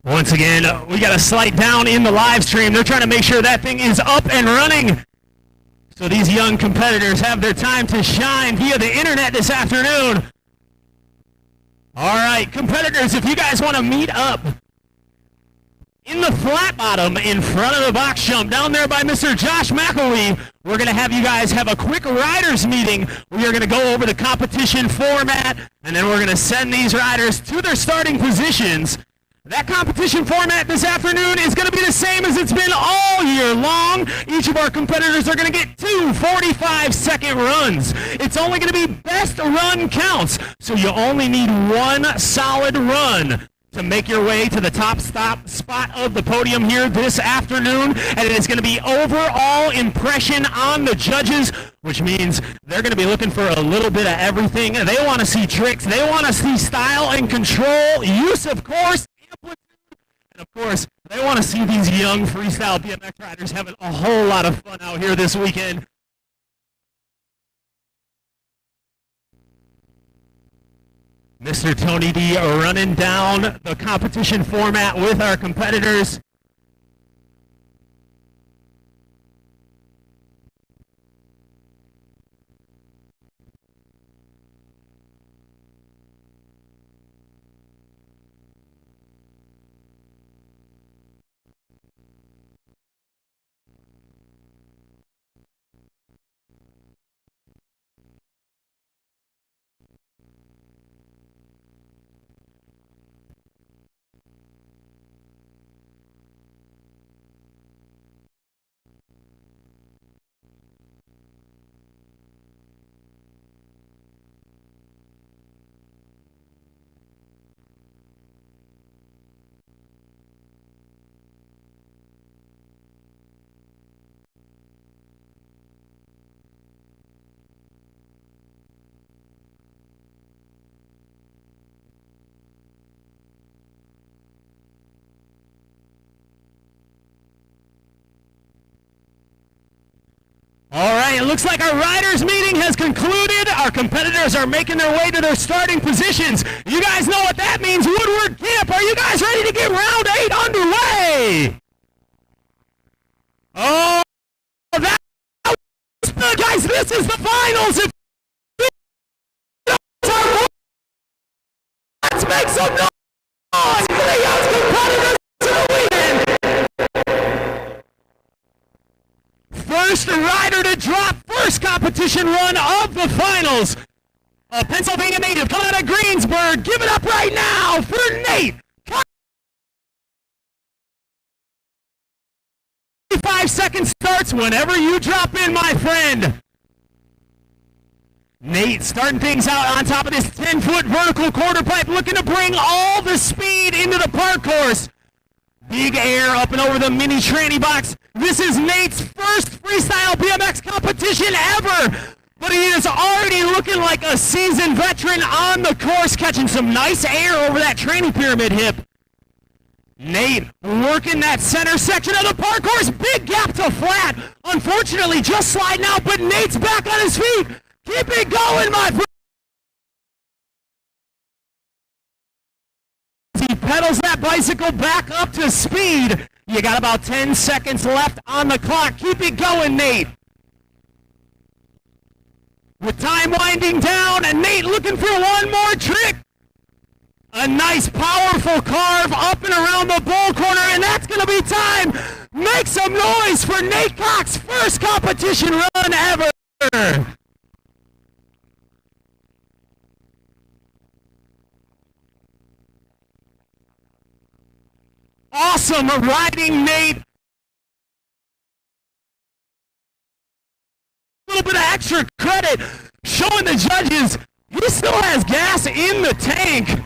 Once again, we got a slight down in the live stream. They're trying to make sure that thing is up and running. So these young competitors have their time to shine via the internet this afternoon. All right, competitors, if you guys want to meet up in the flat bottom in front of the box jump down there by Mr. Josh McElwee, we're going to have you guys have a quick riders meeting. We are going to go over the competition format, and then we're going to send these riders to their starting positions. That competition format this afternoon is going to be the same as it's been all year long. Each of our competitors are going to get 2 45-second runs. It's only going to be best run counts, so you only need one solid run to make your way to the top spot of the podium here this afternoon, and it is going to be overall impression on the judges, which means they're going to be looking for a little bit of everything. They want to see tricks, they want to see style and control, use of course, amplitude, and of course, they want to see these young freestyle BMX riders having a whole lot of fun out here this weekend. Mr. Tony D running down the competition format with our competitors. All right, it looks like our riders meeting has concluded. Our competitors are making their way to their starting positions. You guys know what that means. Woodward Camp, are you guys ready to get round 8 underway? Oh, that was good, guys. This is the finals. Let's make some noise for the young competitors of the weekend. First rider to drop, first competition run of the finals. A Pennsylvania native coming out of Greensburg. Give it up right now for Nate. 5-second starts whenever you drop in, my friend. Nate starting things out on top of this 10-foot vertical quarter pipe, looking to bring all the speed into the park course. Big air up and over the mini tranny box. This is Nate's first freestyle BMX competition ever, but he is already looking like a seasoned veteran on the course, catching some nice air over that tranny pyramid hip. Nate working that center section of the park course. Big gap to flat. Unfortunately, just sliding out, but Nate's back on his feet. Keep it going, my friend. He pedals that bicycle back up to speed. You got about 10 seconds left on the clock. Keep it going, Nate. With time winding down, and Nate looking for one more trick. A nice, powerful carve up and around the bull corner, and that's going to be time. Make some noise for Nate Cox's first competition run ever. Awesome riding, Nate. A little bit of extra credit showing the judges he still has gas in the tank.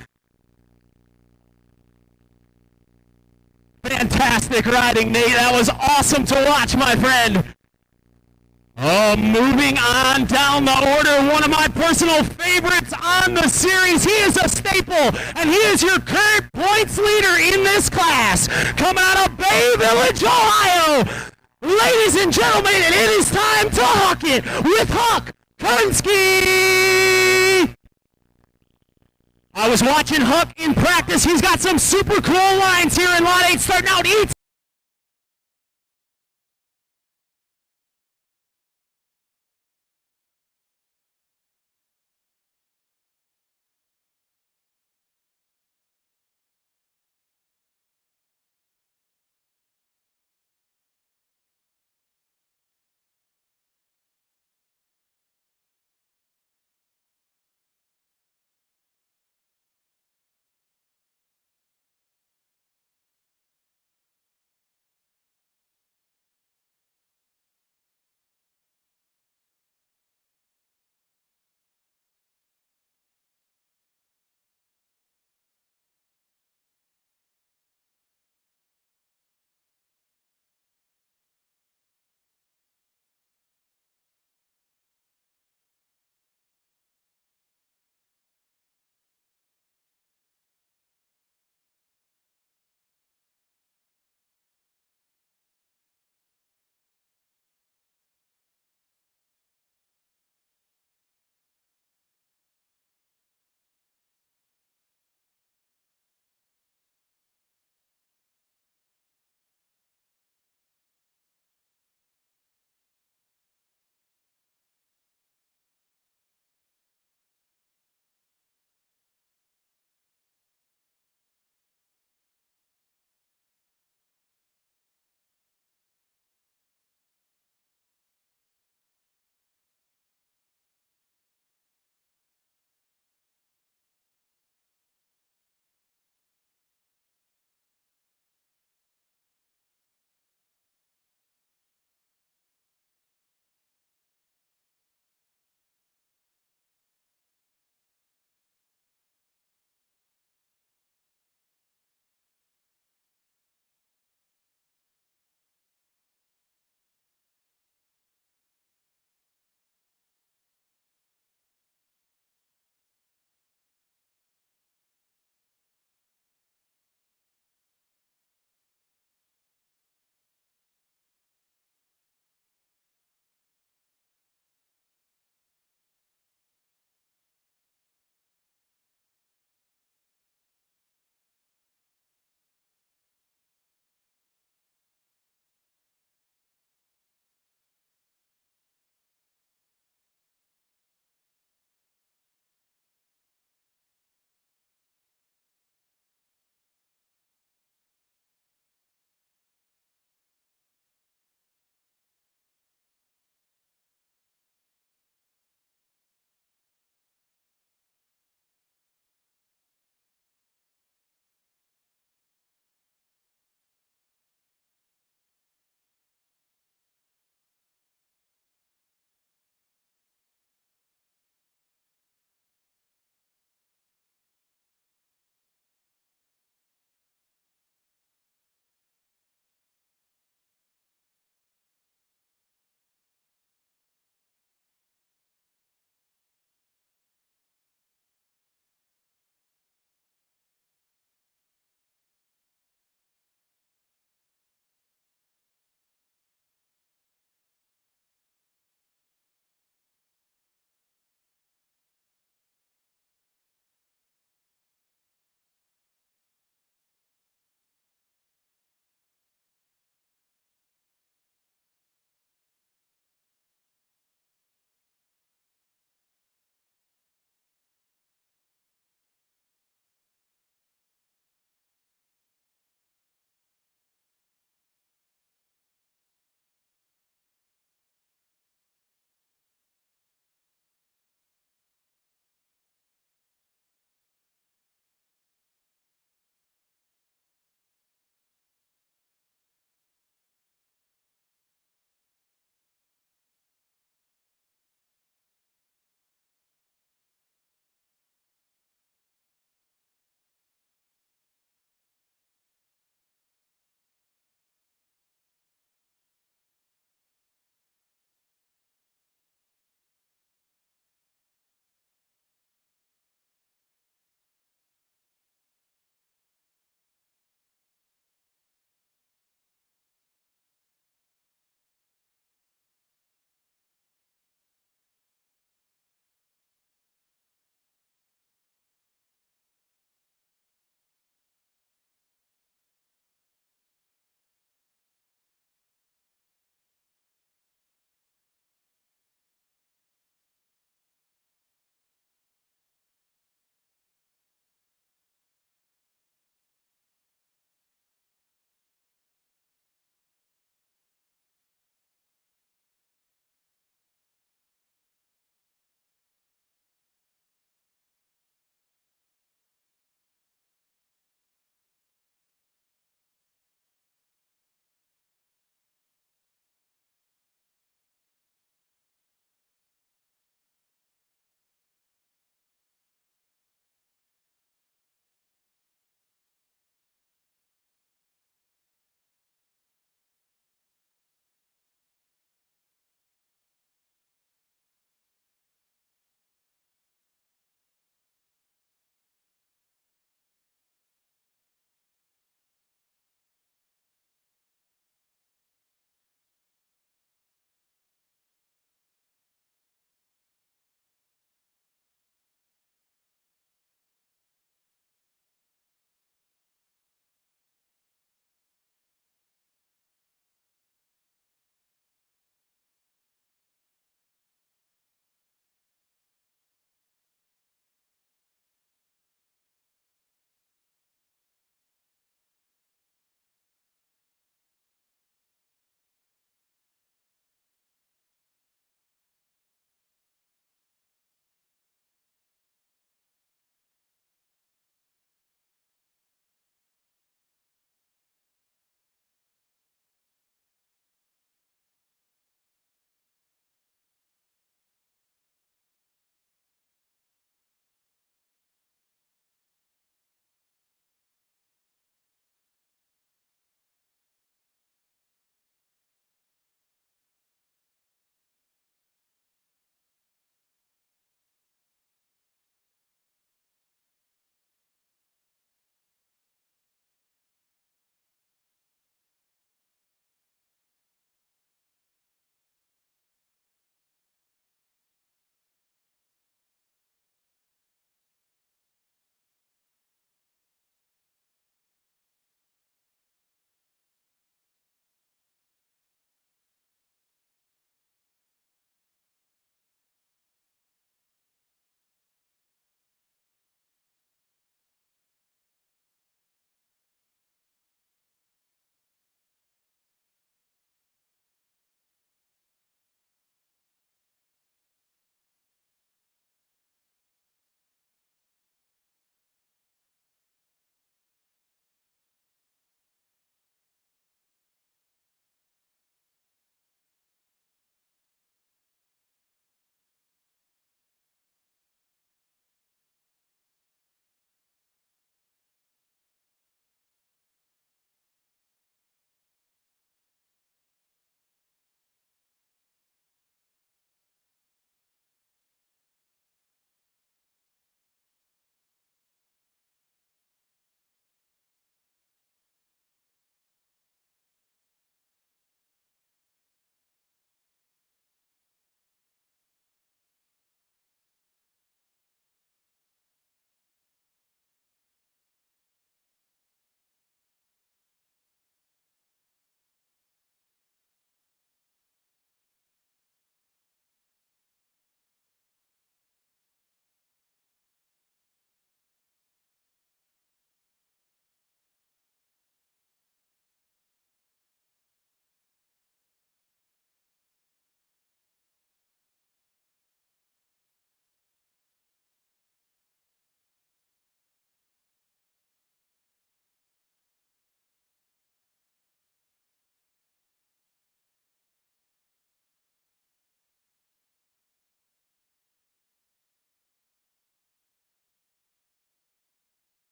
Fantastic riding, Nate. That was awesome to watch, my friend. Oh, moving on down the order, one of my personal favorites on the series. He is a staple, and he is your current points leader in this class. Coming out of Bay Village, Ohio. Ladies and gentlemen, it is time to huck it with Huck Kernsky. I was watching Huck in practice. He's got some super cool lines here in Lot 8 starting out. Eats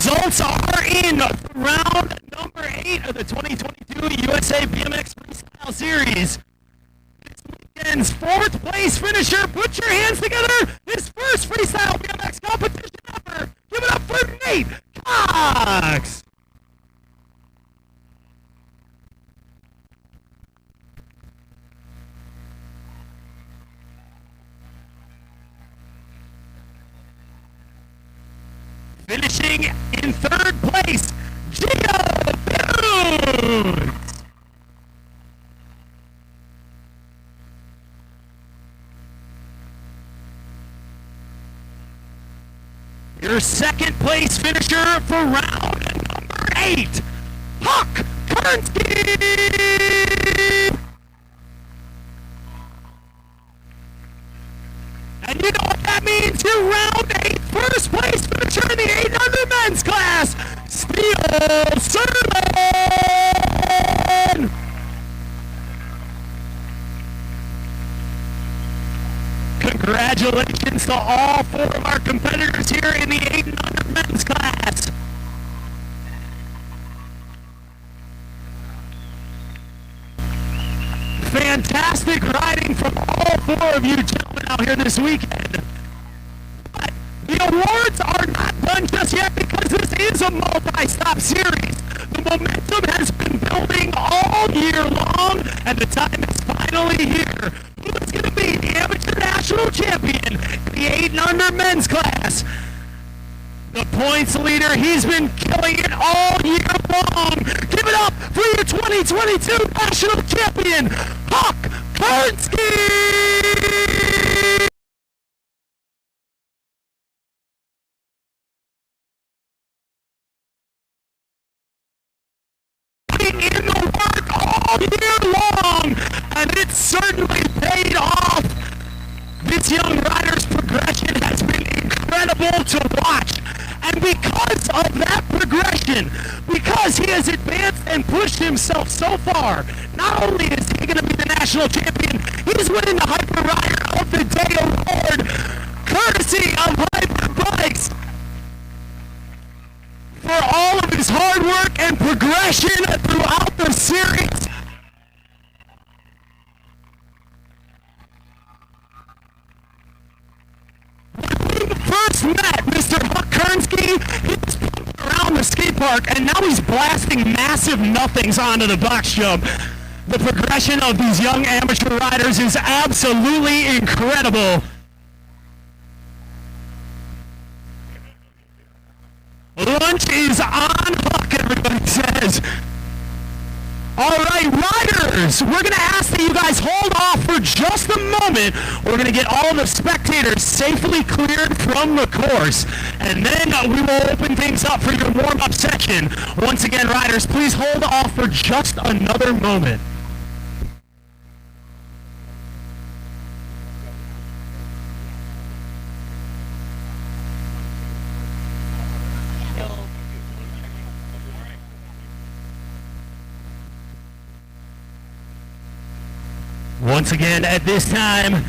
results are in round number 8 of the 2022 USA BMX Freestyle Series. This weekend's 4th place finisher, put your hands together, his first freestyle BMX competition ever. Give it up for Nate Cox. Finishing in 3rd place, Gio Boots. Your 2nd place finisher for round number 8, Huck Kernsky. And you know what that means? Your round 8 first place finisher in the 800 men's class, Steele Sermon. Congratulations to all 4 of our competitors here in the 800 men's class. Fantastic riding from all 4 of you gentlemen out here this weekend. But the awards are not done just yet because this is a multi-stop series. The momentum has been building all year long, and the time is finally here. Who is going to be the amateur national champion in the 800 men's class? The points leader, he's been killing it all year long. Give it up for your 2022 national champion, Huck Kernsky! In the work all year long, and it's certainly paid off. This young rider's progression has been incredible to watch. And because of that progression, because he has advanced and pushed himself so far, not only is he going to be the national champion, he's winning the Hyper Rider of the Day award, courtesy of Hyper Bikes, for all of his hard work and progression throughout the series. When we first met Mr. Huck Kernsky, he was pumping around the skate park, and now he's blasting massive nothings onto the box jump. The progression of these young amateur riders is absolutely incredible. Lunch is on Huck, everybody says. All right, riders, we're going to ask that you guys hold off for just a moment. We're going to get all the spectators safely cleared from the course, and then we will open things up for your warm-up section. Once again, riders, please hold off for just another moment. Once again, at this time,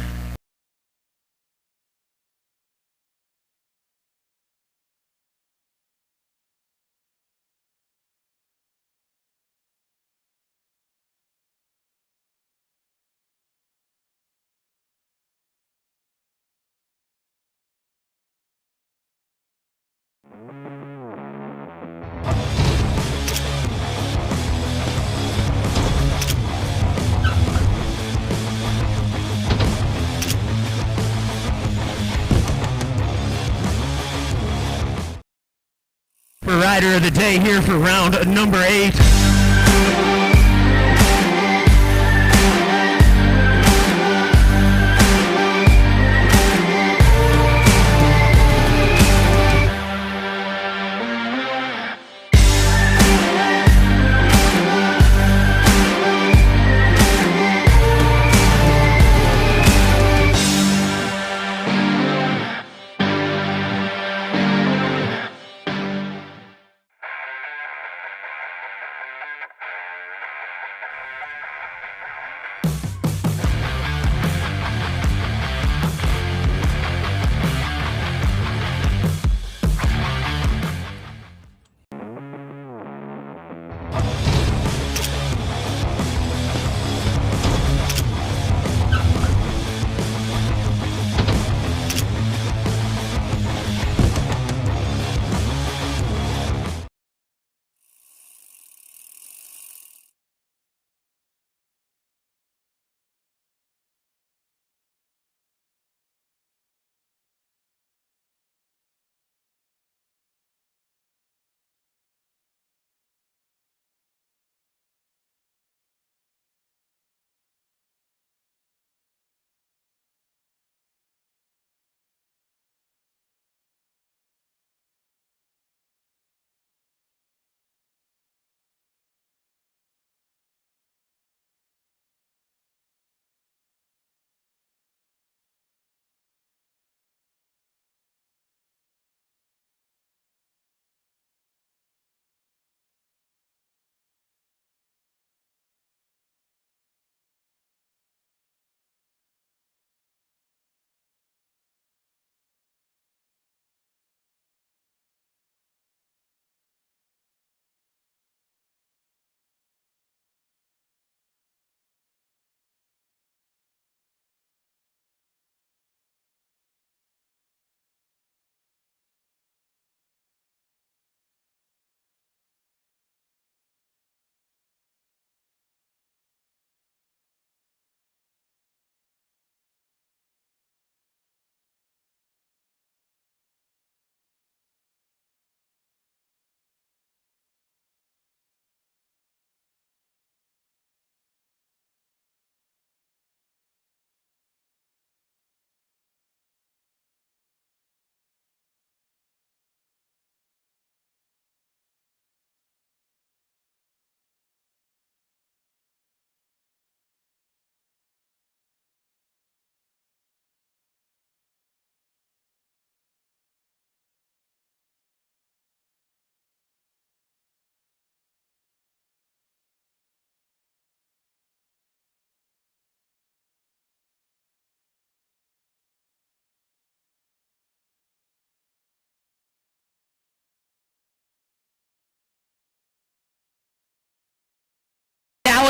for Rider of the Day here for round number 8.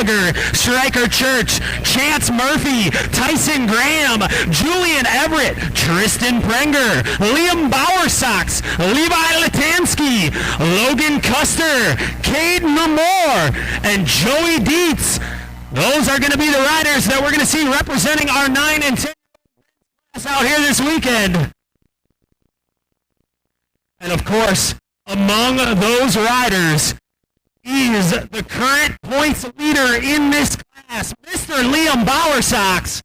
Gallagher, Stryker Church, Chance Murphy, Tyson Graham, Julian Everett, Tristan Prenger, Liam Bowersox, Levi Latansky, Logan Custer, Cade Memore, and Joey Dietz. Those are going to be the riders that we're going to see representing our 9 and 10 class out here this weekend. And of course, among those riders is the current points leader in this class, Mr. Liam Bowersox.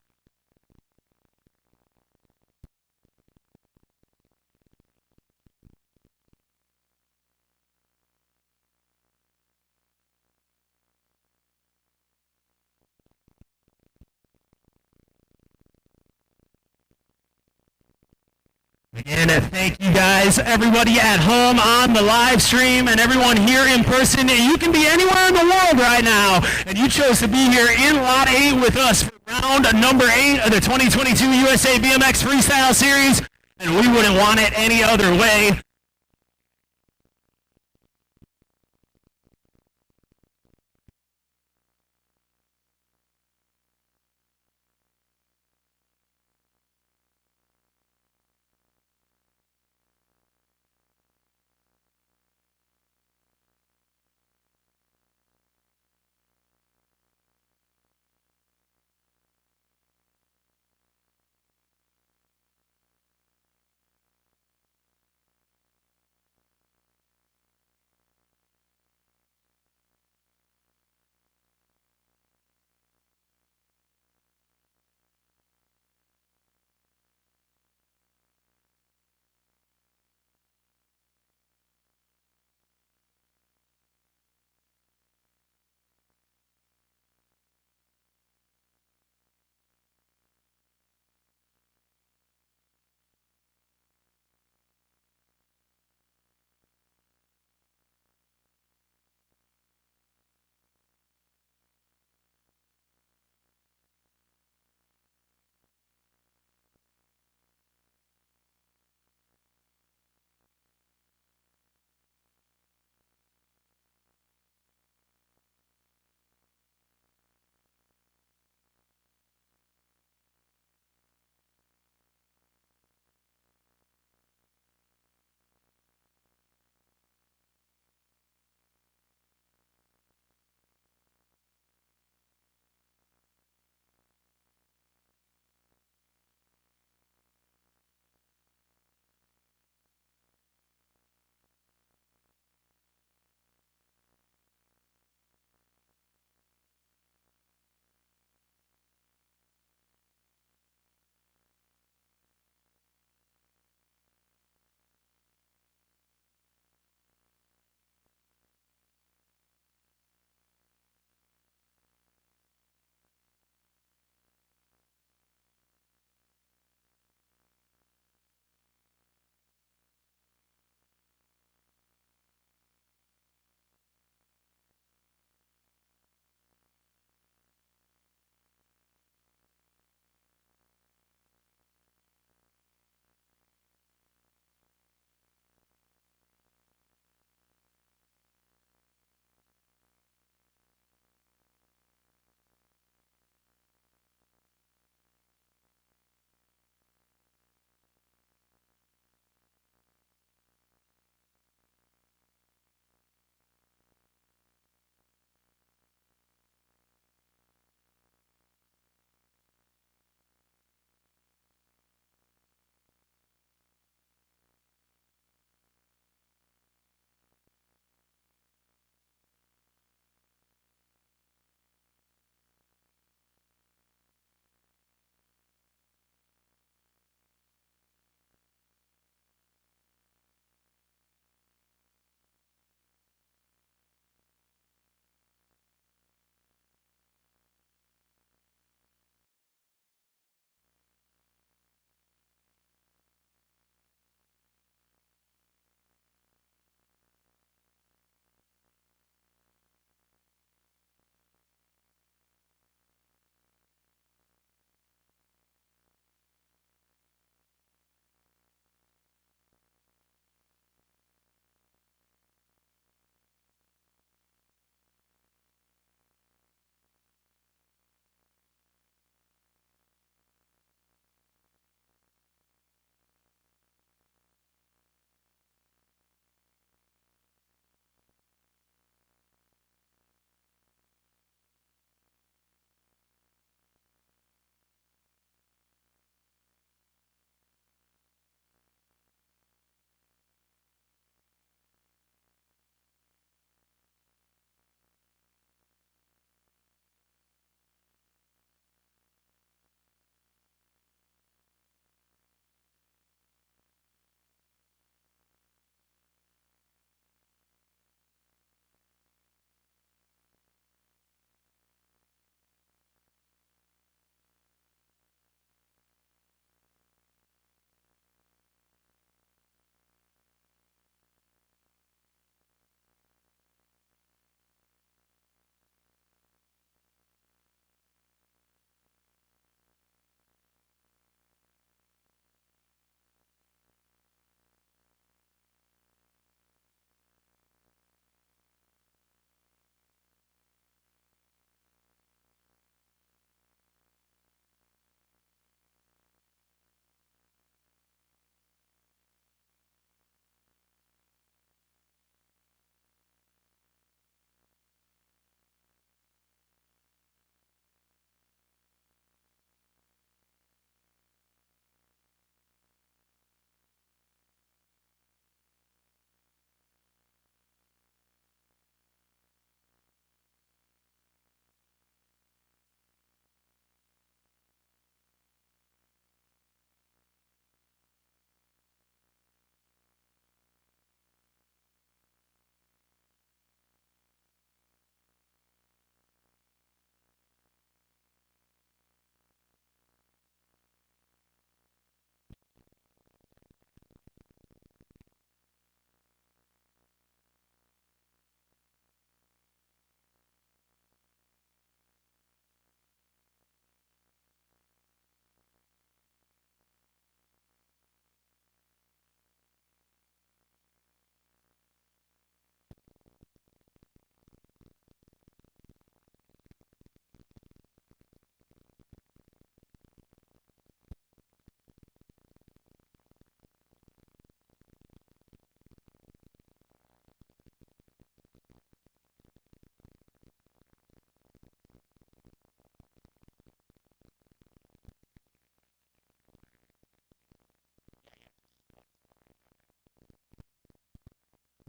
Again, thank you guys, everybody at home on the live stream and everyone here in person. You can be anywhere in the world right now, and you chose to be here in Lot 8 with us for round number 8 of the 2022 USA BMX Freestyle Series, and we wouldn't want it any other way.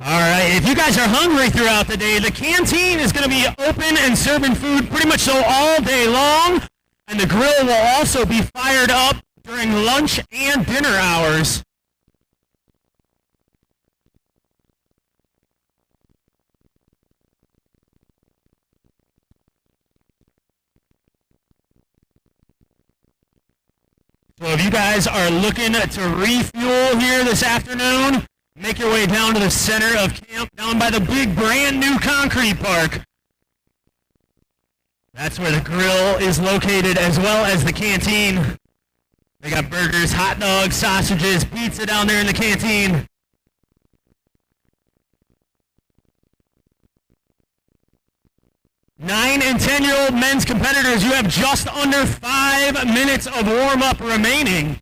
All right, if you guys are hungry throughout the day, the canteen is going to be open and serving food pretty much so all day long, and the grill will also be fired up during lunch and dinner hours. So if you guys are looking to refuel here this afternoon, make your way down to the center of camp, down by the big brand new concrete park. That's where the grill is located, as well as the canteen. They got burgers, hot dogs, sausages, pizza down there in the canteen. Nine and 10-year-old men's competitors, you have just under 5 minutes of warm-up remaining.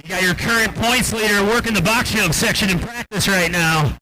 You got your current points leader working the box jump section in practice right now.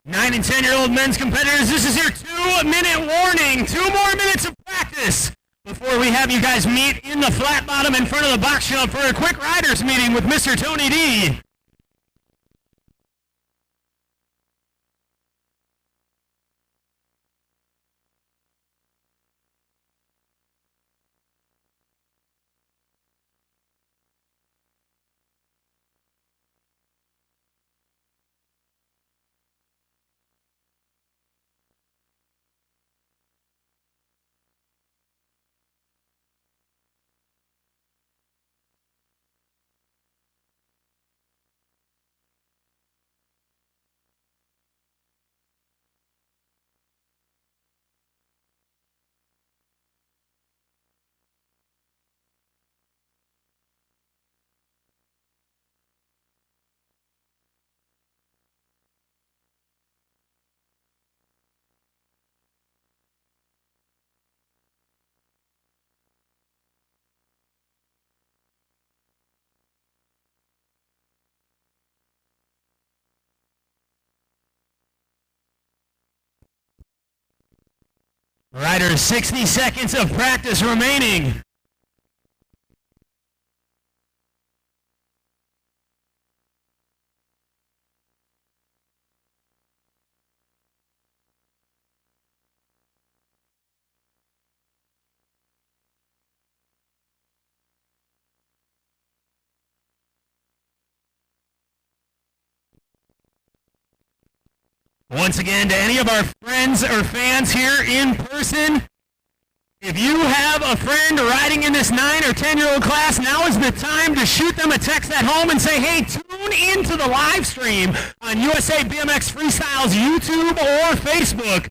Nine and 10-year-old men's competitors, this is your 2-minute warning. 2 more minutes of practice before we have you guys meet in the flat bottom in front of the box jump for a quick riders meeting with Mr. Tony D. Riders, 60 seconds of practice remaining. Once again, to any of our friends or fans here in person, if you have a friend riding in this 9 or 10-year-old class, now is the time to shoot them a text at home and say, hey, tune into the live stream on USA BMX Freestyle's YouTube or Facebook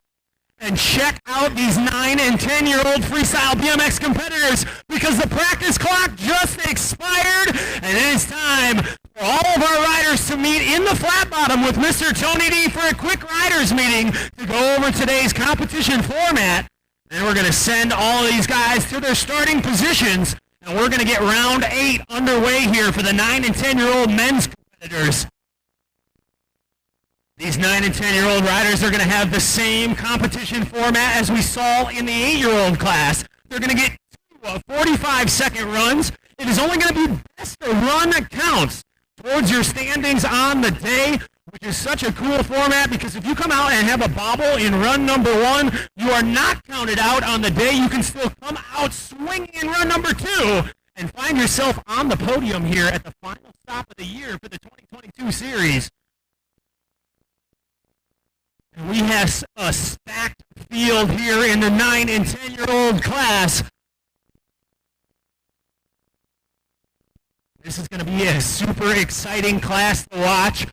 and check out these 9 and 10-year-old freestyle BMX competitors, because the practice clock just expired and it is time for all of our riders to meet in the flat bottom with Mr. Tony D for a quick riders meeting to go over today's competition format. Then we're going to send all of these guys to their starting positions, and we're going to get round 8 underway here for the 9 and 10-year-old men's competitors. These 9 and 10-year-old riders are going to have the same competition format as we saw in the 8-year-old class. They're going to get 2 45-second runs. It is only going to be best to run that counts towards your standings on the day, which is such a cool format, because if you come out and have a bobble in run number 1, you are not counted out on the day. You can still come out swinging in run number 2 and find yourself on the podium here at the final stop of the year for the 2022 series. And we have a stacked field here in the 9 and 10-year-old class. This is going to be a super exciting class to watch.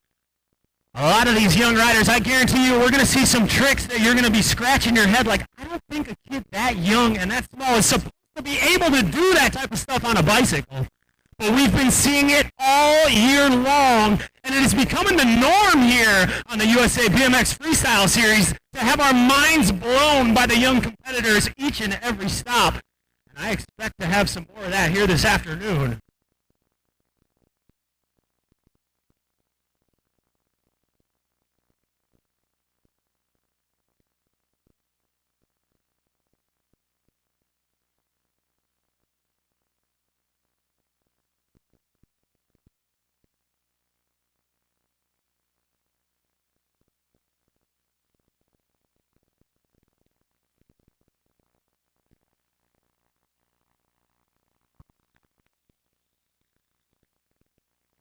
A lot of these young riders, I guarantee you, we're going to see some tricks that you're going to be scratching your head like, I don't think a kid that young and that small is supposed to be able to do that type of stuff on a bicycle. But we've been seeing it all year long, and it is becoming the norm here on the USA BMX Freestyle Series to have our minds blown by the young competitors each and every stop. And I expect to have some more of that here this afternoon.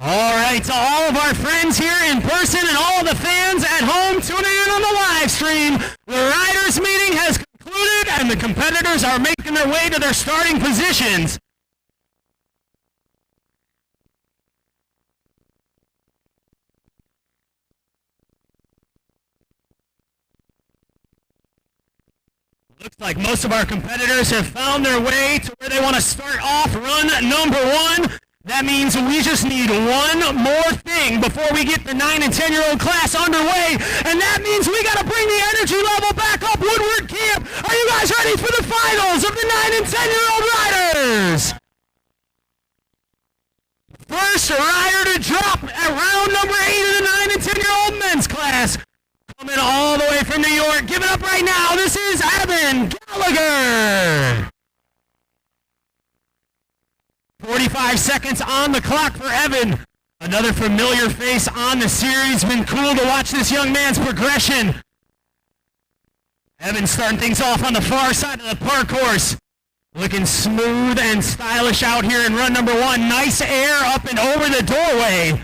All right, to all of our friends here in person and all of the fans at home tuning in on the live stream, the riders meeting has concluded and the competitors are making their way to their starting positions. Looks like most of our competitors have found their way to where they want to start off run number 1. That means we just need one more thing before we get the 9 and 10-year-old class underway, and that means we got to bring the energy level back up. Woodward Camp, are you guys ready for the finals of the 9 and 10-year-old riders? First rider to drop at round number 8 of the 9 and 10-year-old men's class. Coming all the way from New York, give it up right now. This is Evan Gallagher. 45 seconds on the clock for Evan. Another familiar face on the series. Been cool to watch this young man's progression. Evan starting things off on the far side of the park course. Looking smooth and stylish out here in run number 1. Nice air up and over the doorway.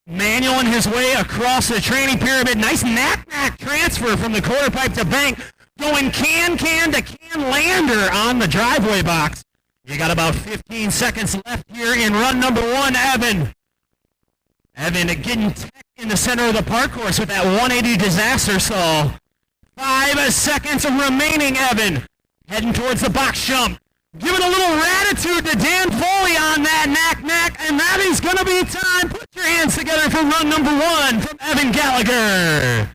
Manualing his way across the training pyramid. Nice knack-knack transfer from the quarter pipe to bank. Going can-can to can lander on the driveway box. You got about 15 seconds left here in run number 1, Evan. Evan getting tech in the center of the park course with that 180 disaster stall. 5 seconds remaining, Evan. Heading towards the box jump. Giving a little gratitude to Dan Foley on that knack-knack, and that is going to be time. Put your hands together for run number 1 from Evan Gallagher.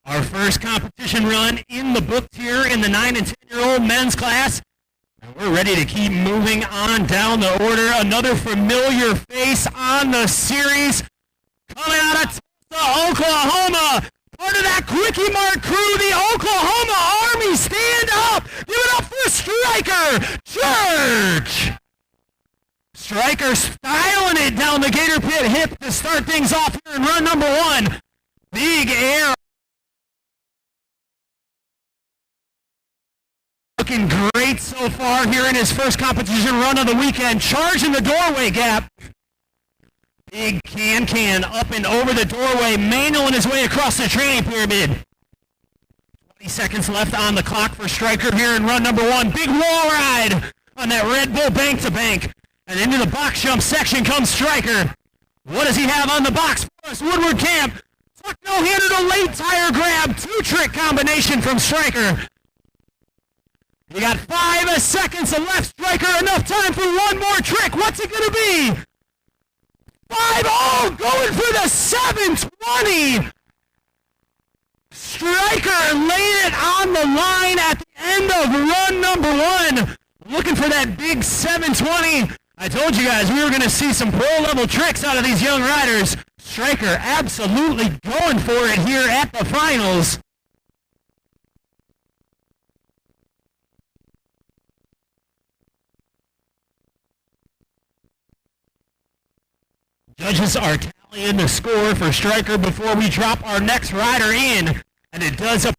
Our first competition run in the books here in the 9 and 10-year-old men's class. And we're ready to keep moving on down the order. Another familiar face on the series. Coming out of Tulsa, Oklahoma. Part of that Quickie Mart crew, the Oklahoma Army. Stand up. Give it up for Striker Church. Striker styling it down the Gator Pit hip to start things off here in run number 1. Big air looking great so far here in his first competition run of the weekend. Charging the doorway gap. Big can up and over the doorway, manualing his way across the training pyramid. 20 seconds left on the clock for Stryker here in run number 1. Big wall ride on that Red Bull bank to bank. And into the box jump section comes Stryker. What does he have on the box for us? Woodward Camp. Tuck no-hander to late tire grab. 2-trick combination from Stryker. You got 5 seconds left, Stryker. Enough time for one more trick. What's it going to be? 5-0, going for the 720. Stryker laid it on the line at the end of run number 1. Looking for that big 720. I told you guys we were going to see some pro-level tricks out of these young riders. Stryker absolutely going for it here at the finals. Judges are tallying the score for Stryker before we drop our next rider in, and it does appear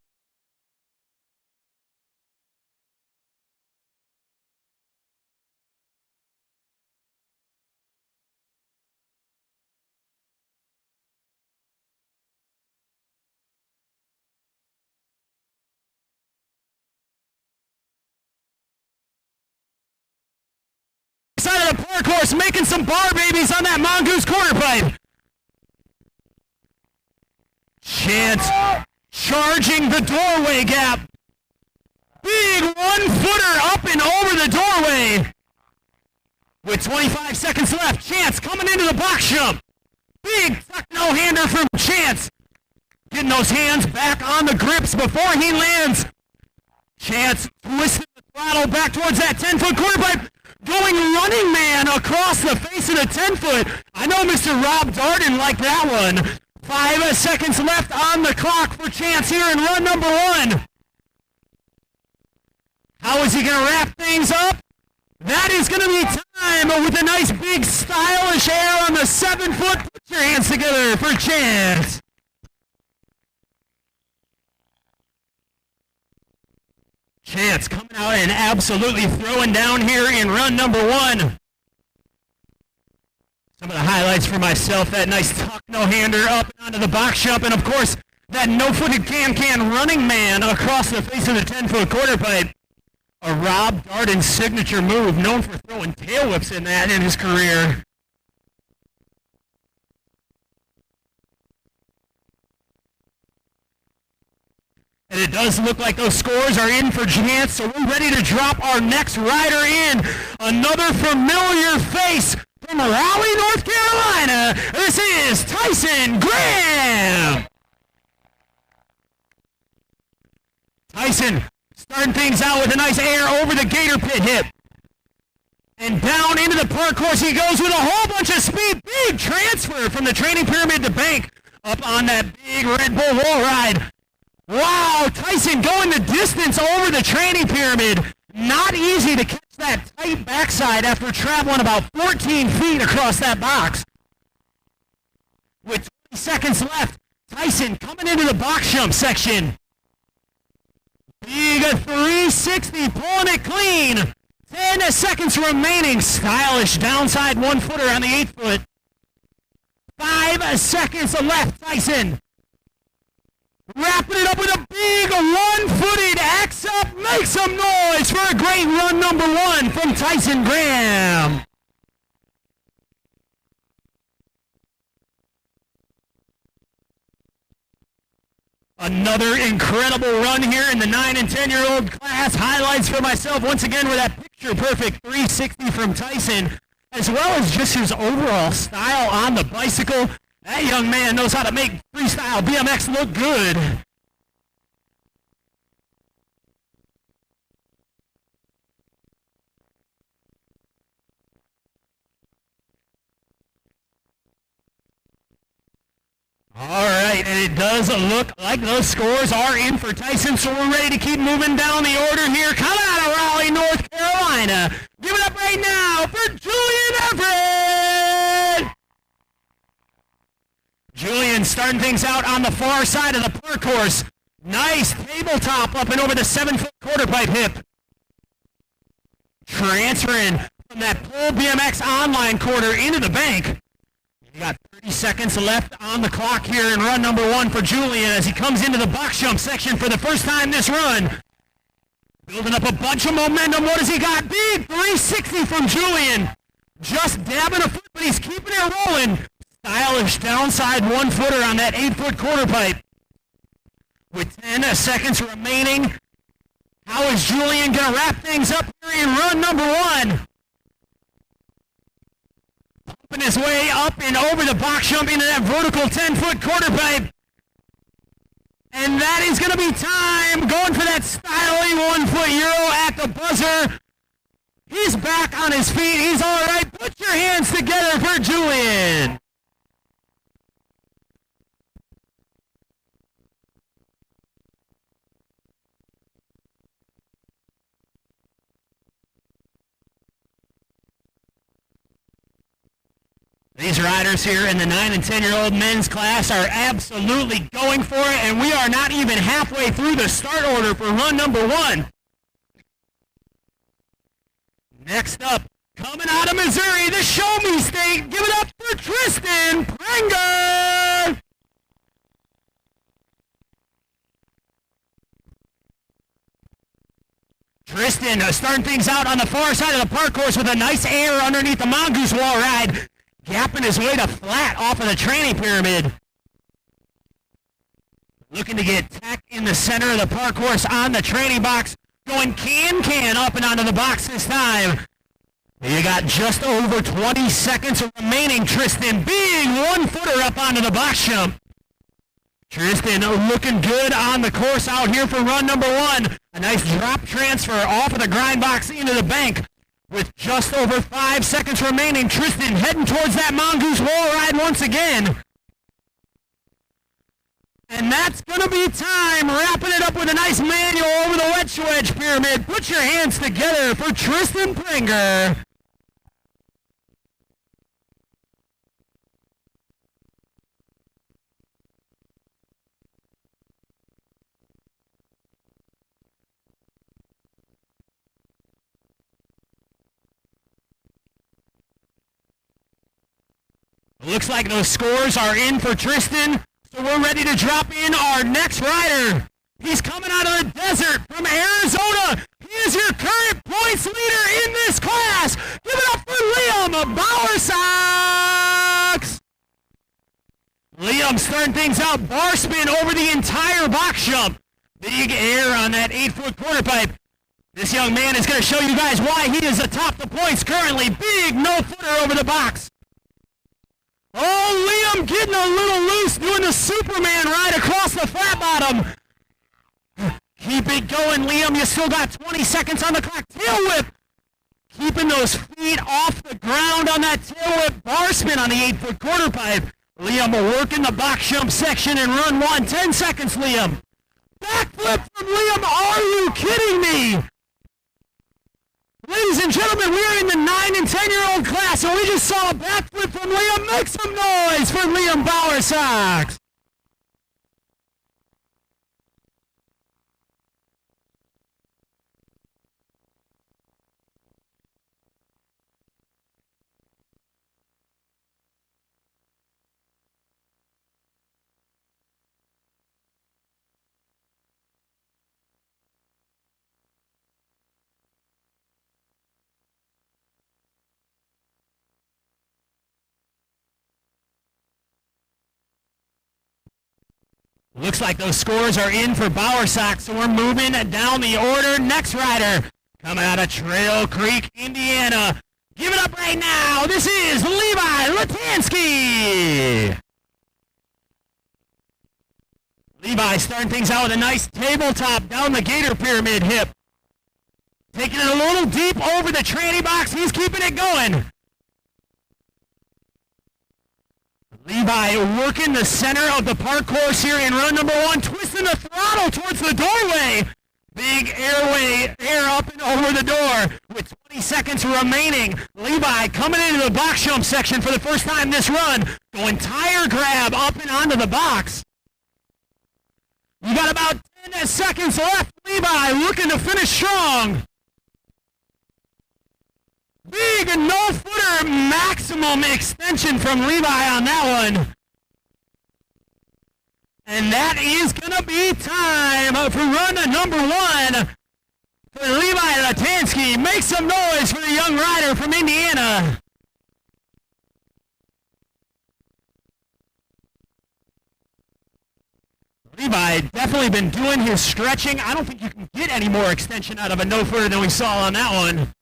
side of the park horse, making some bar babies on that mongoose quarter pipe. Chance charging the doorway gap. Big 1-footer up and over the doorway. With 25 seconds left, Chance coming into the box jump. Big tuck no-hander from Chance. Getting those hands back on the grips before he lands. Chance twisting the throttle back towards that 10-foot quarter pipe. Going running man across the face of the 10-foot. I know Mr. Rob Darden liked that one. 5 seconds left on the clock for Chance here in run number 1. How is he going to wrap things up? That is going to be time with a nice big stylish air on the 7-foot. Put your hands together for Chance. Chance coming out and absolutely throwing down here in run number 1. Some of the highlights for myself, that nice tuck no-hander up and onto the box jump, and of course, that no-footed can running man across the face of the 10-foot quarter pipe. A Rob Darden signature move, known for throwing tail whips in that in his career. And it does look like those scores are in for Chance, so we're ready to drop our next rider in. Another familiar face from Raleigh, North Carolina. This is Tyson Graham. Tyson starting things out with a nice air over the gator pit hip. And down into the park course he goes with a whole bunch of speed. Big transfer from the training pyramid to bank up on that big Red Bull wall ride. Wow, Tyson going the distance over the training pyramid. Not easy to catch that tight backside after traveling about 14 feet across that box. With 20 seconds left, Tyson coming into the box jump section. Big 360, pulling it clean. 10 seconds remaining. Stylish downside 1-footer on the 8-foot. 5 seconds left, Tyson. Wrapping it up with a big 1-footed axe up. Make some noise for a great run number 1 from Tyson Graham. Another incredible run here in the 9 and 10-year-old class. Highlights for myself once again with that picture-perfect 360 from Tyson, as well as just his overall style on the bicycle. That young man knows how to make freestyle BMX look good. All right, and it does look like those scores are in for Tyson, so we're ready to keep moving down the order here. Coming out of Raleigh, North Carolina. Give it up right now for Julian Everett. Julian starting things out on the far side of the park course. Nice tabletop up and over the 7-foot quarter pipe hip. transferring from that pole BMX online quarter into the bank. You got 30 seconds left on the clock here in run number 1 for Julian as he comes into the box jump section for the first time this run. Building up a bunch of momentum. What has he got? Big 360 from Julian. Just dabbing a foot, but he's keeping it rolling. Stylish downside 1-footer on that 8-foot quarter pipe. With 10 seconds remaining, how is Julian going to wrap things up here in run number 1? Pumping his way up and over the box jump into that vertical 10-foot quarter pipe. And that is going to be time. Going for that styling 1-foot Euro at the buzzer. He's back on his feet. He's all right. Put your hands together for Julian. These riders here in the 9 and 10-year-old men's class are absolutely going for it, and we are not even halfway through the start order for run number 1. Next up, coming out of Missouri, the Show Me State. Give it up for Tristan Prenger. Tristan starting things out on the far side of the park course with a nice air underneath the mongoose wall ride. Gapping his way to flat off of the training pyramid. Looking to get tech in the center of the park course on the training box. Going can up and onto the box this time. You got just over 20 seconds remaining. Tristan, big 1-footer up onto the box jump. Tristan looking good on the course out here for run number 1. A nice drop transfer off of the grind box into the bank. With just over 5 seconds remaining, Tristan heading towards that mongoose wall ride once again. And that's going to be time. Wrapping it up with a nice manual over the wedge pyramid. Put your hands together for Tristan Prenger. Looks like those scores are in for Tristan, so we're ready to drop in our next rider. He's coming out of the desert from Arizona. He is your current points leader in this class. Give it up for Liam Bowersox. Liam starting things out, bar spin over the entire box jump. Big air on that 8-foot quarter pipe. This young man is going to show you guys why he is atop the points currently. Big no-footer over the box. Oh, Liam getting a little loose, doing the Superman ride across the flat bottom. Keep it going, Liam. You still got 20 seconds on the clock. Tail whip. Keeping those feet off the ground on that tail whip. Bar spin on the 8-foot quarter pipe. Liam working the box jump section in run 1. 10 seconds, Liam. Backflip from Liam. Are you kidding me? Ladies and gentlemen, we are in the 9 and 10-year-old class, and we just saw a backflip from Liam. Make some noise for Liam Bowersox. Looks like those scores are in for Bowersox, so we're moving down the order. Next rider, coming out of Trail Creek, Indiana. Give it up right now. This is Levi Latansky. Levi starting things out with a nice tabletop down the gator pyramid hip. Taking it a little deep over the tranny box. He's keeping it going. Levi working the center of the park course here in run number 1, twisting the throttle towards the doorway. Big air up and over the door with 20 seconds remaining. Levi coming into the box jump section for the first time this run, going tire grab up and onto the box. You got about 10 seconds left. Levi looking to finish strong. Big no-footer maximum extension from Levi on that one. And that is going to be time for run number 1 for Levi Latansky. Make some noise for the young rider from Indiana. Levi definitely been doing his stretching. I don't think you can get any more extension out of a no-footer than we saw on that one.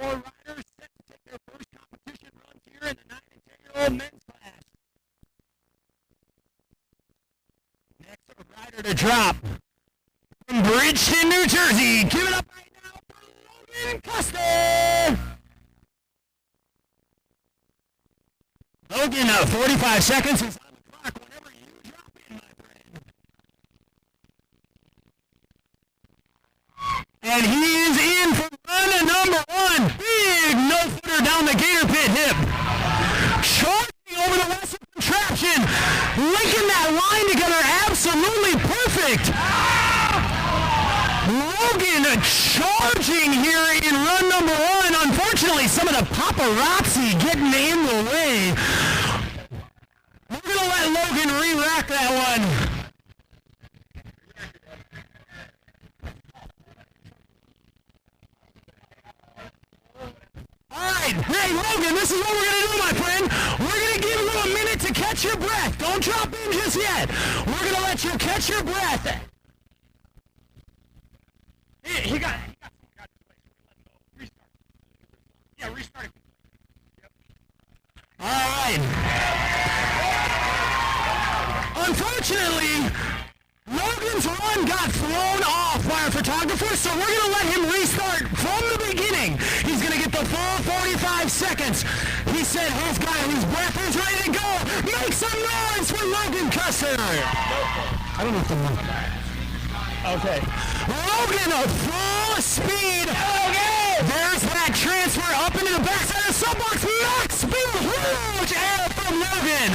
More riders set to take their first competition runs here in the 9 and 10-year-old men's class. Next rider to drop from Bridgeton, New Jersey. Give it up right now for Logan Custer. Logan, 45 seconds is on the clock whenever you drop in, my friend. And he is in for run number 1. Big no-footer down the gator pit hip. Charging over the western contraption. Linking that line together absolutely perfect. Logan charging here in run number 1. Unfortunately, some of the paparazzi getting in the way. We're going to let Logan re-rack that one. Alright, hey Logan, this is what we're going to do, my friend. We're going to give you a minute to catch your breath. Don't drop in just yet. We're going to let you catch your breath. He got restart. Yeah, restart. Alright. Unfortunately, Logan's run got thrown off by our photographer, so we're going to let him restart from the beginning. He's going to get the full 45 seconds. He said his breath is ready to go. Make some noise for Logan Custer. I don't know if the one. Okay. Logan, full speed. Okay. There's that transfer up into the backside of the subbox. Max speed. Huge air from Logan.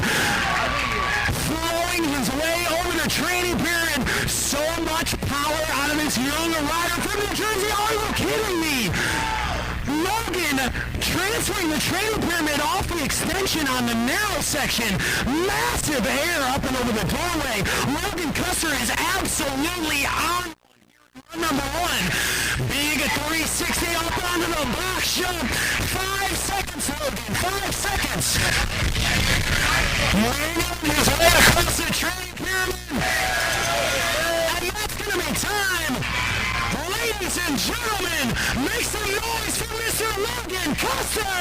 Throwing his way over the training period. So much power out of this young rider from New Jersey. Are you kidding me? Logan transferring the training pyramid off the extension on the narrow section. Massive air up and over the doorway. Logan Custer is absolutely on run number 1. Big 360 up onto the box jump. 5 seconds, Logan. 5 seconds. Winging his way across the training pyramid. And that's going to be time. Ladies and gentlemen, make some noise for Mr. Logan Custer!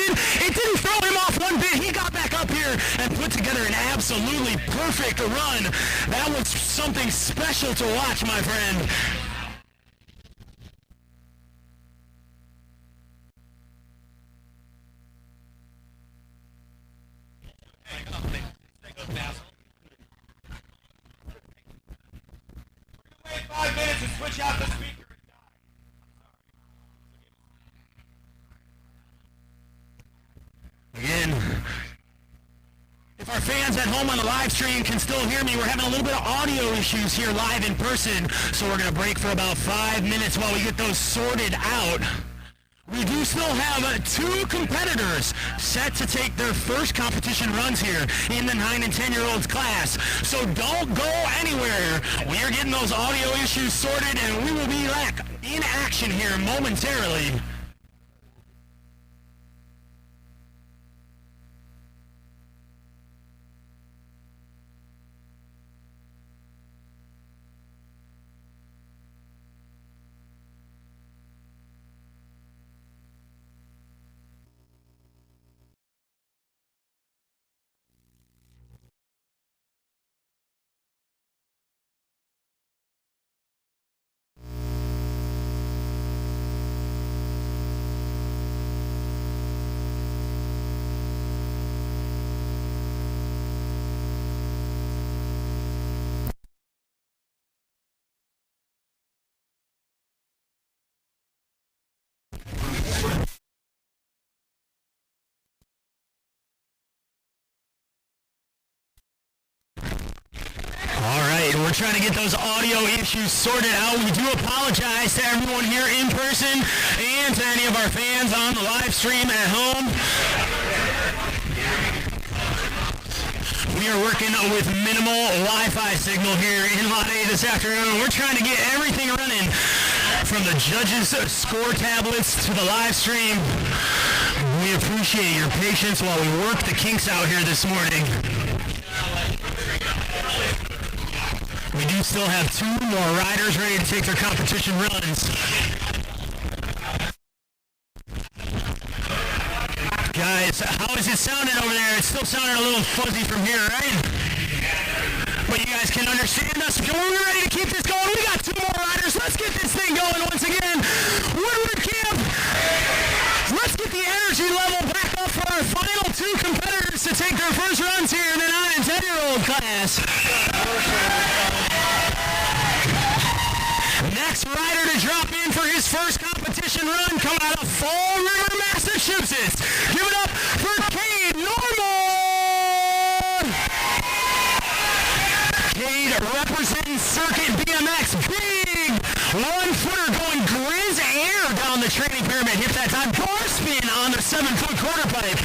It didn't throw him off one bit. He got back up here and put together an absolutely perfect run. That was something special to watch, my friend. Wait 5 minutes and switch out the speaker. Again, if our fans at home on the live stream can still hear me, we're having a little bit of audio issues here live in person, so we're going to break for about 5 minutes while we get those sorted out. We do still have 2 competitors set to take their first competition runs here in the 9 and 10-year-olds class, so don't go anywhere. We are getting those audio issues sorted, and we will be back in action here momentarily. We're trying to get those audio issues sorted out. We do apologize to everyone here in person and to any of our fans on the live stream at home. We are working with minimal Wi-Fi signal here in Lot A this afternoon. We're trying to get everything running from the judges' score tablets to the live stream. We appreciate your patience while we work the kinks out here this morning. We do still have 2 more riders ready to take their competition runs. Guys, how is it sounding over there? It's still sounding a little fuzzy from here, right? But you guys can understand us. We're ready to keep this going. We got 2 more riders. Let's get this thing going once again. Woodward Camp. Let's get the energy level back up for our final 2 competitors to take their first runs here in the 9 and 10-year-old class. Next rider to drop in for his first competition run coming out of Fall River, Massachusetts. Give it up for Cade Normal. Cade representing Circuit BMX. Big 1-footer going Grizz air down the training pyramid. Hit that time. Bar spin on the 7-foot quarter pipe.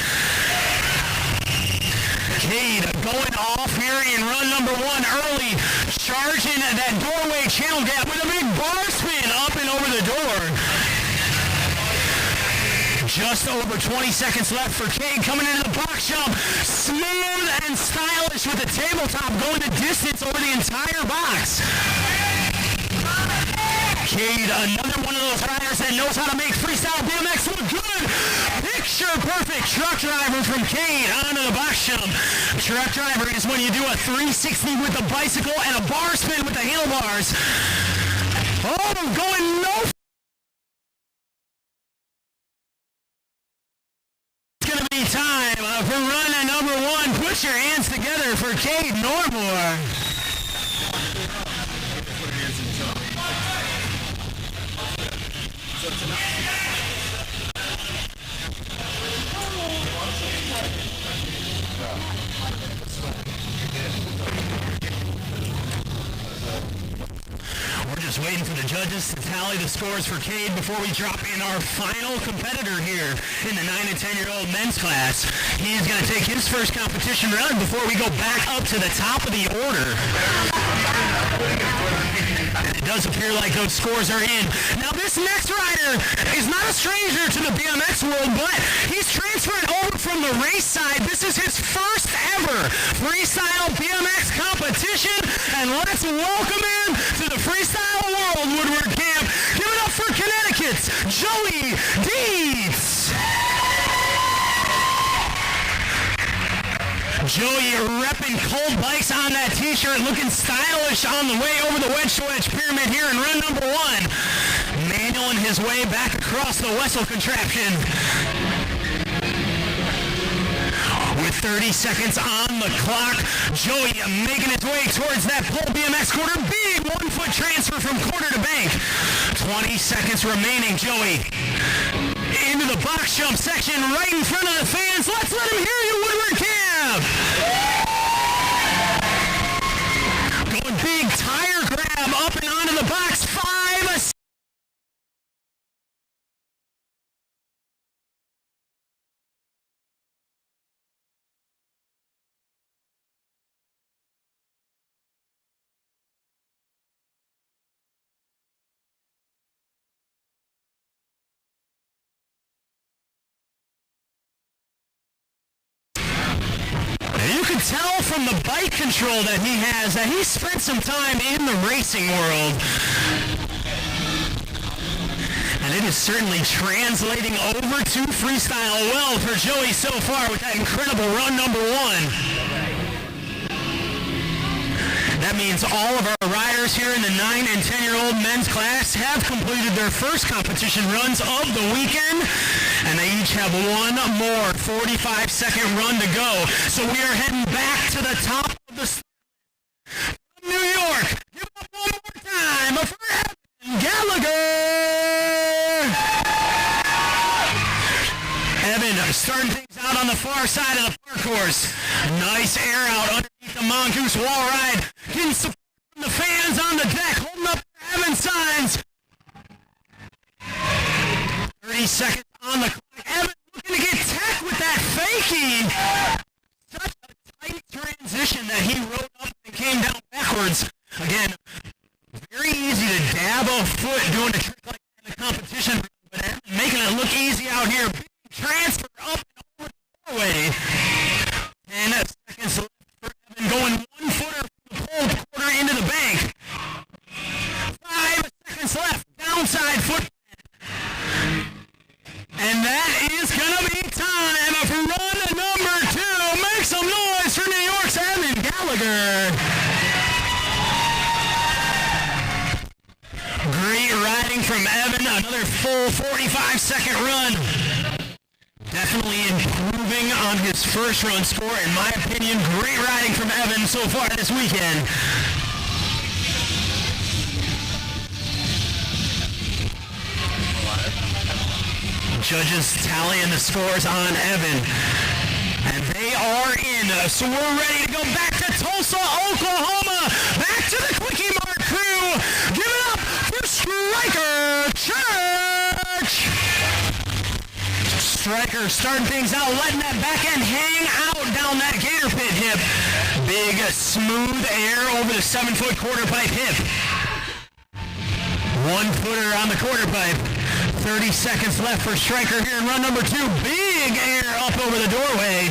Cade going off here in run number 1 early, charging that doorway channel gap with a big bar spin up and over the door. Just over 20 seconds left for Cade coming into the box jump. Smooth and stylish with the tabletop going the distance over the entire box. Cade, another one of those riders that knows how to make freestyle BMX look good. Picture perfect truck driver from Cade onto the box jump. Truck driver is when you do a 360 with the bicycle and a bar spin with the handlebars. Oh, going no. It's going to be time for run number 1. Put your hands together for Cade Normal. We're just waiting for the judges to tally the scores for Cade before we drop in our final competitor here in the 9 and 10-year-old men's class. He's going to take his first competition run before we go back up to the top of the order. And it does appear like those scores are in. Now this next rider is not a stranger to the BMX world, but he's transferred over from the race side. This is his first ever freestyle BMX competition, and let's welcome him to the freestyle world, Woodward Camp. Give it up for Connecticut's Joey Dietz. Joey repping cold bikes on that t-shirt, looking stylish on the way over the wedge-to-wedge pyramid here in run number 1. Manualing his way back across the Wessel contraption. With 30 seconds on the clock, Joey making his way towards that pole BMX quarter. Big 1-foot transfer from quarter to bank. 20 seconds remaining, Joey. Into the box jump section right in front of the fans. Let's let him hear you, Woodward Camp. Going big tire grab up and onto the box. 5. You can tell from the bike control that he has that he spent some time in the racing world. And it is certainly translating over to freestyle well for Joey so far with that incredible run number 1. That means all of our riders here in the 9 and 10-year-old men's class have completed their first competition runs of the weekend, and they each have one more 45-second run to go. So we are heading back to the top of the from New York. Give it up one more time for Evan Gallagher. Evan starting things out on the far side of the park course. Nice air out underneath the mongoose wall ride. Getting support from the fans on the deck holding up their Evan signs. 30 seconds on the clock. Evan looking to get tech with that fakie. Such a tight transition that he rode up and came down backwards. Again, very easy to dab a foot doing a trick like that in the competition, but Evan making it look easy out here. Big transfer up and over the doorway. 10 seconds left for Evan, going 1-footer from the pole quarter into the bank. 5 seconds left, downside foot. And that is going to be time for run number 2. Make some noise for New York's Evan Gallagher. Great riding from Evan, another full 45-second run. Definitely improving on his first run score, in my opinion. Great riding from Evan so far this weekend. Judges tallying the scores on Evan. And they are in. So we're ready to go back to Tulsa, Oklahoma. Back to the Quickie Mart crew. Give it up for Striker Church. Striker starting things out, letting that back end hang out down that gator pit hip. Big smooth air over the 7-foot quarter pipe hip. 1-footer on the quarter pipe. 30 seconds left for Striker here in run number 2. Big air up over the doorway.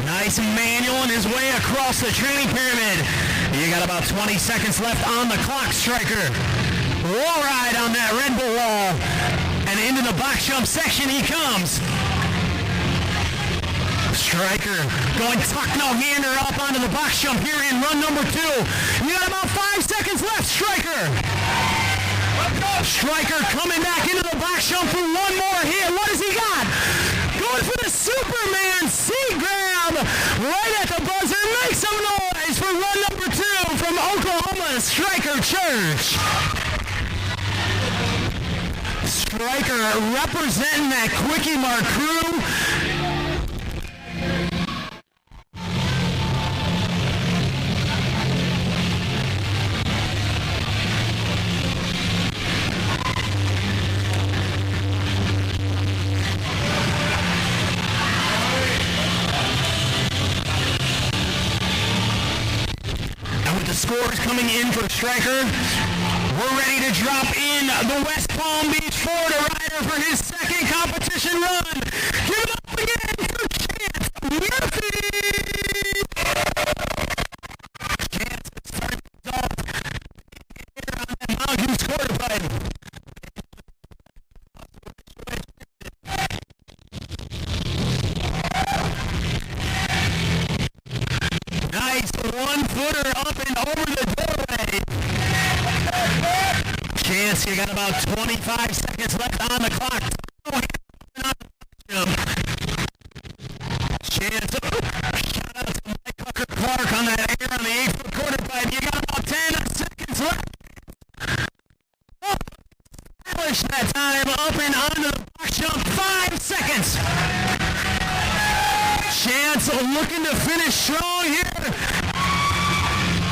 Nice manual in his way across the training pyramid. You got about 20 seconds left on the clock, Striker. Wall ride on that Red Bull wall. And into the box jump section he comes. Striker going tuck no-hander up onto the box jump here in run number 2. You got about 5 seconds left, Striker. Striker coming back into the box jump for one more hit. What has he got? Going for the Superman seat grab right at the buzzer. Make some noise for run number 2 from Oklahoma, Striker Church. Striker representing that Quickie Mart crew. Scores coming in for Striker. We're ready to drop in the West Palm Beach, Florida rider for his second competition run. Give it up again for Chance Murphy. Chance starting off here on that Mountain quarter pipe. Nice 1-footer up and over the doorway. Chance, you got about 25 seconds left on the clock. Chance, shout out to Mike Tucker Clark on that air on the 8-foot quarter pipe. You got about 10 seconds left. Establish that time up and onto the box jump. 5 seconds. Chance looking to finish strong here.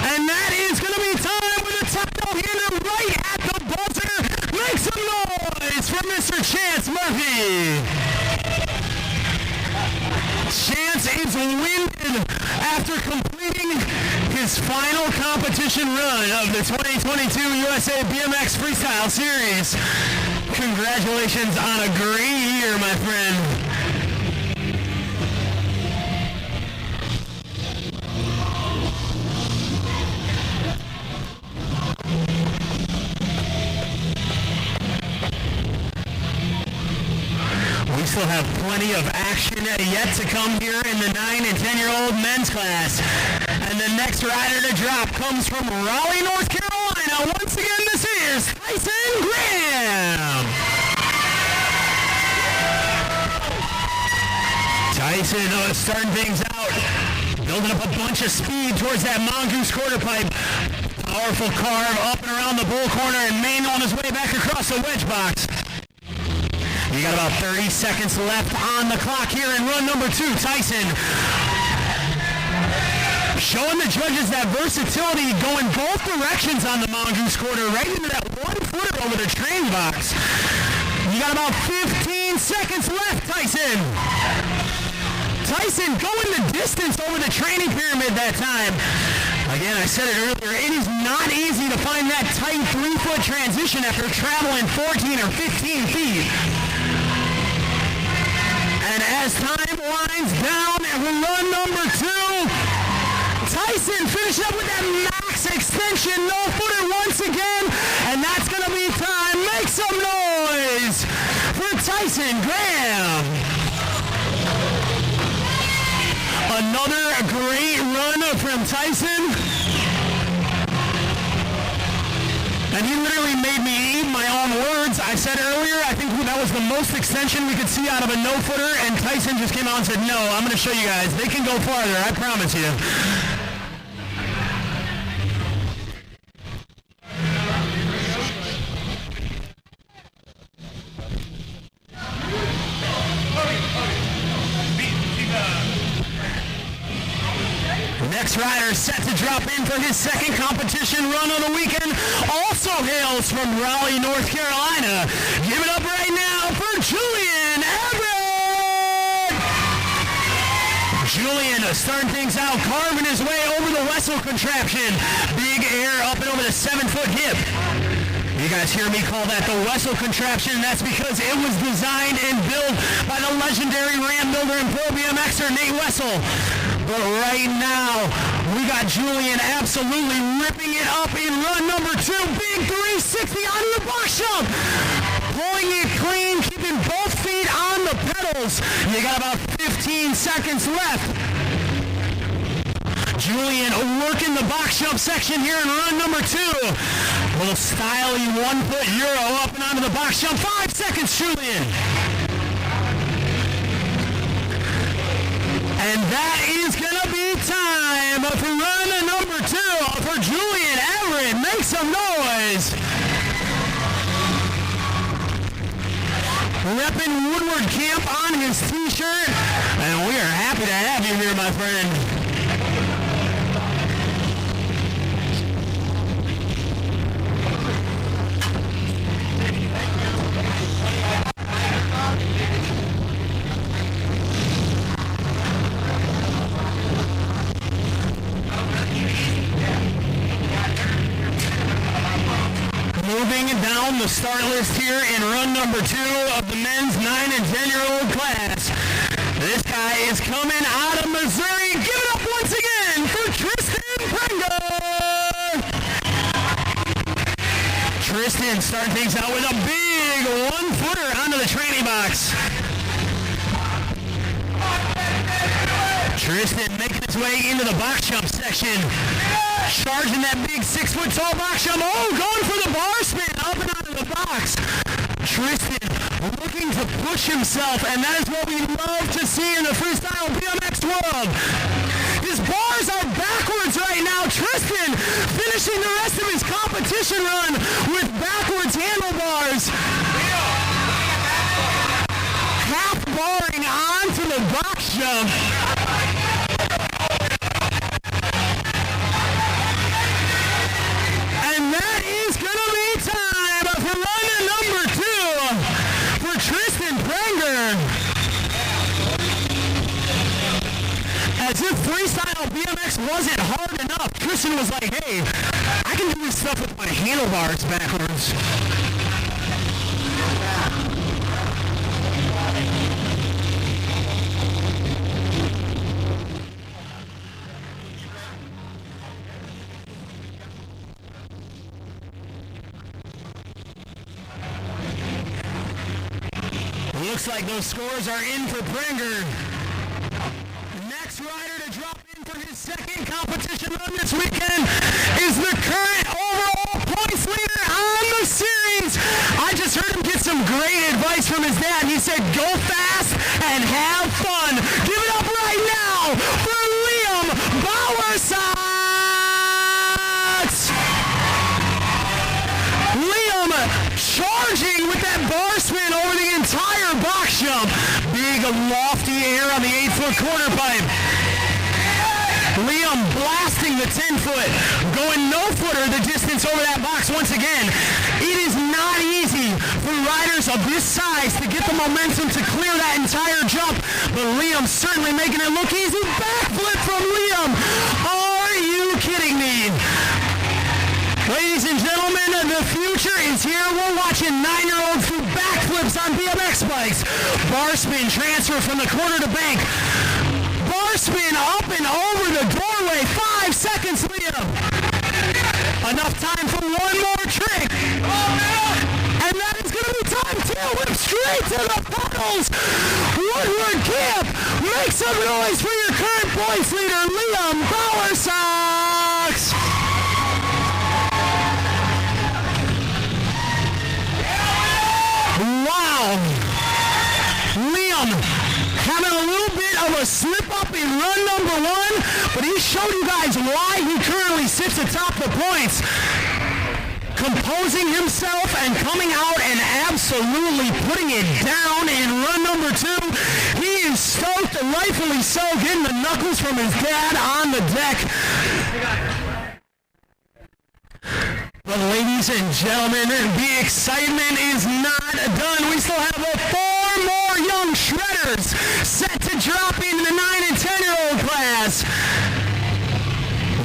And that is going to be time with a tuck no-hander right at the buzzer. Make some noise for Mr. Chance Murphy. Chance is winded after completing his final competition run of the 2022 USA BMX Freestyle Series. Congratulations on a great year, my friend. We still have plenty of action yet to come here in the 9 and 10-year-old men's class. And the next rider to drop comes from Raleigh, North Carolina. Once again, this is Tyson Graham. Tyson starting things out, building up a bunch of speed towards that mongoose quarter pipe. Powerful carve up and around the bull corner and manual on his way back across the wedge box. You got about 30 seconds left on the clock here in run number 2. Tyson Showing the judges that versatility, going both directions on the Mountain Juice quarter, right into that 1-footer over the training box. You got about 15 seconds left, Tyson. Tyson going the distance over the training pyramid that time. Again, I said it earlier, it is not easy to find that tight 3-foot transition after traveling 14 or 15 feet. And as time winds down, run number 2, Tyson finished up with that max extension, no-footer once again, and that's going to be time. Make some noise for Tyson Graham. Another great run from Tyson. And he literally made me eat my own words. I said earlier, I think that was the most extension we could see out of a no-footer, and Tyson just came out and said, no, I'm going to show you guys. They can go farther, I promise you. Next rider set to drop in for his second competition run of the weekend also hails from Raleigh, North Carolina. Give it up right now for Julian Everett. Julian starting things out, carving his way over the Wessel contraption. Big air up and over the 7-foot hip. You guys hear me call that the Wessel contraption. That's because it was designed and built by the legendary ram builder and pro BMXer Nate Wessel. But right now, we got Julian absolutely ripping it up in run number 2. Big 360 onto the box jump. Pulling it clean, keeping both feet on the pedals. You got about 15 seconds left. Julian working the box jump section here in run number 2. Little styly 1-foot Euro up and onto the box jump. 5 seconds, Julian. And that is going to be time for run number 2 for Julian Everett. Make some noise. Repping Woodward Camp on his t-shirt. And we are happy to have you here, my friend. Moving down the start list here in run number 2 of the men's 9 and 10-year-old class. This guy is coming out of Missouri. Give it up once again for Tristan Prenger. Tristan starting things out with a big 1-footer onto the training box. Tristan making his way into the box jump section. Charging that big 6-foot tall box jump. Oh, going for the bar spin up and out of the box. Tristan looking to push himself, and that is what we love to see in the freestyle BMX world. His bars are backwards right now. Tristan finishing the rest of his competition run with backwards handlebars. Half barring onto the box jump. And that is going to be time for run number 2 for Tristan Prenger. As if freestyle BMX wasn't hard enough, Tristan was like, hey, I can do this stuff with my handlebars backwards. Looks like those scores are in for Prenger. Next rider to drop in for his second competition run this weekend is the current overall points leader on the series. I just heard him get some great advice from his dad. He said, go fast and have fun. Give it up right now for Liam Bowersatz. Liam charging with that bar spin over the entire box jump. Big lofty air on the 8-foot quarter pipe. Liam blasting the 10-foot, going no-footer the distance over that box once again. It is not easy for riders of this size to get the momentum to clear that entire jump, but Liam certainly making it look easy. Backflip from Liam. Are you kidding me? Ladies and gentlemen, the future is here. We're watching 9-year-olds do backflips on BMX bikes. Bar spin transfer from the corner to bank. Bar spin up and over the doorway. 5 seconds, Liam. Enough time for one more trick. And that is going to be time. Tail whip straight to the pedals. Woodward Camp, make some noise for your current points leader, Liam Bowersox. Wow. Liam having a little bit of a slip up in run number 1, but he showed you guys why he currently sits atop the points. Composing himself and coming out and absolutely putting it down in run number 2. He is stoked, rightfully so, getting the knuckles from his dad on the deck. But ladies and gentlemen, the excitement is not done. We still have 4 more young shredders set to drop into the 9 and 10-year-old class.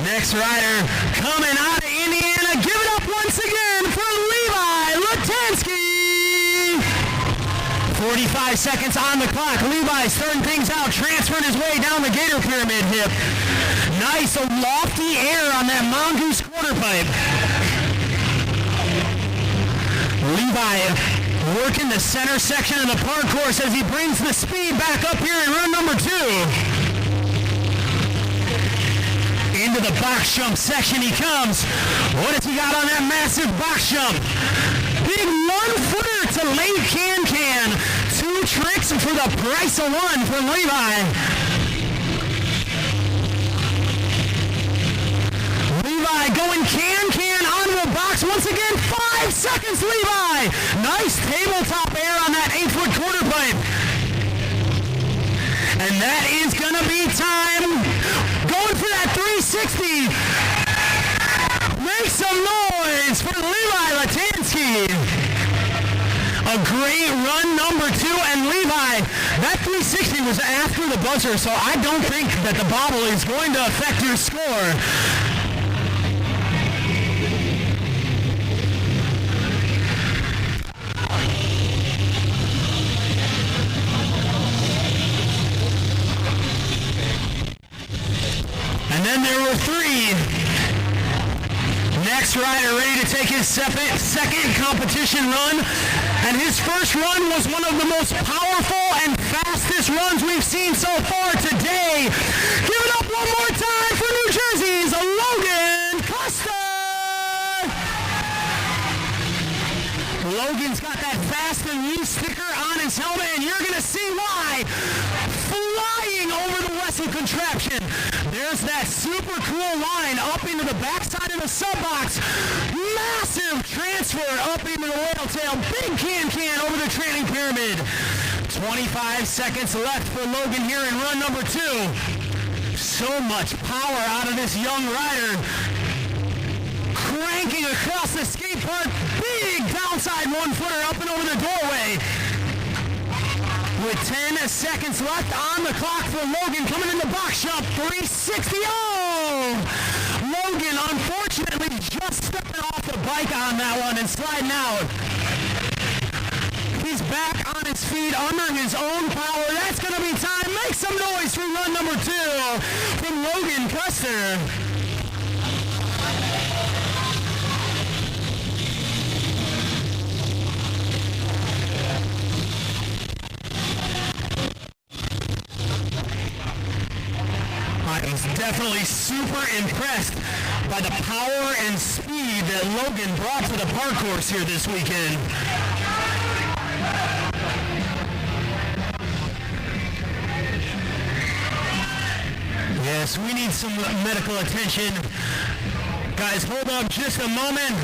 Next rider coming out of Indiana. Give it up once again for Levi Latansky. 45 seconds on the clock. Levi starting things out, transferring his way down the Gator Pyramid hip. Nice, a lofty air on that mongoose quarter pipe. Levi working the center section of the park course as he brings the speed back up here in run number 2. Into the box jump section he comes. What has he got on that massive box jump? Big 1-footer to late can-can. 2 tricks for the price of 1 for Levi. Levi going can-can onto the box once again. 5 seconds, Levi. Nice tabletop air on that 8-foot quarter pipe. And that is going to be time. Going for that 360. Make some noise for Levi Latansky. A great run number 2, and Levi, that 360 was after the buzzer, so I don't think that the bobble is going to affect your score. And then there were 3. Next rider ready to take his second competition run. And his first run was one of the most powerful and fastest runs we've seen so far today. Give it up one more time for New Jersey's Logan Custer. Logan's got that Fast and Loose sticker on his helmet, and you're going to see why. Flying over the Wessel contraption. There's that super cool line up into the backside of the sub-box. Massive transfer up into the whale tail. Big can-can over the training pyramid. 25 seconds left for Logan here in run number 2. So much power out of this young rider. Cranking across the skate park. Big downside 1-footer up and over the doorway. With 10 seconds left on the clock for Logan, coming in the box jump, 360. Oh! Logan, unfortunately, just stepping off the bike on that one and sliding out. He's back on his feet under his own power. That's going to be time. Make some noise for run number 2 from Logan Custer. I was definitely super impressed by the power and speed that Logan brought to the park course here this weekend. Yes, we need some medical attention. Guys, hold up just a moment.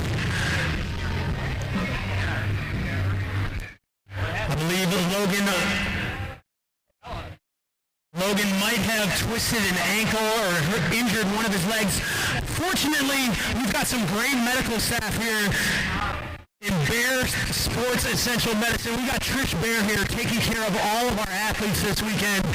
I believe Logan Logan might have twisted an ankle or injured one of his legs. Fortunately, we've got some great medical staff here in Bear Sports Essential Medicine. We got Trish Bear here taking care of all of our athletes this weekend.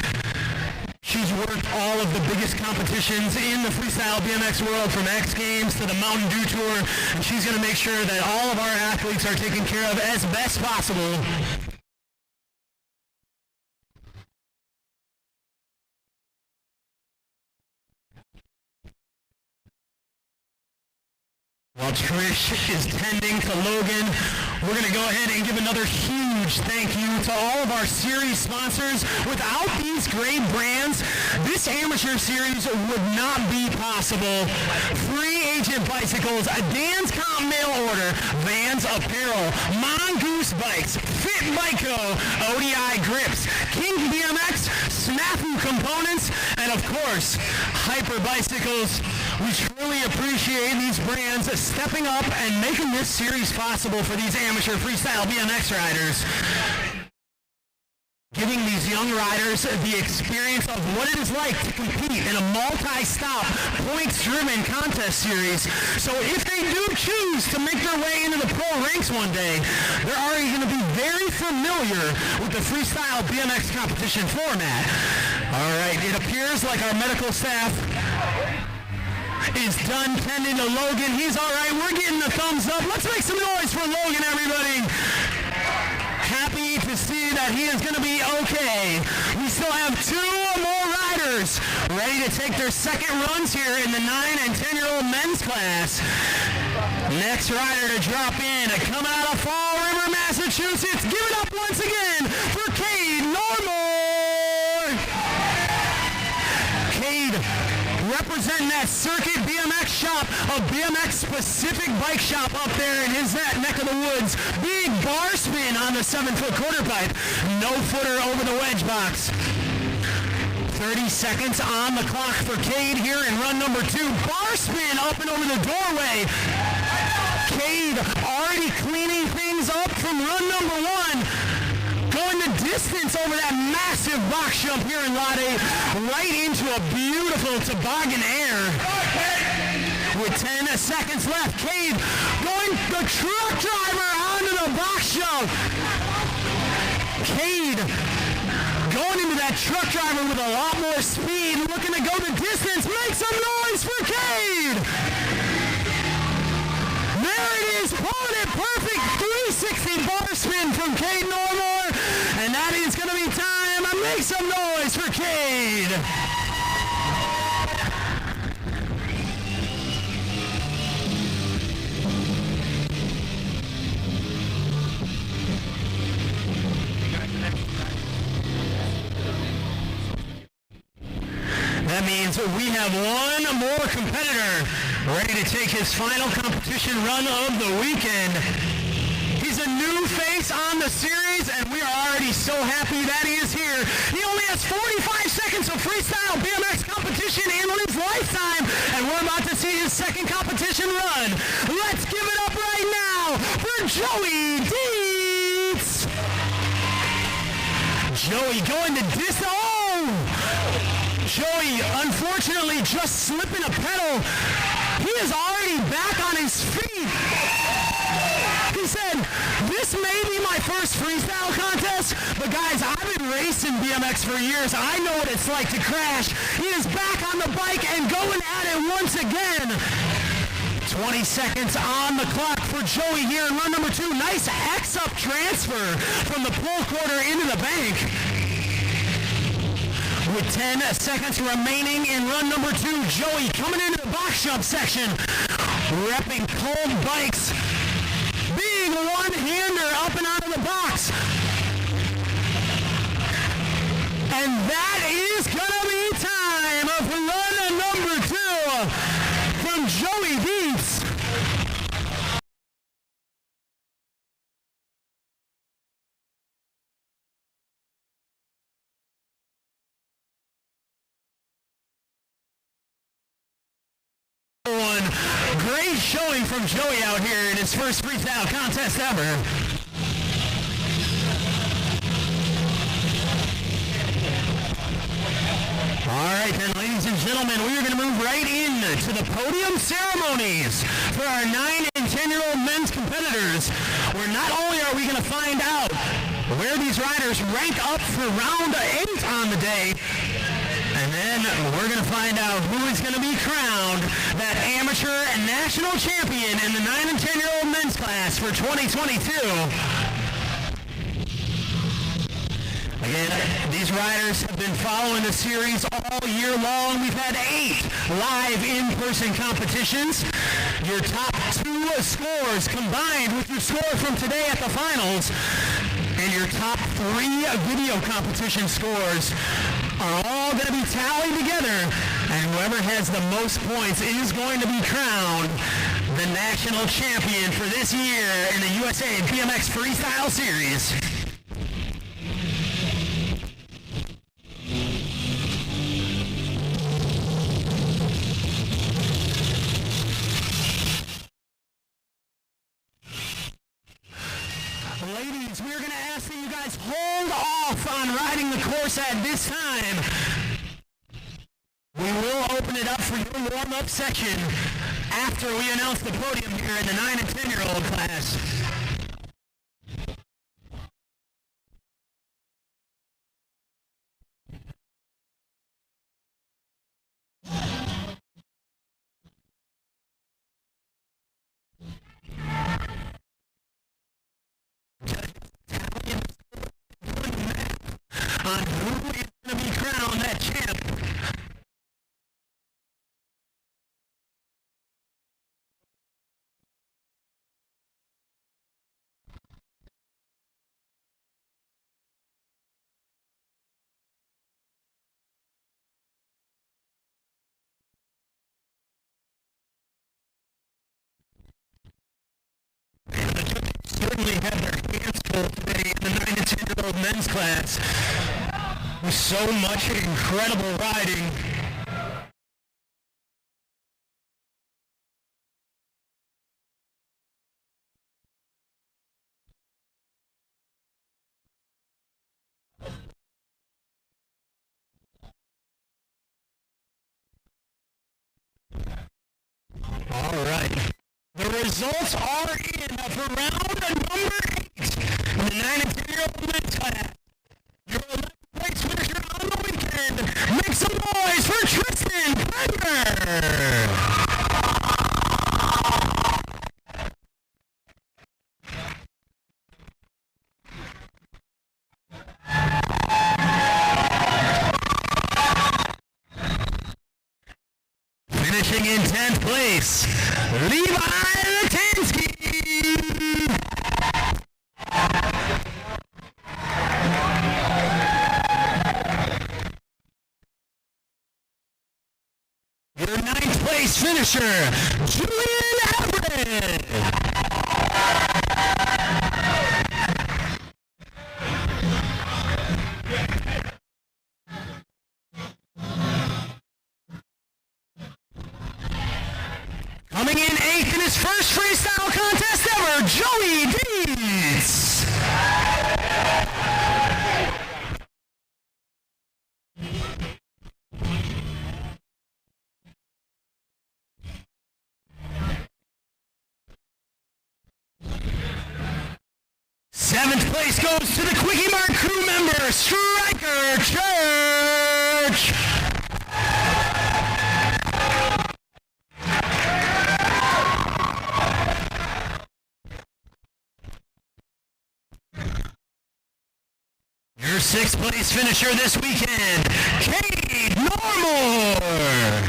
She's worked all of the biggest competitions in the freestyle BMX world, from X Games to the Mountain Dew Tour, and she's going to make sure that all of our athletes are taken care of as best possible. While Trish is tending to Logan, we're going to go ahead and give another huge thank you to all of our series sponsors. Without these great brands, this amateur series would not be possible. Free Agent Bicycles, Dan's Comp Mail Order, Vans Apparel, Mongoose Bikes, Fit Biko, ODI Grips, King BMX, Snafu Components, and of course, Hyper Bicycles. We truly appreciate these brands stepping up and making this series possible for these amateur freestyle BMX riders. Giving these young riders the experience of what it is like to compete in a multi-stop, points-driven contest series. So if they do choose to make their way into the pro ranks one day, they're already going to be very familiar with the freestyle BMX competition format. All right, it appears like our medical staff is done tending to Logan. He's all right. We're getting the thumbs up. Let's make some noise for Logan, everybody. Happy to see that he is going to be okay. We still have 2 more riders ready to take their second runs here in the 9 and 10-year-old men's class. Next rider to drop in, coming out of Fall River, Massachusetts. Give it up once again for Cade Normal. Cade, representing that Circuit BMX shop, a BMX-specific bike shop up there in his neck of the woods. Big bar spin on the 7-foot quarter pipe. No footer over the wedge box. 30 seconds on the clock for Cade here in run number 2. Bar spin up and over the doorway. Cade already cleaning things up from run number 1. Going the distance over that massive box jump here in Lot 8, right into a beautiful toboggan air. With 10 seconds left, Cade going the truck driver onto the box jump. Cade going into that truck driver with a lot more speed, looking to go the distance. Make some noise for Cade. There it is, pulling it perfect. 360 bar spin from Cade Normal. And that is going to be time. Make some noise for Cade. That means we have one more competitor ready to take his final competition run of the weekend. He's a new face on the series, and we are already so happy that he is here. He only has 45 seconds of freestyle BMX competition in his lifetime, and we're about to see his second competition run. Let's give it up right now for Joey Dietz. Joey going the distance. Oh! Joey, unfortunately, just slipping a pedal. He is already back on his feet. He said, this may be my first freestyle contest, but guys, I've been racing BMX for years. I know what it's like to crash. He is back on the bike and going at it once again. 20 seconds on the clock for Joey here in run number 2. Nice X-up transfer from the pull quarter into the bank. With 10 seconds remaining in run number 2, Joey coming into the box jump section, repping cold bikes. Big one-hander up and out of the box. And that is going to be time of run number 2 from Joey Dietz. Great showing from Joey out here in his first freestyle contest ever. All right, then, ladies and gentlemen, we are going to move right in to the podium ceremonies for our 9 and 10-year-old men's competitors, where not only are we going to find out where these riders rank up for round 8 on the day, and then we're going to find out who is going to be crowned that amateur and national champion in the 9 and 10-year-old men's class for 2022. Again, these riders have been following the series all year long. We've had 8 live in-person competitions. Your top 2 scores combined with your score from today at the finals and your top 3 video competition scores are all going to be tallied together, and whoever has the most points is going to be crowned the national champion for this year in the USA BMX Freestyle Series. Ladies, we're going to ask that you guys hold off on riding the course at this time. We will open it up for your warm-up section after we announce the podium here in the 9 and 10-year-old class. On who is going to be crowned that champ. And the judges certainly have their hands full today in the 9 and 10-year-old men's class. With so much incredible riding. All right. The results are in for round number 8 in the 9 and 10-year-old men's class. Your 11th place finisher on the weekend. Make some noise for Tristan Kramer. Finishing in 10th place, Levi Latansky. Your 9th place finisher, Julian Everett. Coming in 8th in his first freestyle contest ever, Joey Dietz. Seventh place goes to the Quickie Mart crew member, Striker Church. Your 6th place finisher this weekend, Cade Normore.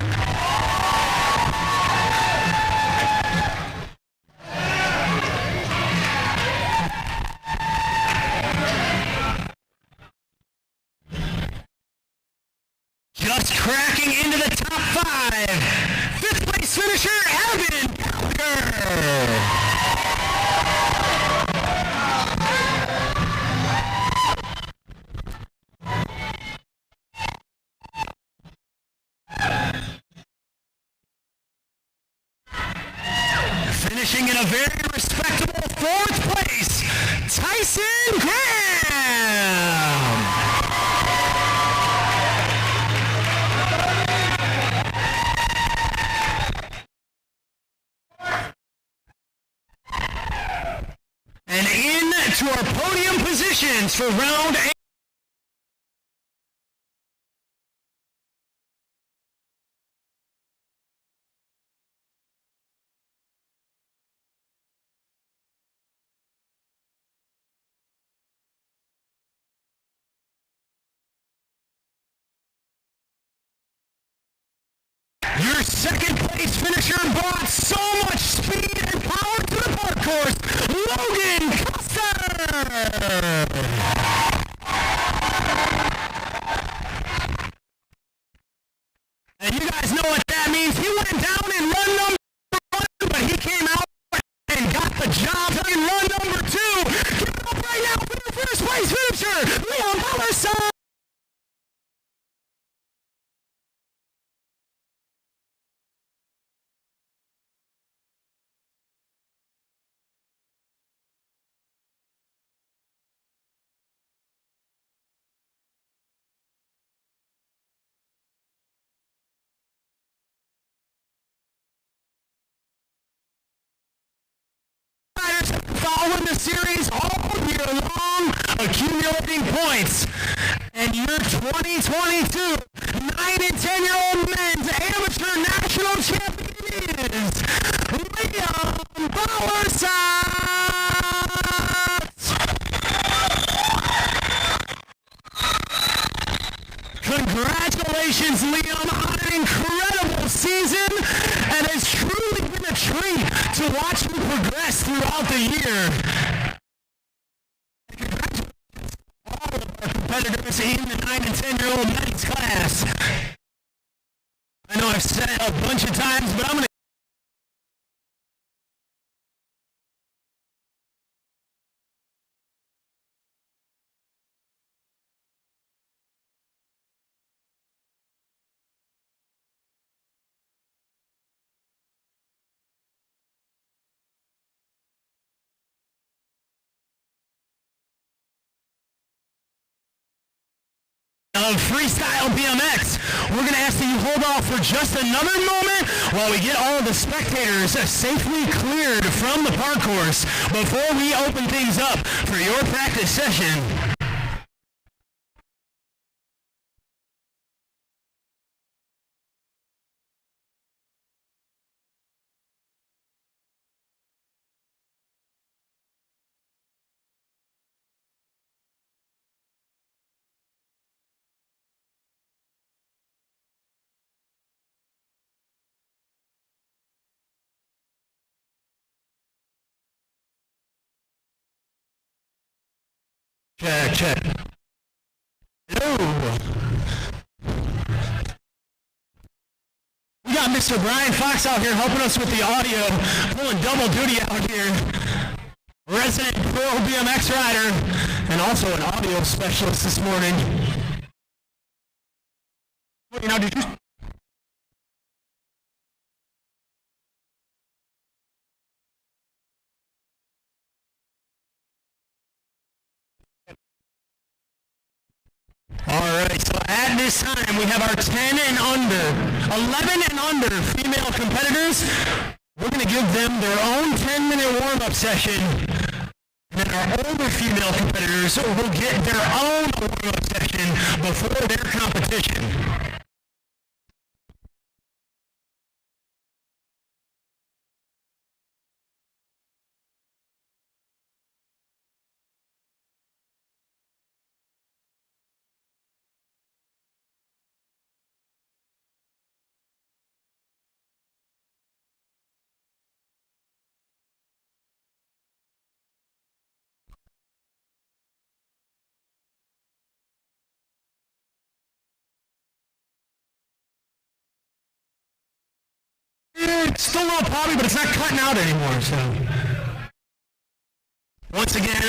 Just cracking into the top 5. 5th place finisher, Evan Gallagher. Finishing in a very respectable 4th place, Tyson Graham. back to our podium positions for round 8. Your second place finisher brought so much speed and power to the park course, Logan Custer. And you guys know what that means. He went down in run number 1, but he came out and got the job in run number 2. Give it up right now for the first place finisher, Leon Ballerson. Following the series all year long, accumulating points. And your 2022 9 and 10-year-old men's amateur national champion is Leon Ballerson. Congratulations, Liam, on an incredible season, and it's truly been a treat to watch you progress throughout the year. Congratulations to all of our competitors in the 9 and 10-year-old men's class. I know I've said it a bunch of times, but I'm going to of Freestyle BMX. We're going to ask that you hold off for just another moment while we get all of the spectators safely cleared from the park course before we open things up for your practice session. Check. Hello. We got Mr. Brian Fox out here helping us with the audio, pulling double duty out here. Resident pro BMX rider, and also an audio specialist this morning. You know, did you? All right, so at this time, we have our 10 and under, 11 and under female competitors. We're going to give them their own 10-minute warm-up session. And then our older female competitors will get their own warm-up session before their competition. It's still a little poppy, but it's not cutting out anymore, so. Once again,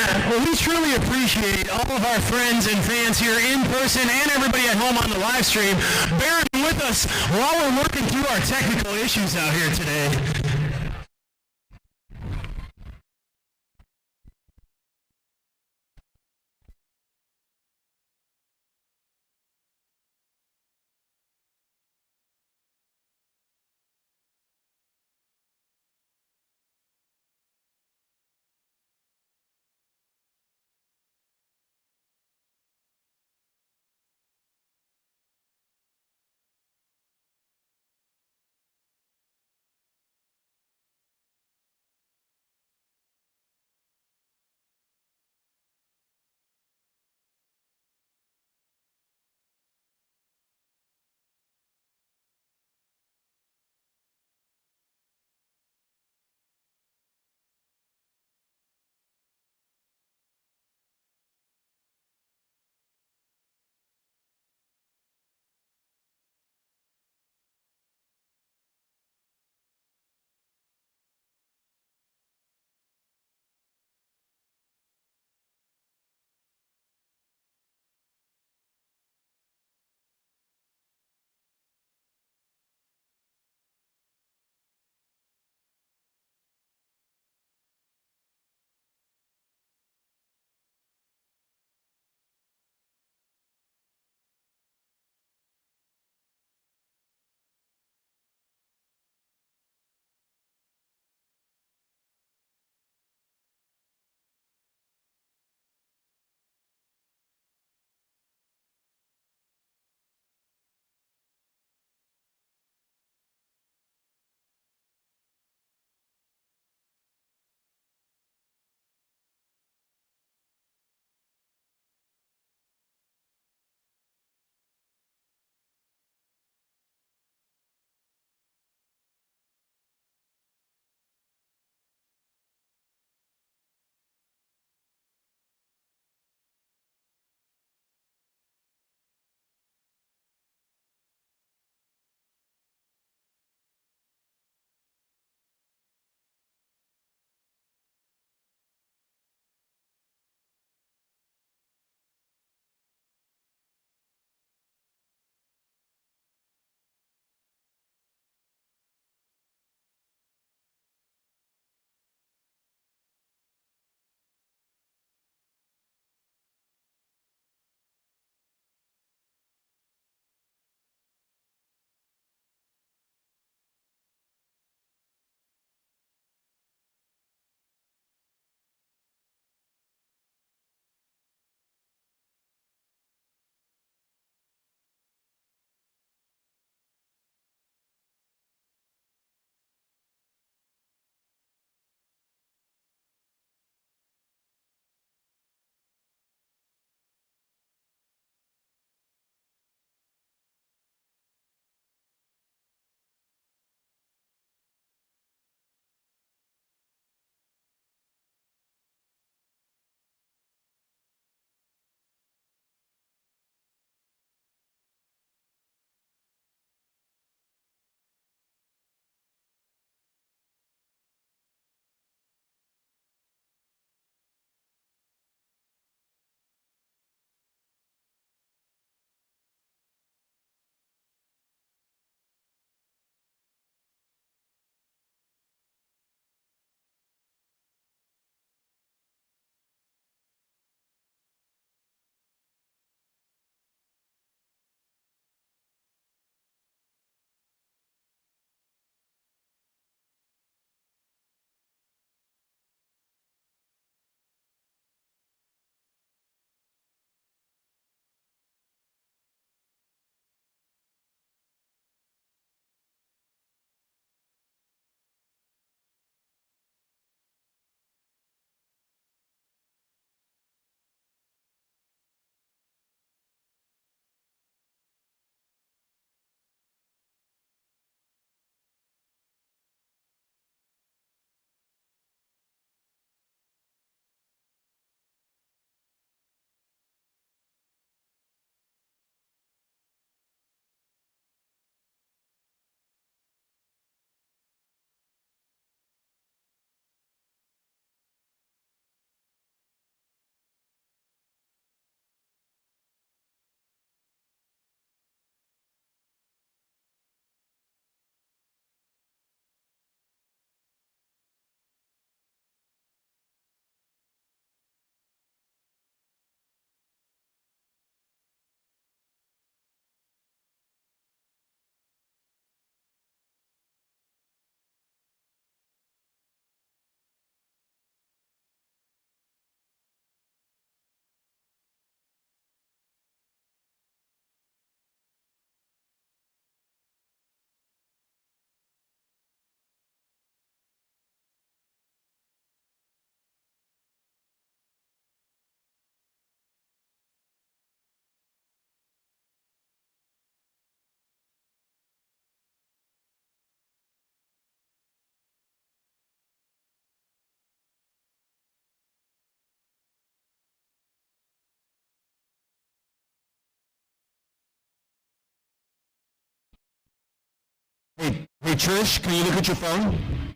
we truly appreciate all of our friends and fans here in person and everybody at home on the live stream bearing with us while we're working through our technical issues out here today. Trish, can you look at your phone?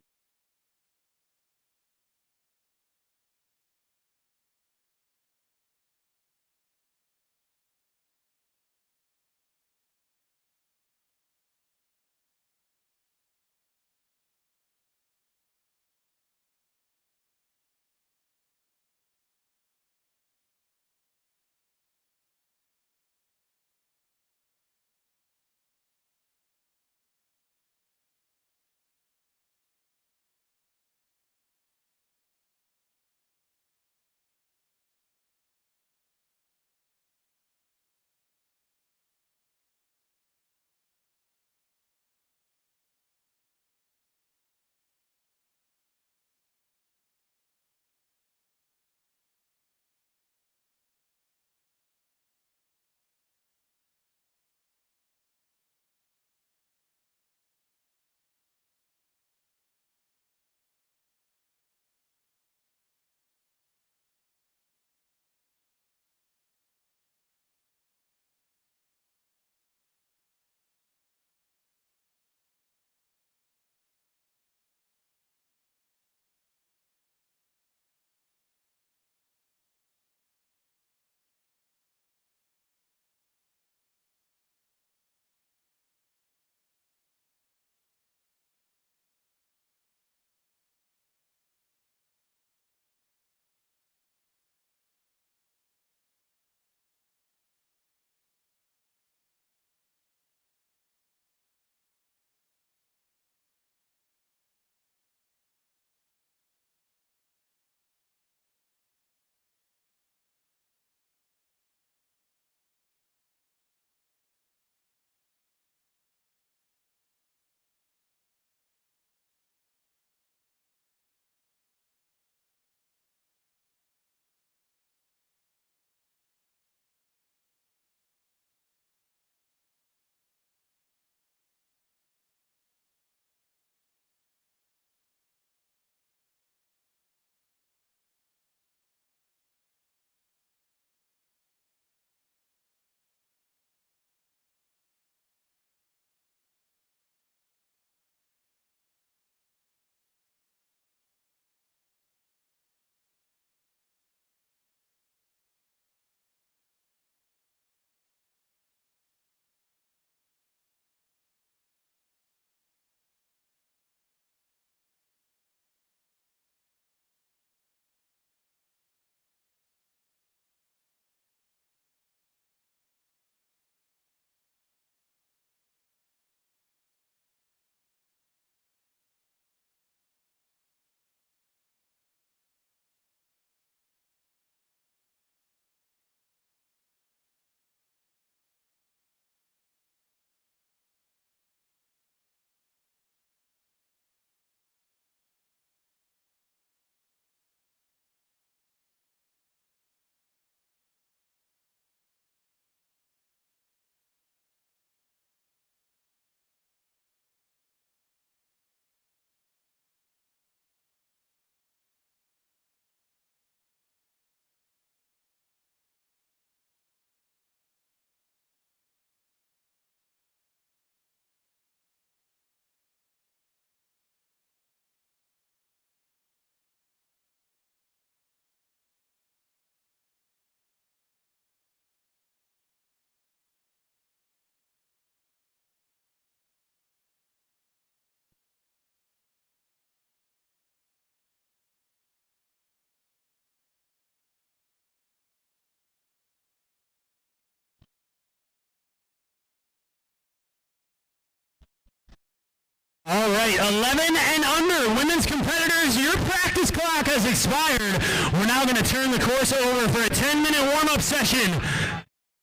All right, 11 and under women's competitors, your practice clock has expired. We're now going to turn the course over for a 10-minute warm-up session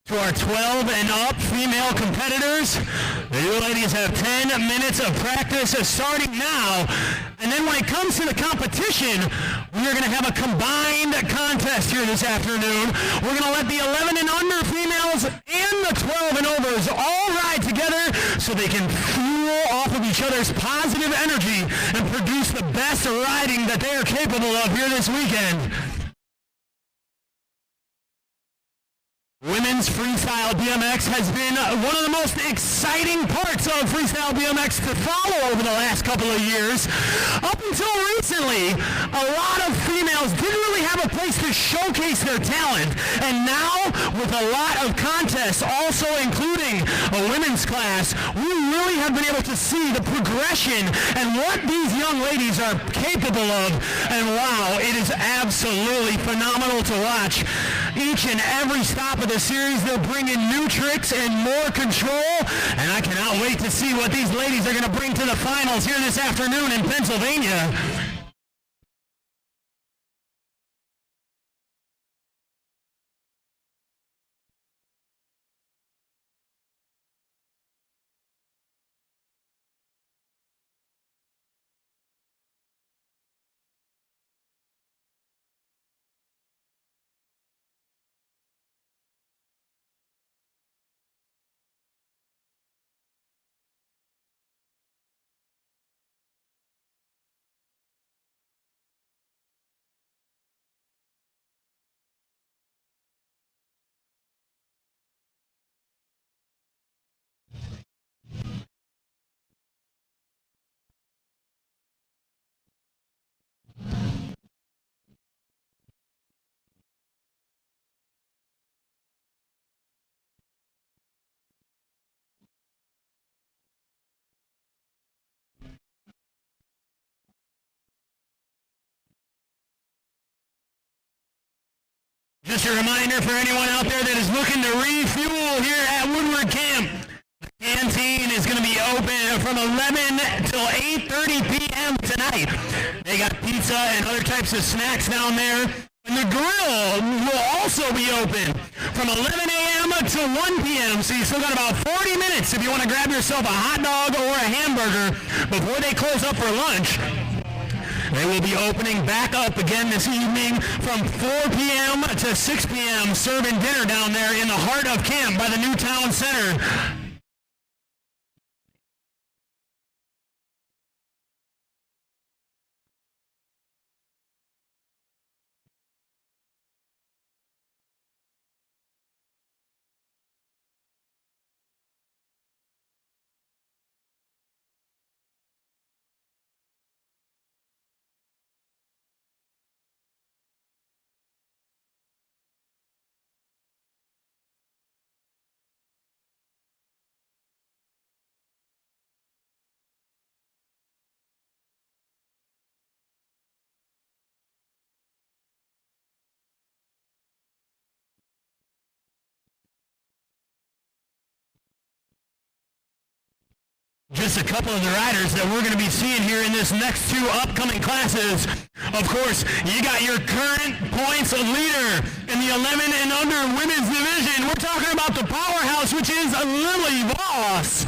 to our 12 and up female competitors. You ladies have 10 minutes of practice starting now. And then when it comes to the competition, we're going to have a combined contest here this afternoon. We're going to let the 11 and under females and the 12 and overs all ride together so they can fuel off of each other's positive energy and produce the best riding that they are capable of here this weekend. Women women's freestyle BMX has been one of the most exciting parts of freestyle BMX to follow over the last couple of years. Up until recently, a lot of females didn't really have a place to showcase their talent. And now, with a lot of contests also including a women's class, we really have been able to see the progression and what these young ladies are capable of. And wow, it is absolutely phenomenal to watch. Each and every stop of the series, they'll bring in new tricks and more control, and I cannot wait to see what these ladies are going to bring to the finals here this afternoon in Pennsylvania. Just a reminder for anyone out there that is looking to refuel here at Woodward Camp. The canteen is going to be open from 11 till 8:30 p.m. tonight. They got pizza and other types of snacks down there. And the grill will also be open from 11 a.m. to 1 p.m. So you still got about 40 minutes if you want to grab yourself a hot dog or a hamburger before they close up for lunch. They will be opening back up again this evening from 4 p.m. to 6 p.m. serving dinner down there in the heart of camp by the new town center. Just a couple of the riders that we're going to be seeing here in this next two upcoming classes. Of course, you got your current points leader in the 11 and under women's division. We're talking about the powerhouse, which is Lily Voss.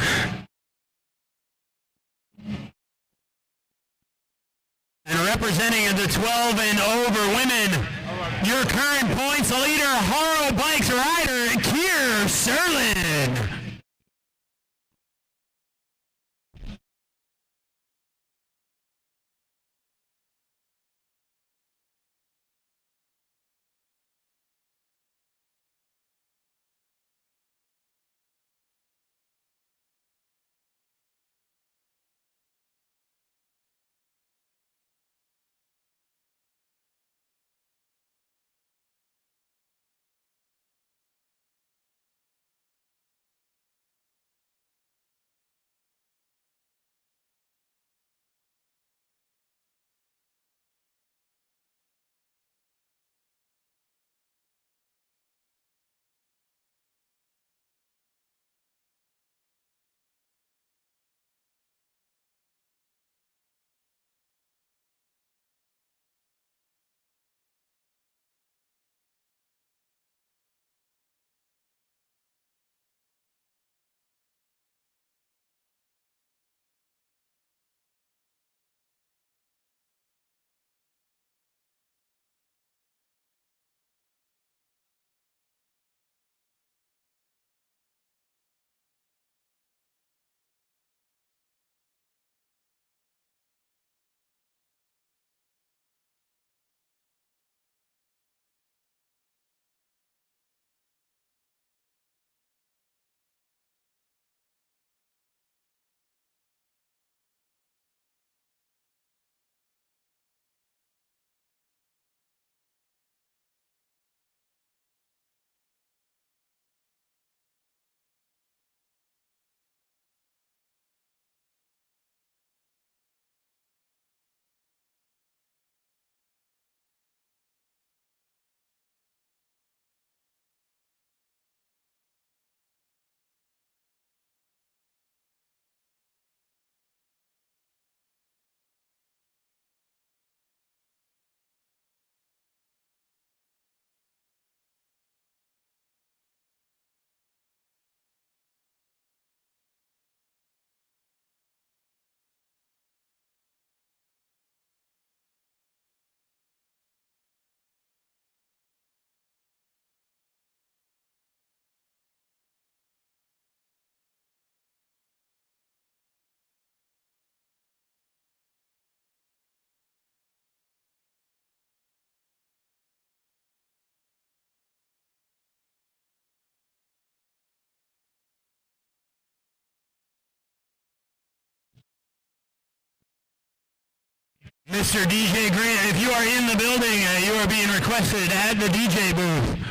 And representing the 12 and over women, your current points leader, Haro Bikes rider, Kier Serlin. Mr. DJ Grant, if you are in the building, you are being requested at the DJ booth.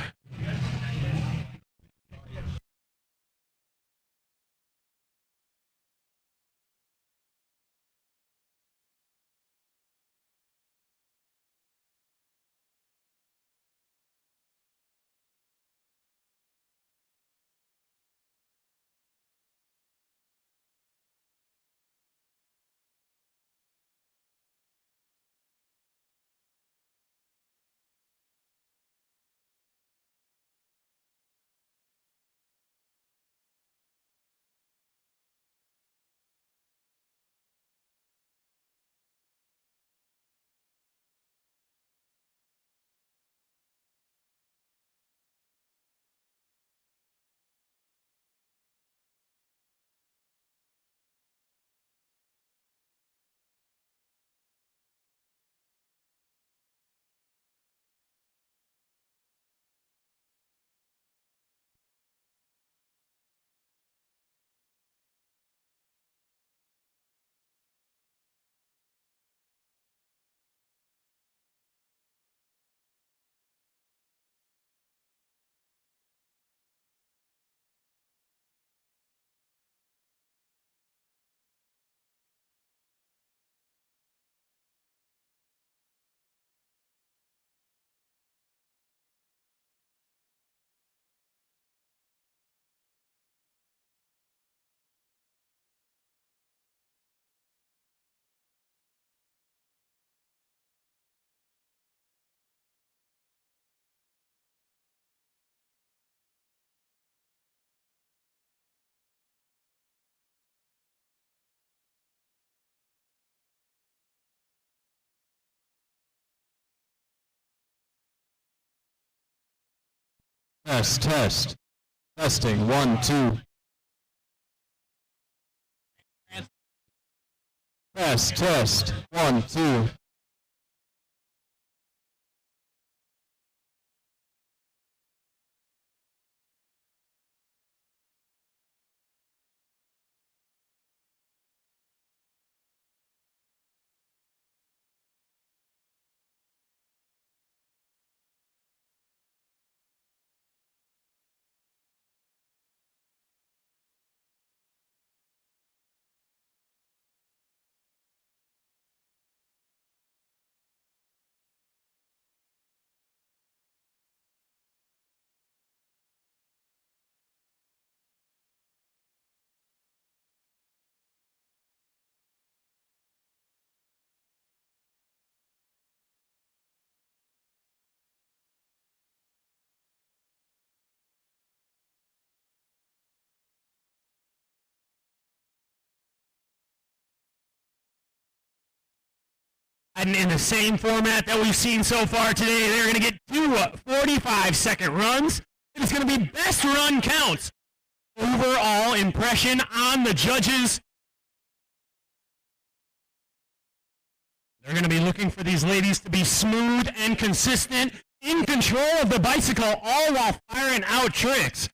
Test. Testing, 1, 2. Test, 1, 2. And in the same format that we've seen so far today, they're going to get two 45-second runs. It's going to be best run counts. Overall impression on the judges. They're going to be looking for these ladies to be smooth and consistent, in control of the bicycle, all while firing out tricks.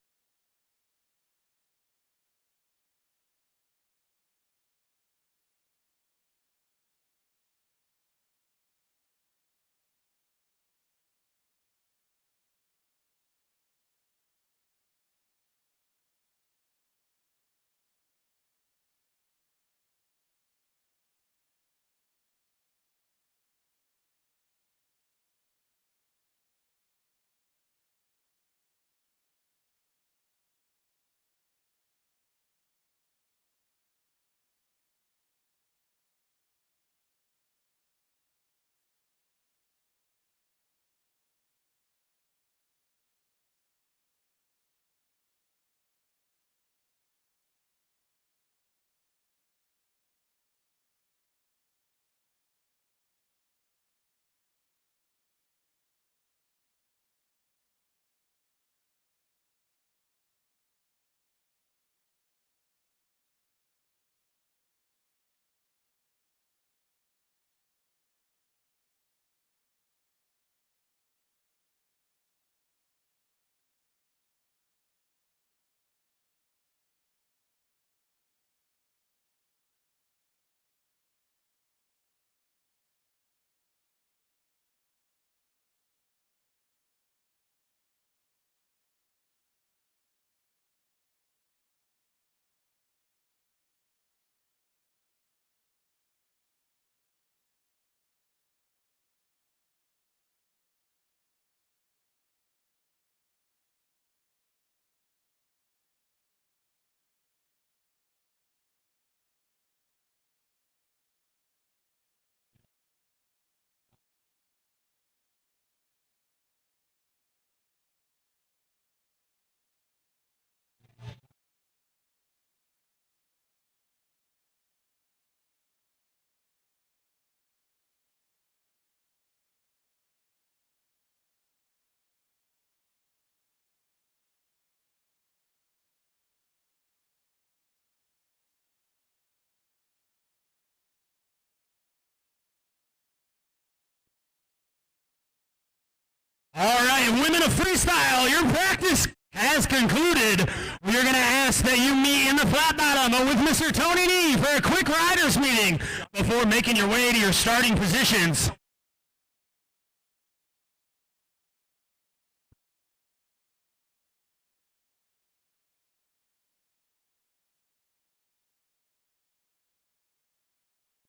All right, women of freestyle, your practice has concluded. We are going to ask that you meet in the flat bottom with Mr. Tony D for a quick riders meeting before making your way to your starting positions.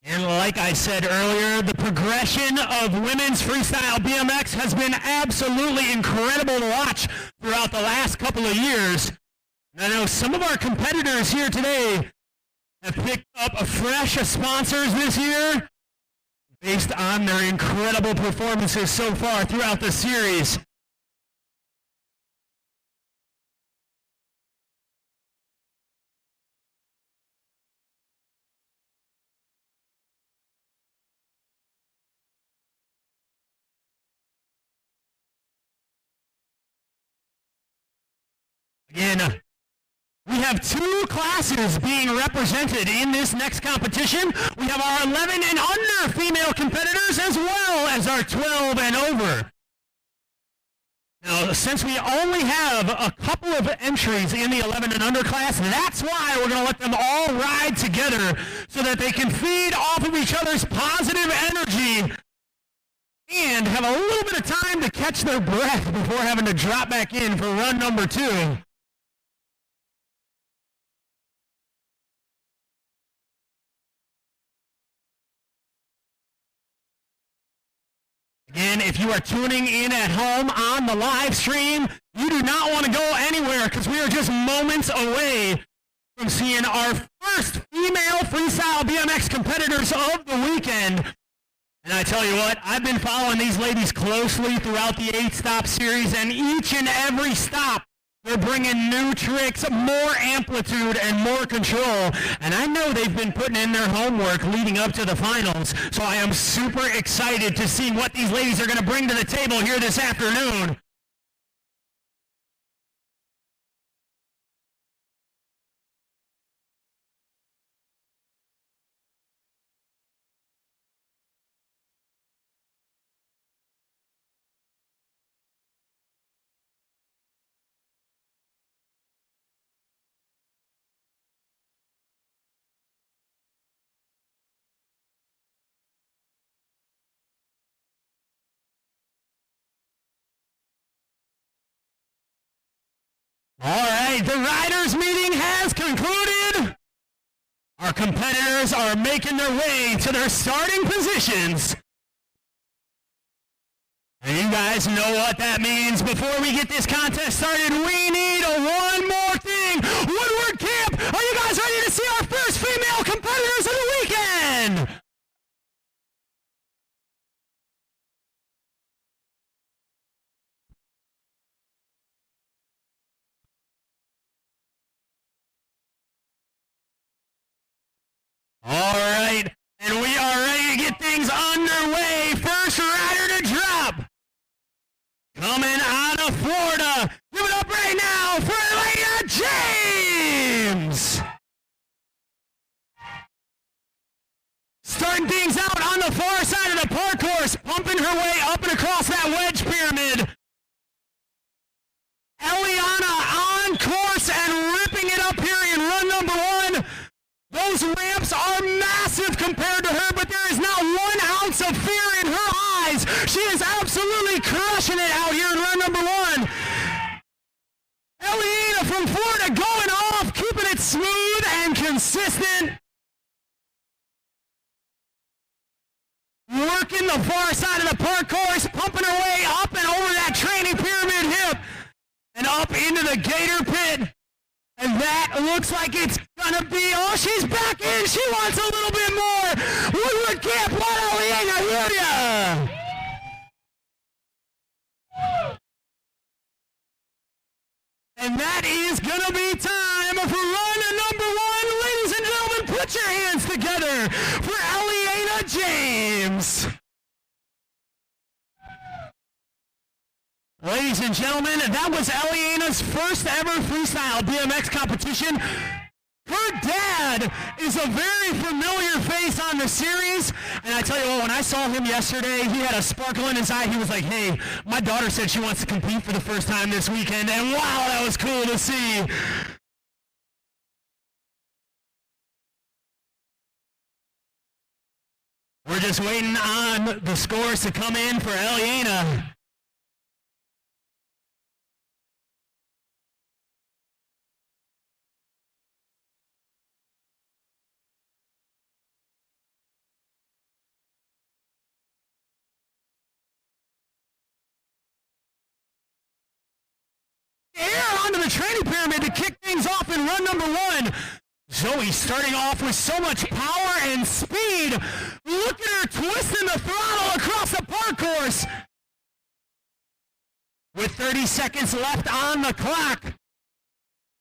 And like I said earlier, the progression of women's freestyle BMX has been absolutely incredible to watch throughout the last couple of years. And I know some of our competitors here today have picked up fresh sponsors this year based on their incredible performances so far throughout the series. Again, we have two classes being represented in this next competition. We have our 11 and under female competitors as well as our 12 and over. Now, since we only have a couple of entries in the 11 and under class, that's why we're going to let them all ride together so that they can feed off of each other's positive energy and have a little bit of time to catch their breath before having to drop back in for run number 2. Again, if you are tuning in at home on the live stream, you do not want to go anywhere because we are just moments away from seeing our first female freestyle BMX competitors of the weekend. And I tell you what, I've been following these ladies closely throughout the 8-stop series, and each and every stop, they're bringing new tricks, more amplitude, and more control. And I know they've been putting in their homework leading up to the finals, so I am super excited to see what these ladies are going to bring to the table here this afternoon. All right, the riders meeting has concluded. Our competitors are making their way to their starting positions. And you guys know what that means. Before we get this contest started, we need one more thing. Woodward Camp, are you guys ready to see our first female competitors of the weekend? All right, and we are ready to get things underway. First rider to drop. Coming out of Florida. Give it up right now for Elena James. Starting things out on the far side of the park course, pumping her way up and across that wedge pyramid. Eliana on course and ripping it up here in run number 1. Those ramps are massive compared to her, but there is not 1 ounce of fear in her eyes. She is absolutely crushing it out here in run number 1. Eliana from Florida going off, keeping it smooth and consistent. Working the far side of the park course, pumping her way up and over that training pyramid hip and up into the gator pit. And that looks like it's gonna be, oh, she's back in. She wants a little bit more. Woodward Camp, what Eliana, hear ya? And that is gonna be time for run number 1. Ladies and gentlemen, put your hands together for Eliana James. Ladies and gentlemen, that was Eliana's first ever freestyle BMX competition. Her dad is a very familiar face on the series, and I tell you what, when I saw him yesterday, he had a sparkle in his eye. He was like, hey, my daughter said she wants to compete for the first time this weekend, and wow, that was cool to see. We're just waiting on the scores to come in for Eliana. Air onto the training pyramid to kick things off in run number one. Zoe starting off with so much power and speed. Look at her twisting the throttle across the park course. With 30 seconds left on the clock,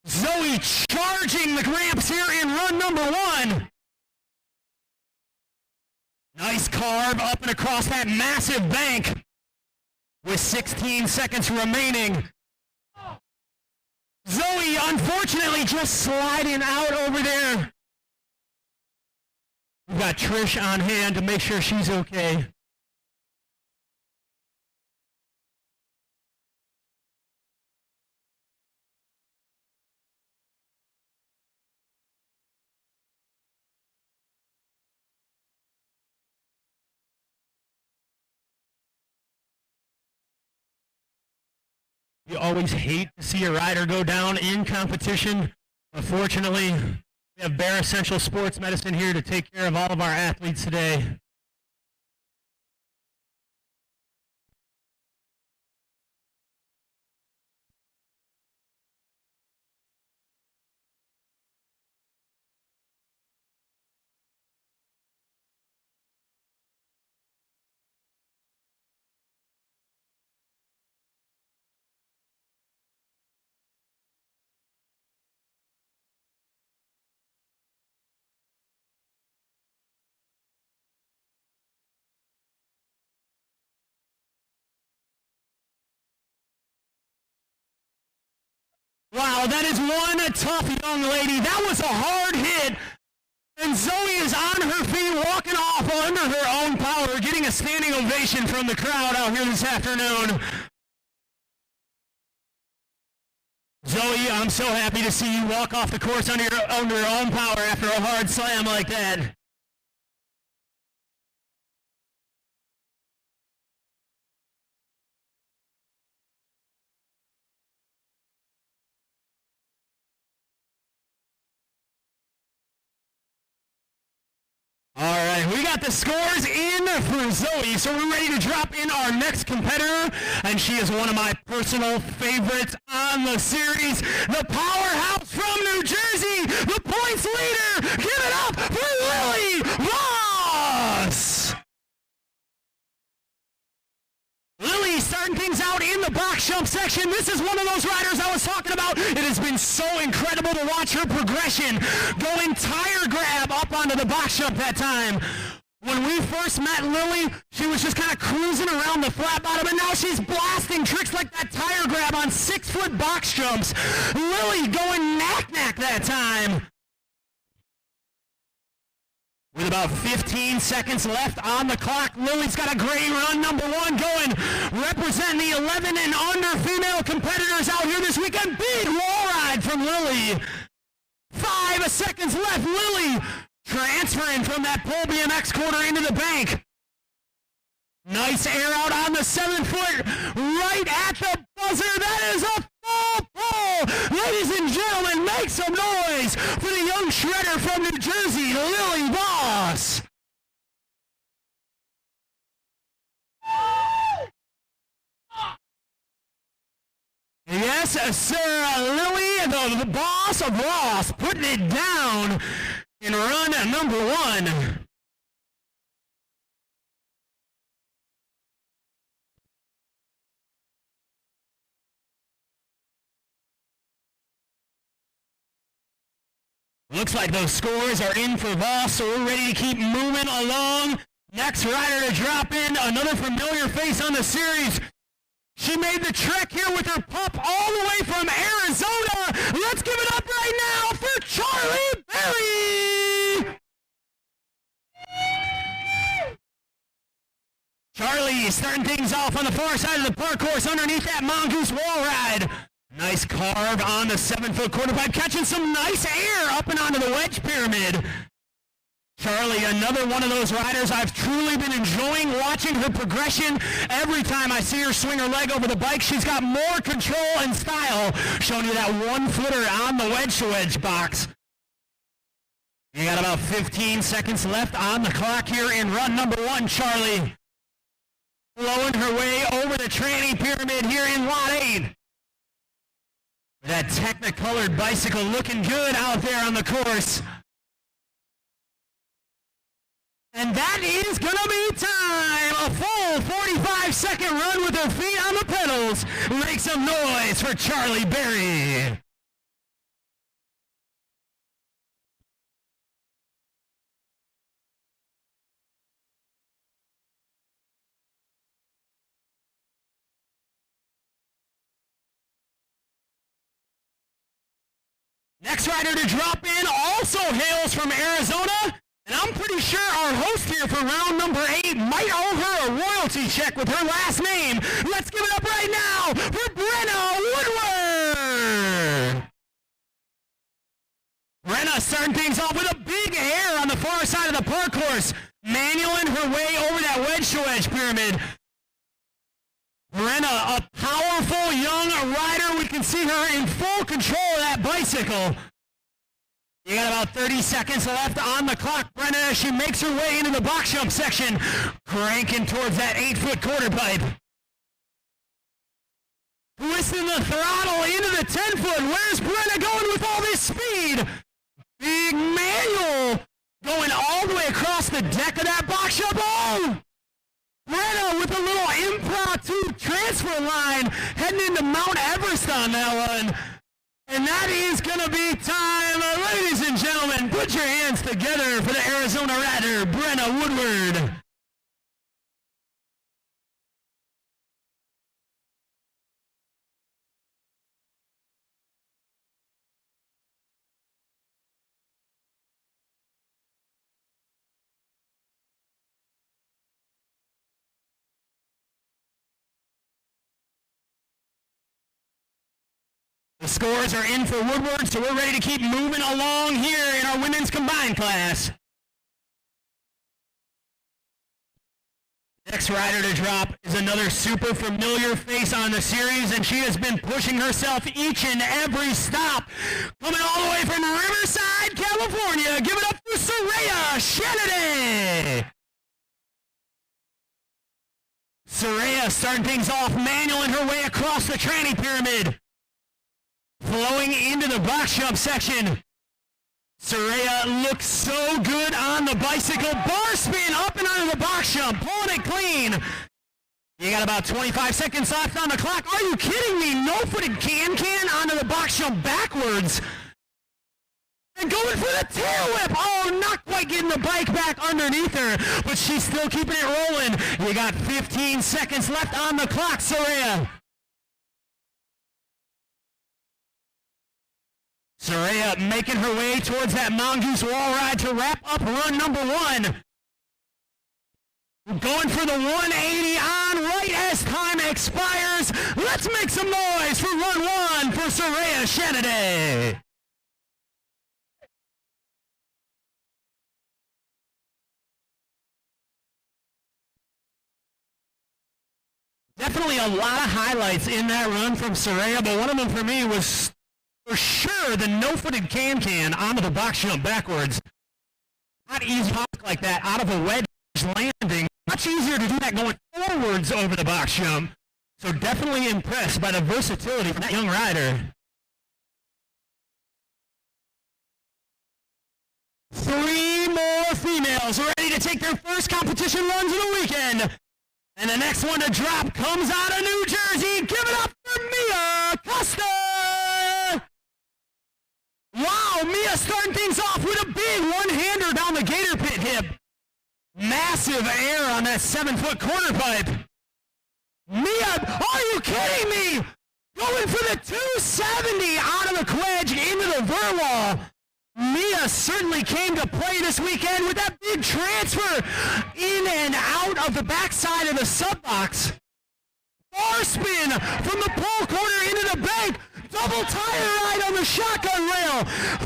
Zoe charging the ramps here in run number one. Nice carve up and across that massive bank with 16 seconds remaining. Zoe, unfortunately, just sliding out over there. We've got Trish on hand to make sure she's okay. You always hate to see a rider go down in competition, but fortunately, we have Bear Essential Sports Medicine here to take care of all of our athletes today. Wow, that is one tough young lady. That was a hard hit. And Zoe is on her feet, walking off under her own power, getting a standing ovation from the crowd out here this afternoon. Zoe, I'm so happy to see you walk off the course under your own power after a hard slam like that. All right, we got the scores in for Zoe, so we're ready to drop in our next competitor, and she is one of my personal favorites on the series, the powerhouse from New Jersey, the points leader. Give it up for Lily Voss. Lily starting things out in the box jump section. This is one of those riders I was talking about. It has been so incredible to watch her progression, going tire grab up onto the box jump that time. When we first met Lily, she was just kind of cruising around the flat bottom, and now she's blasting tricks like that tire grab on 6-foot box jumps. Lily going knack-knack that time. With about 15 seconds left on the clock, Lily's got a great run number one going, representing the 11 and under female competitors out here this weekend. Big wall ride from Lily. 5 seconds left. Lily transferring from that pole BMX quarter into the bank. Nice air out on the 7-foot, right at the buzzer. That is a full pull. Ladies and gentlemen, make some noise for the young shredder from New Jersey, Lily Voss. Yes, sir, Lily, the boss of Ross, putting it down in run number one. Looks like those scores are in for Voss, so we're ready to keep moving along. Next rider to drop in, another familiar face on the series. She made the trek here with her pup all the way from Arizona. Let's give it up right now for Charlie Berry! Charlie starting things off on the far side of the park course underneath that mongoose wall ride. Nice carve on the 7-foot quarter pipe, catching some nice air up and onto the wedge pyramid. Charlie, another one of those riders I've truly been enjoying watching her progression. Every time I see her swing her leg over the bike, she's got more control and style, showing you that 1-footer on the wedge-to-wedge box. You got about 15 seconds left on the clock here in run number 1, Charlie. Blowing her way over the tranny pyramid here in lot 8. That Technicolored bicycle looking good out there on the course. And that is going to be time. A full 45-second run with her feet on the pedals. Make some noise for Charlie Berry. Next rider to drop in also hails from Arizona, and I'm pretty sure our host here for round number 8 might owe her a royalty check with her last name. Let's give it up right now for Brenna Woodward. Brenna starting things off with a big air on the far side of the park course, manualing her way over that wedge-to-wedge pyramid. Brenna, a powerful young rider. We can see her in full control of that bicycle. You got about 30 seconds left on the clock, Brenna, as she makes her way into the box jump section, cranking towards that 8-foot quarter pipe. Twisting the throttle into the 10-foot. Where's Brenna going with all this speed? Big manual going all the way across the deck of that box jump. Oh! Brenna with a little impromptu transfer line heading into Mount Everest on that one. And that is going to be time. Ladies and gentlemen, put your hands together for the Arizona rider, Brenna Woodward. The scores are in for Woodward, so we're ready to keep moving along here in our women's combined class. Next rider to drop is another super familiar face on the series, and she has been pushing herself each and every stop. Coming all the way from Riverside, California, give it up for Soraya Shanade. Soraya starting things off, manualing her way across the tranny pyramid. Flowing into the box jump section. Soraya looks so good on the bicycle. Bar spin up and under the box jump, pulling it clean. You got about 25 seconds left on the clock. Are you kidding me? No-footed can-can onto the box jump backwards. And going for the tail whip. Oh, not quite getting the bike back underneath her, but she's still keeping it rolling. You got 15 seconds left on the clock, Soraya. Soraya making her way towards that mongoose wall ride to wrap up run number 1. Going for the 180 on right as time expires. Let's make some noise for run 1 for Soraya Shanade. Definitely a lot of highlights in that run from Soraya, but one of them for me was for sure the no-footed can-can onto the box jump backwards. Not easy to talk like that out of a wedge landing. Much easier to do that going forwards over the box jump. So definitely impressed by the versatility of that young rider. 3 more females ready to take their first competition runs of the weekend. And the next one to drop comes out of New Jersey. Give it up for Mia Costa! Wow, Mia starting things off with a big one-hander down the gator pit hip. Massive air on that 7-foot quarter pipe. Mia, are you kidding me? Going for the 270 out of the wedge into the vert wall. Mia certainly came to play this weekend with that big transfer in and out of the backside of the sub box. Bar spin from the pole corner into the bank. Double tire ride on the shotgun rail.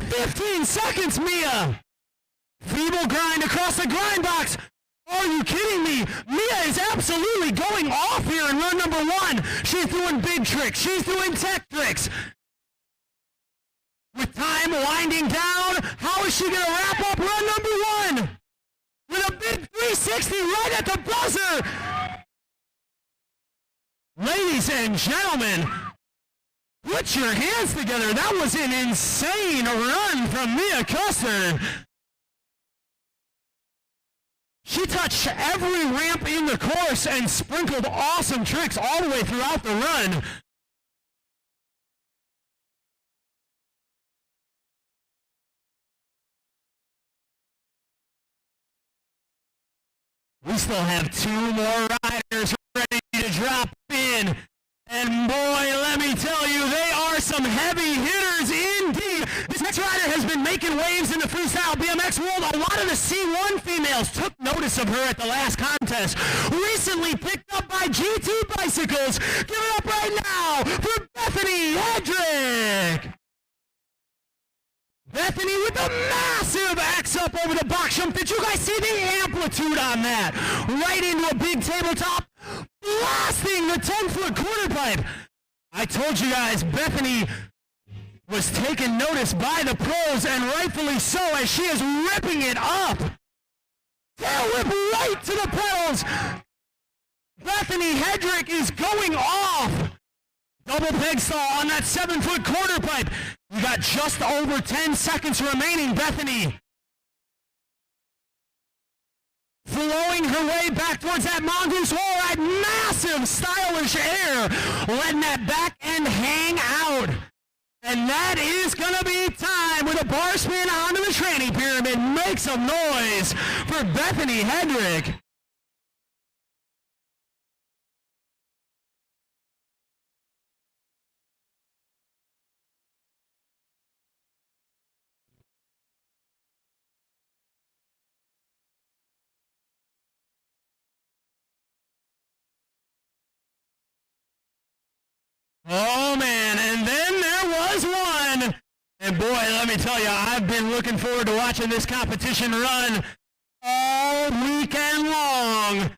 15 seconds, Mia. Feeble grind across the grind box. Are you kidding me? Mia is absolutely going off here in run number 1. She's doing big tricks. She's doing tech tricks. With time winding down, how is she going to wrap up run number 1? With a big 360 right at the buzzer. Ladies and gentlemen, put your hands together. That was an insane run from Mia Custer. She touched every ramp in the course and sprinkled awesome tricks all the way throughout the run. We still have 2 more riders ready to drop in. And boy, let me tell you, they are some heavy hitters indeed. This next rider has been making waves in the freestyle BMX world. A lot of the C1 females took notice of her at the last contest. Recently picked up by GT Bicycles. Give it up right now for Bethany Hedrick. Bethany with a massive X up over the box jump. Did you guys see the amplitude on that? Right into a big tabletop, blasting the 10-foot quarter pipe. I told you guys, Bethany was taken notice by the pros, and rightfully so, as she is ripping it up. Tail whip right to the pedals. Bethany Hedrick is going off. Double peg stall on that 7-foot quarter pipe. You got just over 10 seconds remaining, Bethany. Flowing her way back towards that mongoose wall ride. Massive stylish air. Letting that back end hang out. And that is going to be time with a bar spin onto the tranny pyramid. Make some noise for Bethany Hedrick. Oh, man, and then there was one. And boy, let me tell you, I've been looking forward to watching this competition run all weekend long.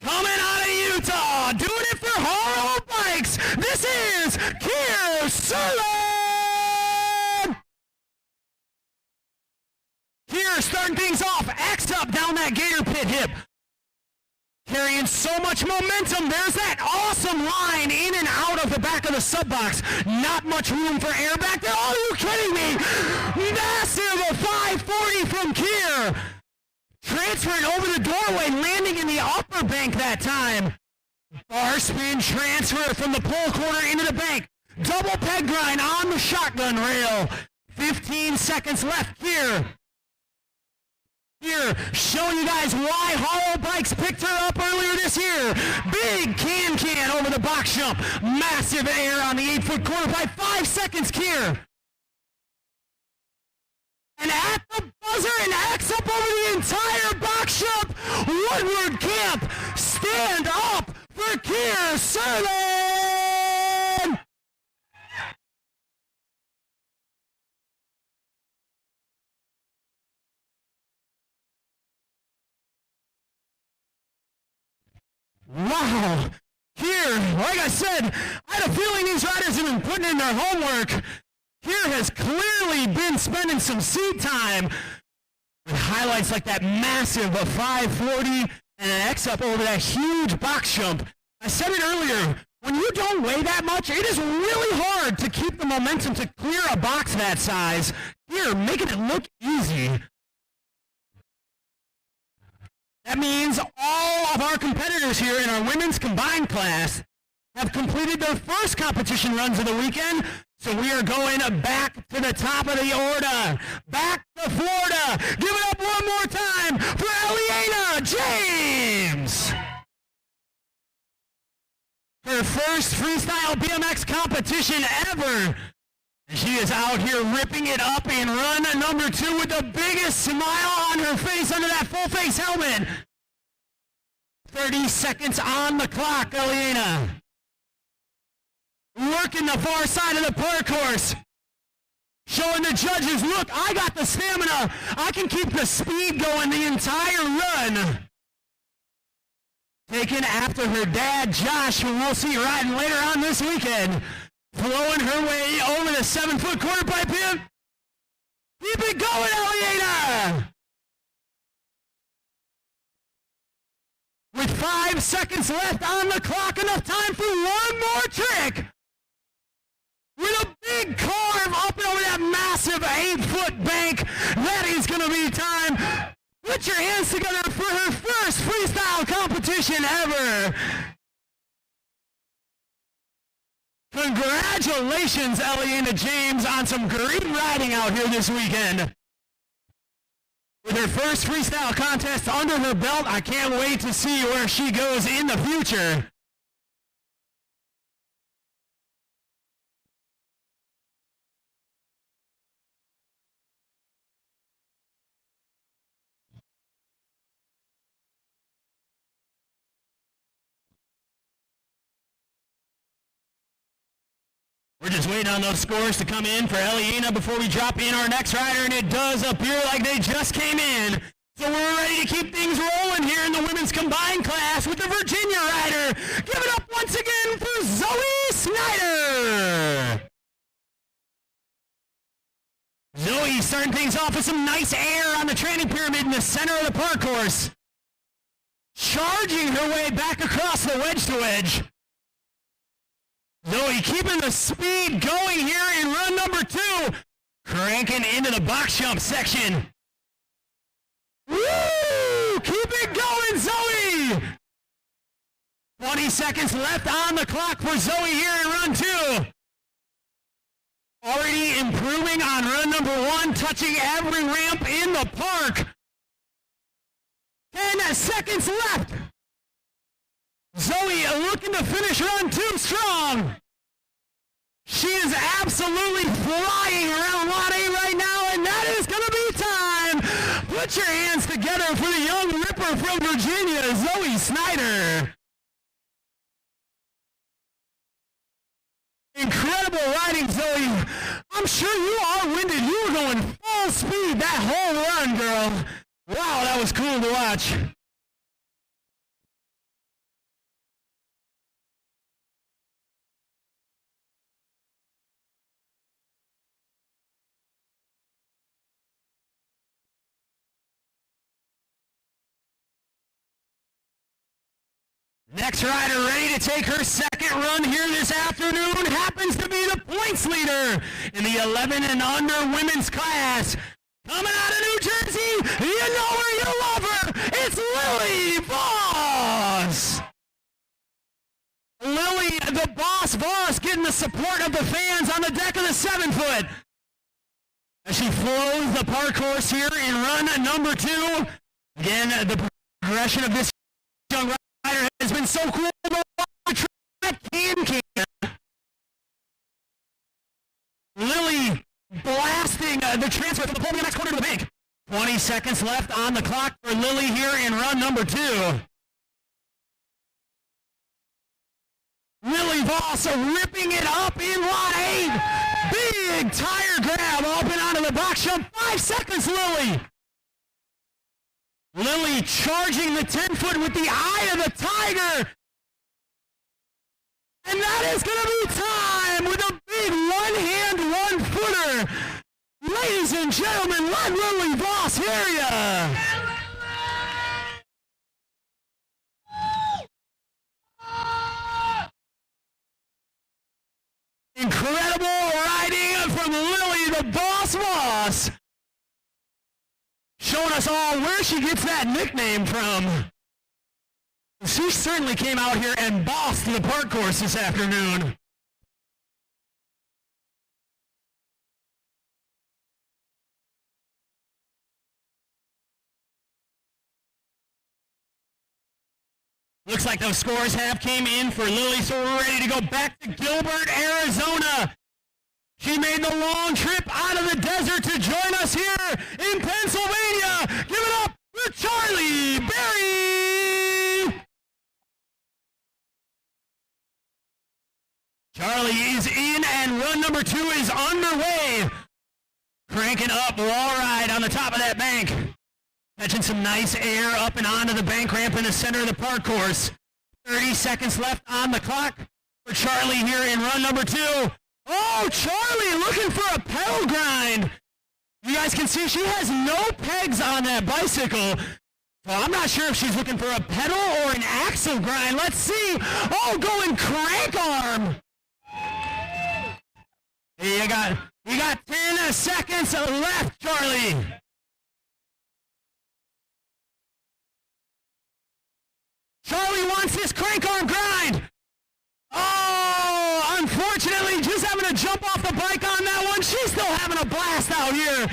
Coming out of Utah, doing it for Haro Bikes, this is Kier Serlin. Kier starting things off, X up down that gator pit hip. Carrying so much momentum. There's that awesome line in and out of the back of the sub box. Not much room for air back there. Are you kidding me? Massive 540 from Kier. Transferring over the doorway, landing in the upper bank that time. Bar spin transfer from the pole corner into the bank. Double peg grind on the shotgun rail. 15 seconds left here. Here, showing you guys why Haro Bikes picked her up earlier this year. Big can over the box jump. Massive air on the 8-foot quarter pipe. 5 seconds, Kier. And at the buzzer, an X up over the entire box jump. Woodward Camp, stand up for Kier Serlin. Wow. Here, like I said, I had a feeling these riders have been putting in their homework. Here has clearly been spending some seat time with highlights like that massive 540 and an X up over that huge box jump. I said it earlier, when you don't weigh that much, it is really hard to keep the momentum to clear a box that size. Here, making it look easy. That means all of our competitors here in our women's combined class have completed their first competition runs of the weekend, so we are going back to the top of the order. Back to Florida. Give it up one more time for Eliana James. Her first freestyle BMX competition ever. She is out here ripping it up in run number 2 with the biggest smile on her face under that full face helmet. 30 seconds on the clock, Eliana. Working the far side of the park course. Showing the judges, look, I got the stamina. I can keep the speed going the entire run. Taken after her dad, Josh, who we'll see riding later on this weekend. Flowing her way over the 7-foot quarter pipe here. Keep it going, Eliana! With 5 seconds left on the clock, enough time for one more trick. With a big carve up and over that massive 8-foot bank, that is going to be time. Put your hands together for her first freestyle competition ever. Congratulations, Eliana James, on some great riding out here this weekend. With her first freestyle contest under her belt, I can't wait to see where she goes in the future. We're just waiting on those scores to come in for Eliana before we drop in our next rider, and it does appear like they just came in. So we're ready to keep things rolling here in the women's combined class with the Virginia rider. Give it up once again for Zoe Snyder. Zoe starting things off with some nice air on the training pyramid in the center of the park course. Charging her way back across the wedge-to-wedge. Zoe keeping the speed going here in run number 2. Cranking into the box jump section. Woo! Keep it going, Zoe! 20 seconds left on the clock for Zoe here in run 2. Already improving on run number 1, touching every ramp in the park. 10 seconds left. Zoe looking to finish run 2 strong. She is absolutely flying around Lot A right now, and that is going to be time. Put your hands together for the young ripper from Virginia, Zoe Snyder. Incredible riding, Zoe. I'm sure you are winded. You were going full speed that whole run, girl. Wow, that was cool to watch. Next rider ready to take her second run here this afternoon happens to be the points leader in the 11 and under women's class. Coming out of New Jersey, you know her, you love her, it's Lily Voss. Lily, the boss Voss, getting the support of the fans on the deck of the 7-foot. As she flows the park course here in run number 2. Again, the progression of this young rider has been so cool to watch. Can. Lily blasting the transfer from the pole BMX corner to the bank. 20 seconds left on the clock for Lily here in run number 2. Lily Voss ripping it up in lot 8. Big tire grab up and onto the box jump. 5 seconds, Lily. Lily charging the 10-foot with the eye of the tiger. And that is going to be time with a big one-hand, one-footer. Ladies and gentlemen, let Lily Voss hear ya. Incredible riding from Lily the Boss Voss. Showing us all where she gets that nickname from. She certainly came out here and bossed the park course this afternoon. Looks like those scores have came in for Lily, so we're ready to go back to Gilbert, Arizona. She made the long trip out of the desert to join us here in Pennsylvania. Give it up for Charlie Berry. Charlie is in and run number 2 is underway. Cranking up wall ride on the top of that bank. Catching some nice air up and onto the bank ramp in the center of the park course. 30 seconds left on the clock for Charlie here in run number 2. Oh, Charlie looking for a pedal grind. You guys can see she has no pegs on that bicycle. So I'm not sure if she's looking for a pedal or an axle grind. Let's see. Oh, going crank arm. You got 10 seconds left, Charlie. Charlie wants this crank arm grind. Oh, unfortunately, just having to jump off the bike on that one. She's still having a blast out here.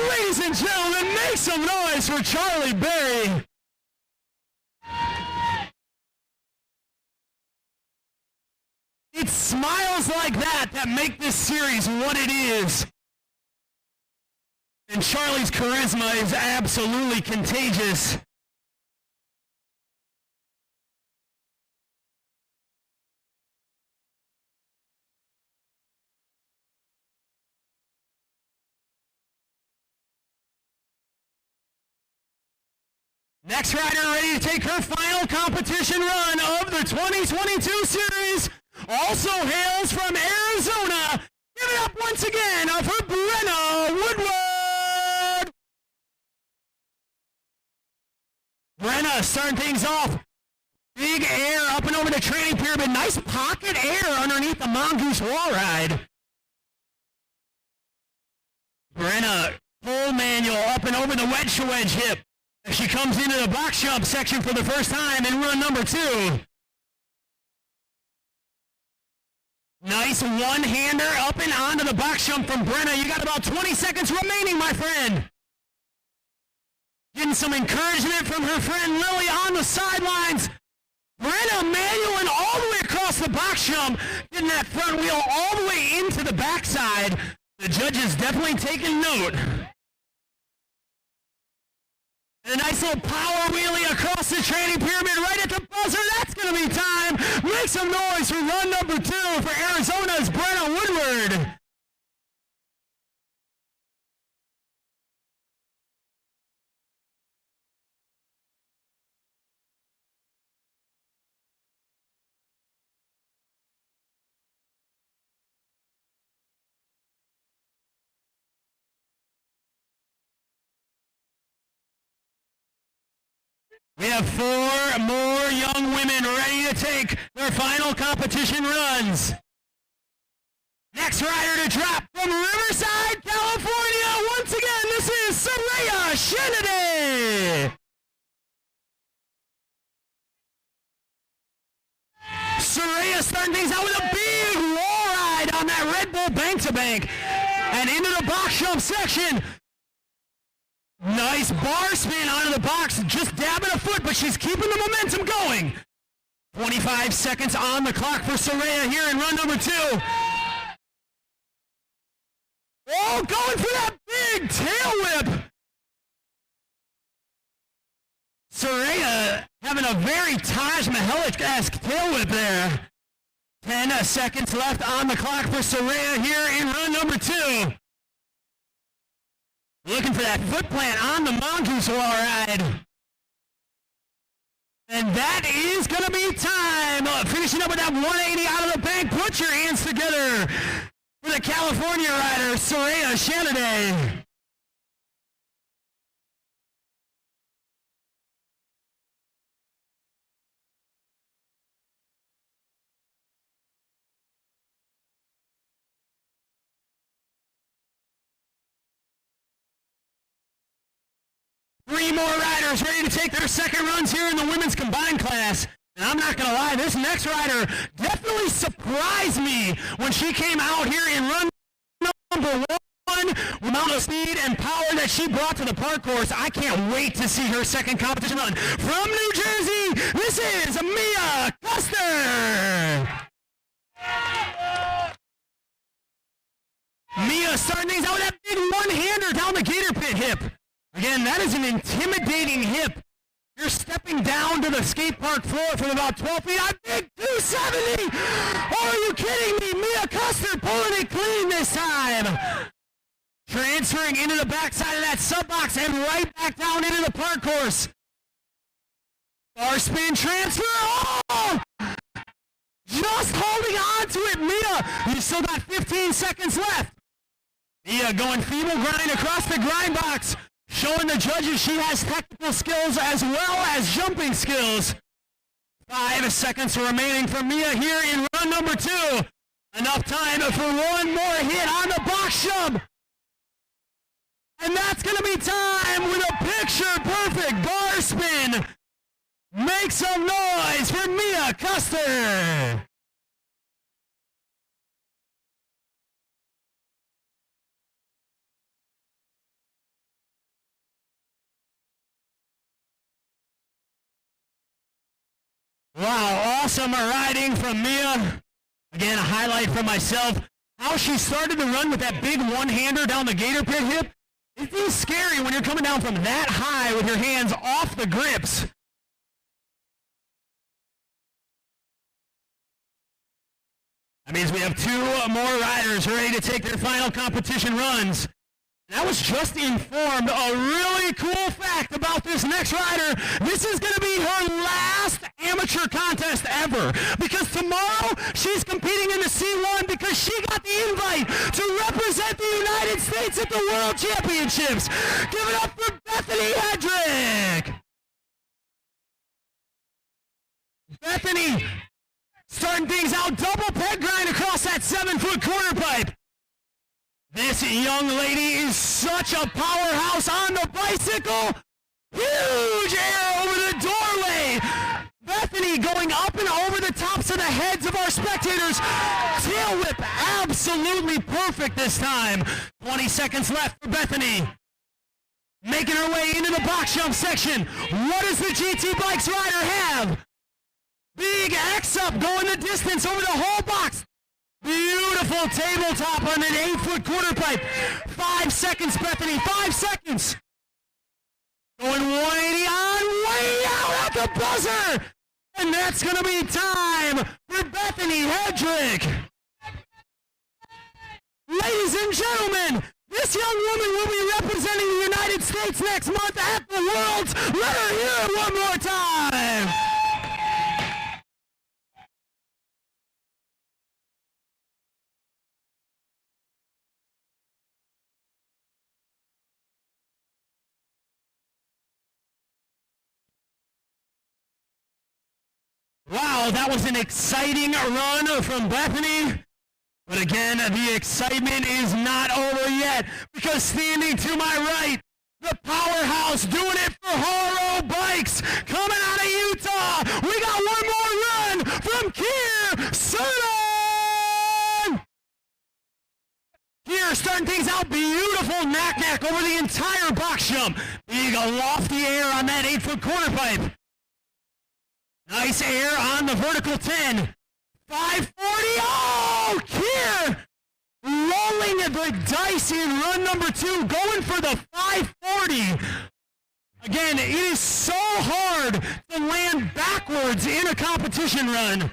Ladies and gentlemen, make some noise for Charlie Berry. It's smiles like that that make this series what it is. And Charlie's charisma is absolutely contagious. Next rider ready to take her final competition run of the 2022 series. Also hails from Arizona. Give it up once again for Brenna Woodward. Brenna starting things off. Big air up and over the training pyramid. Nice pocket air underneath the mongoose wall ride. Brenna full manual up and over the wedge to wedge hip. As she comes into the box jump section for the first time in run number 2. Nice one-hander up and onto the box jump from Brenna. You got about 20 seconds remaining, my friend. Getting some encouragement from her friend Lily on the sidelines. Brenna manualing all the way across the box jump, getting that front wheel all the way into the backside. The judges definitely taking note. And a nice little power wheelie across the training pyramid right at the buzzer. That's going to be time. Make some noise for run number 2 for Arizona's Brenna Woodward. We have 4 more young women ready to take their final competition runs. Next rider to drop from Riverside, California. Once again, this is Soraya Shenade. Soraya starting things out with a big wall ride on that Red Bull bank-to-bank. And into the box jump section. Nice bar spin onto the box, just dabbing a foot, but she's keeping the momentum going. 25 seconds on the clock for Soraya here in run number 2. Oh, going for that big tail whip. Soraya having a very Taj Mahal-esque tail whip there. 10 seconds left on the clock for Soraya here in run number 2. Looking for that foot plant on the mongoose wall ride. And that is going to be time. Finishing up with that 180 out of the bank. Put your hands together for the California rider, Soraya Shenade. Three more riders ready to take their second runs here in the women's combined class. And I'm not going to lie, this next rider definitely surprised me when she came out here in run number 1. The amount of speed and power that she brought to the park course, I can't wait to see her second competition run. From New Jersey, this is Mia Custer. Mia starting things out with that big one-hander down the gator pit hip. Again, that is an intimidating hip. You're stepping down to the skate park floor from about 12 feet. A big 270! Oh, are you kidding me? Mia Custer pulling it clean this time. Transferring into the backside of that sub box and right back down into the park course. Bar spin transfer. Oh! Just holding on to it, Mia. You still got 15 seconds left. Mia going feeble grind across the grind box, showing the judges she has technical skills as well as jumping skills. 5 seconds remaining for Mia here in run number 2. Enough time for one more hit on the box jump. And that's going to be time with a picture-perfect bar spin. Make some noise for Mia Custer. Wow, awesome riding from Mia. Again, a highlight from myself. How she started to run with that big one-hander down the gator pit hip. It feels scary when you're coming down from that high with your hands off the grips. That means we have 2 more riders ready to take their final competition runs. And I was just informed a really cool fact about this next rider. This is going to be her last amateur contest ever, because tomorrow she's competing in the C1 because she got the invite to represent the United States at the World Championships. Give it up for Bethany Hedrick. Bethany starting things out, double peg grind across that 7-foot quarter pipe. This young lady is such a powerhouse on the bicycle. Huge air over the doorway. Bethany going up and over the tops of the heads of our spectators. Tail whip absolutely perfect this time. 20 seconds left for Bethany. Making her way into the box jump section. What does the GT Bikes rider have? Big X up going the distance over the whole box. Beautiful tabletop on an 8-foot quarter pipe. 5 seconds, Bethany, 5 seconds. Going 180 on, way out at the buzzer. And that's going to be time for Bethany Hedrick. Ladies and gentlemen, this young woman will be representing the United States next month at the Worlds. Let her hear it one more time. Wow, that was an exciting run from Bethany. But again, the excitement is not over yet, because standing to my right, the powerhouse doing it for Horo Bikes, coming out of Utah. We got one more run from Kier Sutton. Kier starting things out, beautiful knack-knack over the entire box jump. Big lofty air on that 8-foot quarter pipe. Nice air on the vertical 10. 540, oh, Kier rolling the dice in run number 2, going for the 540. Again, it is so hard to land backwards in a competition run.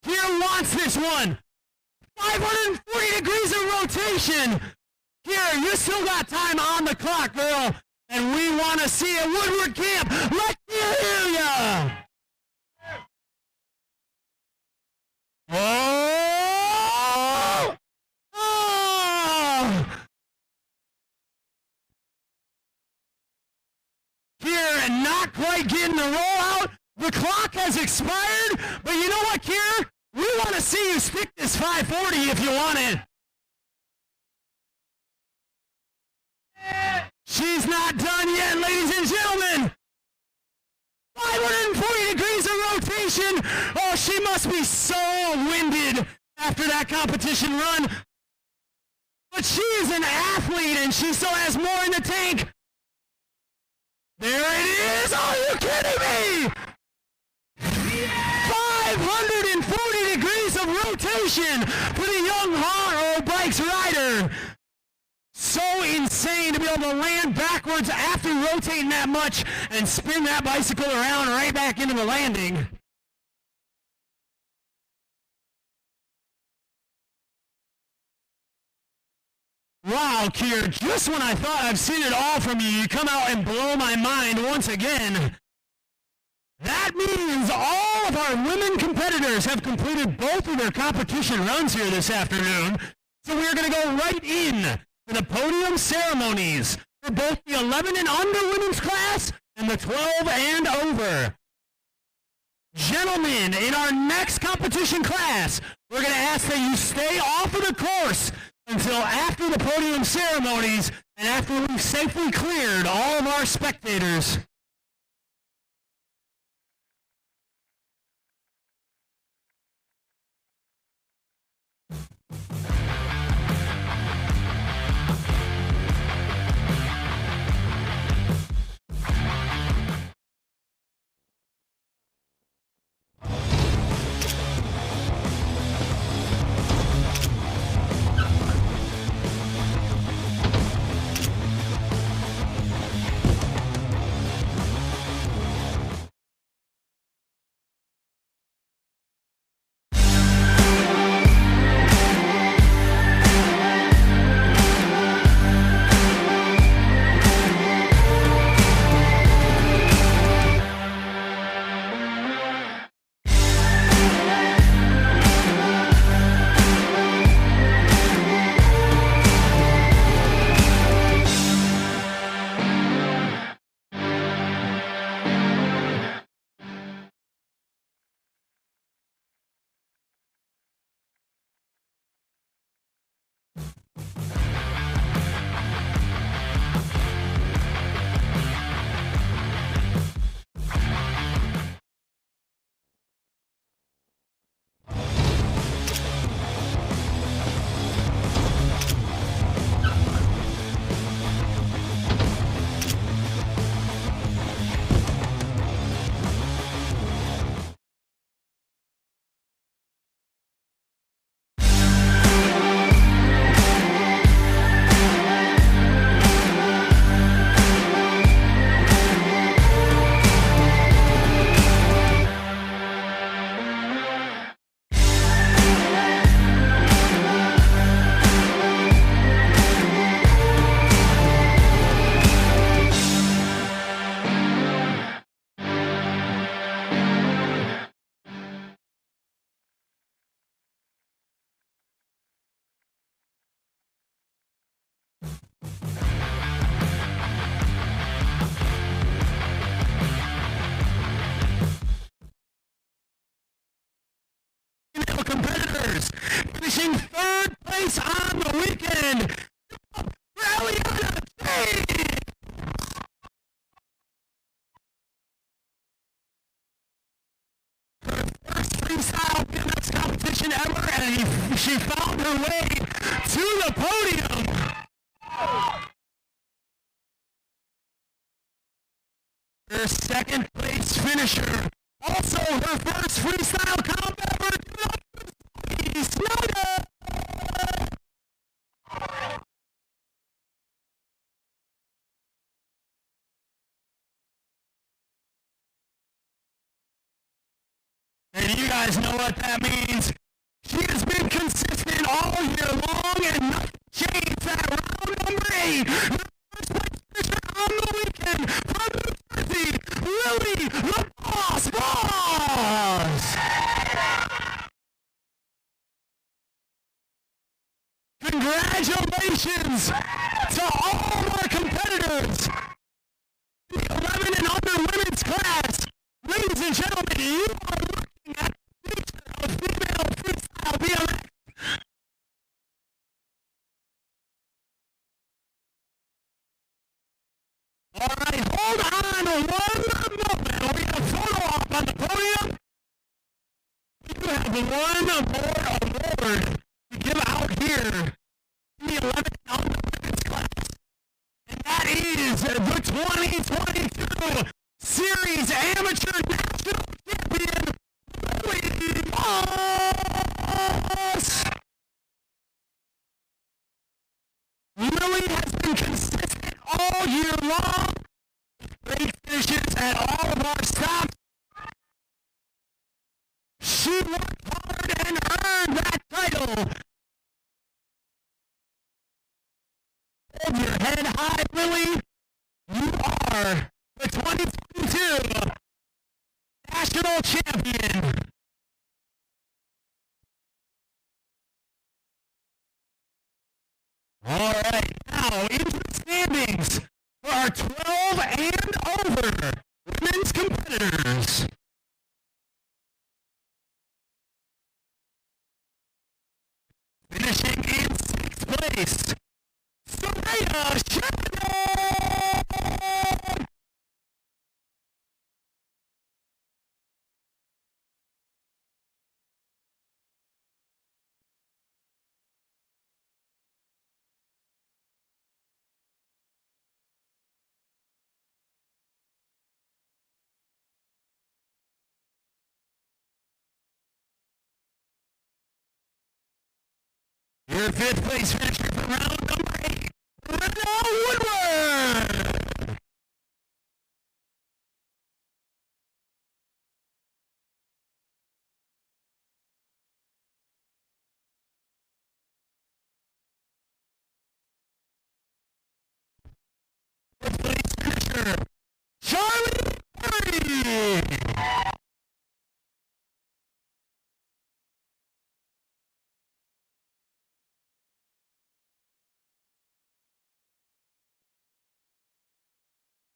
Kier wants this one. 540 degrees of rotation. Kier, you still got time on the clock, girl. And we want to see a Woodward Camp. Let Kier hear ya. Oh! Oh! Kier not quite getting the roll out. The clock has expired, but you know what, Kier? We want to see you stick this 540 if you want it. She's not done yet, ladies and gentlemen. 540 degrees of rotation. Oh, she must be so winded after that competition run. But she is an athlete, and she still has more in the tank. There it is. Are you kidding me? 540 degrees of rotation for the young Horo Bikes rider. so insane to be able to land backwards after rotating that much and spin that bicycle around right back into the landing. Wow, Kier, just when I thought I've seen it all from you, you come out and blow my mind once again. That means all of our women competitors have completed both of their competition runs here this afternoon. So we are going to go right in to the podium ceremonies for both the 11 and under women's class and the 12 and over. Gentlemen, in our next competition class, we're going to ask that you stay off of the course until after the podium ceremonies and after we've safely cleared all of our spectators. Competitors finishing third place on the weekend. Ralliana James. Her first freestyle BMX competition ever, and she found her way to the podium. Her second place finisher, also her first freestyle comp ever. Snyder! And you guys know what that means. She has been consistent all year long and nothing changed that round number 8. Her first place finisher on the weekend from New Jersey, Lily the Boss Boss! Congratulations to all of our competitors. The 11 and under women's class. Ladies and gentlemen, you are looking at the future of female freestyle BMX. All right, hold on one moment. We have a photo op on the podium. We do have one more award to give out here. The 11 on the women's class, and that is the 2022 Series Amateur National Champion, Lily Boss. Lily has strong. Great finishes at all of our stops. She worked hard and earned that title. Hold your head high, Lily. You are the 2022 national champion. All right, now into the standings for our 12 and over women's competitors. Finishing in 6th place, Soraya Sheridan. Your 5th place finisher for round number 8, Woodward. Fourth place finisher, Charlie Perry.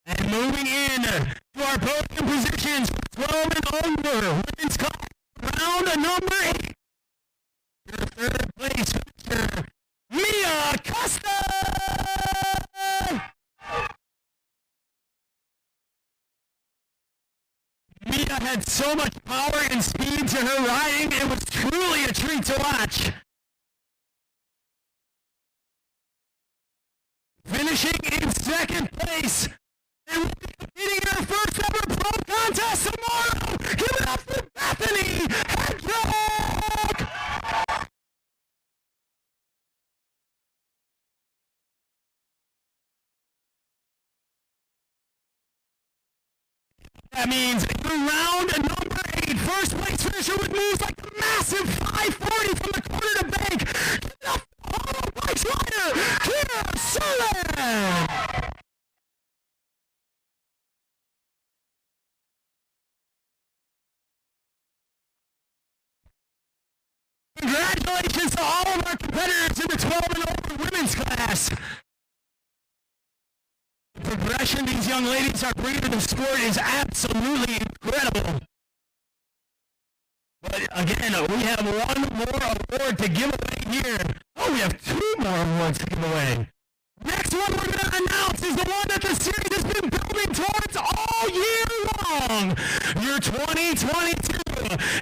And moving in to our podium positions, 12 and over women's class, round number 8. Your 3rd place finisher, Mia Costa. Mia had so much power and speed to her riding, it was truly a treat to watch. Finishing in 2nd place, and will be competing in her first ever pro contest tomorrow. Give it up for Bethany Hedrick! That means round number 8, first place finisher with moves like a massive 540 from the corner to bank. Give it up for Hollow Bikes rider, Kira Sullivan! Congratulations to all of our competitors in the 12 and over women's class. The progression these young ladies are bringing to the sport is absolutely incredible. But again, we have one more award to give away here. Oh, we have 2 more awards to give away. Next one we're going to announce is the one that the series has been building towards all year long. Your 2022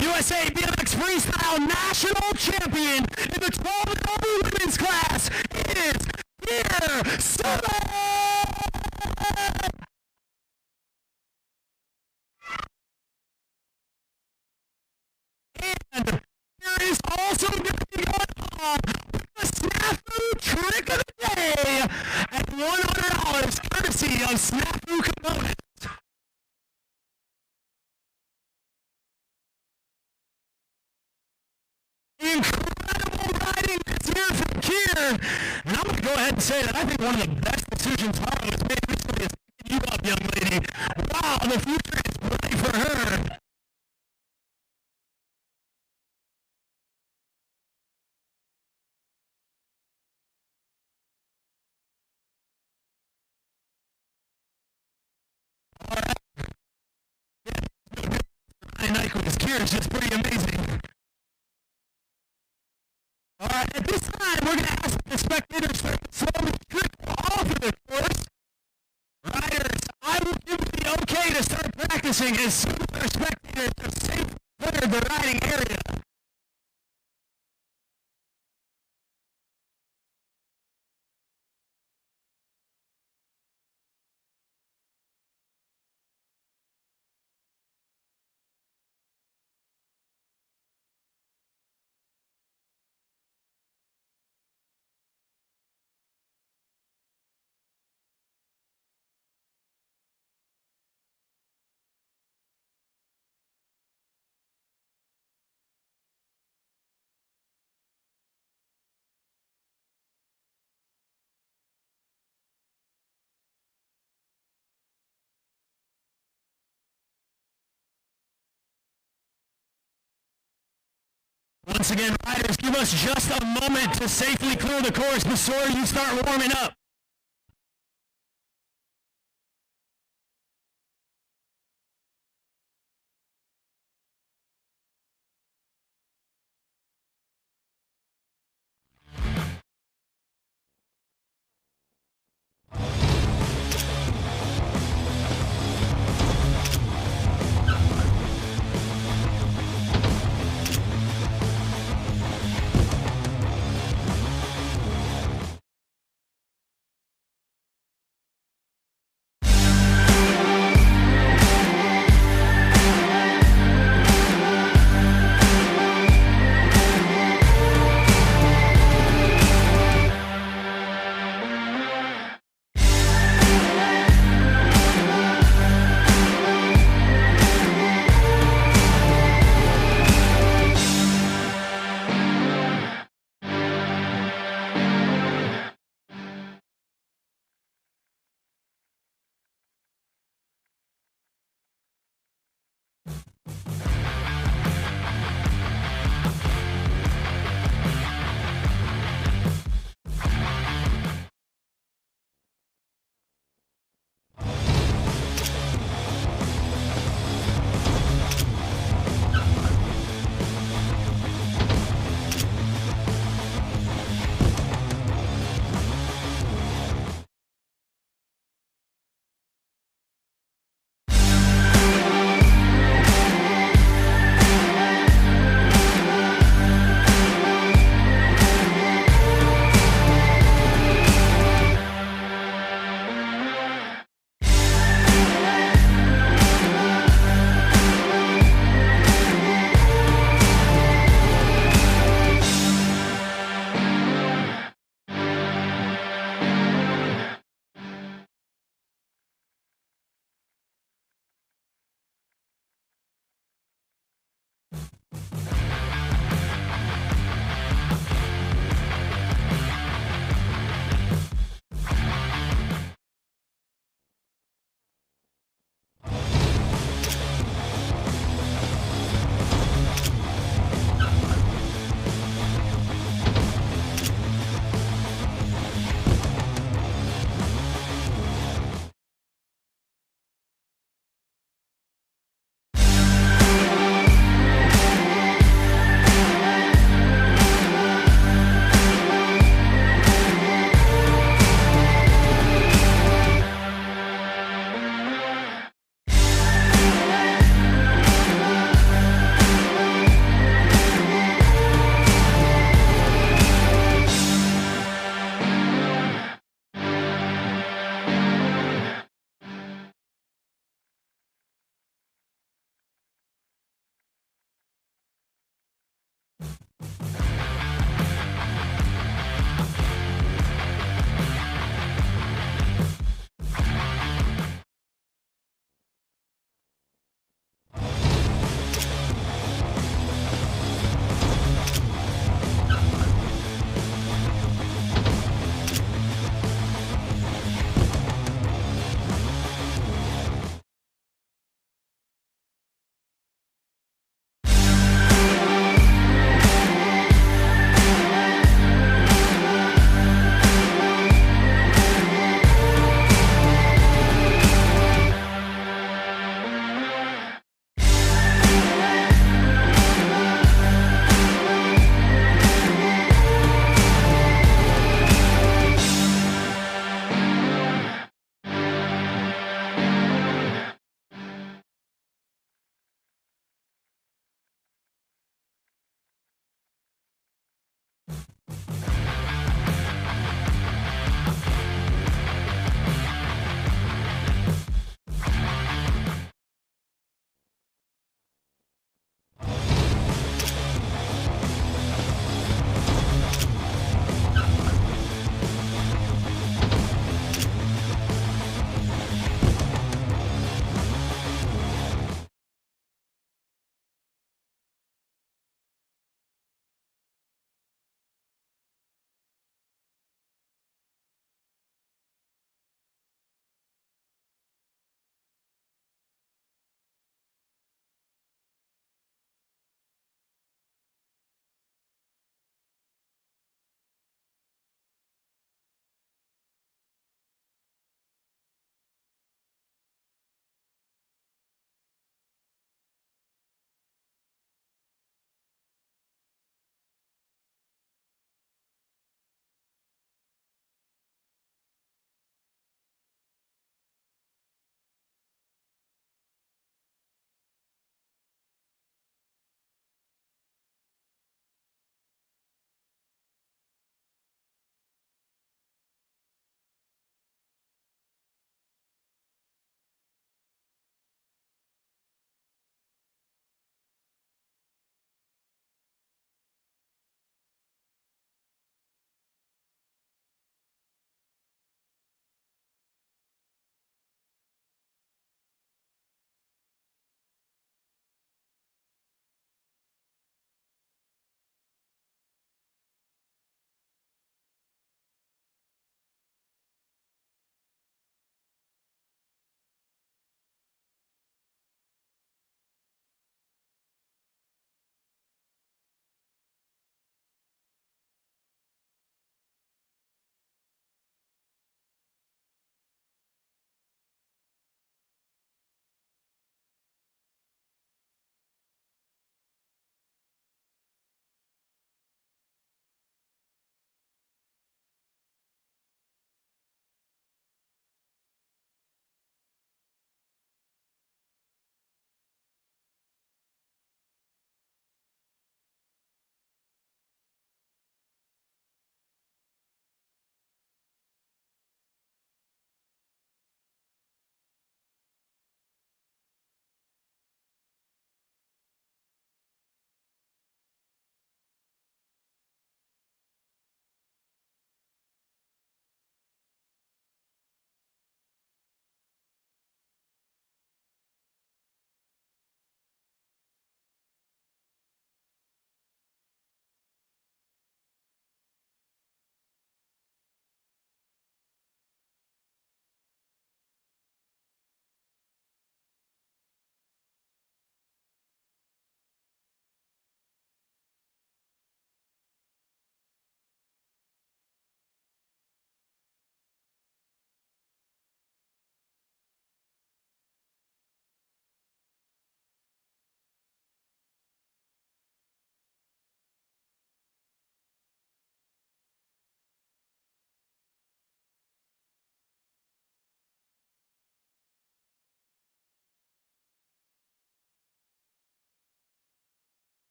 USA BMX Freestyle National Champion in the 12 and over women's class is Kira Sullivan. And there is also going to be going on with the Snafu Trick of the Day at $100 courtesy of Snafu Components. Incredible riding this year from Kier. And I'm going to go ahead and say that I think one of the best decisions Harlow has made recently is picking you up, young lady. Wow, the future is bright for her. All right. Night with his Kier is just pretty amazing. All right, at this time, we're going to ask the spectators to slowly trickle off of the course. Riders, I will give you the okay to start practicing as soon as our spectators have safely cleared the riding area. Once again, riders, give us just a moment to safely clear the course before you start warming up.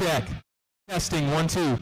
check. Testing, 1, 2.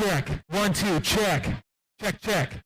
Check. 1, 2, check. Check, check.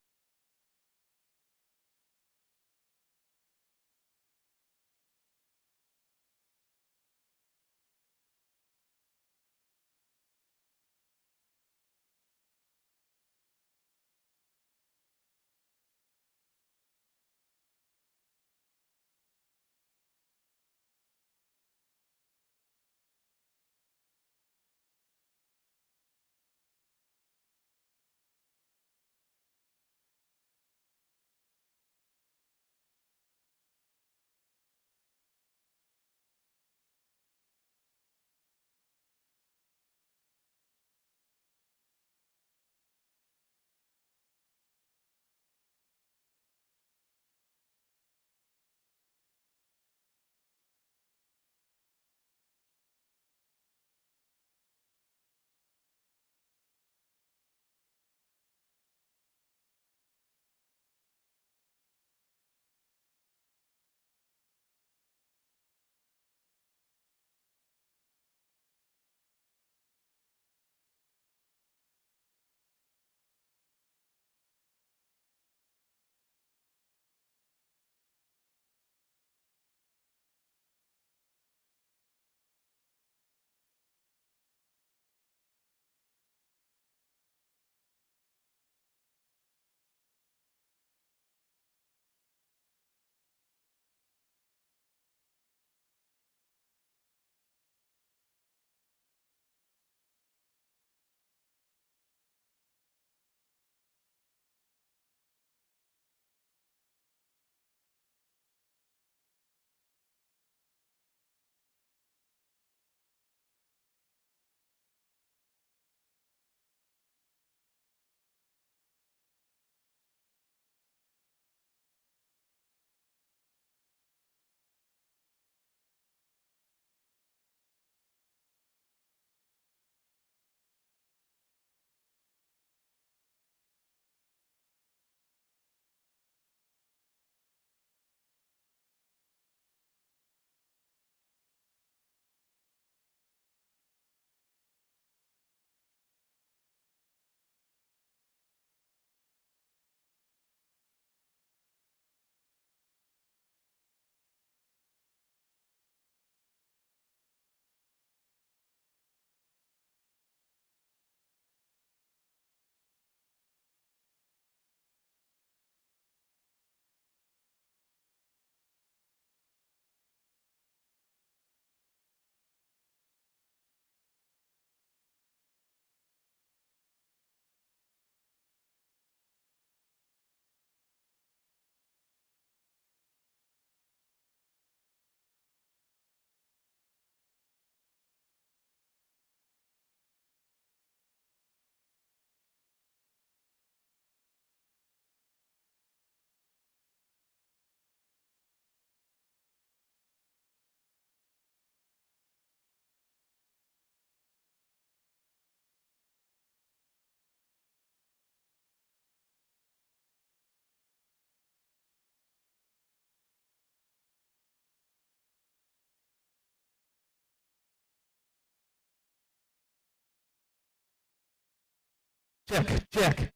Check, check.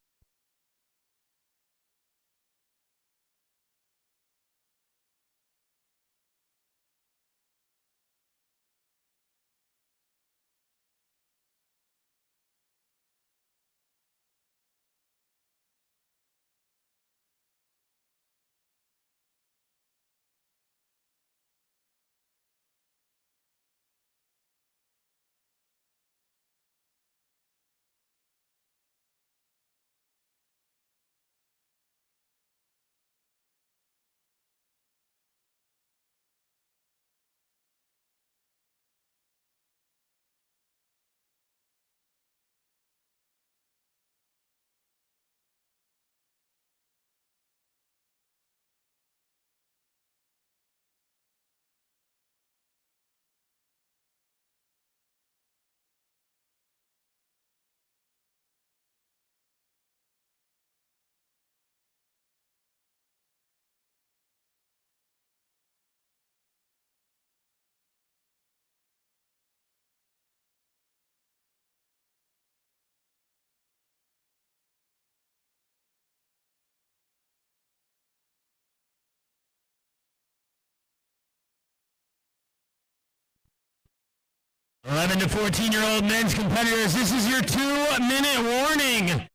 Eleven to 14-year-old men's competitors, this is your 2-minute warning.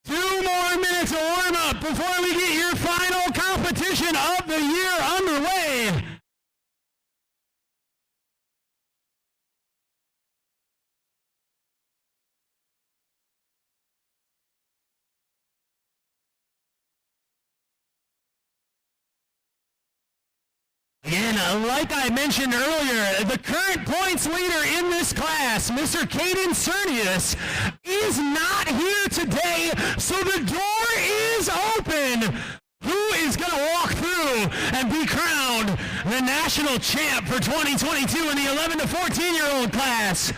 2 more minutes of warm-up before we get your final competition of the year underway. Again, like I mentioned earlier, the current points leader in this class, Mr. Caden Cernius, is not here today, so the door is open. Who is going to walk through and be crowned the national champ for 2022 in the 11 to 14-year-old class?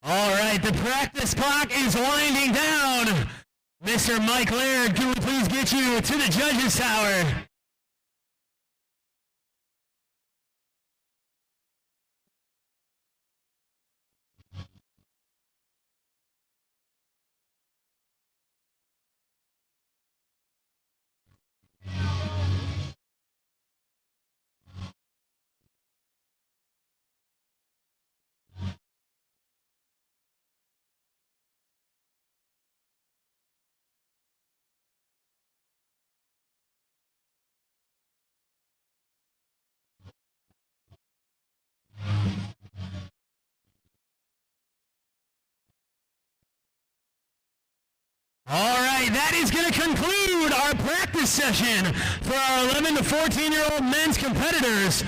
All right, the practice clock is winding down. Mr. Mike Laird, can we please get you to the judges' tower? All right, that is going to conclude our practice session for our 11 to 14-year-old men's competitors.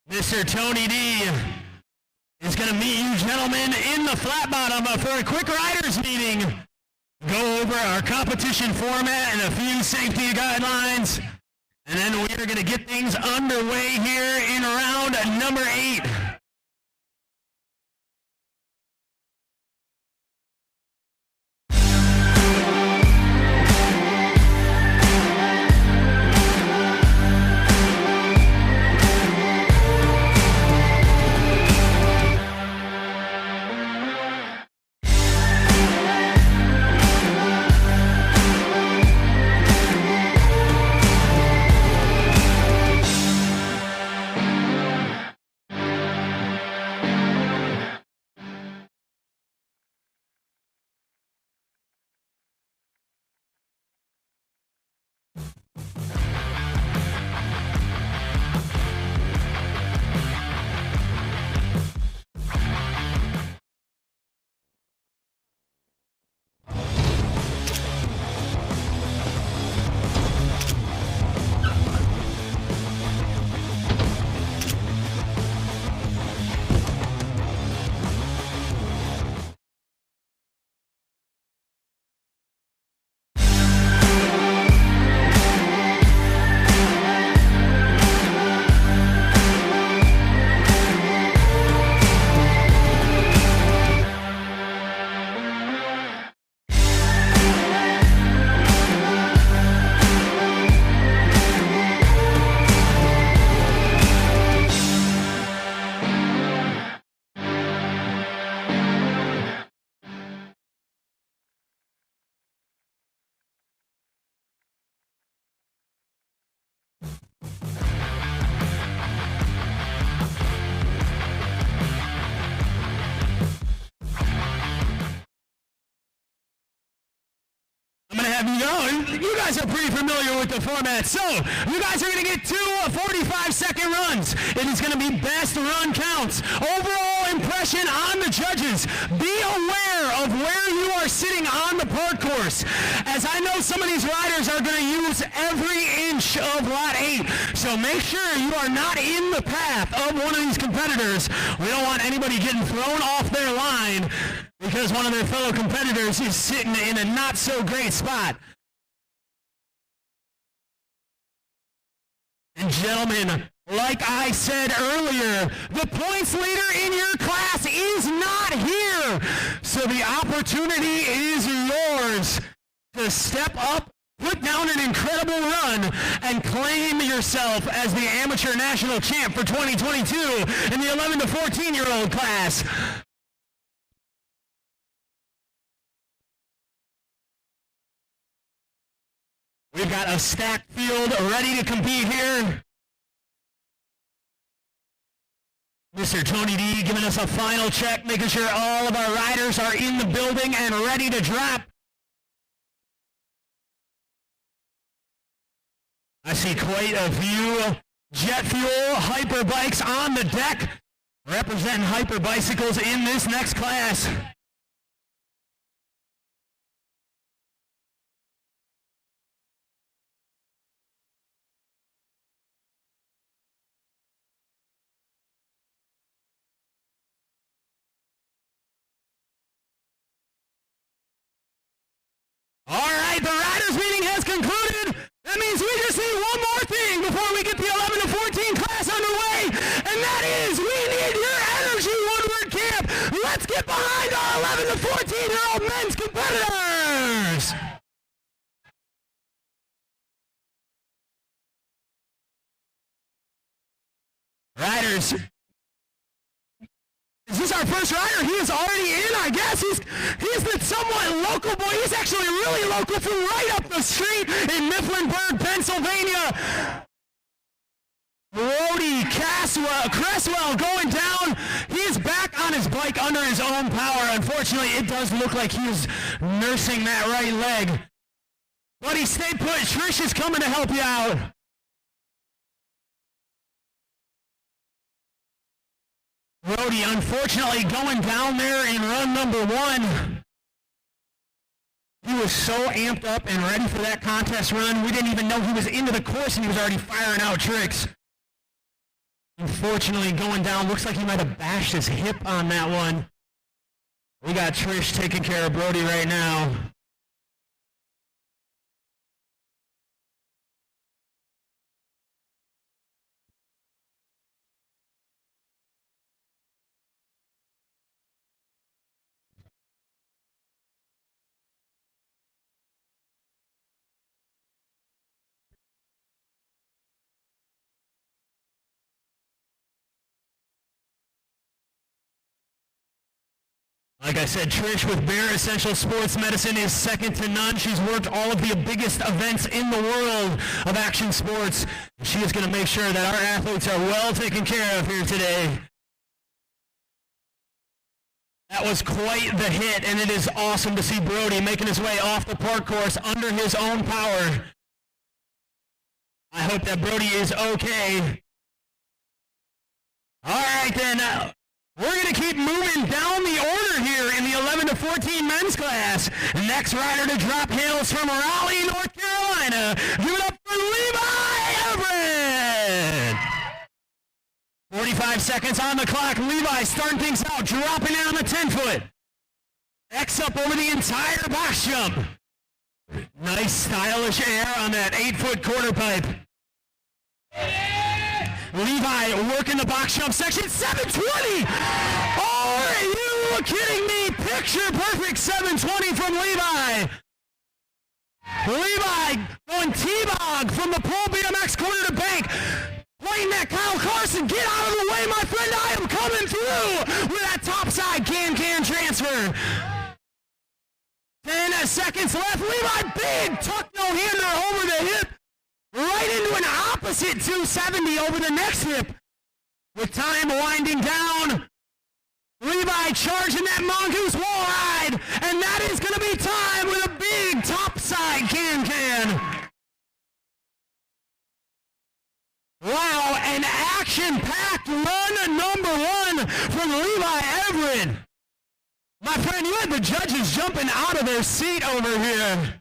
Mr. Tony D is going to meet you gentlemen in the flat bottom for a quick riders meeting. Go over our competition format and a few safety guidelines. And then we are going to get things underway here in round number 8. I'm going to have you go. You guys are pretty familiar with the format. So, you guys are going to get 2 45-second runs. It is going to be best run counts. Overall impression on the judges. Be aware of where you are sitting on the park course. As I know some of these riders are going to use every inch of lot 8. So make sure you are not in the path of one of these competitors. We don't want anybody getting thrown off their line because one of their fellow competitors is sitting in a not-so-great spot. And gentlemen, like I said earlier, the points leader in your class is not here. So the opportunity is yours to step up, put down an incredible run, and claim yourself as the amateur national champ for 2022 in the 11 to 14-year-old class. We've got a stacked field ready to compete here. Mr. Tony D giving us a final check, making sure all of our riders are in the building and ready to drop. I see quite a few jet fuel hyper bikes on the deck, representing hyper bicycles in this next class. All right, the riders meeting has concluded. That means we just need one more thing before we get the 11 to 14 class underway, and that is we need your energy, Woodward Camp. Let's get behind our 11 to 14-year-old men's competitors. Riders. Is this our first rider? He is already in, I guess. He's the somewhat local boy. He's actually really local from right up the street in Mifflinburg, Pennsylvania. Brody Cresswell going down. He is back on his bike under his own power. Unfortunately, it does look like he is nursing that right leg. Buddy, stay put. Trish is coming to help you out. Brody, unfortunately, going down there in run number 1. He was so amped up and ready for that contest run, we didn't even know he was into the course and he was already firing out tricks. Unfortunately, going down, looks like he might have bashed his hip on that one. We got Trish taking care of Brody right now. Like I said, Trish with Bear Essential Sports Medicine is second to none. She's worked all of the biggest events in the world of action sports. She is going to make sure that our athletes are well taken care of here today. That was quite the hit, and it is awesome to see Brody making his way off the park course under his own power. I hope that Brody is okay. All right, then. We're going to keep moving down the order here in the 11 to 14 men's class. Next rider to drop hills from Raleigh, North Carolina. Give it up for Levi Everett. 45 seconds on the clock. Levi starting things out, dropping down the 10-foot. X up over the entire box jump. Nice stylish air on that 8-foot quarter pipe. Levi working the box jump section, 720! Are you kidding me? Picture perfect 720 from Levi. Levi going T-bog from the pole BMX corner to bank. Playing that Kyle Carson, get out of the way, my friend, I am coming through with that topside can-can transfer. 10 seconds left, Levi, big tuck no-hander over the hip. Right into an opposite 270 over the next hip. With time winding down, Levi charging that mongoose wall ride, and that is going to be time with a big topside can-can. Wow, an action-packed run number 1 from Levi Everett. My friend, you had the judges jumping out of their seat over here.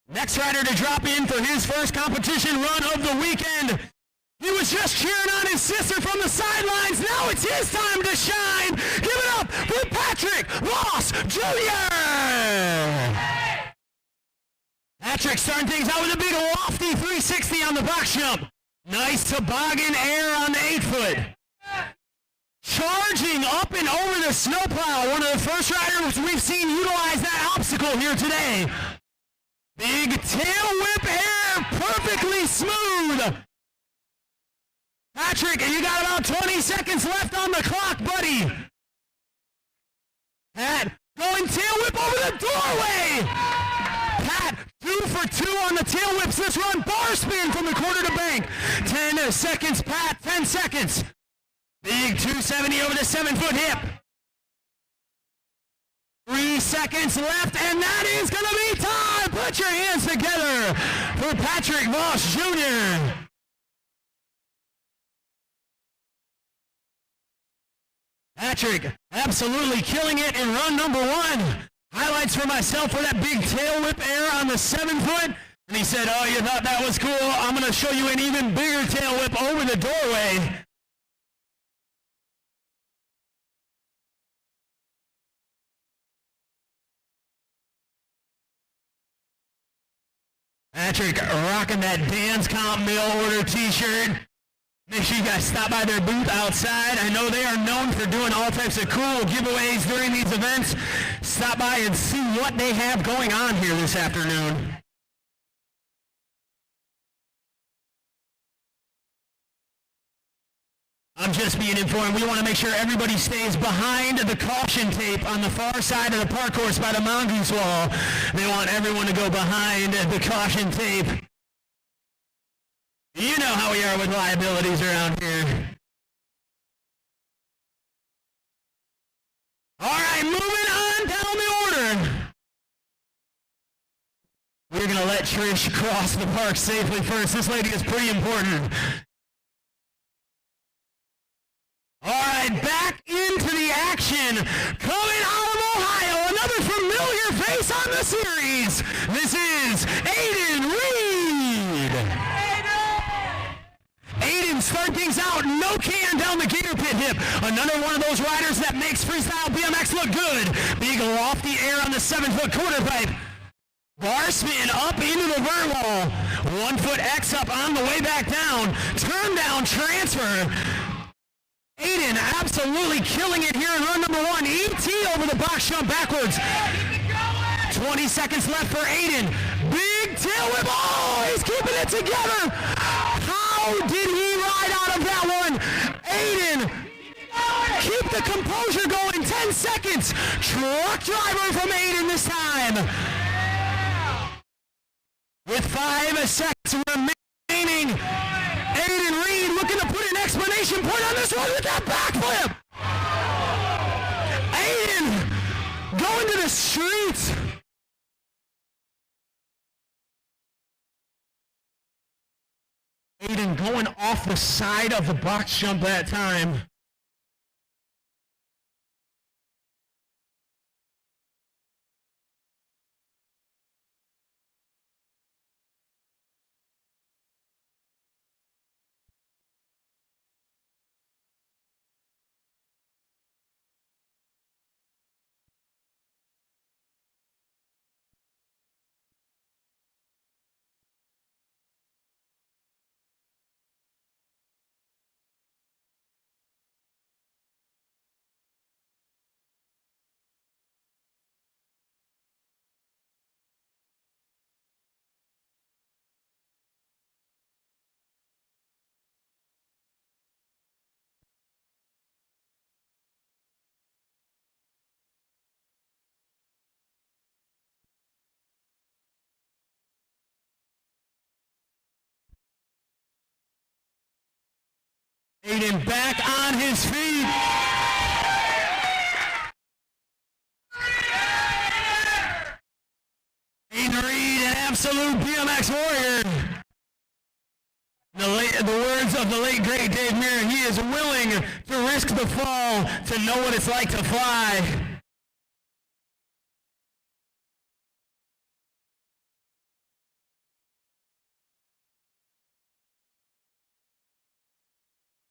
Next rider to drop in for his first competition run of the weekend. He was just cheering on his sister from the sidelines. Now it's his time to shine. Give it up for Patrick Ross Jr. Patrick starting things out with a big lofty 360 on the box jump. Nice toboggan air on the 8-foot. Charging up and over the snowplow. One of the first riders we've seen utilize that obstacle here today. Big tail whip air, perfectly smooth. Patrick, you got about 20 seconds left on the clock, buddy. Pat going tail whip over the doorway. Pat 2 for 2 on the tail whips this run. Bar spin from the corner to bank. 10 seconds, Pat, 10 seconds. Big 270 over the 7-foot hip. 3 seconds left, and that is going to be time. Put your hands together for Patrick Voss Jr. Patrick absolutely killing it in run number 1. Highlights for myself for that big tail whip air on the 7-foot. And he said, oh, you thought that was cool? I'm going to show you an even bigger tail whip over the doorway. Patrick rocking that Dan's Comp mail order t-shirt. Make sure you guys stop by their booth outside. I know they are known for doing all types of cool giveaways during these events. Stop by and see what they have going on here this afternoon. I'm just being informed. We want to make sure everybody stays behind the caution tape on the far side of the park course by the mongoose wall. They want everyone to go behind the caution tape. You know how we are with liabilities around here. All right, moving on down the order. We're going to let Trish cross the park safely first. This lady is pretty important. All right, back into the action. Coming out of Ohio, another familiar face on the series. This is Aiden Reed. Aiden start things out, no can down the gator pit hip. Another one of those riders that makes freestyle BMX look good. Big lofty air on the 7-foot quarter pipe. Bar spin up into the vert wall. 1 foot X up on the way back down. Turn down transfer. Aiden absolutely killing it here in run number 1. ET over the box jump backwards. 20 seconds left for Aiden. Big tail whip. Oh, he's keeping it together. How did he ride out of that one? Aiden, keep the composure going. 10 seconds. Truck driver from Aiden this time. With 5 seconds remaining. Aiden Reed looking to put an exclamation point on this one with that backflip. Aiden going to the streets. Aiden going off the side of the box jump that time. Aiden back on his feet. Aiden Reed, an absolute BMX warrior. The words of the late great Dave Mirren, he is willing to risk the fall to know what it's like to fly.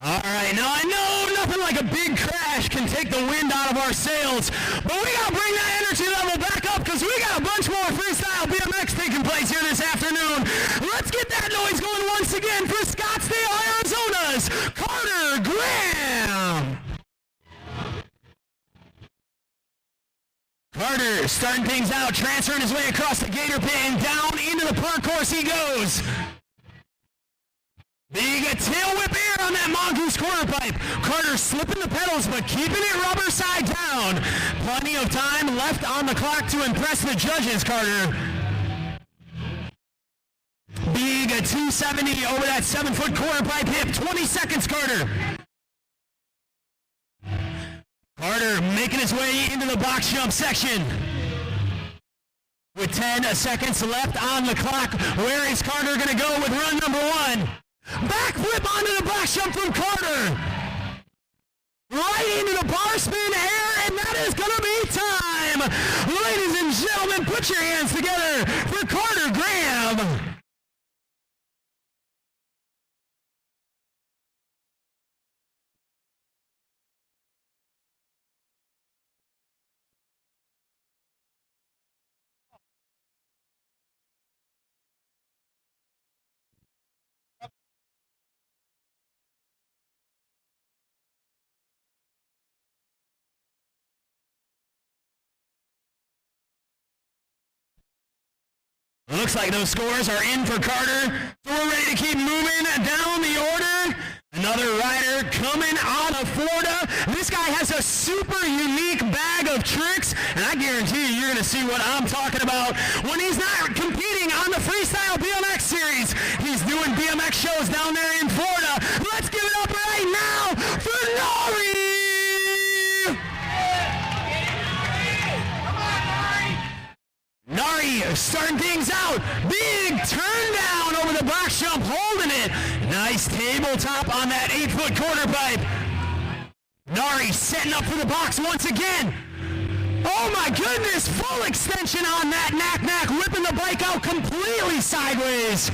All right, now I know nothing like a big crash can take the wind out of our sails, but we got to bring that energy level back up because we got a bunch more freestyle BMX taking place here this afternoon. Let's get that noise going once again for Scottsdale, Arizona's Carter Graham. Carter starting things out, transferring his way across the gator pit and down into the park course he goes. Big tail whip air on that mongoose quarter pipe. Carter slipping the pedals but keeping it rubber side down. Plenty of time left on the clock to impress the judges, Carter. Big 270 over that 7-foot quarter pipe hip. 20 seconds, Carter. Carter making his way into the box jump section. With 10 seconds left on the clock, where is Carter going to go with run number 1? Backflip onto the box jump from Carter. Right into the bar spin air, and that is going to be time. Ladies and gentlemen, put your hands together for Carter Graham. Looks like those scores are in for Carter. So we're ready to keep moving down the order. Another rider coming out of Florida. This guy has a super unique bag of tricks, and I guarantee you, you're going to see what I'm talking about when he's not competing on the Freestyle BMX series. He's doing BMX shows down there in Florida. Let's give it up right now for Nari! Nari starting things out. Big turn down over the box jump, holding it. Nice tabletop on that 8-foot quarter pipe. Nari setting up for the box once again. Oh my goodness, full extension on that knack, whipping the bike out completely sideways.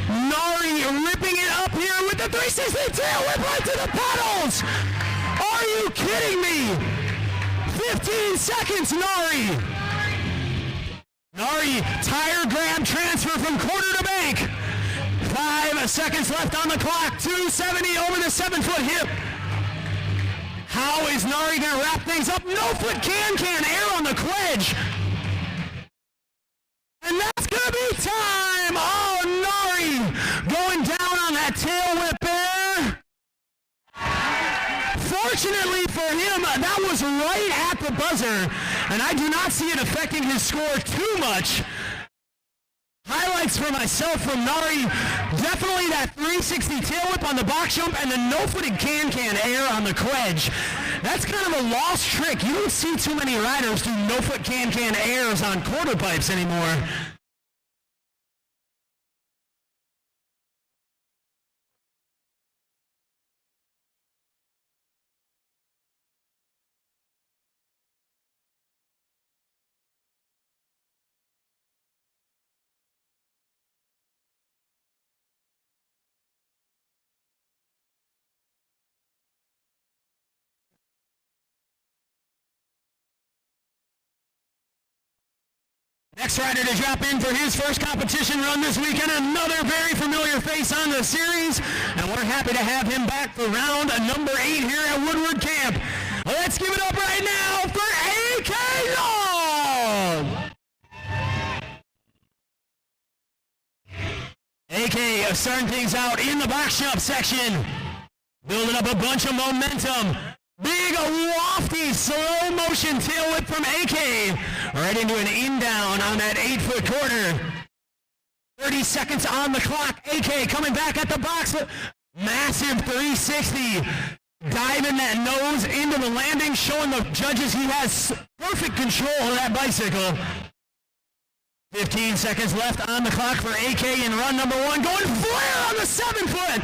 Nari ripping it up here with the 360 tail whip right to the pedals. Are you kidding me? 15 seconds, Nari. Nari, tire grab transfer from quarter to bank. 5 seconds left on the clock. 270 over the 7-foot hip. How is Nari going to wrap things up? No foot can air on the cledge. And that's going to be time. Oh, Nari going down on that tail whip there. Fortunately for him, that was right at the buzzer, and I do not see it affecting his score too much. Highlights for myself from Nari, definitely that 360 tail whip on the box jump and the no-footed can air on the cledge. That's kind of a lost trick. You don't see too many riders do no-foot can airs on quarter pipes anymore. Next rider to drop in for his first competition run this weekend, another very familiar face on the series, and we're happy to have him back for round number 8 here at Woodward Camp. Let's give it up right now for AK Long! AK starting things out in the box jump section, building up a bunch of momentum. Big, lofty, slow motion tail whip from AK. Right into an in-down on that 8-foot quarter. 30 seconds on the clock. AK coming back at the box. Massive 360. Diving that nose into the landing, showing the judges he has perfect control of that bicycle. 15 seconds left on the clock for AK in run number 1. Going flare on the 7-foot.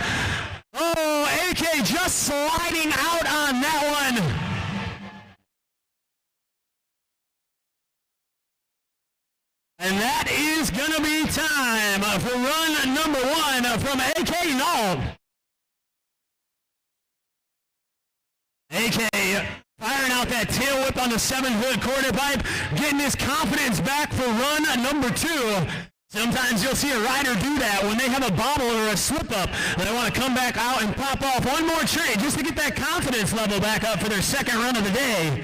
Oh, AK just sliding out on that one. And that is going to be time for run number 1 from AK Nall. AK firing out that tail whip on the 7-foot quarter pipe, getting his confidence back for run number 2. Sometimes you'll see a rider do that when they have a bobble or a slip-up. They want to come back out and pop off one more trade just to get that confidence level back up for their second run of the day.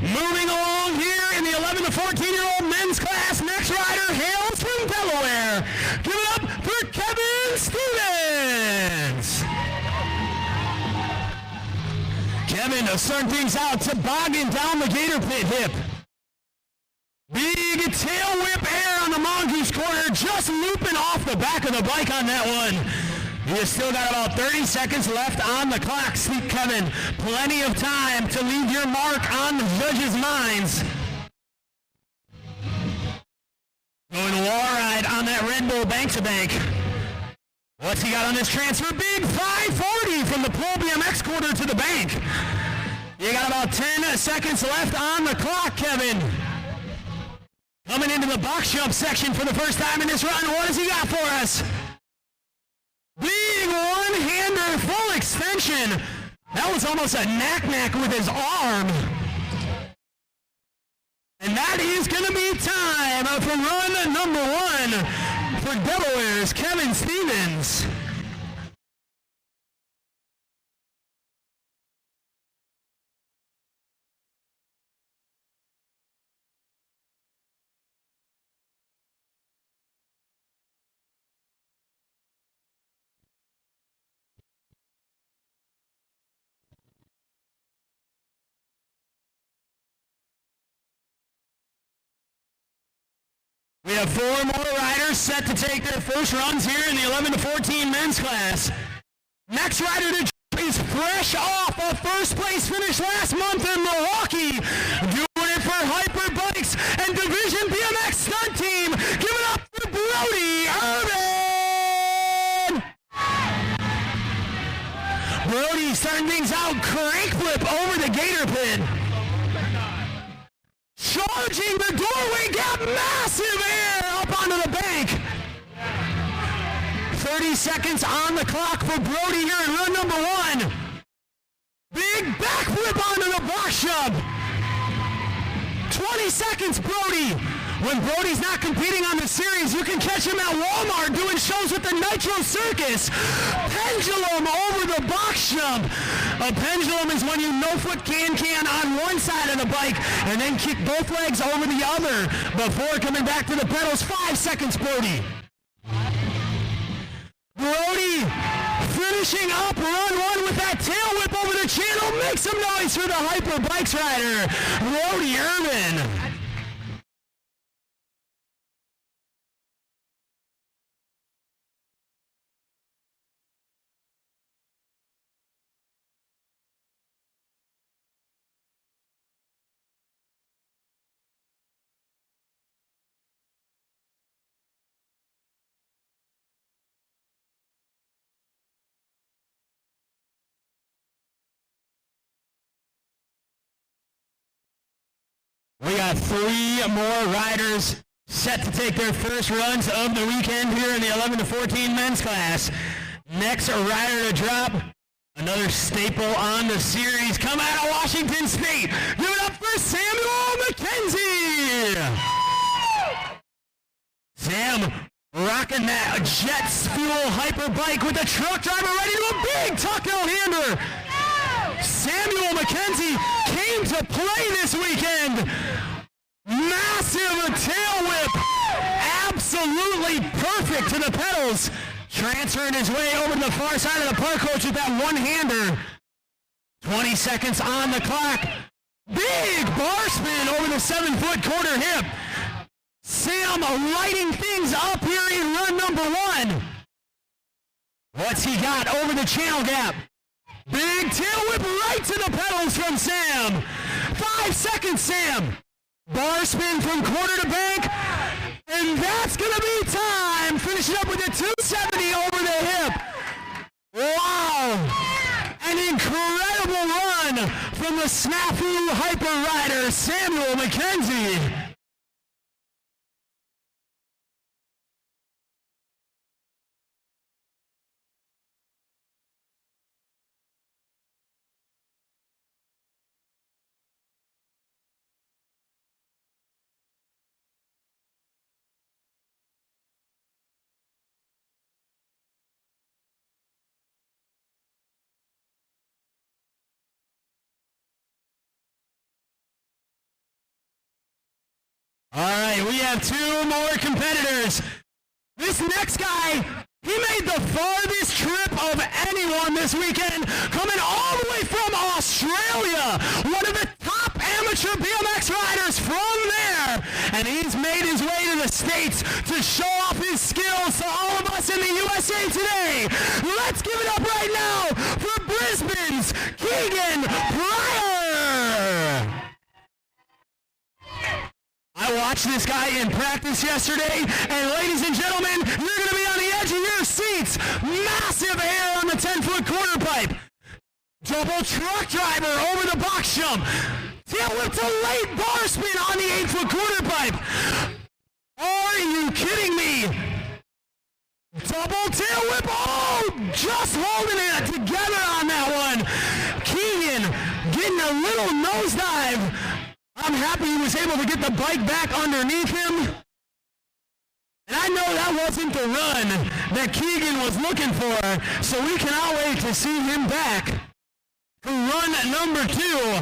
Moving along here in the 11 to 14-year-old men's class, next rider hails from Delaware. Give it up for Kevin Stevens. Kevin starting things out, toboggan down the gator pit hip. Big tail whip air on the mongoose corner, just looping off the back of the bike on that one. He has still got about 30 seconds left on the clock. Sweet Kevin, plenty of time to leave your mark on the judges' minds. Going wall ride on that Red Bull bank to bank. What's he got on this transfer? Big 540 from the pole BMX quarter to the bank. You got about 10 seconds left on the clock, Kevin. Coming into the box jump section for the first time in this run. What has he got for us? Big one-hander, full extension. That was almost a knack with his arm. And that is going to be time for run number 1 for Delaware's Kevin Stevens. We have 4 more riders set to take their first runs here in the 11 to 14 men's class. Next rider to jump is fresh off a first place finish last month in Milwaukee. Doing it for Hyper Bikes and Division BMX Stunt Team. Give it up for Brody Urban. Brody starting things out, crank flip over the gator pin. Charging the doorway gap, massive air up onto the bank. 30 seconds on the clock for Brody here in run number 1. Big backflip onto the box jump. 20 seconds, Brody. When Brody's not competing on the series, you can catch him at Walmart doing shows with the Nitro Circus. Pendulum over the box jump. A pendulum is when you no-foot can on one side of the bike and then kick both legs over the other before coming back to the pedals. 5 seconds, Brody. Brody finishing up run 1 with that tail whip over the channel. Make some noise for the Hyper Bikes rider, Brody Urban. We got 3 more riders set to take their first runs of the weekend here in the 11 to 14 men's class. Next rider to drop, another staple on the series, come out of Washington State. Give it up for Samuel McKenzie. Sam rocking that jet fuel hyper bike with the truck driver ready to a big tuck-out hander. Samuel McKenzie came to play this weekend. Massive tail whip. Absolutely perfect to the pedals. Transferring his way over to the far side of the park coach with that one-hander. 20 seconds on the clock. Big bar spin over the 7-foot quarter hip. Sam lighting things up here in run number 1. What's he got over the channel gap? Big tail whip right to the pedals from Sam. 5 seconds, Sam. Bar spin from quarter to bank. And that's going to be time. Finishing up with a 270 over the hip. Wow. An incredible run from the snafu hyper rider, Samuel McKenzie. All right, we have 2 more competitors. This next guy, he made the farthest trip of anyone this weekend, coming all the way from Australia. One of the top amateur BMX riders from there. And he's made his way to the States to show off his skills to all of us in the USA today. Let's give it up right now for Brisbane's Keegan Pryor. I watched this guy in practice yesterday, and ladies and gentlemen, you're going to be on the edge of your seats. Massive air on the 10-foot quarter pipe. Double truck driver over the box jump. Tail whip to late bar spin on the 8-foot quarter pipe. Are you kidding me? Double tail whip. Oh, just holding it together on that one. Keegan getting a little nosedive. I'm happy he was able to get the bike back underneath him. And I know that wasn't the run that Keegan was looking for, so we cannot wait to see him back for run number 2.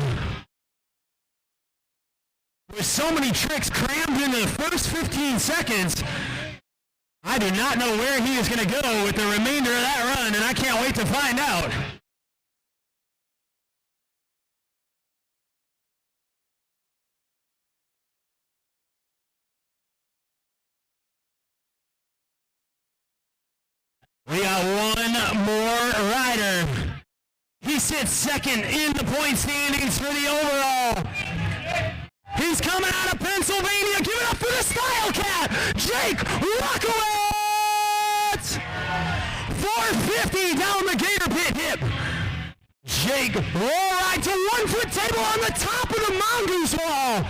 With so many tricks crammed into the first 15 seconds, I do not know where he is going to go with the remainder of that run, and I can't wait to find out. We got one more rider. He sits second in the point standings for the overall. He's coming out of Pennsylvania. Give it up for the Style Cat, Jake Rockowitz. 450 down the Gator Pit hip. Jake roll right to 1 foot table on the top of the mongoose wall.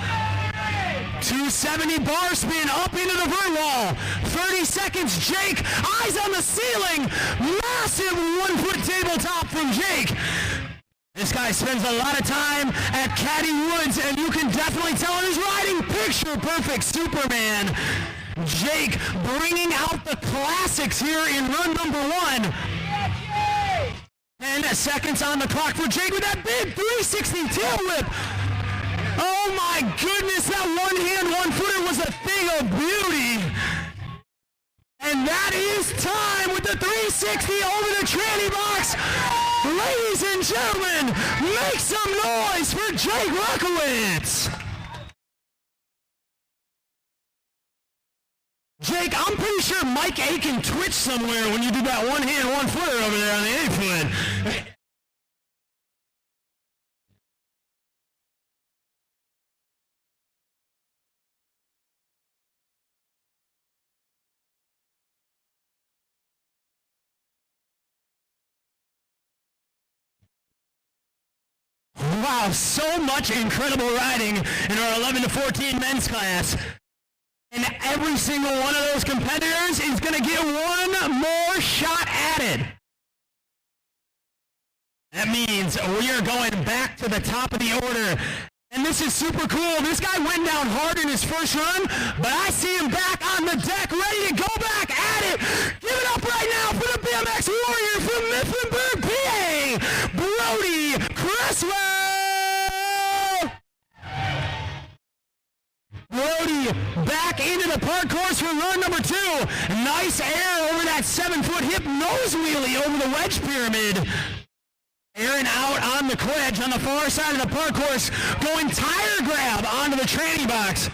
270 bar spin up into the vert wall. 30 seconds, Jake. Eyes on the ceiling. Massive 1 foot tabletop from Jake. This guy spends a lot of time at Caddy Woods, and you can definitely tell in his riding, picture-perfect Superman. Jake bringing out the classics here in run number 1. 10 seconds on the clock for Jake with that big 360 tail whip. Oh my goodness, that one-hand, one-footer was a thing of beauty. And that is time with the 360 over the tranny box. Ladies and gentlemen, make some noise for Jake Rockowitz. Jake, I'm pretty sure Mike Aiken twitched somewhere when you did that one-hand, one-footer over there on the 8-foot. Wow, so much incredible riding in our 11 to 14 men's class. And every single one of those competitors is going to get one more shot at it. That means we are going back to the top of the order. And this is super cool. This guy went down hard in his first run, but I see him back on the deck, ready to go back at it. Give it up right now for the BMX Warrior from Mifflinburg, PA, Brody Cresswell. Brody back into the park course for run number 2. Nice air over that 7-foot hip nose wheelie over the wedge pyramid. Aaron out on the wedge on the far side of the park course, going tire grab onto the tranny box.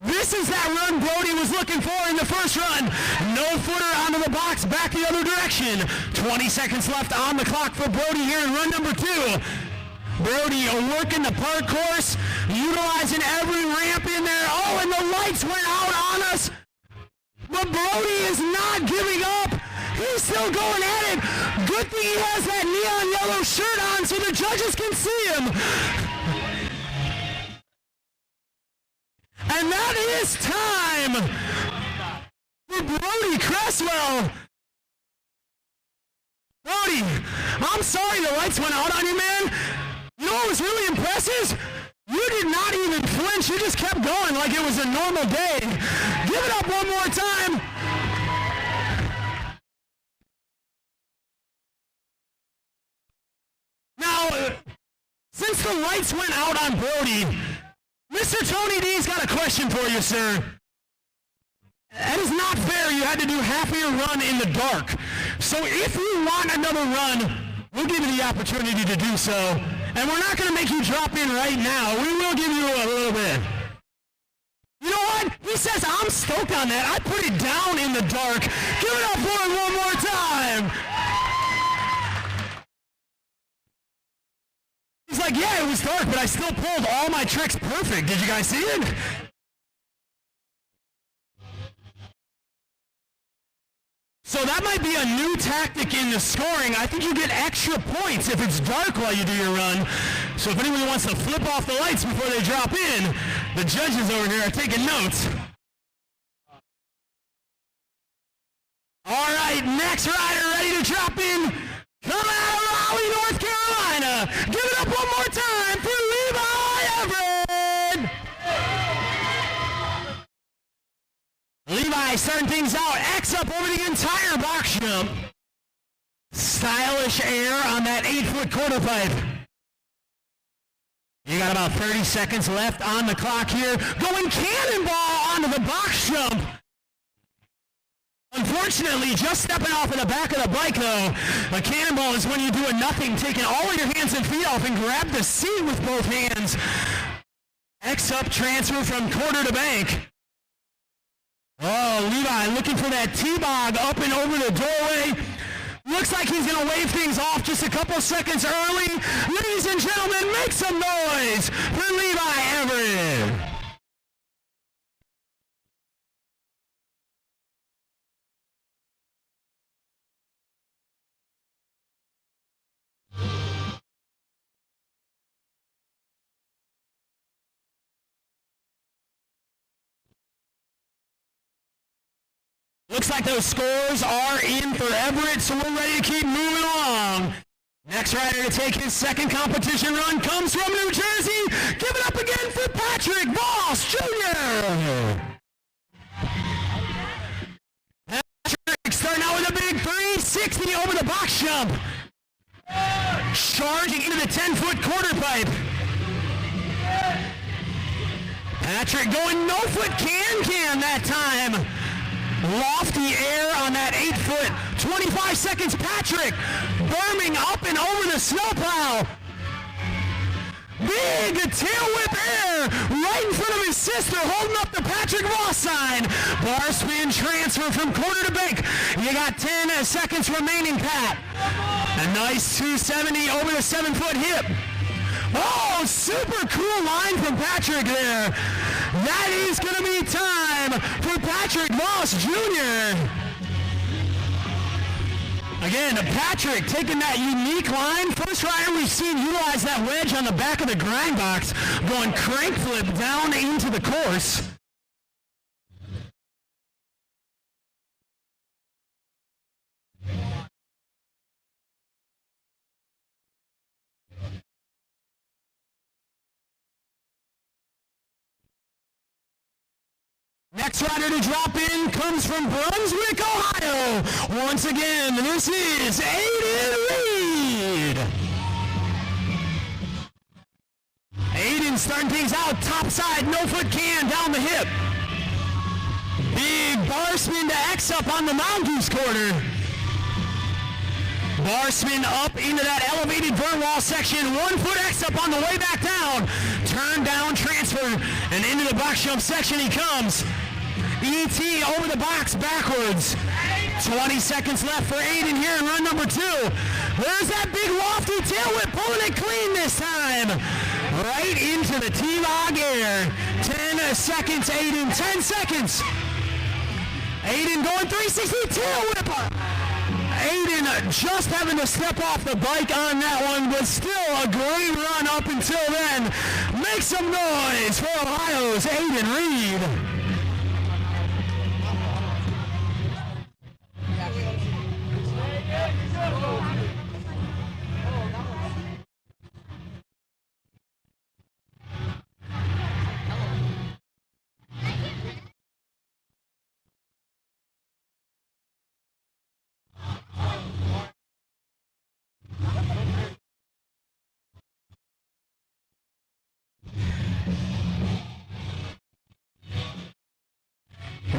This is that run Brody was looking for in the first run. No footer onto the box, back the other direction. 20 seconds left on the clock for Brody here in run number 2. Brody working the park course, utilizing every ramp in there. Oh, and the lights went out on us. But Brody is not giving up. He's still going at it. Good thing he has that neon yellow shirt on so the judges can see him. And that is time for Brody Cresswell. Brody, I'm sorry the lights went out on you, man. You know what was really impressive? You did not even flinch. You just kept going like it was a normal day. Give it up one more time. Now, since the lights went out on Brody, Mr. Tony D's got a question for you, sir. That is not fair. You had to do half of your run in the dark. So if you want another run, we'll give you the opportunity to do so. And we're not going to make you drop in right now. We will give you a little bit. You know what? He says, I'm stoked on that. I put it down in the dark. Give it up for him one more time. He's like, yeah, it was dark, but I still pulled all my tricks perfect. Did you guys see it? So that might be a new tactic in the scoring. I think you get extra points if it's dark while you do your run. So if anybody wants to flip off the lights before they drop in, the judges over here are taking notes. All right, next rider ready to drop in. Come out of Raleigh, North Carolina. Give it up one more time for Levi Everett. Levi Levi starting things out. X up over the entire box jump. Stylish air on that 8-foot quarter pipe. You got about 30 seconds left on the clock here. Going cannonball onto the box jump. Unfortunately, just stepping off of the back of the bike, though. A cannonball is when you're doing nothing, taking all of your hands and feet off and grab the seat with both hands. X up transfer from quarter to bank. Oh, Levi looking for that T-bog up and over the doorway. Looks like he's going to wave things off just a couple seconds early. Ladies and gentlemen, make some noise for Levi Everett. Looks like those scores are in for Everett, so we're ready to keep moving along. Next rider to take his second competition run comes from New Jersey. Give it up again for Patrick Voss Jr. Patrick starting out with a big 360 over the box jump. Charging into the 10-foot quarter pipe. Patrick going no-foot can that time. Lofty air on that 8-foot, 25 seconds. Patrick burning up and over the snowplow. Big tail whip air right in front of his sister, holding up the Patrick Voss sign. Bar spin transfer from quarter to bank. You got 10 seconds remaining, Pat. A nice 270 over the 7-foot hip. Oh, super cool line from Patrick there. That is going to be time for Patrick Voss Jr. Again, Patrick taking that unique line. First rider we've seen utilize that wedge on the back of the grind box, going crank flip down into the course. Next rider to drop in comes from Brunswick, Ohio. Once again, this is Aiden Reed. Aiden starting things out, top side, no-foot can down the hip. Big bar spin to X up on the Mongoose quarter. Bar spin up into that elevated burn wall section. 1-foot X up on the way back down. Turn down transfer and into the box jump section he comes. ET over the box backwards. 20 seconds left for Aiden here in run number 2. There's that big lofty tail whip, pulling it clean this time. Right into the T-log air. 10 seconds, Aiden, 10 seconds. Aiden going 360 tail whip. Aiden just having to step off the bike on that one, but still a great run up until then. Make some noise for Ohio's Aiden Reed.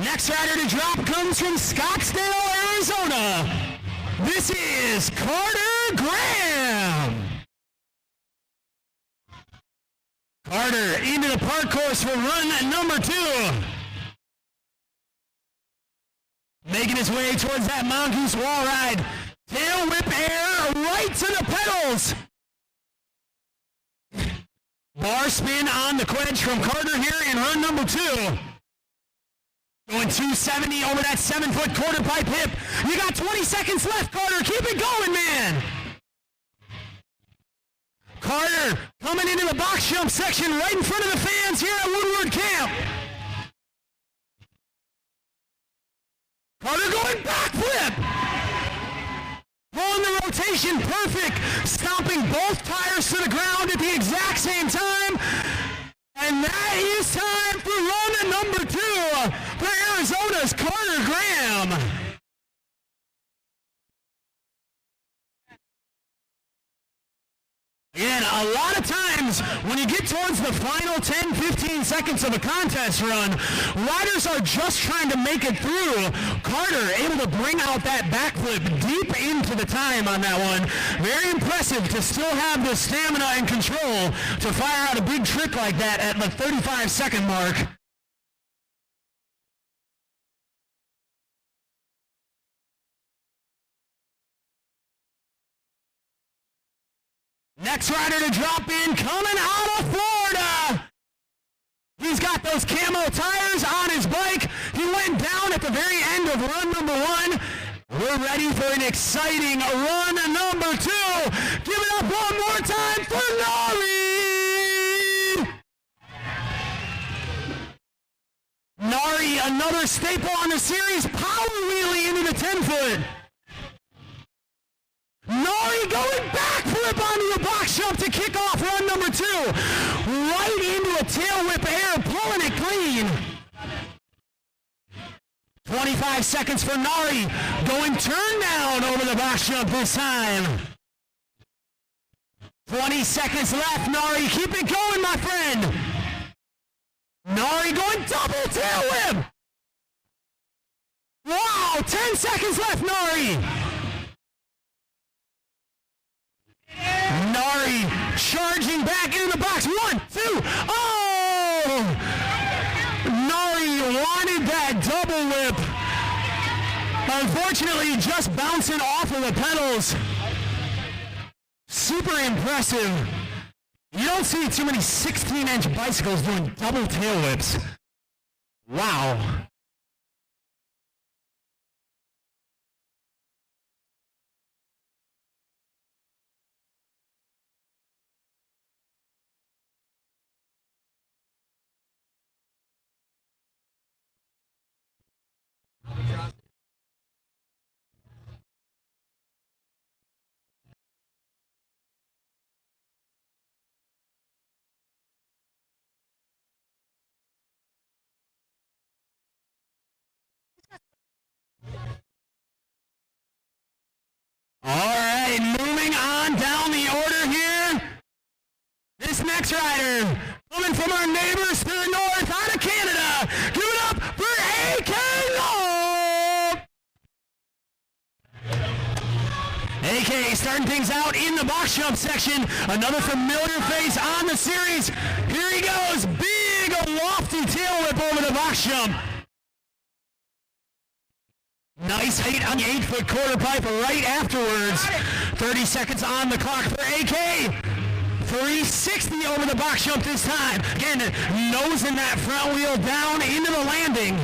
Next rider to drop comes from Scottsdale, Arizona. This is Carter Graham. Carter into the park course for run number 2. Making his way towards that Mongoose wall ride. Tail whip air right to the pedals. Bar spin on the quench from Carter here in run number 2. Going 270 over that 7-foot quarter pipe hip. You got 20 seconds left, Carter. Keep it going, man. Carter coming into the box jump section right in front of the fans here at Woodward Camp. Carter going backflip. Pulling the rotation perfect. Stomping both tires to the ground at the exact same time. And that is time for run number 2 for Arizona's Carter A lot of times, when you get towards the final 10, 15 seconds of a contest run, riders are just trying to make it through. Carter able to bring out that backflip deep into the time on that one. Very impressive to still have the stamina and control to fire out a big trick like that at the 35-second mark. Next rider to drop in, coming out of Florida. He's got those camo tires on his bike. He went down at the very end of run number 1. We're ready for an exciting run number 2. Give it up one more time for Nari. Nari, another staple on the series, power wheelie into the 10-foot. Nari going backflip onto the box jump to kick off run number 2. Right into a tail whip air, pulling it clean. 25 seconds for Nari, going turn down over the box jump this time. 20 seconds left, Nari, keep it going, my friend. Nari going double tail whip. Wow, 10 seconds left, Nari. Nari charging back into the box. 1, 2, oh! Nari wanted that double whip. Unfortunately, just bouncing off of the pedals. Super impressive. You don't see too many 16-inch bicycles doing double tail whips. Wow. All right, moving on down the order here. This next rider, coming from our neighbors to the north out of Canada. Give it up for AK Loeb. AK starting things out in the box jump section. Another familiar face on the series. Here he goes, big lofty tail whip over the box jump. Nice height on the 8-foot quarter pipe right afterwards. 30 seconds on the clock for AK. 360 over the box jump this time. Again, nosing that front wheel down into the landing.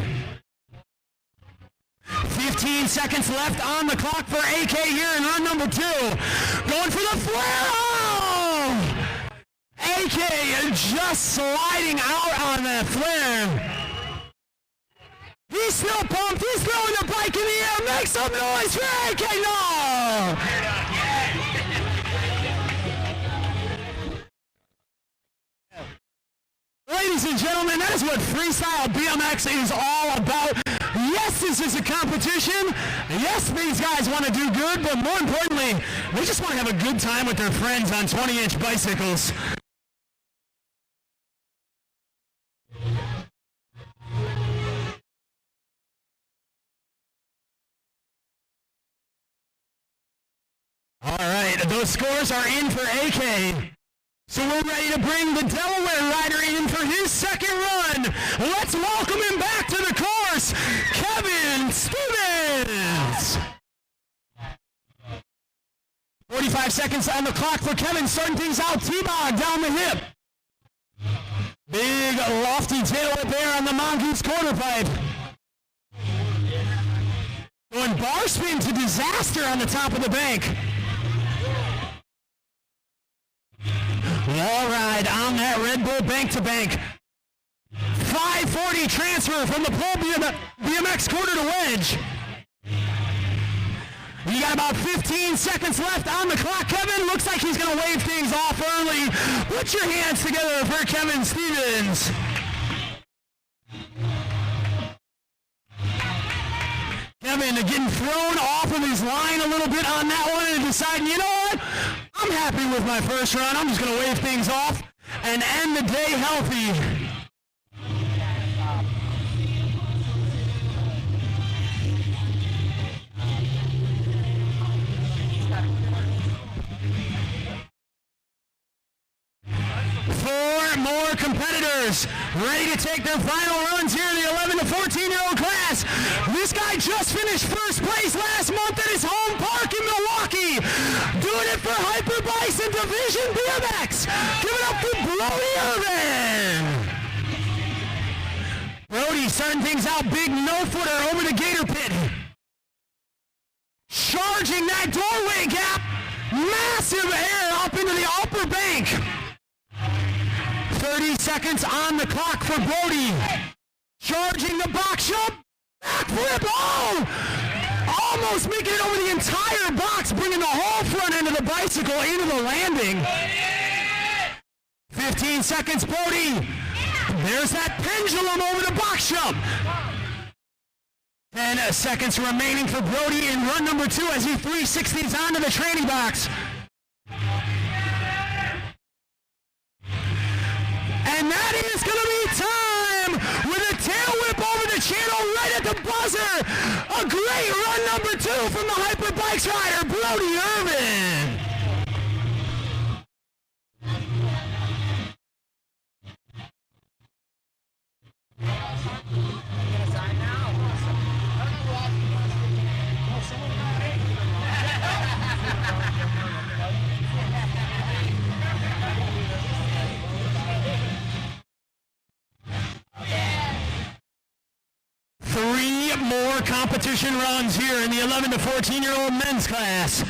15 seconds left on the clock for AK here in run number 2. Going for the flare. Oh! AK just sliding out on that flare. He's still pumped. He's throwing the bike in the air. Make some noise for AK. No! Ladies and gentlemen, that is what Freestyle BMX is all about. Yes, this is a competition. Yes, these guys want to do good, but more importantly, they just want to have a good time with their friends on 20-inch bicycles. All right, those scores are in for AK. So we're ready to bring the Delaware rider in for his second run. Let's welcome him back to the course, Kevin Stevens. 45 seconds on the clock for Kevin, starting things out, T-Bog down the hip. Big lofty tail whip there on the mongoose quarter pipe. Going bar spin to disaster on the top of the bank. Wall ride on that Red Bull bank to bank. 540 transfer from the pole BMX quarter to wedge. You got about 15 seconds left on the clock. Kevin looks like he's going to wave things off early. Put your hands together for Kevin Stevens. Kevin getting thrown off of his line a little bit on that one and deciding, you know what? I'm happy with my first run. I'm just going to wave things off and end the day healthy. Four more competitors ready to take their final runs here in the 11 to 14-year-old class. This guy just finished first place last month at his home park in Milwaukee. Doing it for Hyperbikes and Division BMX. Give it up for Brody Irvin. Brody starting things out big no-footer over the gator pit. Charging that doorway gap. Massive air up into the upper bank. 30 seconds on the clock for Brody. Charging the box jump. Backflip. Oh! Almost making it over the entire box, bringing the whole front end of the bicycle into the landing. 15 seconds, Brody. There's that pendulum over the box jump. 10 seconds remaining for Brody in run number 2 as he 360s onto the training box. And that is going to be time with a tail whip over the channel right at the buzzer. A great run number 2 from the Hyperbikes rider, Brody Irvin. Three more competition runs here in the 11 to 14-year-old men's class.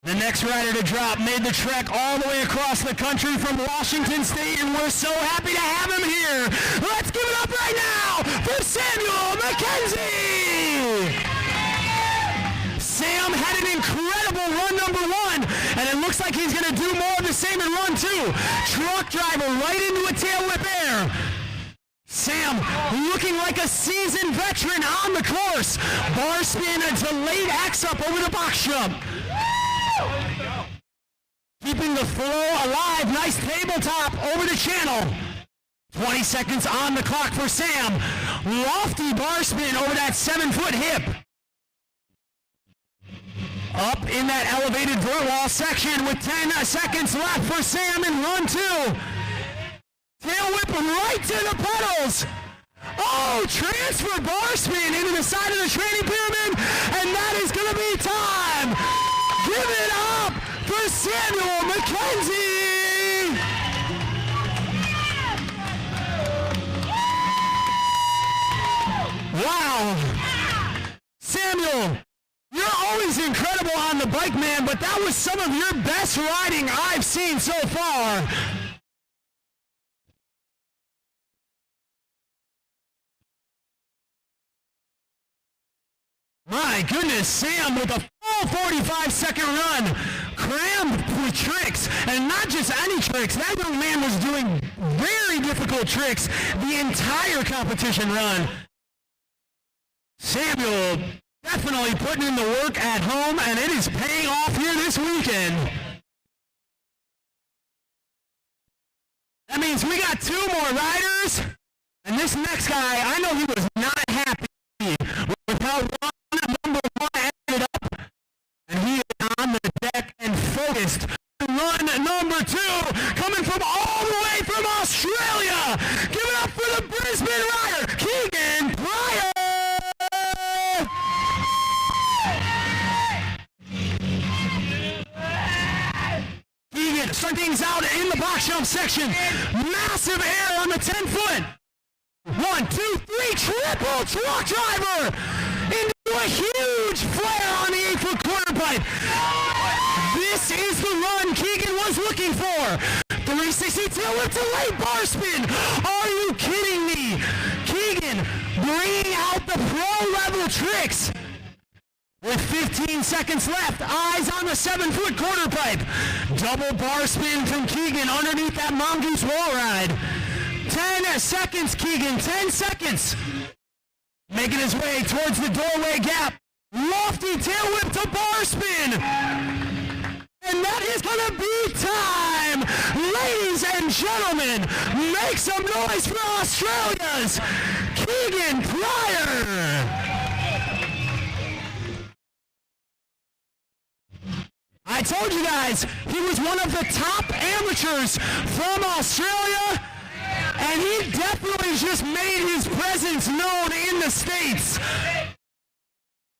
The next rider to drop made the trek all the way across the country from Washington State, and we're so happy to have him here. Let's give it up right now for Samuel McKenzie. Sam had an incredible run number 1, and it looks like he's going to do more of the same in run 2. Truck driver right into a tail whip air. Sam looking like a seasoned veteran on the course. Bar spin, a delayed X up over the box jump. Keeping the flow alive. Nice tabletop over the channel. 20 seconds on the clock for Sam. Lofty bar spin over that 7-foot hip. Up in that elevated vert wall section with 10 seconds left for Sam in run 2. Tail whip right to the pedals. Oh, transfer bar spin into the side of the training pyramid, and that is going to be time. Give it up for Samuel McKenzie. Wow. Samuel, you're always incredible on the bike, man, but that was some of your best riding I've seen so far. My goodness, Sam with a full 45-second run, crammed with tricks, and not just any tricks. That young man was doing very difficult tricks the entire competition run. Samuel definitely putting in the work at home, and it is paying off here this weekend. That means we got 2 more riders, and this next guy, I know he was not happy with how number 1 ended up, and he is on the deck and focused. Run number 2, coming from all the way from Australia. Give it up for the Brisbane rider, Keegan Pryor. Keegan starting things out in the box jump section. Massive air on the 10-foot. 1, 2, 3, triple truck driver into a huge flare on the 8-foot quarter pipe. This is the run Keegan was looking for. 360 tail whip to late bar spin. Are you kidding me? Keegan bringing out the pro-level tricks. With 15 seconds left, eyes on the 7-foot quarter pipe. Double bar spin from Keegan underneath that mongoose wall ride. 10 seconds, Keegan, 10 seconds. Making his way towards the doorway gap. Lofty tail whip to bar spin. And that is going to be time. Ladies and gentlemen, make some noise for Australia's Keegan Pryor. I told you guys, he was one of the top amateurs from Australia, and he definitely just made his presence known in the States.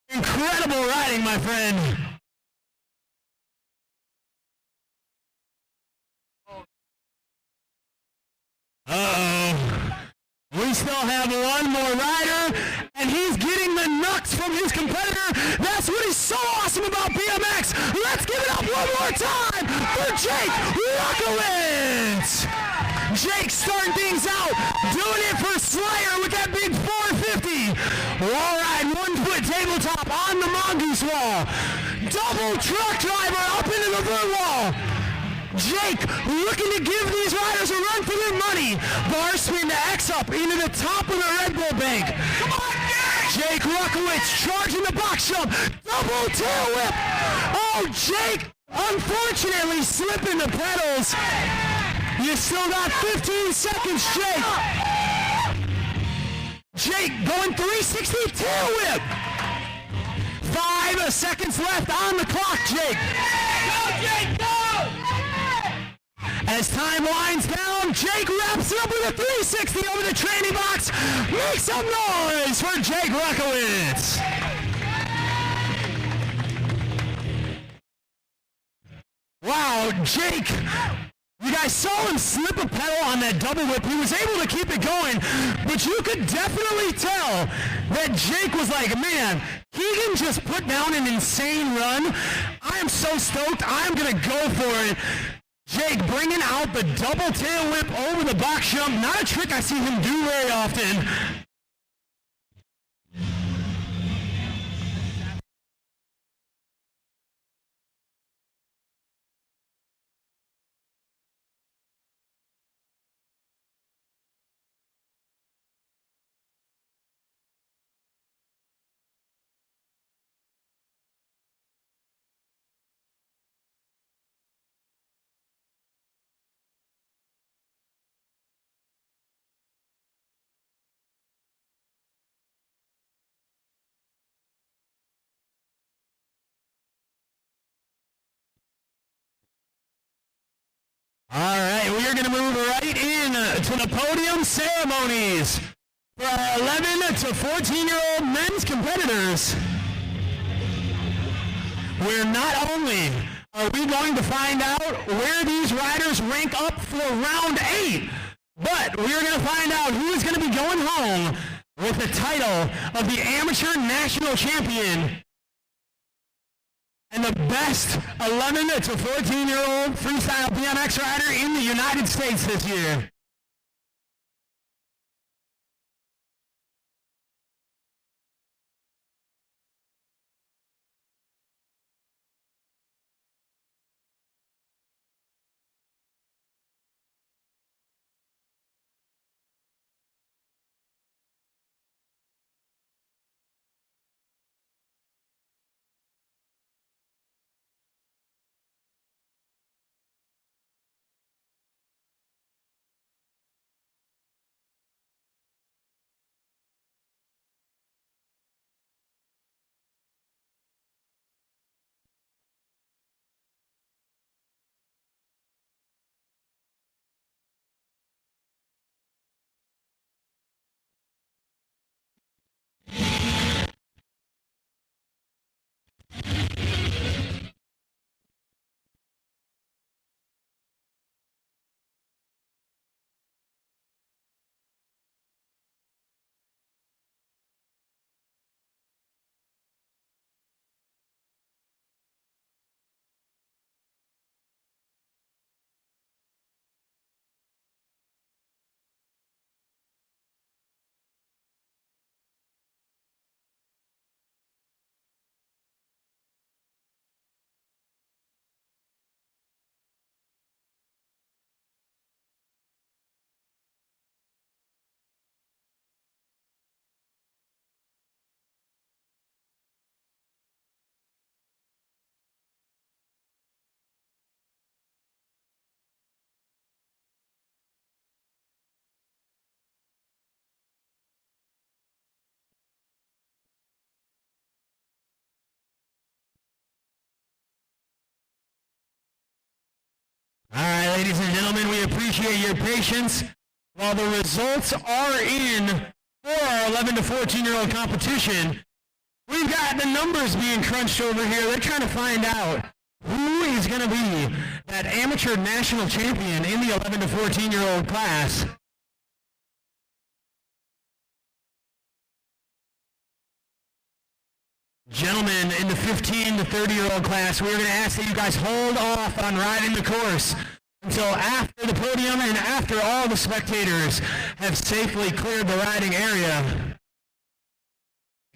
Incredible riding, my friend. Uh-oh. We still have one more rider, and he's getting the knucks from his competitor. That's what is so awesome about BMX. Let's give it up one more time for Jake Rockowitz. Jake starting things out, doing it for Slayer with that big 450. All right, 1-foot tabletop on the mongoose wall. Double truck driver up into the third wall. Jake looking to give these riders a run for their money. Bar spin to X up into the top of the Red Bull bank. Come on, Jake Rockowitz charging the box jump. Double tail whip. Oh, Jake unfortunately slipping the pedals. You still got 15 seconds, Jake. Jake going 360 tail whip. 5 seconds left on the clock, Jake. Go, Jake, go! As time winds down, Jake wraps it up with a 360 over the training box. Make some noise for Jake Rockowitz. Wow, Jake, you guys saw him slip a pedal on that double whip. He was able to keep it going, but you could definitely tell that Jake was like, man, Keegan just put down an insane run. I am so stoked. I'm going to go for it. Jake bringing out the double tail whip over the box jump. Not a trick I see him do very often. All right, we are going to move right in to the podium ceremonies for our 11 to 14-year-old men's competitors. Where not only are we going to find out where these riders rank up for round 8, but we are going to find out who is going to be going home with the title of the Amateur National Champion and the best 11 to 14-year-old freestyle BMX rider in the United States this year. ladies and gentlemen, we appreciate your patience. While the results are in for our 11 to 14-year-old competition, we've got the numbers being crunched over here. They're trying to find out who is going to be that amateur national champion in the 11 to 14-year-old class. Gentlemen, in the 15 to 30-year-old class, we're going to ask that you guys hold off on riding the course until after the podium and after all the spectators have safely cleared the riding area.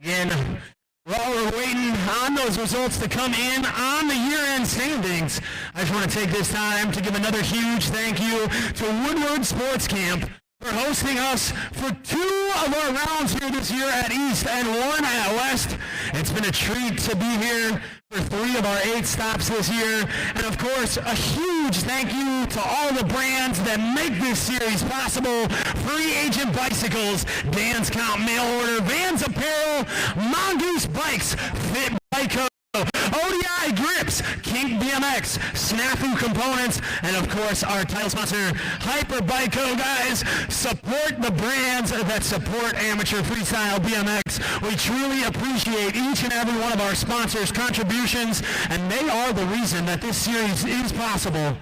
Again, while we're waiting on those results to come in on the year-end standings, I just want to take this time to give another huge thank you to Woodward Sports Camp for hosting us for 2 of our rounds here this year at East and 1 at West. It's been a treat to be here for 3 of our 8 stops this year. And of course, a huge thank you to all the brands that make this series possible. Free Agent Bicycles, Dan's Comp Mail Order, Vans Apparel, Mongoose Bikes, Fit Bike, ODI Grips, Kink BMX, Snafu Components, and of course our title sponsor, Hyper Biko. Guys, support the brands that support amateur freestyle BMX. We truly appreciate each and every one of our sponsors' contributions, and they are the reason that this series is possible.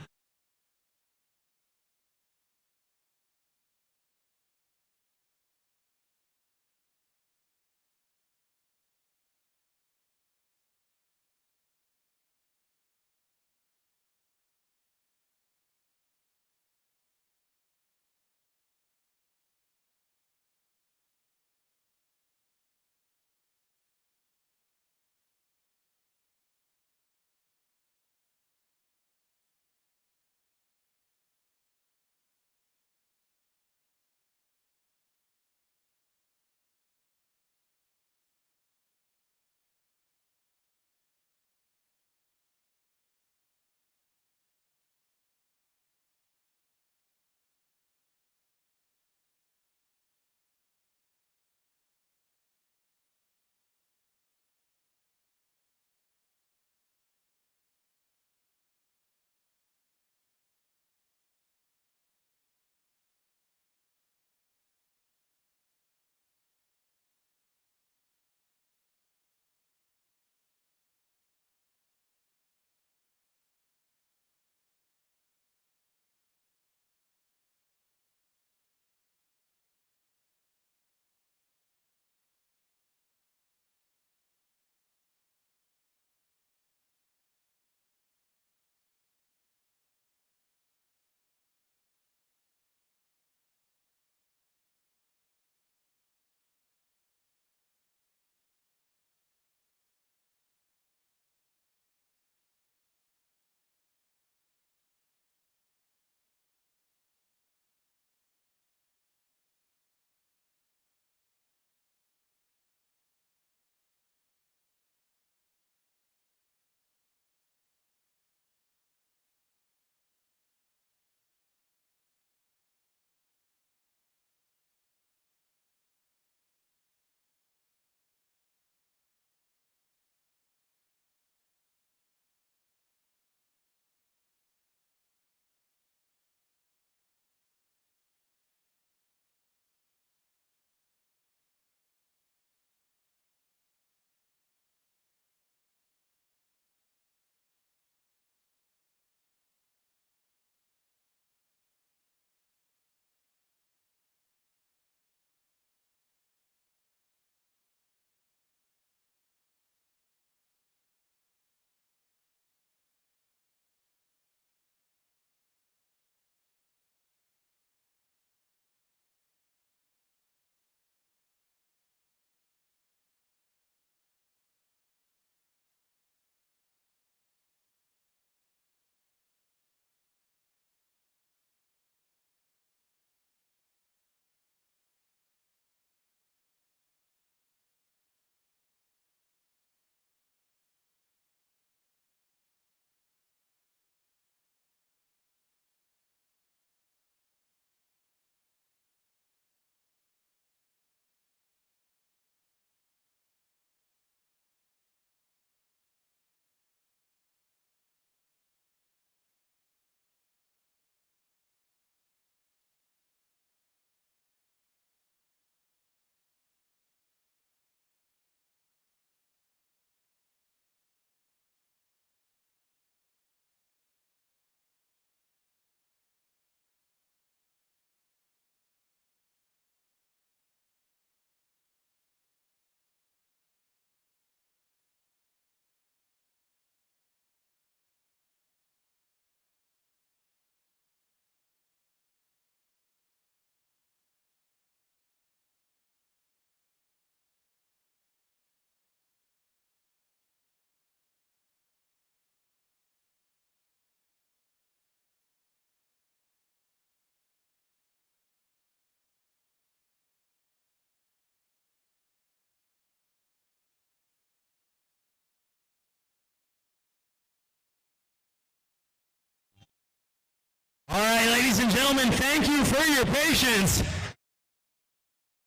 ladies and gentlemen, thank you for your patience.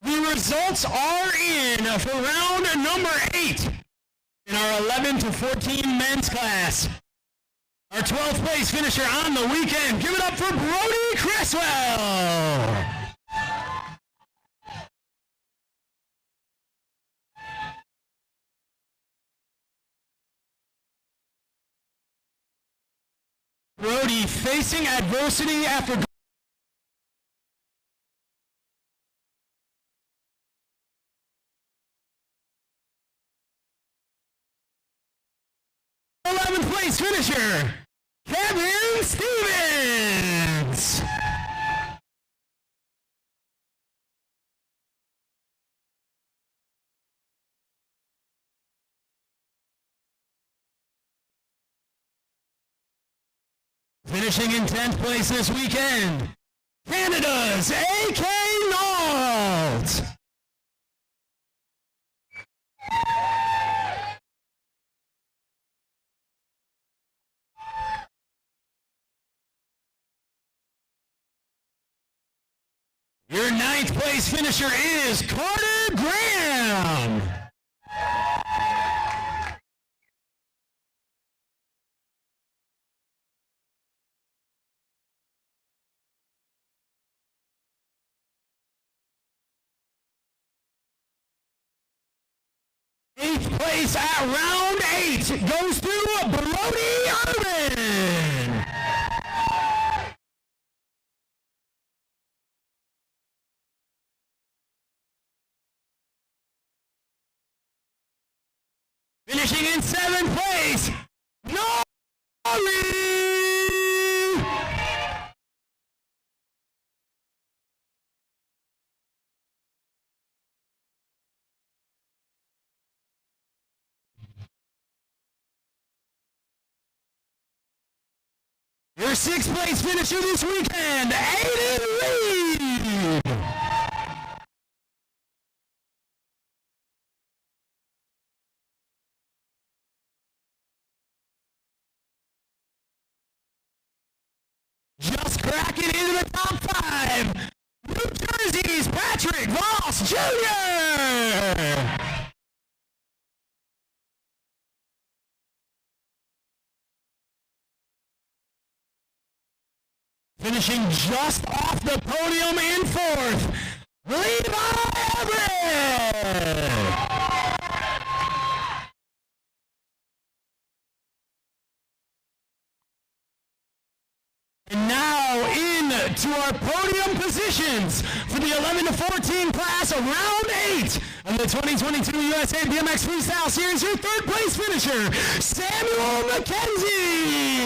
The results are in for round number 8 in our 11 to 14 men's class. Our 12th place finisher on the weekend. Give it up for Brody Cresswell. Brody facing adversity after 11th place finisher, Kevin Stevens. Finishing in 10th place this weekend, Canada's A.K. Nault. Your 9th place finisher is Carter Graham. Eighth place at round 8 goes to Brody Urban. Finishing in 7th place, Nori. Your 6th place finisher this weekend, Aiden Reed. Just cracking into the top 5, New Jersey's Patrick Voss Jr. Finishing just off the podium in 4th, Levi Everett. And now into our podium positions for the 11 to 14 class of round 8 of the 2022 USA BMX Freestyle Series. Your 3rd place finisher, Samuel McKenzie.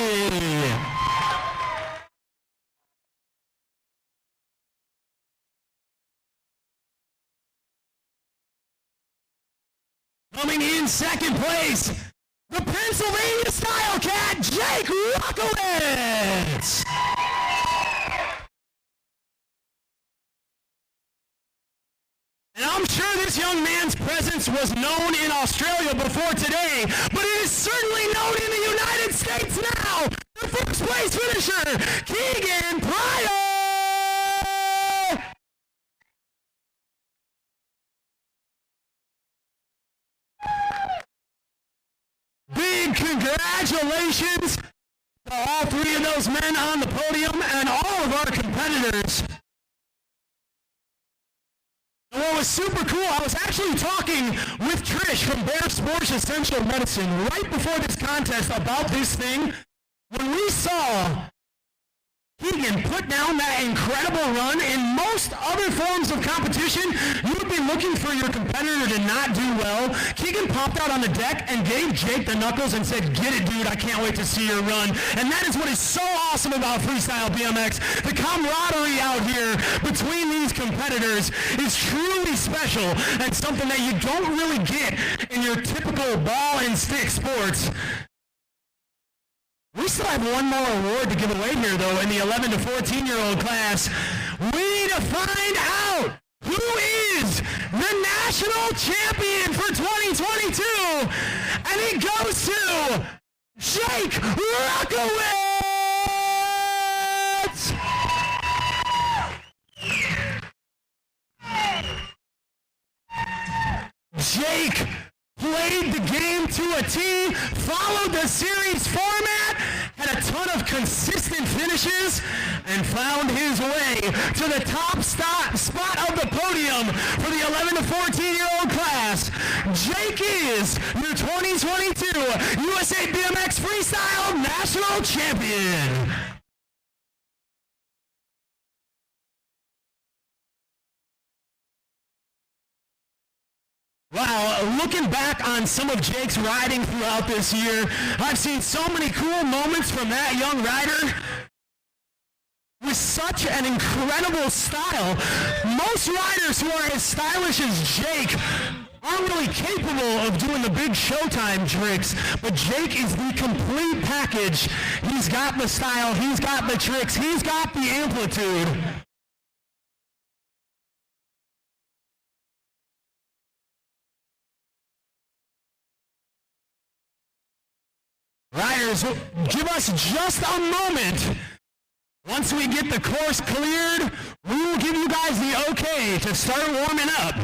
Coming in 2nd place, the Pennsylvania Style Cat, Jake Rockowitz. And I'm sure this young man's presence was known in Australia before today, but it is certainly known in the United States now. The 1st place finisher, Keegan Pryor. Big congratulations to all 3 of those men on the podium and all of our competitors. And what was super cool, I was actually talking with Trish from Bear Sports Essential Medicine right before this contest about this thing. When we saw Keegan put down that incredible run, in most other forms of competition, you would be looking for your competitor to not do well. Keegan popped out on the deck and gave Jake the knuckles and said, "Get it, dude, I can't wait to see your run." And that is what is so awesome about Freestyle BMX. The camaraderie out here between these competitors is truly special and something that you don't really get in your typical ball and stick sports. We still have one more award to give away here, though, in the 11 to 14-year-old class. We need to find out who is the national champion for 2022, and it goes to Jake Rockowitz. Jake played the game to a T, followed the series format, had a ton of consistent finishes, and found his way to the top spot of the podium for the 11 to 14-year-old class. Jake is your 2022 USA BMX Freestyle National Champion. Wow, looking back on some of Jake's riding throughout this year, I've seen so many cool moments from that young rider with such an incredible style. Most riders who are as stylish as Jake aren't really capable of doing the big showtime tricks, but Jake is the complete package. He's got the style, he's got the tricks, he's got the amplitude. Riders, give us just a moment. Once we get the course cleared, we will give you guys the okay to start warming up.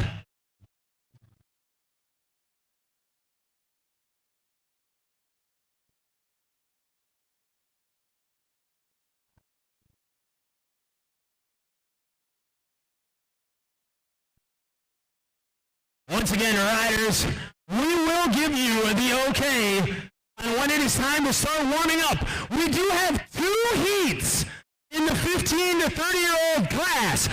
Once again, riders, we will give you the okay. And when it is time to start warming up, we do have 2 heats in the 15 to 30-year-old class.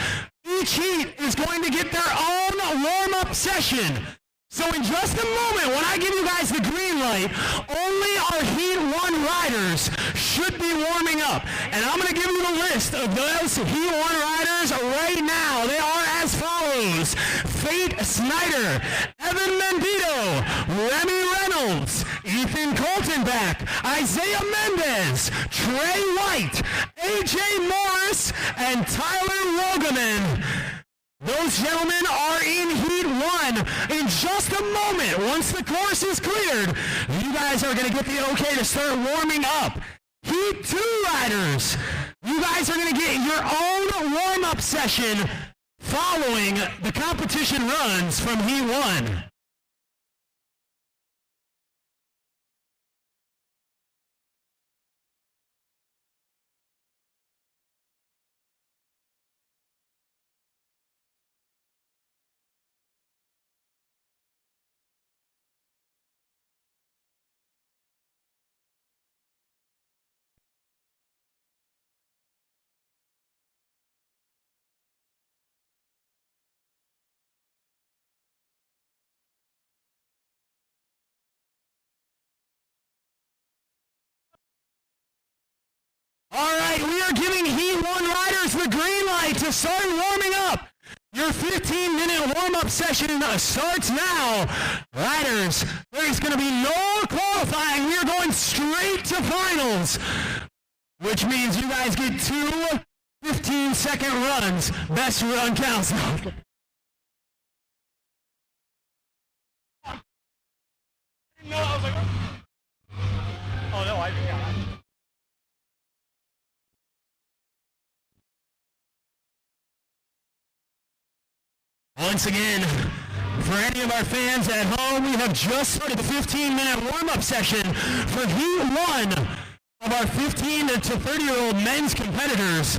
Each heat is going to get their own warm-up session. So in just a moment, when I give you guys the green light, only our Heat 1 riders should be warming up. And I'm going to give you the list of those Heat 1 riders right now. They are as follows: Fate Snyder, Evan Mendito, Remy Reynolds, Ethan Coltonback, Isaiah Mendez, Trey White, AJ Morris, and Tyler Wogeman. Those gentlemen are in Heat 1. In just a moment, once the course is cleared, you guys are going to get the okay to start warming up. Heat 2 riders, you guys are going to get your own warm-up session following the competition runs from Heat 1. All right, we are giving Heat 1 riders the green light to start warming up. Your 15-minute warm-up session starts now. Riders, there is going to be no qualifying. We are going straight to finals, which means you guys get 2 15-second runs. Best run counts. No, I was like, oh no, yeah. Once again, for any of our fans at home, we have just started the 15-minute warm-up session for Heat 1 of our 15 to 30-year-old men's competitors.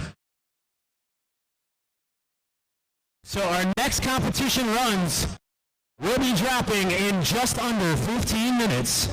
So our next competition runs will be dropping in just under 15 minutes.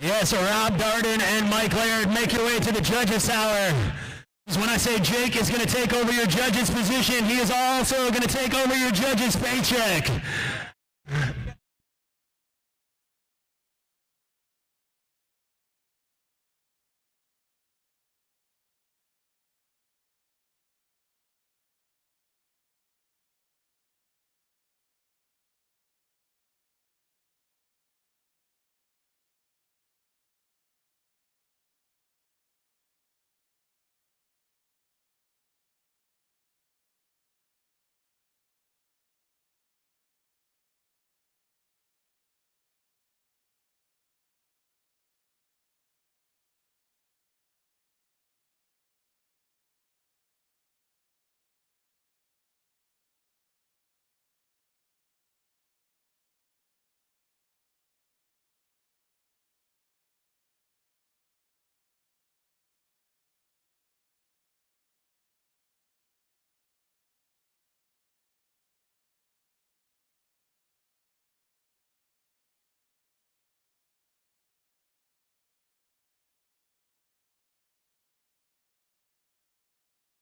Yes, so Rob Darden and Mike Laird, make your way to the judges' tower. When I say Jake is going to take over your judge's position, he is also going to take over your judge's paycheck.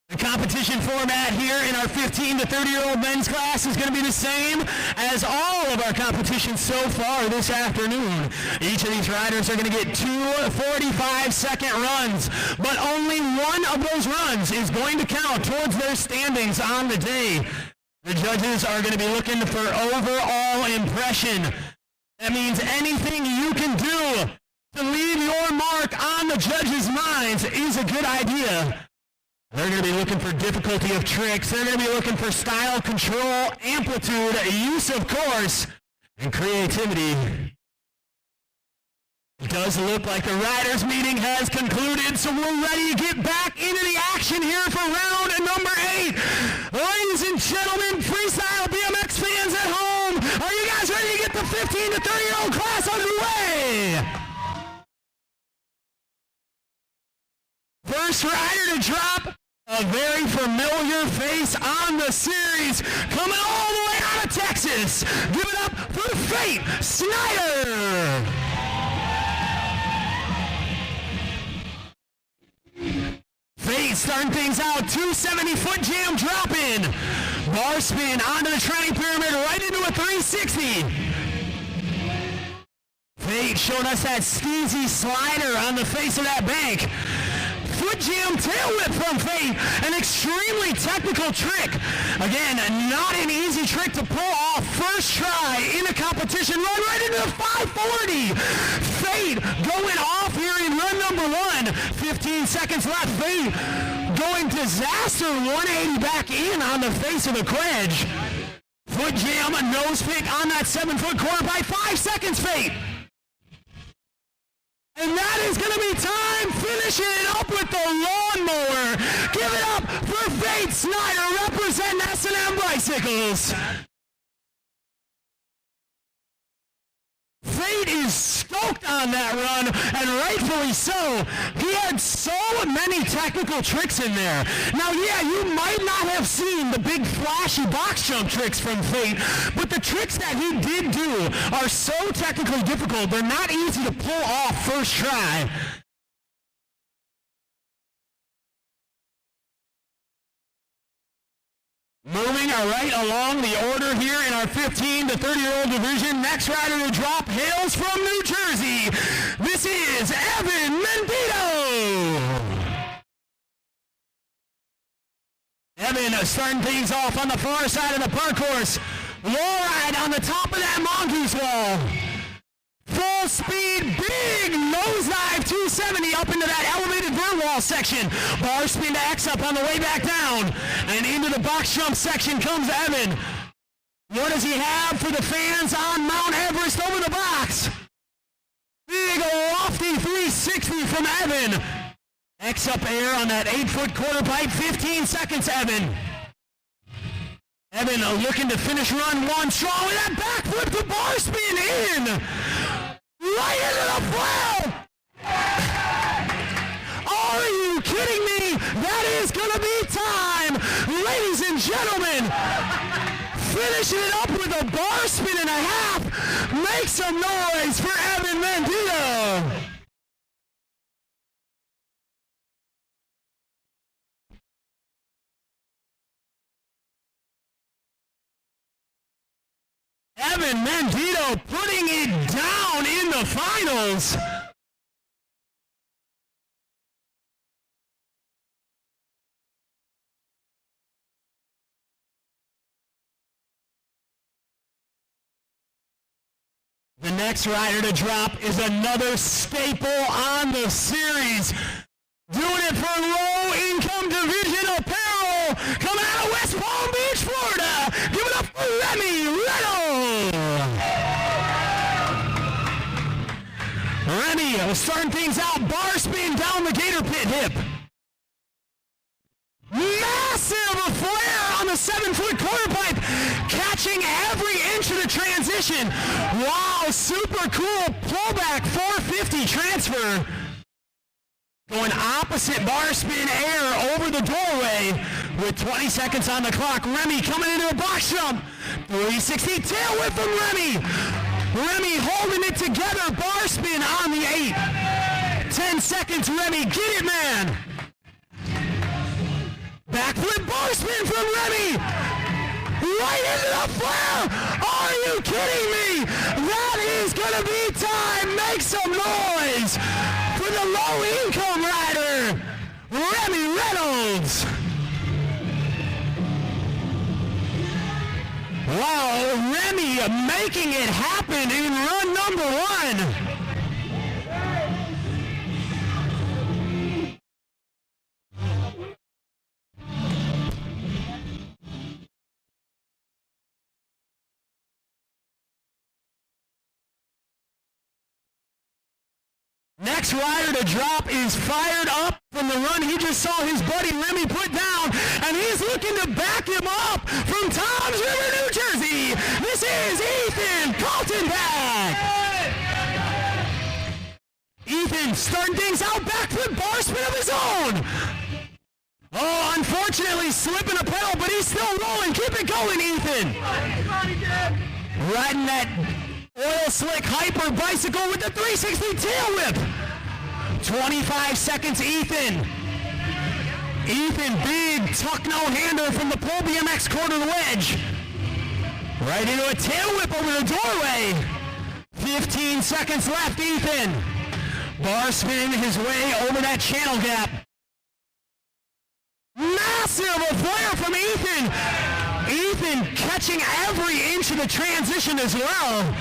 The competition format here in our 15 to 30-year-old men's class is going to be the same as all of our competitions so far this afternoon. Each of these riders are going to get 2 45-second runs, but only one of those runs is going to count towards their standings on the day. The judges are going to be looking for overall impression. That means anything you can do to leave your mark on the judges' minds is a good idea. They're going to be looking for difficulty of tricks. They're going to be looking for style, control, amplitude, use of course, and creativity. It does look like the riders' meeting has concluded, so we're ready to get back into the action here for round number 8. Ladies and gentlemen, freestyle BMX fans at home, are you guys ready to get the 15 to 30-year-old class underway? First rider to drop, a very familiar face on the series, coming all the way out of Texas. Give it up for Fate Snyder. Fate starting things out, 270 foot jam drop in. Bar spin onto the training pyramid, right into a 360. Fate showing us that steezy slider on the face of that bank. Foot jam tail whip from Fate, an extremely technical trick. Again, not an easy trick to pull off. First try in a competition, run right into the 540. Fate going off here in run number 1. 15 seconds left. Fate going disaster 180 back in on the face of the quedge. Foot jam, a nose pick on that 7-foot quarter by 5 seconds, Fate. And that is going to be time, finishing it up with the lawnmower. Give it up for Fate Snyder, representing S&M Bicycles. Fate is stoked on that run, and rightfully so. He had so many technical tricks in there. Now, yeah, you might not have seen the big flashy box jump tricks from Fate, but the tricks that he did do are so technically difficult, they're not easy to pull off first try. Moving right along the order here in our 15 to 30-year-old division. Next rider to drop hails from New Jersey. This is Evan Mendito. Evan starting things off on the far side of the park course. Low ride on the top of that mongoose wall. Full speed, big nosedive 270 up into that elevated vert wall section. Bar spin to X up on the way back down. And into the box jump section comes Evan. What does he have for the fans on Mount Everest over the box? Big lofty 360 from Evan. X up air on that 8-foot quarter pipe, 15 seconds, Evan. Evan looking to finish run 1 strong with that backflip to bar spin in. Right into the flow! Are you kidding me? That is gonna be time! Ladies and gentlemen, finishing it up with a bar spin and a half. Make some noise for Evan Mendito! Evan Mendito putting it down in the finals. The next rider to drop is another staple on the series. Doing it for low-income division apparel. Coming out of West Palm Beach, Florida. Give it up for Remy Reynolds. Remy starting things out. Bar spin down the gator pit hip. Massive flare on the 7-foot quarter pipe, catching every inch of the transition. Wow, super cool pullback 450 transfer. Going opposite bar spin air over the doorway with 20 seconds on the clock. Remy coming into a box jump. 360 tail whip from Remy. Remy holding it together. Bar spin on the 8. 10 seconds, Remy. Get it, man. Backflip bar spin from Remy. Right into the flare. Are you kidding me? That is going to be time. Make some noise for the low-income rider, Remy Reynolds. Wow, Remy making it happen in run number 1. Next rider to drop is fired up from the run he just saw his buddy Remy put down, and he's looking to back him up from Toms River, New Jersey. This is Ethan Kaltenbach. Ethan starting things out, backflip bar spin of his own. Oh, unfortunately slipping a pedal, but he's still rolling. Keep it going, Ethan. Riding that oil slick hyper bicycle with the 360 tail whip. 25 seconds, Ethan. Ethan, big tuck no-hander from the pole BMX quarter wedge. Right into a tail whip over the doorway. 15 seconds left, Ethan. Bar spin his way over that channel gap. Massive flare from Ethan. Ethan catching every inch of the transition as well.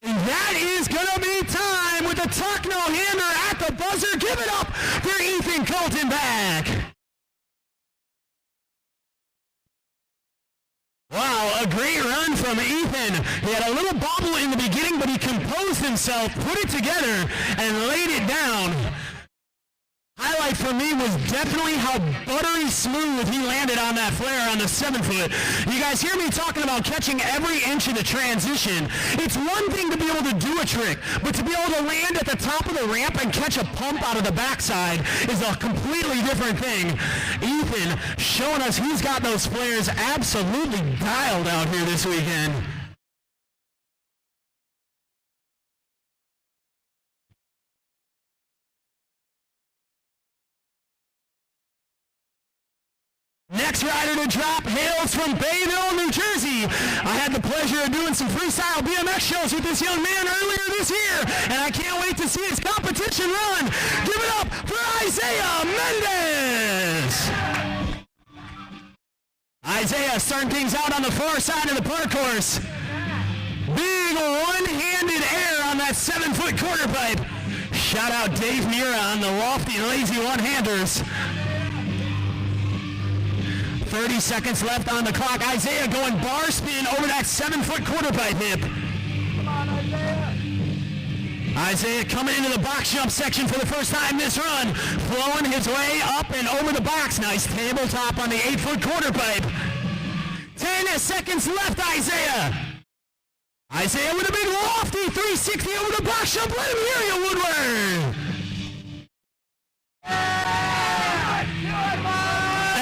And that is going to be time with the tuck no-hander at the buzzer. Give it up for Ethan Kaltenbach. Wow, a great run from Ethan. He had a little bobble in the beginning, but he composed himself, put it together, and laid it down. Highlight for me was definitely how buttery smooth he landed on that flare on the 7-foot. You guys hear me talking about catching every inch of the transition. It's one thing to be able to do a trick, but to be able to land at the top of the ramp and catch a pump out of the backside is a completely different thing. Ethan showing us he's got those flares absolutely dialed out here this weekend. Next rider to drop hails from Bayville, New Jersey. I had the pleasure of doing some freestyle BMX shows with this young man earlier this year, and I can't wait to see his competition run. Give it up for Isaiah Mendez. Isaiah starting things out on the far side of the park course. Big one-handed air on that 7-foot quarter pipe. Shout out Dave Mira on the lofty and lazy one-handers. 30 seconds left on the clock. Isaiah going bar spin over that 7-foot quarter pipe hip. Come on, Isaiah. Isaiah coming into the box jump section for the first time this run. Flowing his way up and over the box. Nice tabletop on the 8-foot quarter pipe. 10 seconds left, Isaiah. Isaiah with a big lofty 360 over the box jump. Let him hear you, Woodward.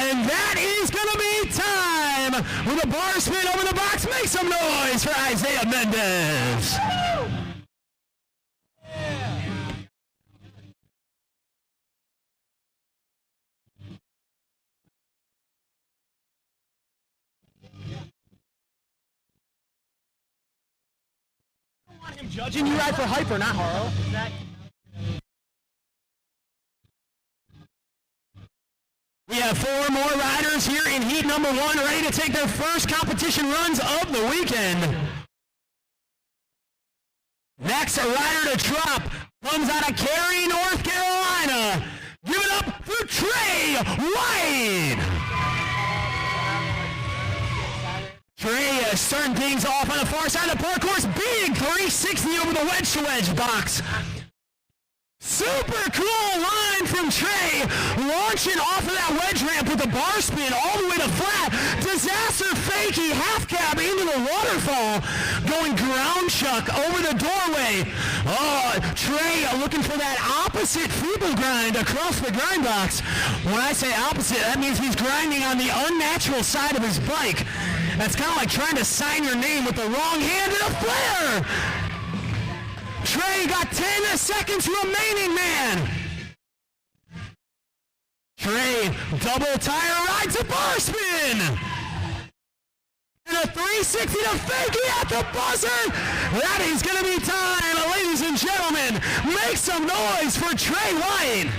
And that is going to be time with a bar spin over the box. Make some noise for Isaiah Mendez. I'm judging you ride for hyper, not Haro. We have 4 more riders here in heat number 1, ready to take their first competition runs of the weekend. Next, a rider to drop comes out of Cary, North Carolina. Give it up for Trey White. Trey starting things off on the far side of the park course. Big 360 over the wedge-to-wedge box. Super cool line from Trey, launching off of that wedge ramp with a bar spin all the way to flat. Disaster fakie half cab into the waterfall, going ground chuck over the doorway. Oh, Trey looking for that opposite feeble grind across the grind box. When I say opposite, that means he's grinding on the unnatural side of his bike. That's kind of like trying to sign your name with the wrong hand in a flare. Trey got 10 seconds remaining, man. Trey, double tire ride to bar spin. And a 360 to fakie at the buzzer. That is going to be time, ladies and gentlemen. Make some noise for Trey White.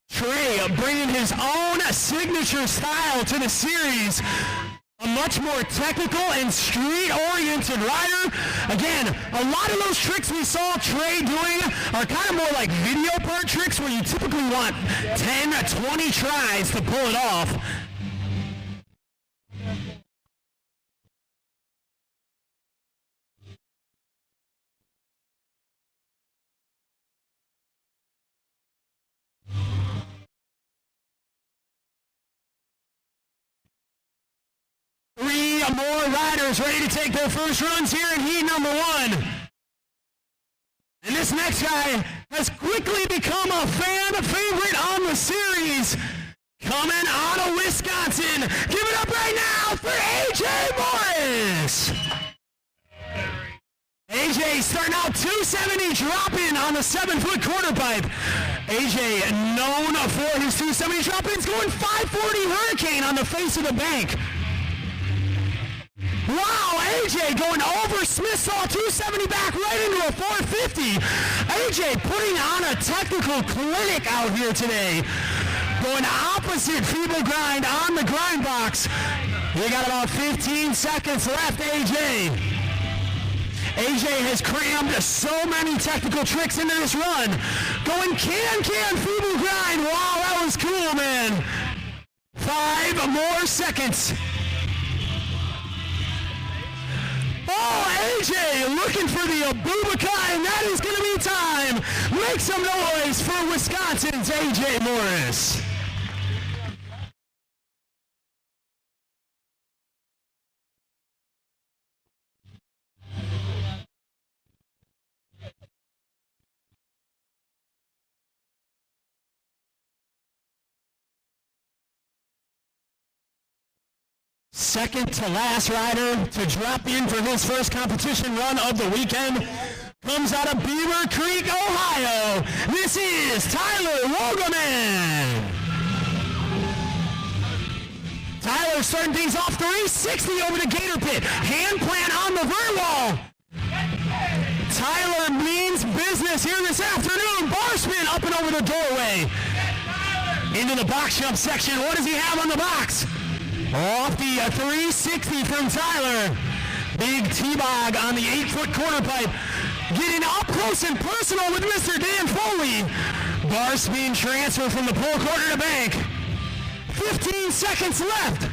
Trey bringing his own signature style to the series. A much more technical and street-oriented rider. Again, a lot of those tricks we saw Trey doing are kind of more like video part tricks where you typically want 10 to 20 tries to pull it off. Three more riders ready to take their first runs here in heat number 1. And this next guy has quickly become a fan favorite on the series. Coming out of Wisconsin. Give it up right now for AJ Morris. AJ starting out 270 drop-in on the 7-foot quarter pipe. AJ known for his 270 drop-ins, going 540 hurricane on the face of the bank. Wow, AJ going over Smithsaw 270 back right into a 450. AJ putting on a technical clinic out here today. Going opposite feeble grind on the grind box. You got about 15 seconds left, AJ. AJ has crammed so many technical tricks into this run. Going can feeble grind. Wow, that was cool, man. 5 more seconds. Oh, AJ looking for the Abubakar, and that is going to be time. Make some noise for Wisconsin's AJ Morris. Second to last rider to drop in for his first competition run of the weekend comes out of Beaver Creek, Ohio. This is Tyler Wogelman. Tyler starting things off 360 over the Gator Pit. Hand plant on the vert wall. Tyler means business here this afternoon. Bar spin up and over the doorway. Into the box jump section. What does he have on the box? Off the 360 from Tyler. Big T-bog on the 8-foot quarter pipe. Getting up close and personal with Mr. Dan Foley. Bar spin transfer from the pull quarter to bank. 15 seconds left.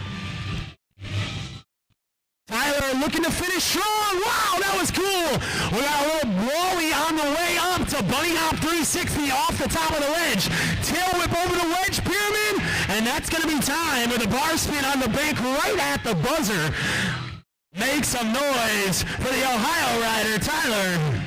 Tyler looking to finish strong. Wow, that was cool. We got a little blowy on the way up to bunny hop 360 off the top of the wedge. Tail whip over the wedge pyramid, and that's going to be time with a bar spin on the bank right at the buzzer. Make some noise for the Ohio rider, Tyler.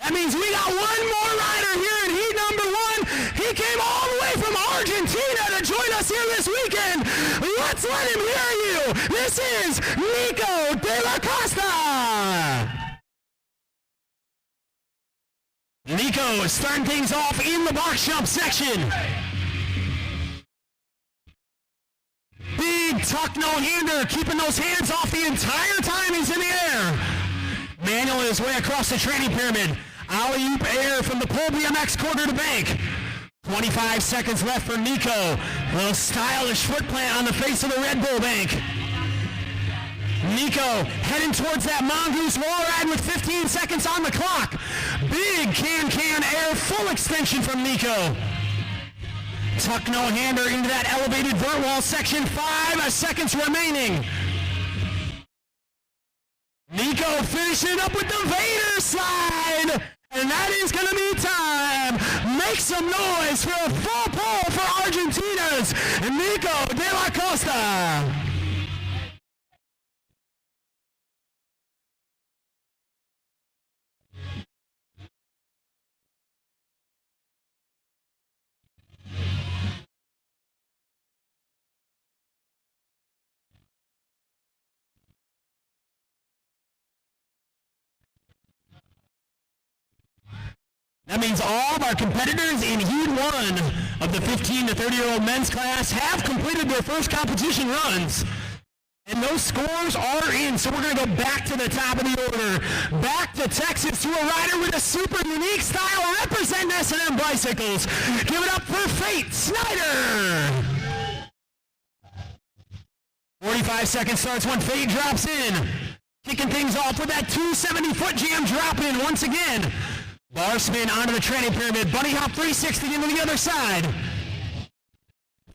That means we got one more rider here in heat number 1. He came all the way from Argentina to join us here this weekend. Let's let him hear you. This is Nico de la Costa. Nico starting things off in the box jump section. Big tuck no-hander, keeping those hands off the entire time he's in the air. Manual his way across the training pyramid. Alley-oop air from the pole BMX quarter to bank. 25 seconds left for Nico. A little stylish foot plant on the face of the Red Bull bank. Nico heading towards that mongoose wall ride with 15 seconds on the clock. Big can air, full extension from Nico. Tuck no-hander into that elevated vert wall section, 5 seconds remaining. Nico finishing up with the Vader slide, and that is going to be time. Make some noise for a full pole for Argentina's Nico de la Costa. That means all of our competitors in Heat 1 of the 15 to 30-year-old men's class have completed their first competition runs. And those scores are in, so we're going to go back to the top of the order. Back to Texas to a rider with a super unique style representing S&M Bicycles. Give it up for Fate Snyder. 45 seconds starts when Fate drops in. Kicking things off with that 270-foot jam drop in once again. Bar spin onto the training pyramid. Bunny hop 360 into the other side.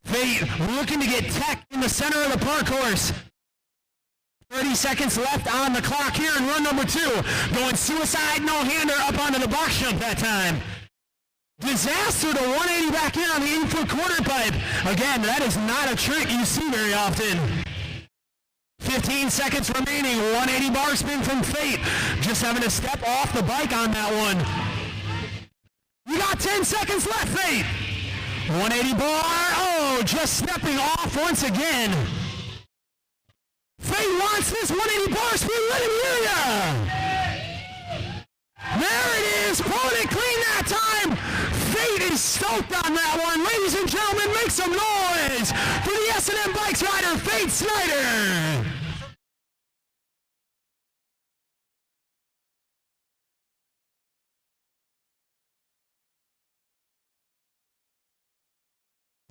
Fate looking to get tech in the center of the park course. 30 seconds left on the clock here in run number 2. Going suicide no-hander up onto the box jump that time. Disaster to 180 back in on the 8-foot quarter pipe. Again, that is not a trick you see very often. 15 seconds remaining, 180 bar spin from Fate. Just having to step off the bike on that one. You got 10 seconds left, Fate. 180 bar, oh, just stepping off once again. Fate wants this 180 bar spin, let him hear ya. There it is, pulling it clean that time. Fate is stoked on that one. Ladies and gentlemen, make some noise for the S&M Bikes rider, Fate Snyder.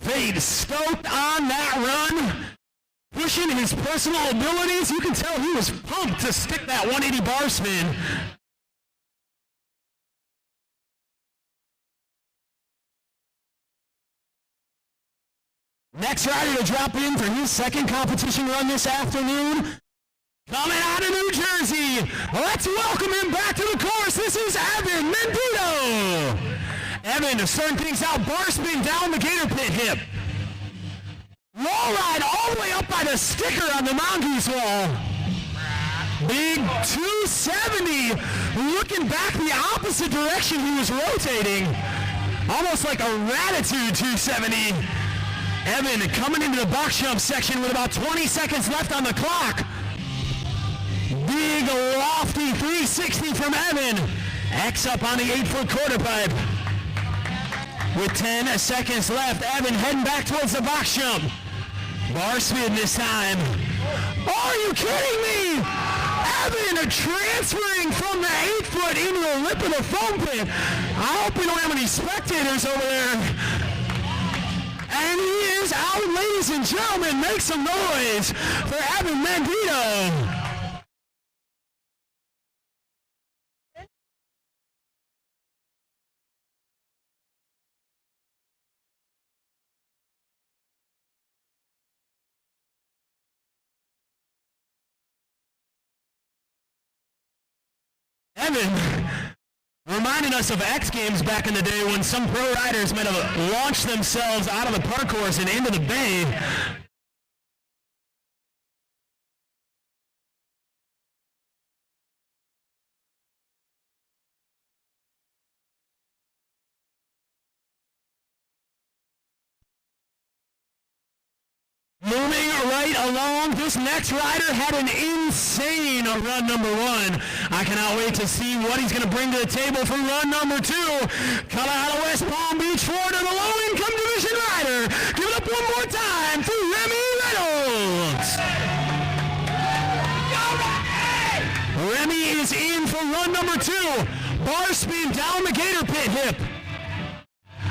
Fate stoked on that run. Pushing his personal abilities. You can tell he was pumped to stick that 180 bar spin. Next rider to drop in for his second competition run this afternoon, coming out of New Jersey. Let's welcome him back to the course. This is Evan Mendito. Evan starting things out, bar spin down the gator pit hip. Wall ride all the way up by the sticker on the mongoose wall. Big 270, looking back the opposite direction he was rotating. Almost like a Ratitude 270. Evan coming into the box jump section with about 20 seconds left on the clock. Big lofty 360 from Evan. X up on the 8-foot quarter pipe. With 10 seconds left, Evan heading back towards the box jump. Bar spin this time. Are you kidding me? Evan transferring from the 8-foot into the lip of the foam pit. I hope we don't have any spectators over there. And he is out, ladies and gentlemen. Make some noise for Evan Mendito. Evan reminding us of X Games back in the day when some pro riders might have launched themselves out of the park course and into the bay. Moving right along. This next rider had an insane run number 1. I cannot wait to see what he's going to bring to the table for run number 2. Coming out of West Palm Beach, Florida, the low-income division rider. Give it up one more time to Remy Reynolds. Remy is in for run number 2. Bar spin down the gator pit hip.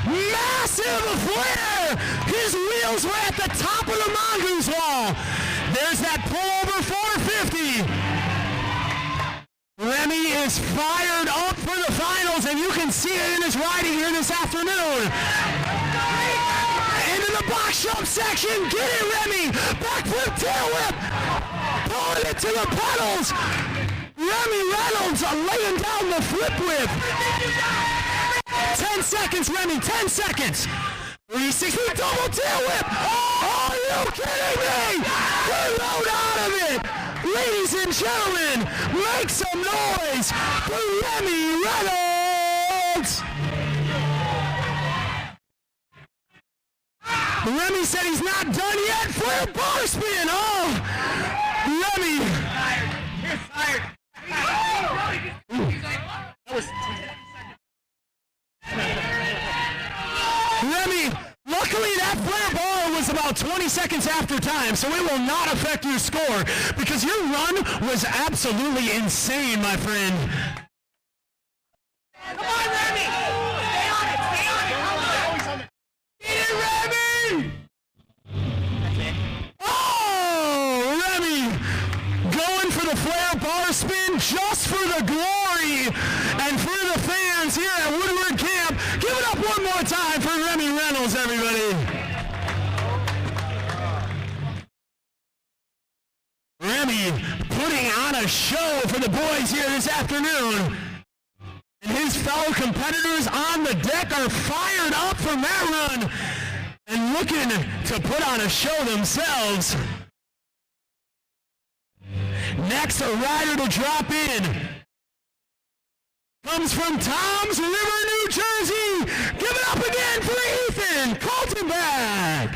Massive flare! His wheels were at the top of the mongoose wall. There's that pull-over 450. Remy is fired up for the finals, and you can see it in his riding here this afternoon. Into the box jump section. Get it, Remy! Backflip tail whip! Pulling it to the pedals! Remy Reynolds laying down the flip whip. 10 seconds, Remy, 10 seconds. 360 double tail whip. Oh, are you kidding me? Reload out of it. Ladies and gentlemen, make some noise for Remy Reynolds. Remy said he's not done yet for a bar spin. Oh, Remy. You're tired. That was 10 seconds. Remy, luckily that flare bar was about 20 seconds after time, so it will not affect your score because your run was absolutely insane, my friend. Come on, Remy! Stay on it! Stay on it! Always on it! Get it, Remy! That's it. Oh, Remy! Going for the flare bar spin just for the glory and for the fans here at Woodward Camp. Give it up one more time for Remy Reynolds, everybody. Remy putting on a show for the boys here this afternoon. And his fellow competitors on the deck are fired up from that run and looking to put on a show themselves. Next rider to drop in comes from Toms River, New Jersey. Give it up again for Ethan Kaltenbach.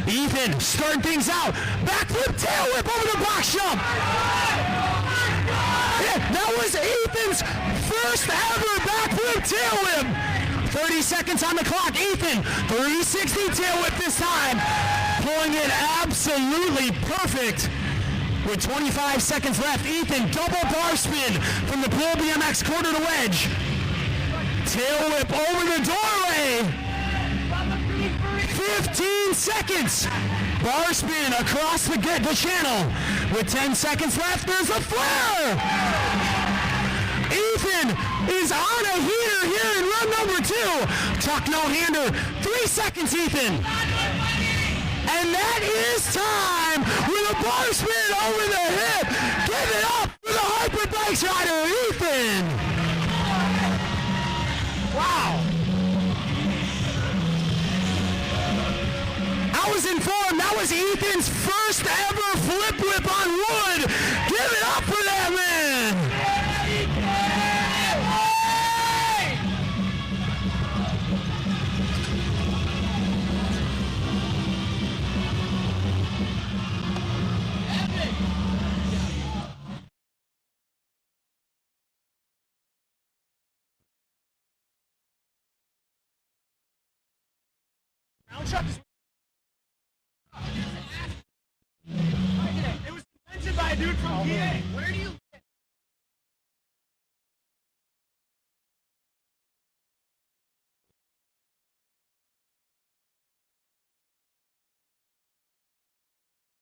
Ethan starting things out. Backflip tail whip over the box jump. Yeah, that was Ethan's first ever backflip tail whip. 30 seconds on the clock. Ethan, 360 tail whip this time. Pulling it absolutely perfect. With 25 seconds left, Ethan double bar spin from the pull BMX quarter to wedge. Tail whip over the doorway. 15 seconds. Bar spin across the channel. With 10 seconds left, there's a flare. Ethan is on a heater here in run number 2. Tuck no-hander. 3 seconds, Ethan. And that is time with a bar spin over the hip. Give it up for the Hyper Bikes rider, Ethan. Wow. I was informed that was Ethan's first ever flip whip on wood. Give it up for that man. It was invented by a dude from PA. Where do you live?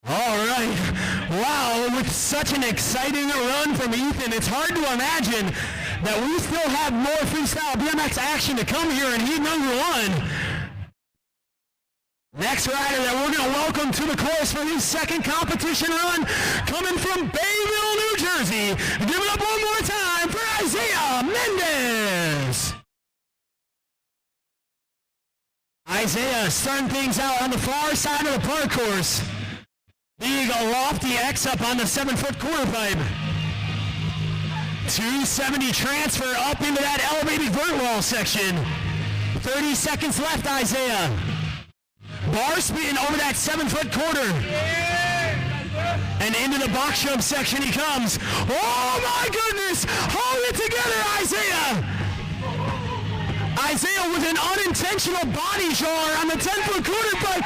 All right. Wow, with such an exciting run from Ethan, it's hard to imagine that we still have more freestyle BMX action to come here in heat number 1. Next rider that we're going to welcome to the course for his second competition run, coming from Bayville, New Jersey. Give it up one more time for Isaiah Mendez. Isaiah starting things out on the far side of the park course. Big lofty X up on the 7-foot quarter pipe. 270 transfer up into that elevated vert wall section. 30 seconds left, Isaiah. bar spin over that 7-foot quarter. And into the box jump section he comes. Oh my goodness! Hold it together, Isaiah! Isaiah with an unintentional body jar on the 10-foot quarter, but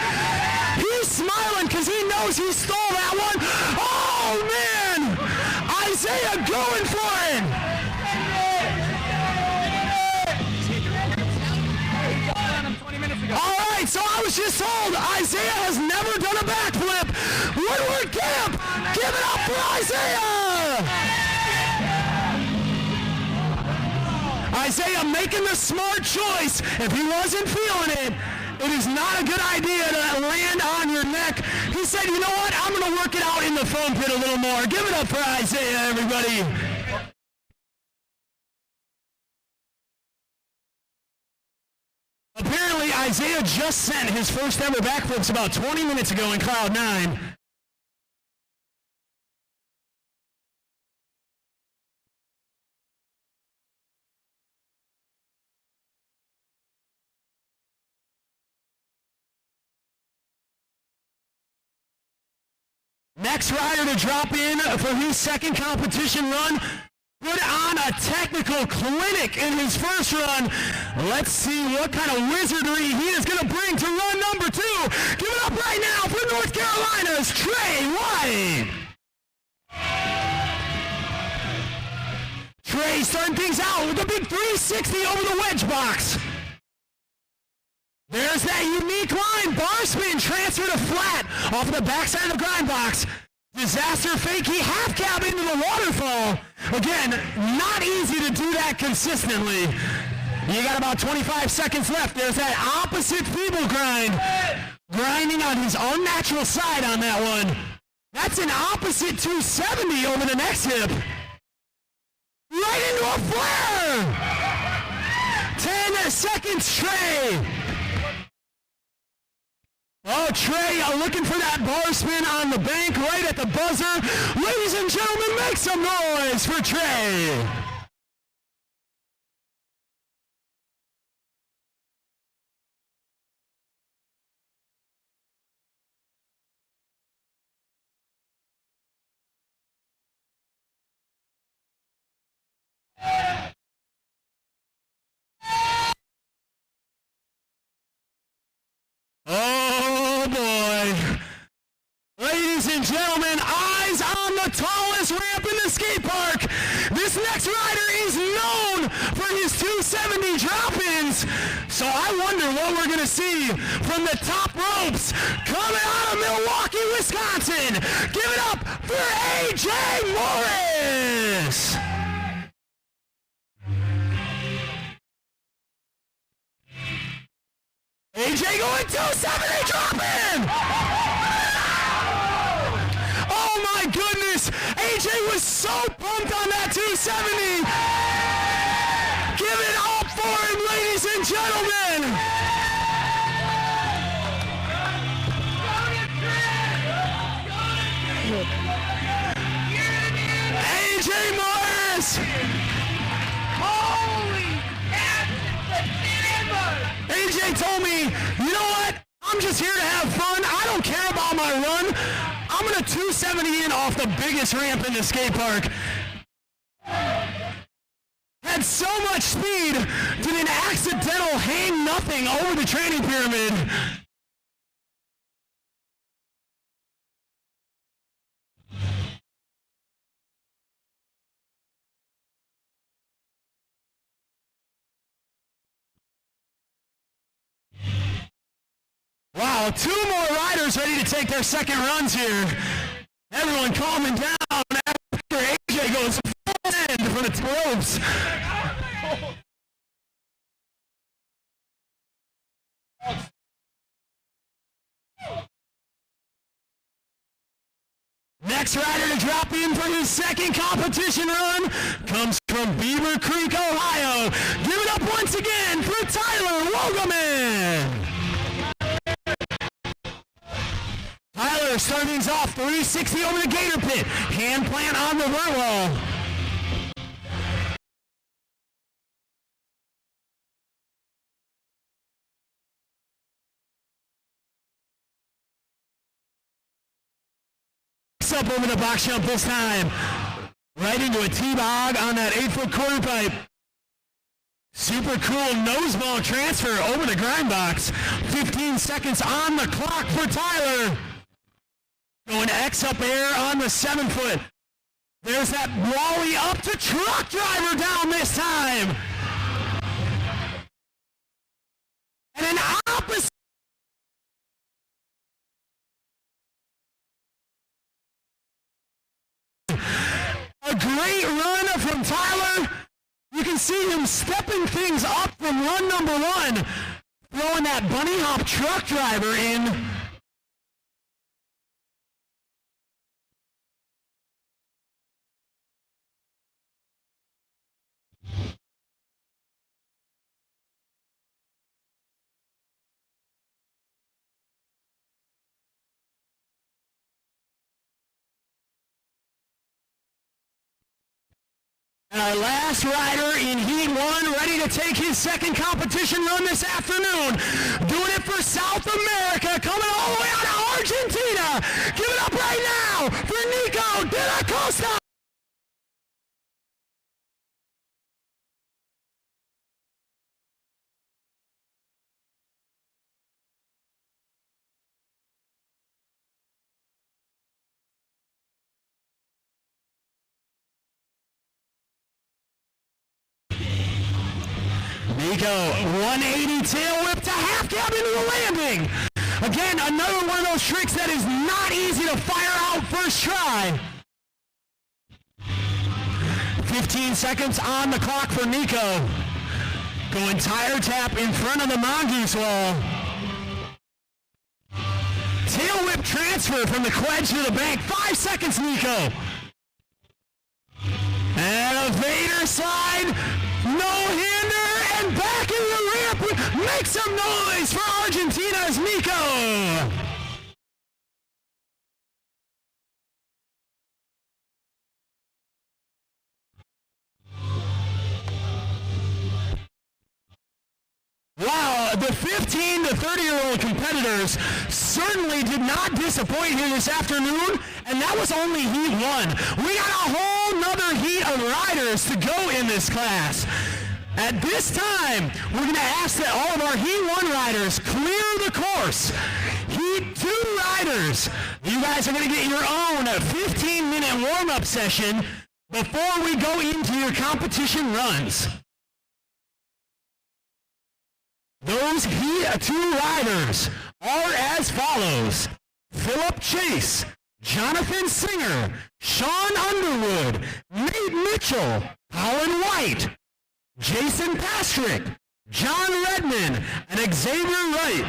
he's smiling because he knows he stole that one. Oh man! Isaiah going for it! All right, so I was just told Isaiah has never done a backflip. Woodward Camp, give it up for Isaiah! Isaiah making the smart choice. If he wasn't feeling it, it is not a good idea to land on your neck. He said, you know what, I'm going to work it out in the foam pit a little more. Give it up for Isaiah, everybody. Apparently, Isaiah just sent his first ever backflips about 20 minutes ago in Cloud 9. Next rider to drop in for his second competition run. Put on a technical clinic in his first run. Let's see what kind of wizardry he is going to bring to run number 2. Give it up right now for North Carolina's Trey White. Trey starting things out with a big 360 over the wedge box. There's that unique line. Bar spin, transfer to flat off the backside of the grind box. Disaster fakie half cab into the waterfall. Again, not easy to do that consistently. You got about 25 seconds left. There's that opposite feeble grind. Grinding on his unnatural side on that one. That's an opposite 270 over the next hip. Right into a flare. 10 seconds, Trey. Oh, Trey looking for that bar spin on the bank right at the buzzer. Ladies and gentlemen, make some noise for Trey. Oh boy. Ladies and gentlemen, eyes on the tallest ramp in the skate park. This next rider is known for his 270 drop-ins. So I wonder what we're going to see from the top ropes coming out of Milwaukee, Wisconsin. Give it up for AJ Morris. AJ going 270 drop-in. Oh my goodness, AJ was so pumped on that 270. Give it up for him, ladies and gentlemen. AJ Morris. Holy AJ told me, you know what? I'm just here to have fun. I don't care about my run. I'm going to 270 in off the biggest ramp in the skate park. Had so much speed, did an accidental hang nothing over the training pyramid. Wow, 2 more riders ready to take their second runs here. Everyone calming down after AJ goes full end from the ropes. Next rider to drop in for his second competition run comes from Beaver Creek, Ohio. Give it up once again for Tyler Wogelman. Tyler starting things off 360 over the gator pit. Hand plant on the vert wall. X up over the box jump this time. Right into a T-bog on that 8-foot quarter pipe. Super cool nose ball transfer over the grind box. 15 seconds on the clock for Tyler. Going X up air on the 7-foot. There's that Wally up to truck driver down this time. And an opposite. A great run from Tyler. You can see him stepping things up from run number 1. Throwing that bunny hop truck driver in. And our last rider in Heat 1, ready to take his second competition run this afternoon. Doing it for South America, coming all the way out of Argentina. Give it up right now for Nico de la Costa. Nico, 180 tail whip to half cab into the landing. Again, another one of those tricks that is not easy to fire out first try. 15 seconds on the clock for Nico. Going tire tap in front of the mongoose wall. Tail whip transfer from the quedge to the bank. 5 seconds, Nico. And a Vader slide. No-hander and back in the ramp. Make some noise for Argentina's Nico. Wow, the 15 to 30-year-old competitors certainly did not disappoint here this afternoon, and that was only Heat 1. We got a whole nother heat of riders to go in this class. At this time, we're going to ask that all of our Heat 1 riders clear the course. Heat 2 riders, you guys are going to get your own 15-minute warm-up session before we go into your competition runs. Those Heat 2 riders are as follows: Philip Chase, Jonathan Singer, Sean Underwood, Nate Mitchell, Colin White, Jason Pastrick, John Redman, and Xavier Wright.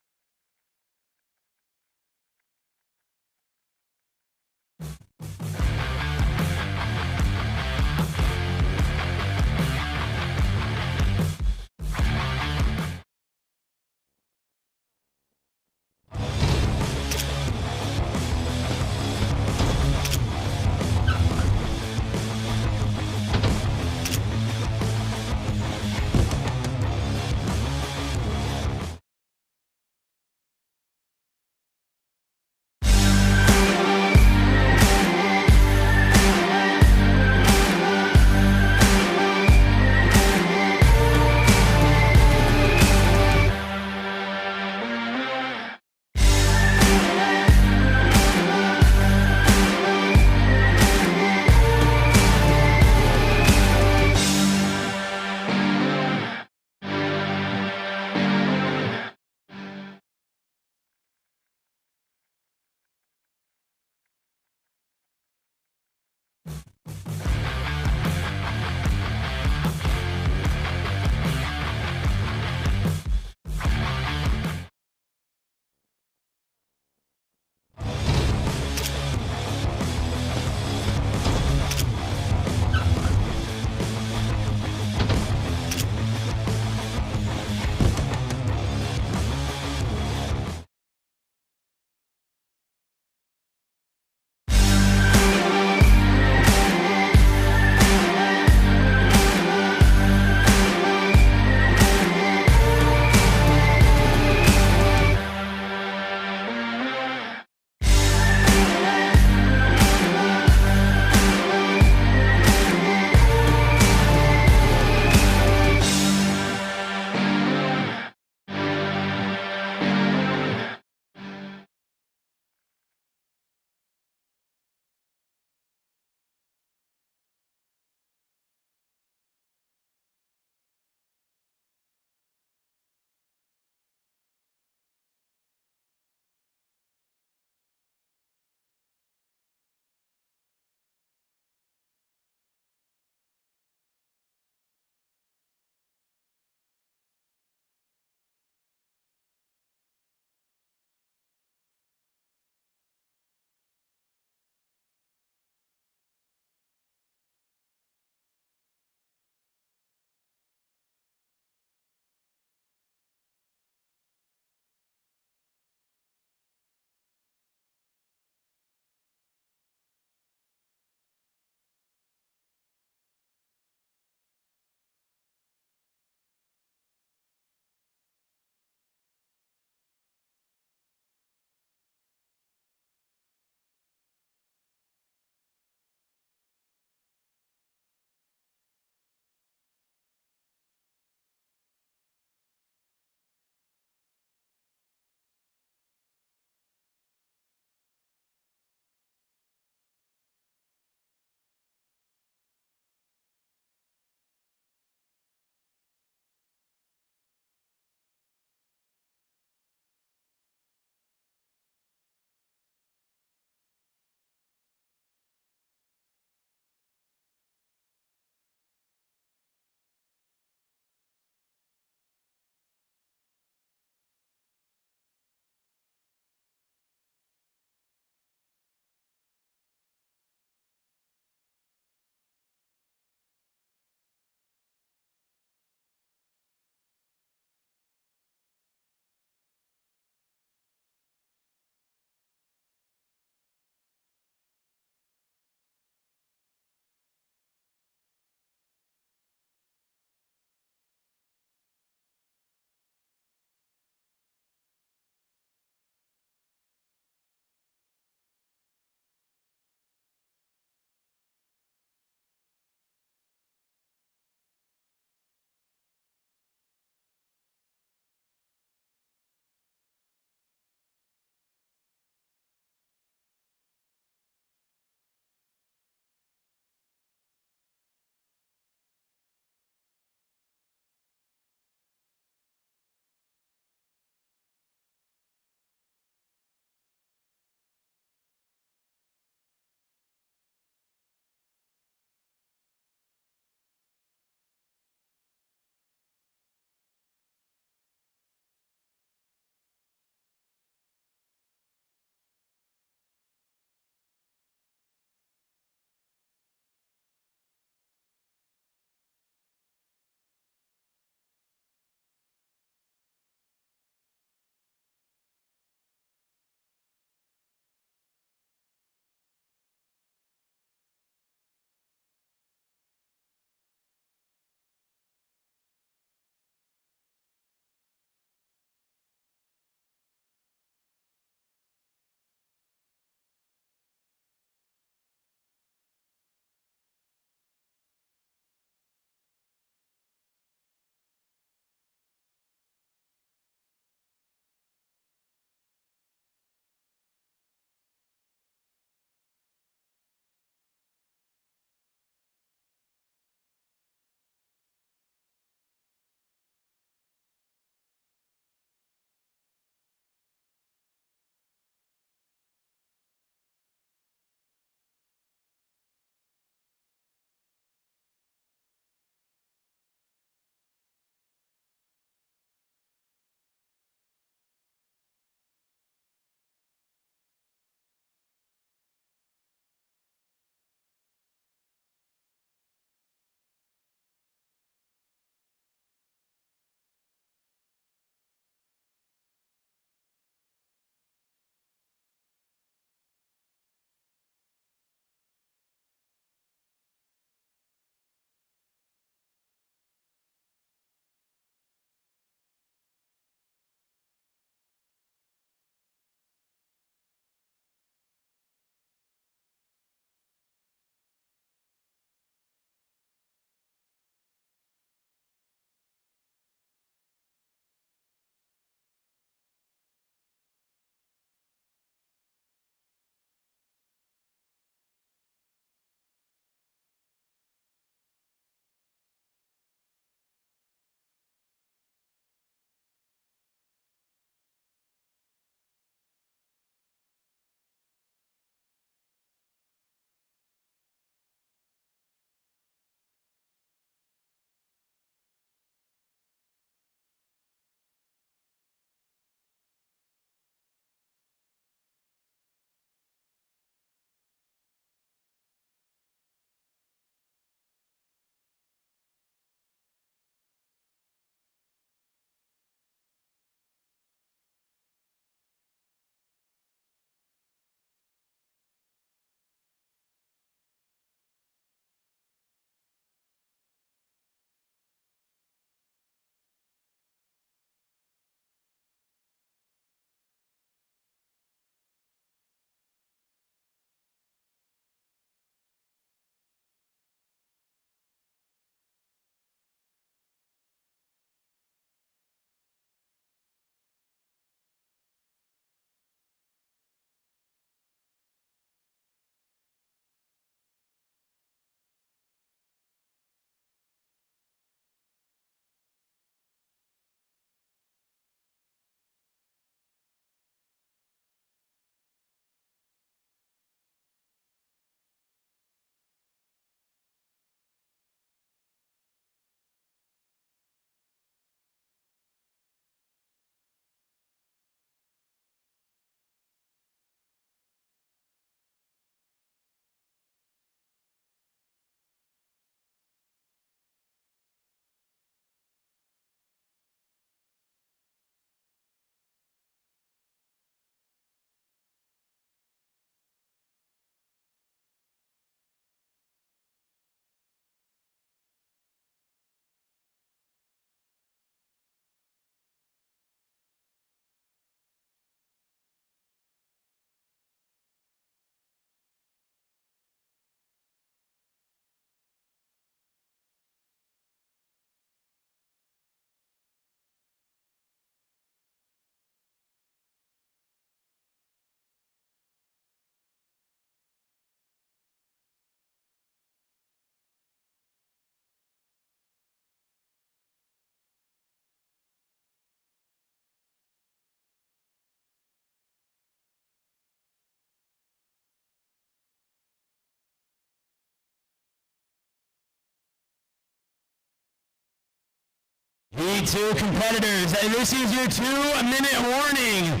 Heat 2 competitors, this is your 2-minute warning.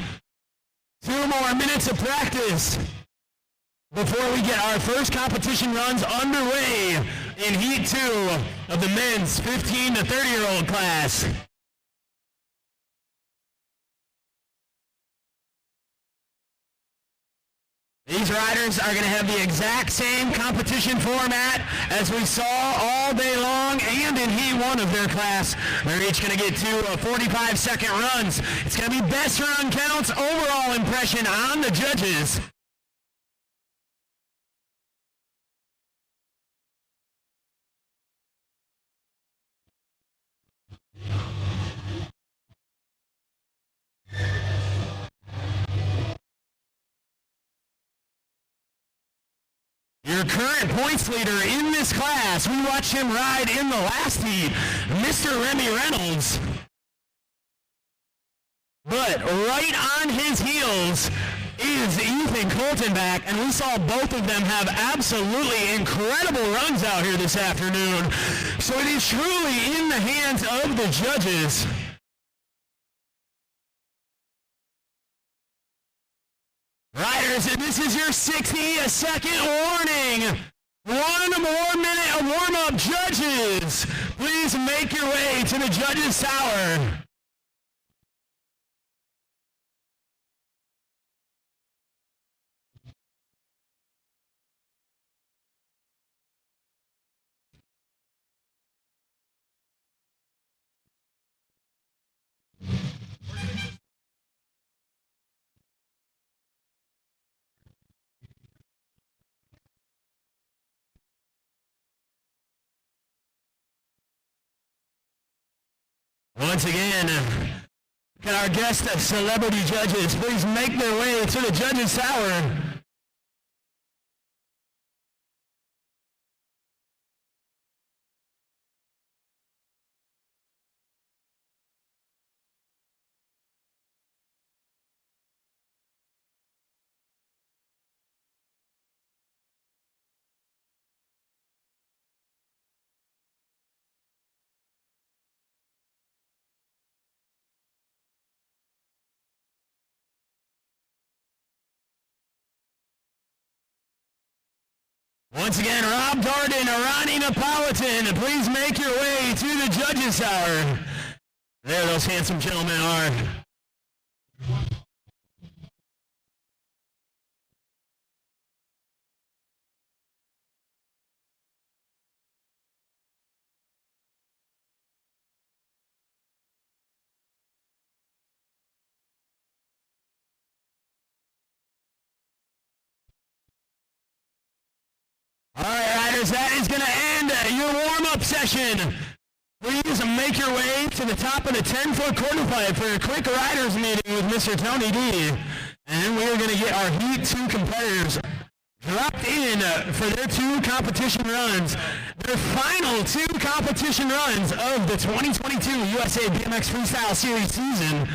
2 more minutes of practice before we get our first competition runs underway in Heat 2 of the men's 15 to 30-year-old class. These riders are going to have the exact same competition format as we saw all day long and in Heat 1 of their class. They're each going to get 2 45-second runs. It's going to be best run counts, overall impression on the judges. Your current points leader in this class, we watched him ride in the last heat, Mr. Remy Reynolds. But right on his heels is Ethan Colton back, and we saw both of them have absolutely incredible runs out here this afternoon. So it is truly in the hands of the judges. Riders, this is your 60-second warning. 1 more minute of warm-up. Judges, please make your way to the judges' tower. Once again, can our guest celebrity judges please make their way to the judges' tower? Once again, Rob Darden, Ronnie Napolitan, please make your way to the judges' tower. There those handsome gentlemen are. All right, riders, that is going to end your warm-up session. Please make your way to the top of the 10-foot quarter pipe for a quick riders meeting with Mr. Tony D. And we are going to get our Heat 2 competitors dropped in for their 2 competition runs. Their final 2 competition runs of the 2022 USA BMX Freestyle Series season.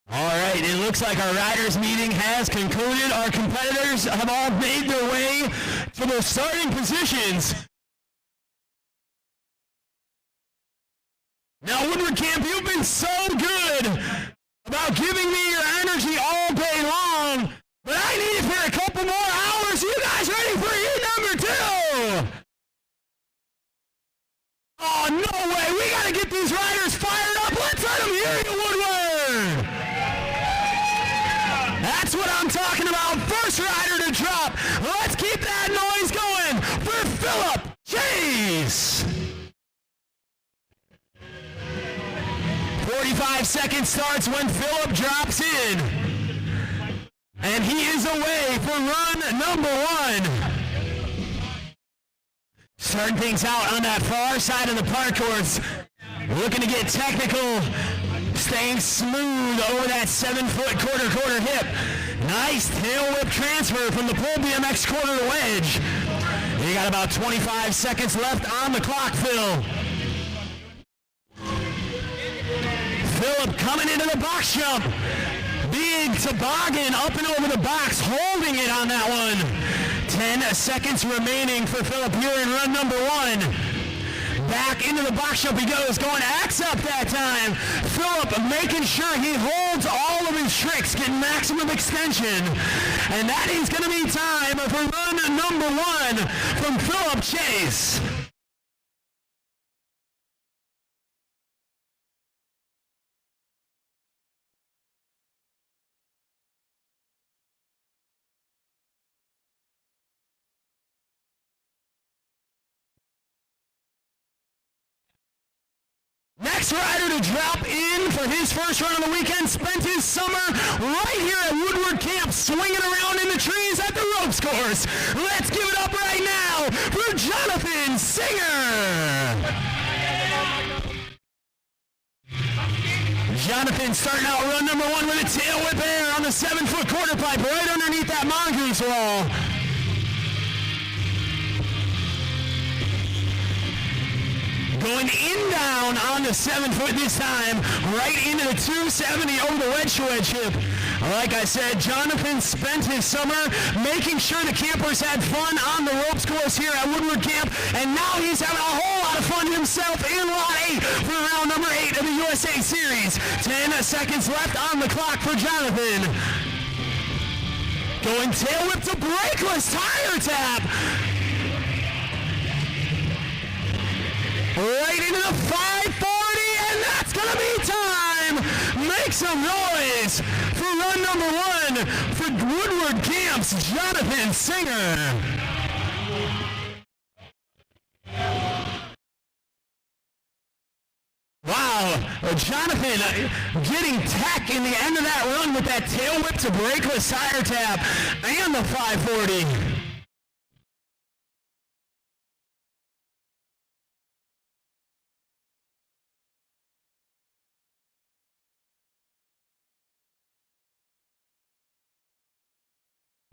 All right, it looks like our riders meeting has concluded. Our competitors have all made their way to their starting positions. Now, Woodward Camp, you've been so good about giving me your energy all day long, but I need it for a couple more hours. You guys ready for year number 2? Oh, no way. We got to get these riders fired up. Let's let them hear you, Woodward. That's what I'm talking about. First rider to drop. Let's keep that noise going for Philip Chase. 45 seconds starts when Philip drops in. And he is away for run number 1. Starting things out on that far side of the park course. Looking to get technical. Staying smooth over that 7-foot quarter hip. Nice tail whip transfer from the pole BMX quarter to wedge. You got about 25 seconds left on the clock, Phil. Philip coming into the box jump. Big toboggan up and over the box, holding it on that one. 10 seconds remaining for Philip here in run number 1. Back into the box jump he goes, going axe up that time. Philip making sure he holds all of his tricks, getting maximum extension. And that is going to be time for run number 1 from Philip Chase. Next rider to drop in for his first run of the weekend, spent his summer right here at Woodward Camp, swinging around in the trees at the ropes course. Let's give it up right now for Jonathan Singer. Jonathan starting out run number 1 with a tail whip air on the 7-foot quarter pipe right underneath that mongoose wall. Going in down on the 7-foot this time, right into the 270 over the wedge-to-wedge hip. Like I said, Jonathan spent his summer making sure the campers had fun on the ropes course here at Woodward Camp, and now he's having a whole lot of fun himself in Lot 8 for round number 8 of the USA Series. 10 seconds left on the clock for Jonathan. Going tail whip to brakeless tire tap. Right into the 540, and that's going to be time. Make some noise for run number 1 for Woodward Camp's Jonathan Singer. Wow, Jonathan getting tech in the end of that run with that tail whip to brakeless tire tap and the 540.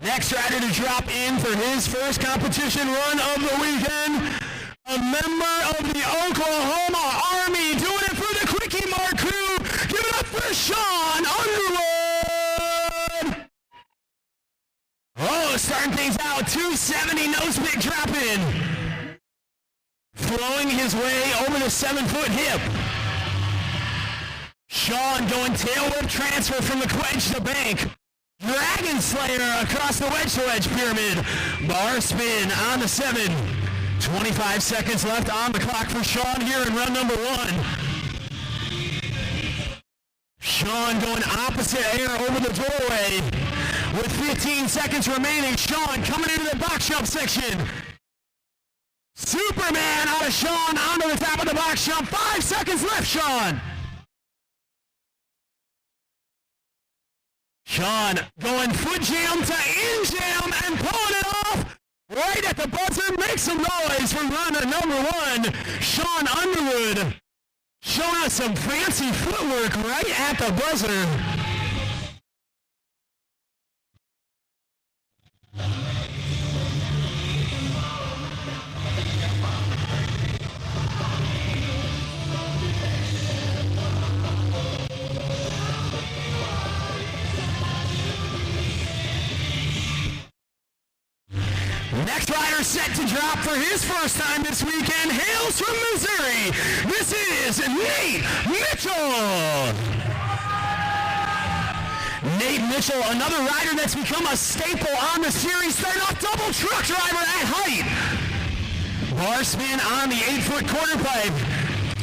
Next rider to drop in for his first competition run of the weekend, a member of the Oklahoma Army, doing it for the Quickie Mart crew. Give it up for Sean Underwood. Oh, starting things out, 270 nose pick drop in. Throwing his way over the 7-foot hip. Sean going tail whip transfer from the wedge to bank. Dragon Slayer across the wedge-to-wedge pyramid. Bar spin on the 7. 25 seconds left on the clock for Sean here in run number 1. Sean going opposite air over the doorway. With 15 seconds remaining, Sean coming into the box jump section. Superman out of Sean onto the top of the box jump. 5 seconds left, Sean. Sean going foot jam to in jam and pulling it off right at the buzzer. Make some noise for runner number 1, Sean Underwood. Showing us some fancy footwork right at the buzzer. Next rider set to drop for his first time this weekend hails from Missouri. This is Nate Mitchell. Nate Mitchell, another rider that's become a staple on the series, starting off double truck driver at height. Bar spin on the 8-foot quarter pipe.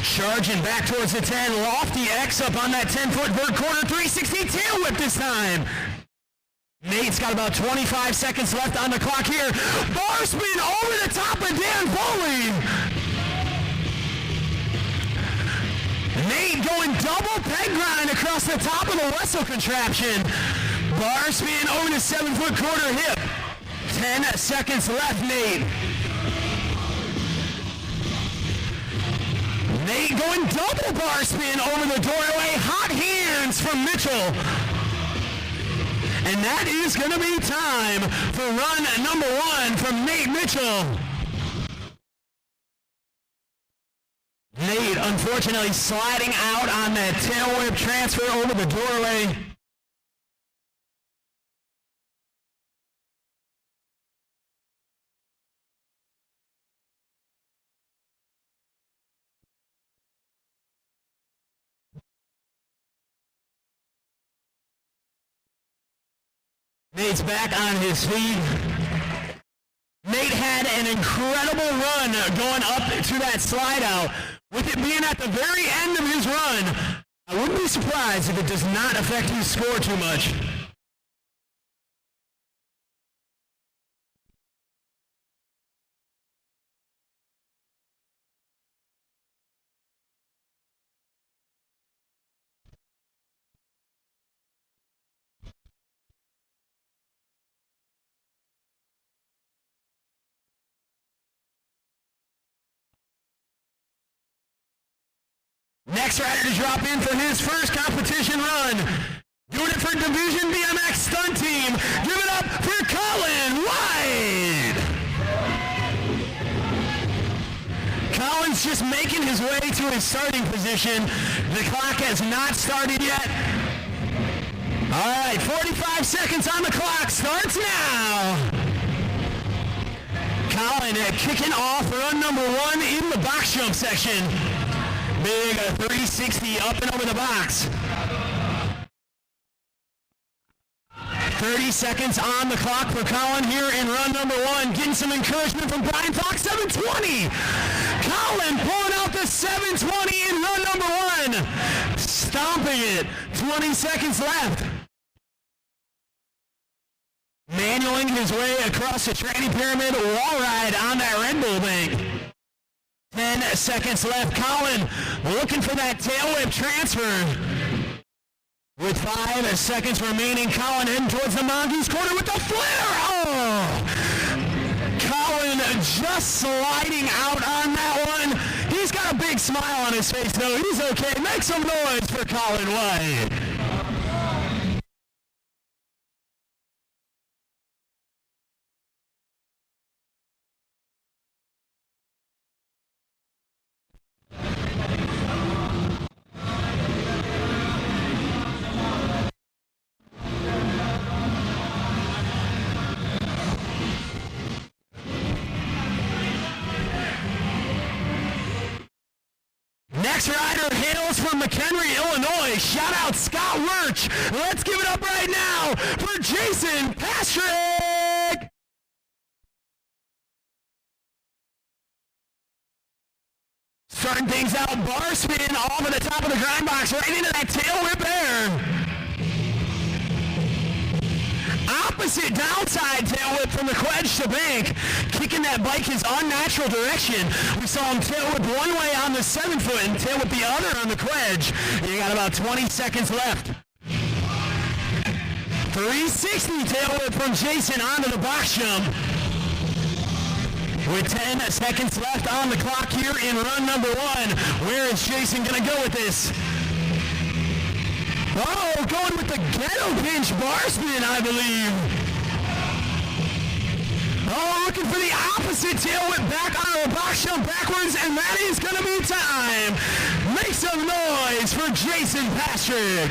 Charging back towards the 10, lofty X up on that 10-foot vert quarter, 360 tail whip this time. Nate's got about 25 seconds left on the clock here. Bar spin over the top of Dan Foley. Nate going double peg grind across the top of the Wessel contraption. Bar spin over the 7-foot quarter hip. 10 seconds left, Nate. Nate going double bar spin over the doorway. Hot hands from Mitchell. And that is going to be time for run number 1 from Nate Mitchell. Nate, unfortunately, sliding out on that tail whip transfer over the doorway. Nate's back on his feet. Nate had an incredible run going up to that slide out. With it being at the very end of his run, I wouldn't be surprised if it does not affect his score too much. Next rider to drop in for his first competition run. Doing it for Division BMX Stunt Team. Give it up for Colin White. Colin's just making his way to his starting position. The clock has not started yet. All right, 45 seconds on the clock. Starts now. Colin kicking off run number 1 in the box jump section. Big 360 up and over the box. 30 seconds on the clock for Colin here in run number 1. Getting some encouragement from Brian Fox. 720. Colin pulling out the 720 in run number 1. Stomping it. 20 seconds left. Manualing his way across the tranny pyramid. Wall ride on that Red Bull bank. 10 seconds left. Colin looking for that tail whip transfer. With 5 seconds remaining, Colin heading towards the Mongoose corner with the flare. Oh! Colin just sliding out on that one. He's got a big smile on his face, though. He's okay. Make some noise for Colin White. Next rider hails from McHenry, Illinois. Shout out Scott Lurch. Let's give it up right now for Jason Pastrick. Starting things out, bar spin off of the top of the grind box, right into that tail whip there. Opposite downside tail whip from the quedge to bank, kicking that bike his unnatural direction. We saw him tail whip one way on the 7-foot and tail whip the other on the quedge. You got about 20 seconds left. 360 tail whip from Jason onto the box jump. With 10 seconds left on the clock here in run number 1. Where is Jason gonna go with this? Oh, going with the ghetto pinch bar spin, I believe. Oh, looking for the opposite tail whip back on the box jump backwards, and that is going to be time. Make some noise for Jason Pastrick.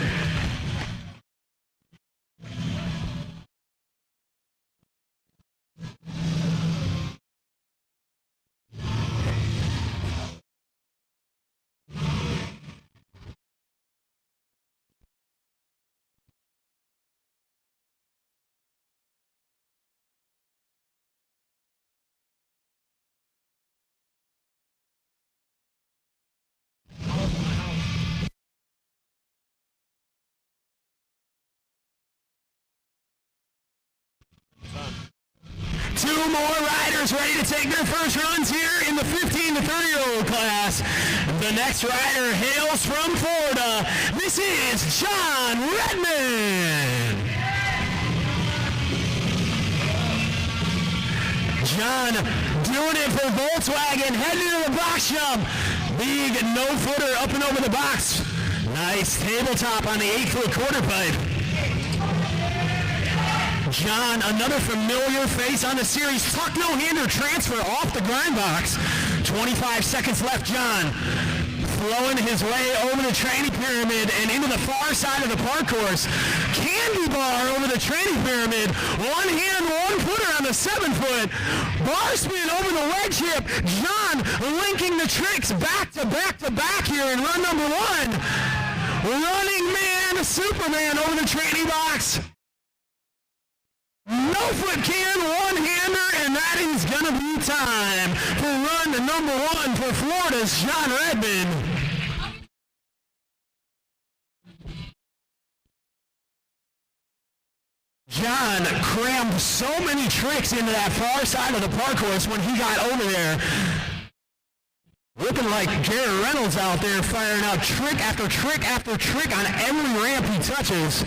Two more riders ready to take their first runs here in the 15 to 30-year-old class. The next rider hails from Florida. This is John Redmond. John doing it for Volkswagen, heading to the box jump. Big no-footer up and over the box. Nice tabletop on the 8-foot quarter pipe. John, another familiar face on the series. Tuck no-hander transfer off the grind box. 25 seconds left, John. Throwing his way over the training pyramid and into the far side of the park course. Candy bar over the training pyramid. One hand, one footer on the 7-foot. Bar spin over the wedge hip. John linking the tricks back to back to back here in run number 1. Running man, Superman over the training box. No foot can, one-hander, and that is going to be time for run number 1 for Florida's John Redmond. John crammed so many tricks into that far side of the park course when he got over there. Looking like Jared Reynolds out there firing out trick after trick after trick on every ramp he touches.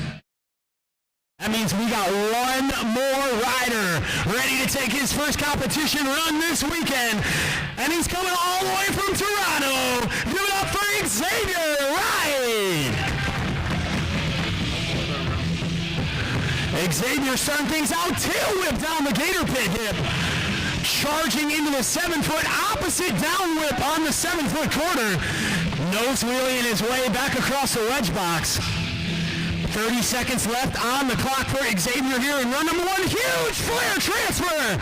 That means we got one more rider ready to take his first competition run this weekend. And he's coming all the way from Toronto. Give it up for Xavier Wright. Xavier starting things out. Tail whip down the gator pit hip. Charging into the 7-foot opposite down whip on the 7-foot quarter. Nose wheeling his way back across the wedge box. 30 seconds left on the clock for Xavier here in run number 1. Huge flare transfer.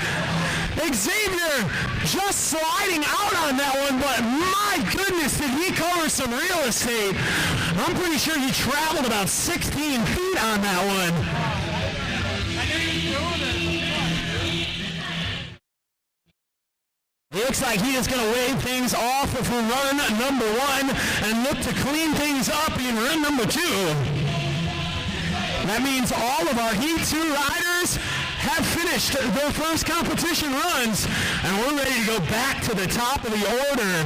Xavier just sliding out on that one, but my goodness, did he cover some real estate. I'm pretty sure he traveled about 16 feet on that one. Looks like he is going to wave things off for run number 1 and look to clean things up in run number 2. That means all of our Heat 2 riders have finished their first competition runs, and we're ready to go back to the top of the order.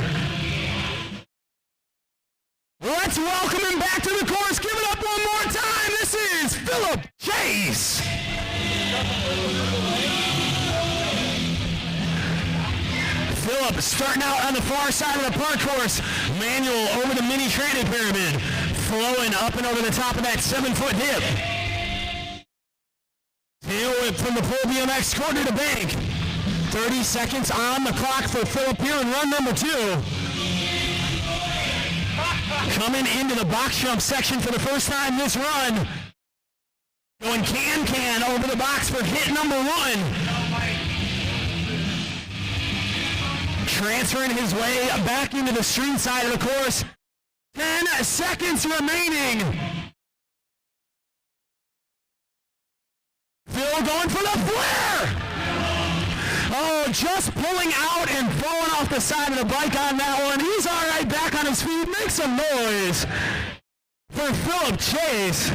Let's welcome him back to the course. Give it up one more time. This is Philip Chase. Philip starting out on the far side of the park course. Manual over the mini training pyramid. Flowing up and over the top of that 7-foot dip. Tail whip from the full BMX corner to bank. 30 seconds on the clock for Philip here in run number 2. Coming into the box jump section for the first time this run. Going can over the box for hit number 1. Transferring his way back into the street side of the course. 10 seconds remaining. Phil going for the flare. Oh, just pulling out and falling off the side of the bike on that one. He's all right back on his feet. Make some noise for Philip Chase.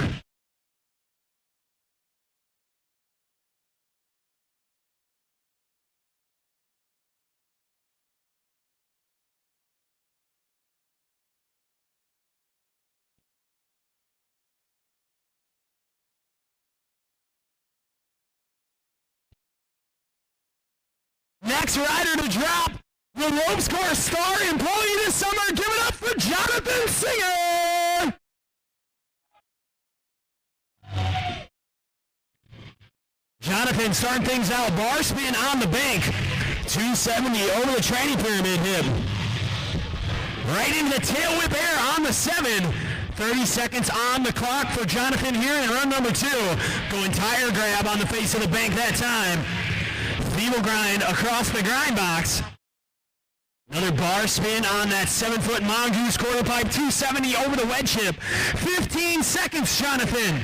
Next rider to drop, the ropes course star employee this summer. Give it up for Jonathan Singer. Jonathan starting things out. Bar spin on the bank. 270 over the training pyramid hip. Right into the tail whip air on the 7. 30 seconds on the clock for Jonathan here in run number 2. Going tire grab on the face of the bank that time. Feeble grind across the grind box. Another bar spin on that 7-foot mongoose quarter pipe. 270 over the wedge hip. 15 seconds, Jonathan.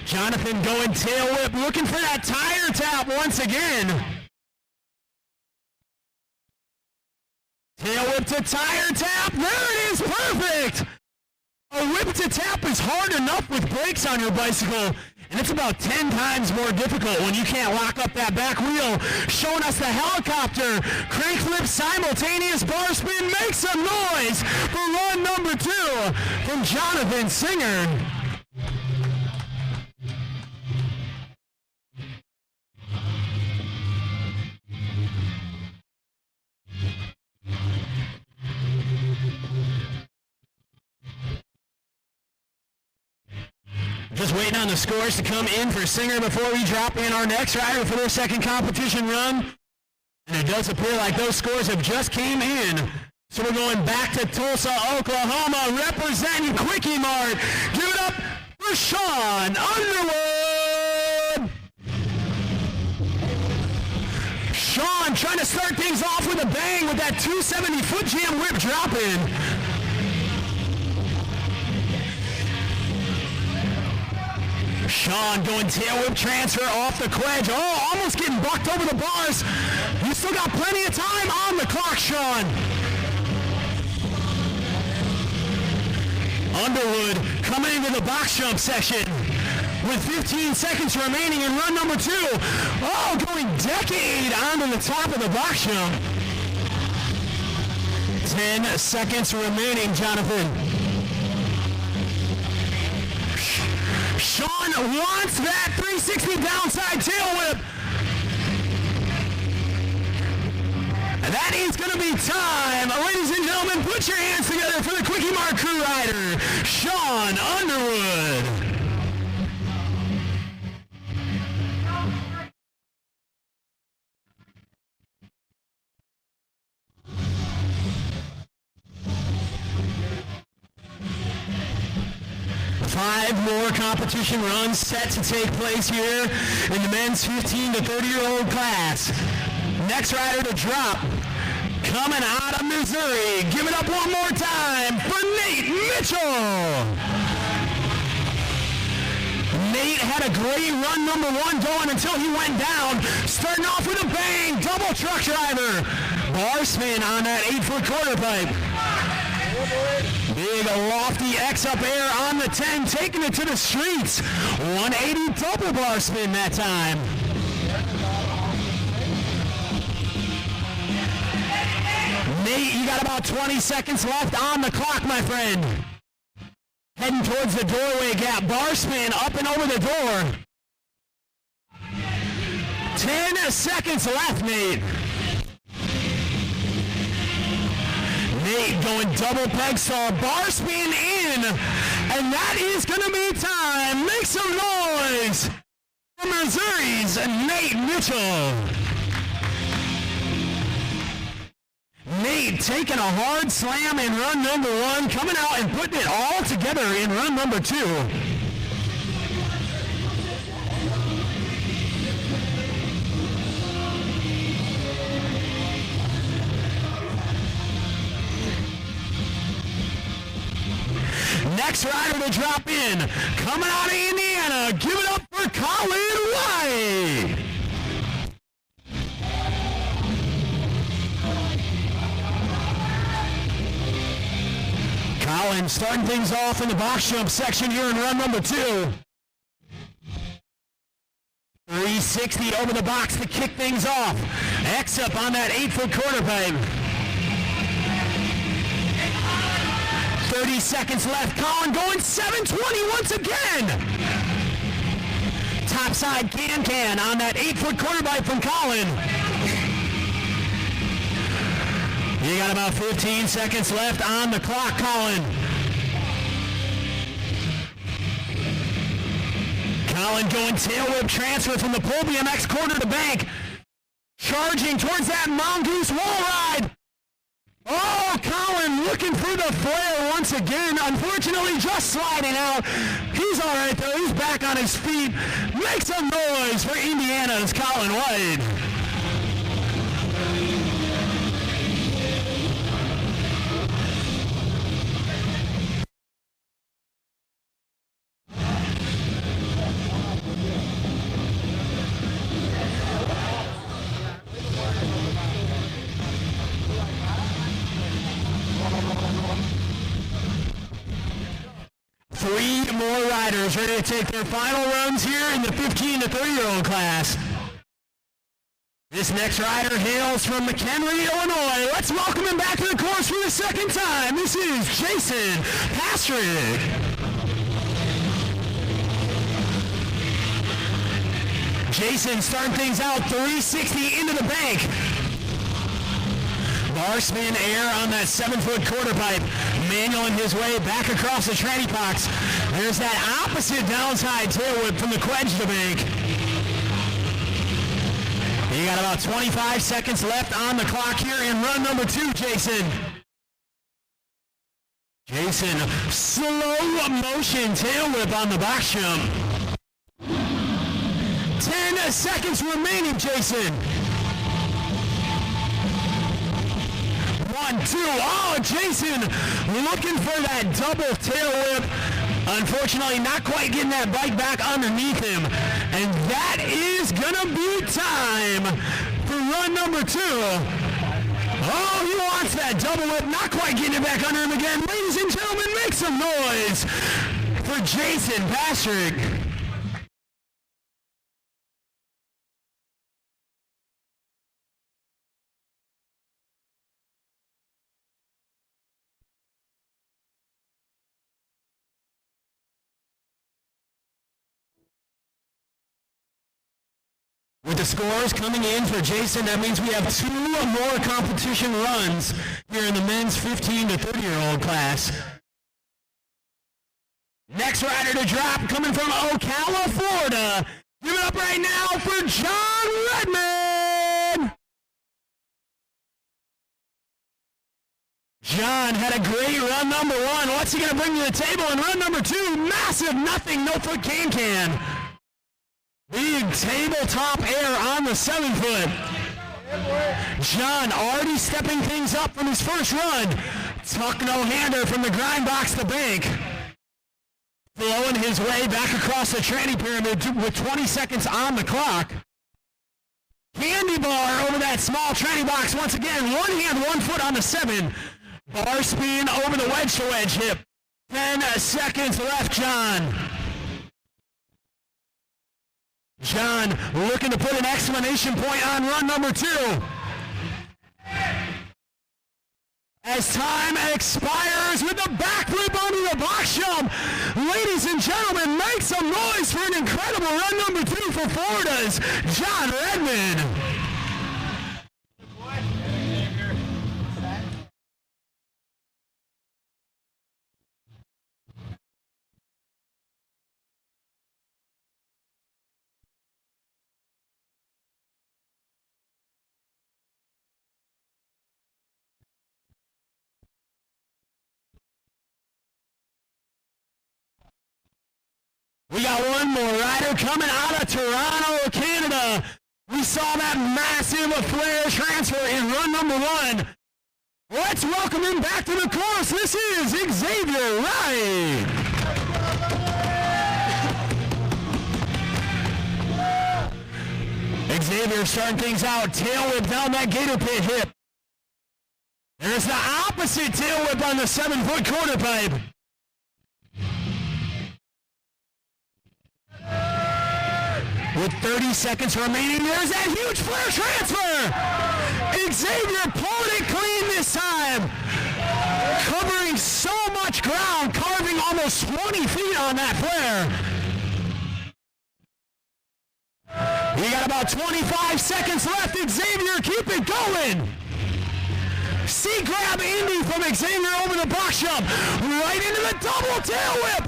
Jonathan going tail whip, looking for that tire tap once again. Tail whip to tire tap. There it is, perfect. A whip to tap is hard enough with brakes on your bicycle. And it's about 10 times more difficult when you can't lock up that back wheel. Showing us the helicopter, crank flip, simultaneous bar spin. Make some noise for run number 2 from Jonathan Singer. Just waiting on the scores to come in for Singer before we drop in our next rider for their second competition run. And it does appear like those scores have just came in. So we're going back to Tulsa, Oklahoma, representing Quickie Mart. Give it up for Sean Underwood. Sean trying to start things off with a bang with that 270 foot jam whip drop in. Sean going tail whip transfer off the quedge. Oh, almost getting bucked over the bars. You still got plenty of time on the clock, Sean. Underwood coming into the box jump section with 15 seconds remaining in run number 2. Oh, going decade onto the top of the box jump. 10 seconds remaining, Jonathan. Sean wants that 360 downside tail whip. And that is going to be time. Ladies and gentlemen, put your hands together for the Quickie Mart crew rider, Sean Underwood. Five more competition runs set to take place here in the men's 15 to 30-year-old class. Next rider to drop, coming out of Missouri. Give it up one more time for Nate Mitchell. Nate had a great run number 1 going until he went down. Starting off with a bang, double truck driver. Bar spin on that 8-foot quarter pipe. Big lofty X up air on the 10, taking it to the streets. 180 double bar spin that time. Nate, you got about 20 seconds left on the clock, my friend. Heading towards the doorway gap. Bar spin up and over the door. 10 seconds left, Nate. Nate going double peg saw, bar spin in, and that is going to be time. Make some noise for Missouri's Nate Mitchell. Nate taking a hard slam in run number 1, coming out and putting it all together in run number 2. Next rider to drop in, coming out of Indiana, give it up for Colin White. Colin starting things off in the box jump section here in run number 2. 360 over the box to kick things off. X up on that 8-foot quarter pipe. 30 seconds left. Colin going 720 once again. Topside can on that 8-foot quarter pipe from Colin. You got about 15 seconds left on the clock, Colin. Colin going tail whip transfer from the pole BMX corner to bank. Charging towards that mongoose wall ride. Oh, Colin looking for the flare once again. Unfortunately, just sliding out. He's all right, though. He's back on his feet. Make some noise for Indiana's Colin White. Three more riders girls ready to take their final runs here in the 15 to 30-year-old class. This next rider hails from McHenry, Illinois. Let's welcome him back to the course for the second time. This is Jason Pastrick. Jason starting things out 360 into the bank. Bar spin air on that 7-foot quarter pipe. Manualing his way back across the tranny box. There's that opposite downside tail whip from the quedge to bank. You got about 25 seconds left on the clock here in run number 2, Jason. Jason, slow motion tail whip on the box jump. 10 seconds remaining, Jason. 1, 2, oh, Jason looking for that double tail whip. Unfortunately, not quite getting that bike back underneath him. And that is gonna be time for run number 2. Oh, he wants that double whip, not quite getting it back under him again. Ladies and gentlemen, make some noise for Jason Pastrick. With the scores coming in for Jason, that means we have 2 more competition runs here in the men's 15 to 30-year-old class. Next rider to drop coming from Ocala, Florida. Give it up right now for John Redman. John had a great run number 1. What's he going to bring to the table in run number 2? Massive nothing, no foot can. Big tabletop air on the 7-foot. John already stepping things up from his first run. Tuck no-hander from the grind box to bank. Flowing his way back across the tranny pyramid with 20 seconds on the clock. Candy bar over that small tranny box once again. 1 hand, 1 foot on the 7. Bar spin over the wedge-to-wedge hip. 10 seconds left, John. John looking to put an exclamation point on run number 2. As time expires with the backflip onto the box jump. Ladies and gentlemen, make some noise for an incredible run number 2 for Florida's John Redman. We got one more rider coming out of Toronto, Canada. We saw that massive flare transfer in run number 1. Let's welcome him back to the course. This is Xavier Wright. Xavier starting things out. Tail whip down that gator pit hip. There's the opposite tail whip on the 7-foot quarter pipe. With 30 seconds remaining, there's that huge flare transfer. Xavier pulling it clean this time. Covering so much ground, carving almost 20 feet on that flare. You got about 25 seconds left. Xavier, keep it going. C-grab Indy from Xavier over the box jump. Right into the double tail whip.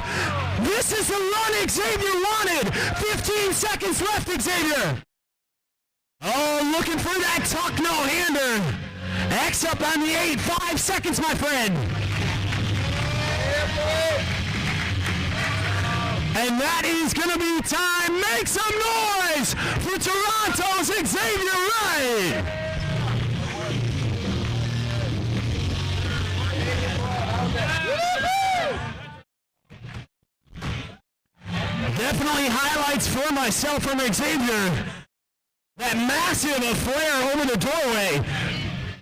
This is the run Xavier wanted. 15 seconds left, Xavier. Oh, looking for that tuck no-hander. X up on the 8. 5 seconds, my friend. And that is going to be time. Make some noise for Toronto's Xavier Wright. Definitely highlights for myself from Xavier. That massive flare over the doorway.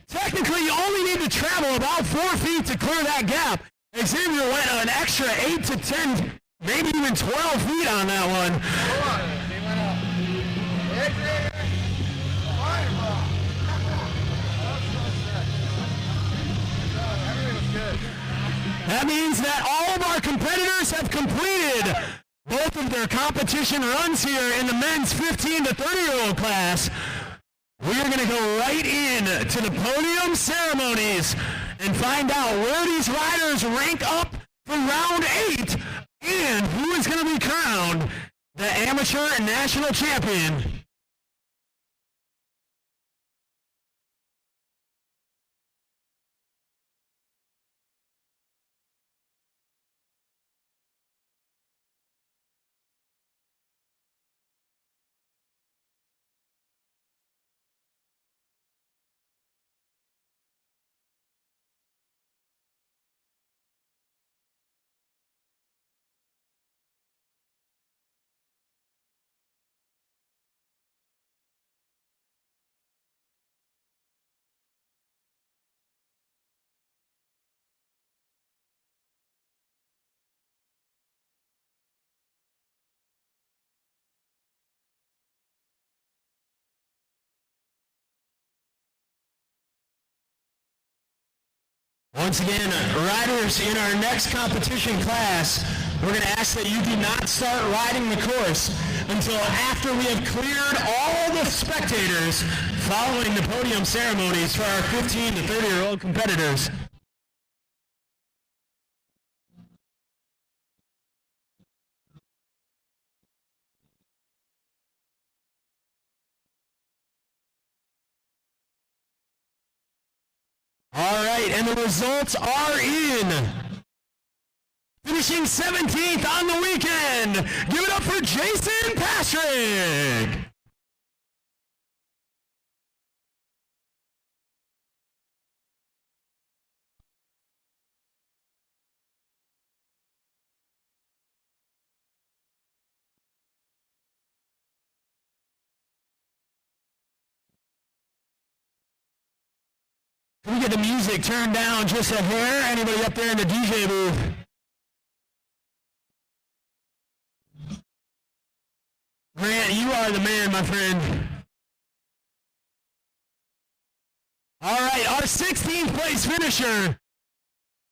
Technically, you only need to travel about 4 feet to clear that gap. Xavier went an extra 8 to 10 maybe even 12 feet on that one. That means that all of our competitors have completed both of their competition runs here in the men's 15 to 30-year-old class. We are going to go right in to the podium ceremonies and find out where these riders rank up from round 8 and who is going to be crowned the amateur and national champion. Once again, riders in our next competition class, we're going to ask that you do not start riding the course until after we have cleared all the spectators following the podium ceremonies for our 15 to 30-year-old competitors. All right, and the results are in. Finishing 17th on the weekend. Give it up for Jason Patrick. Can we get the music turned down just a hair? Anybody up there in the DJ booth? Grant, you are the man, my friend. All right, our 16th place finisher.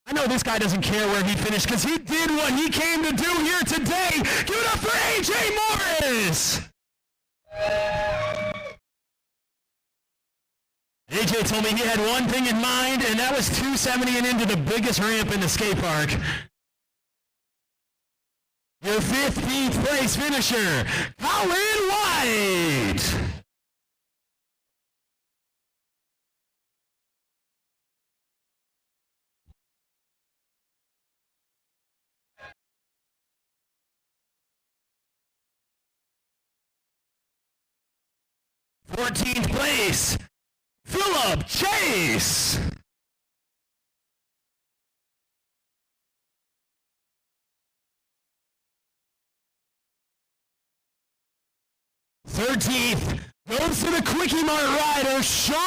I know this guy doesn't care where he finished because he did what he came to do here today. Give it up for AJ Morris. AJ told me he had one thing in mind, and that was 270 and into the biggest ramp in the skate park. Your 15th place finisher, Colin White. Fourteenth place, Philip Chase. Thirteenth goes to the Quickie Mart rider, Sean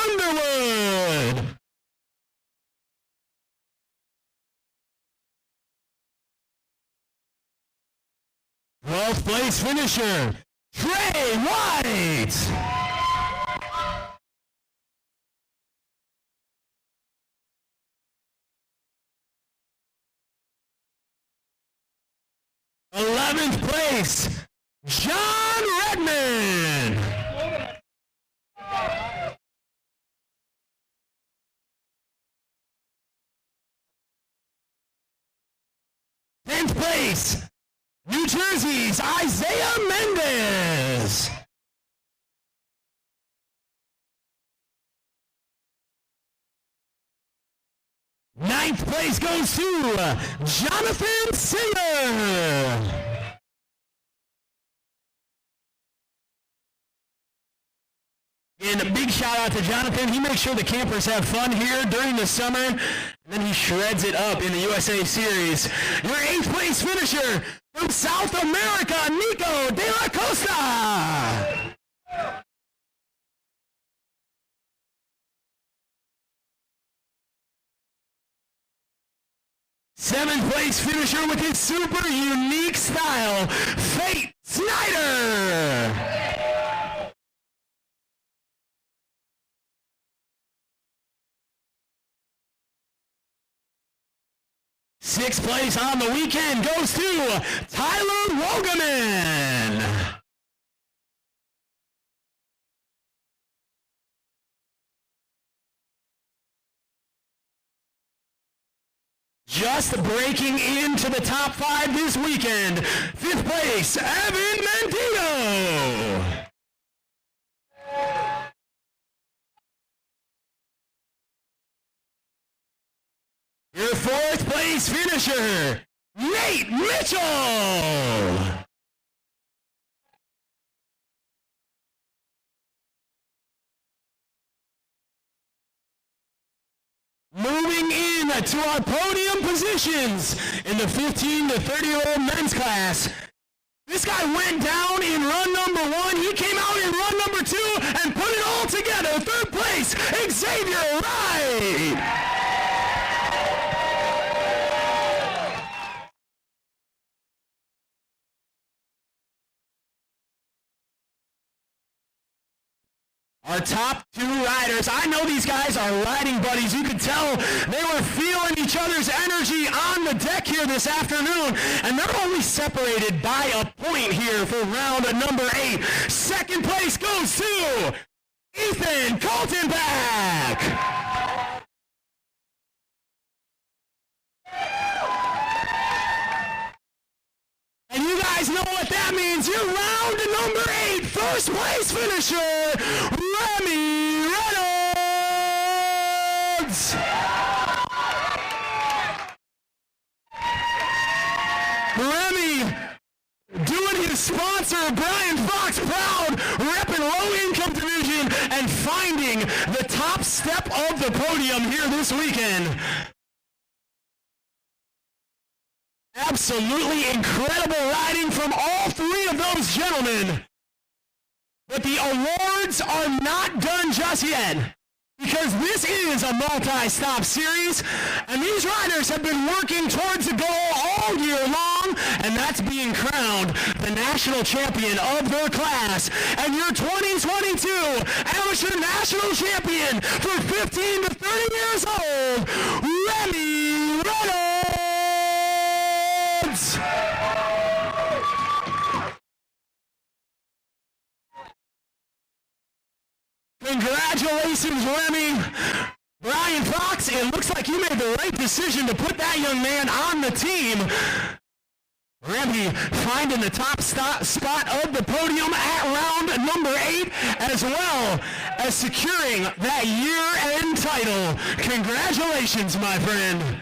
Underwood. Twelfth place finisher, Trey White. 11th place, John Redmond. 10th place, New Jersey's Isaiah Mendez. Ninth place goes to Jonathan Singer. And a big shout out to Jonathan. He makes sure the campers have fun here during the summer, and then he shreds it up in the USA Series. Your 8th place finisher from South America, Nico De La Costa. Seventh place finisher with his super unique style, Fate Snyder. Sixth place on the weekend goes to Tyler Wogeman. Just breaking into the top 5 this weekend, fifth place, Evan Mendito. Your fourth place finisher, Nate Mitchell. Moving in to our podium positions in the 15 to 30-year-old men's class. This guy went down in run number 1. He came out in run number 2 and put it all together. Third place, Xavier Wright. Our top 2 riders, I know these guys are riding buddies. You could tell they were feeling each other's energy on the deck here this afternoon, and they're only separated by a point here for round number 8. Second place goes to Ethan Coltonback. And you guys know what that means. You're round number 8, first place finisher, Remy Reynolds. Remy doing his sponsor, Brian Fox, proud, repping low-income division and finding the top step of the podium here this weekend. Absolutely incredible riding from all 3 of those gentlemen. But the awards are not done just yet, because this is a multi-stop series, and these riders have been working towards a goal all year long, and that's being crowned the national champion of their class. And your 2022 amateur national champion for 15 to 30 years old, Remy Reynolds. Congratulations, Remy. Brian Fox, it looks like you made the right decision to put that young man on the team. Remy finding the top spot of the podium at round number 8, as well as securing that year-end title. Congratulations, my friend.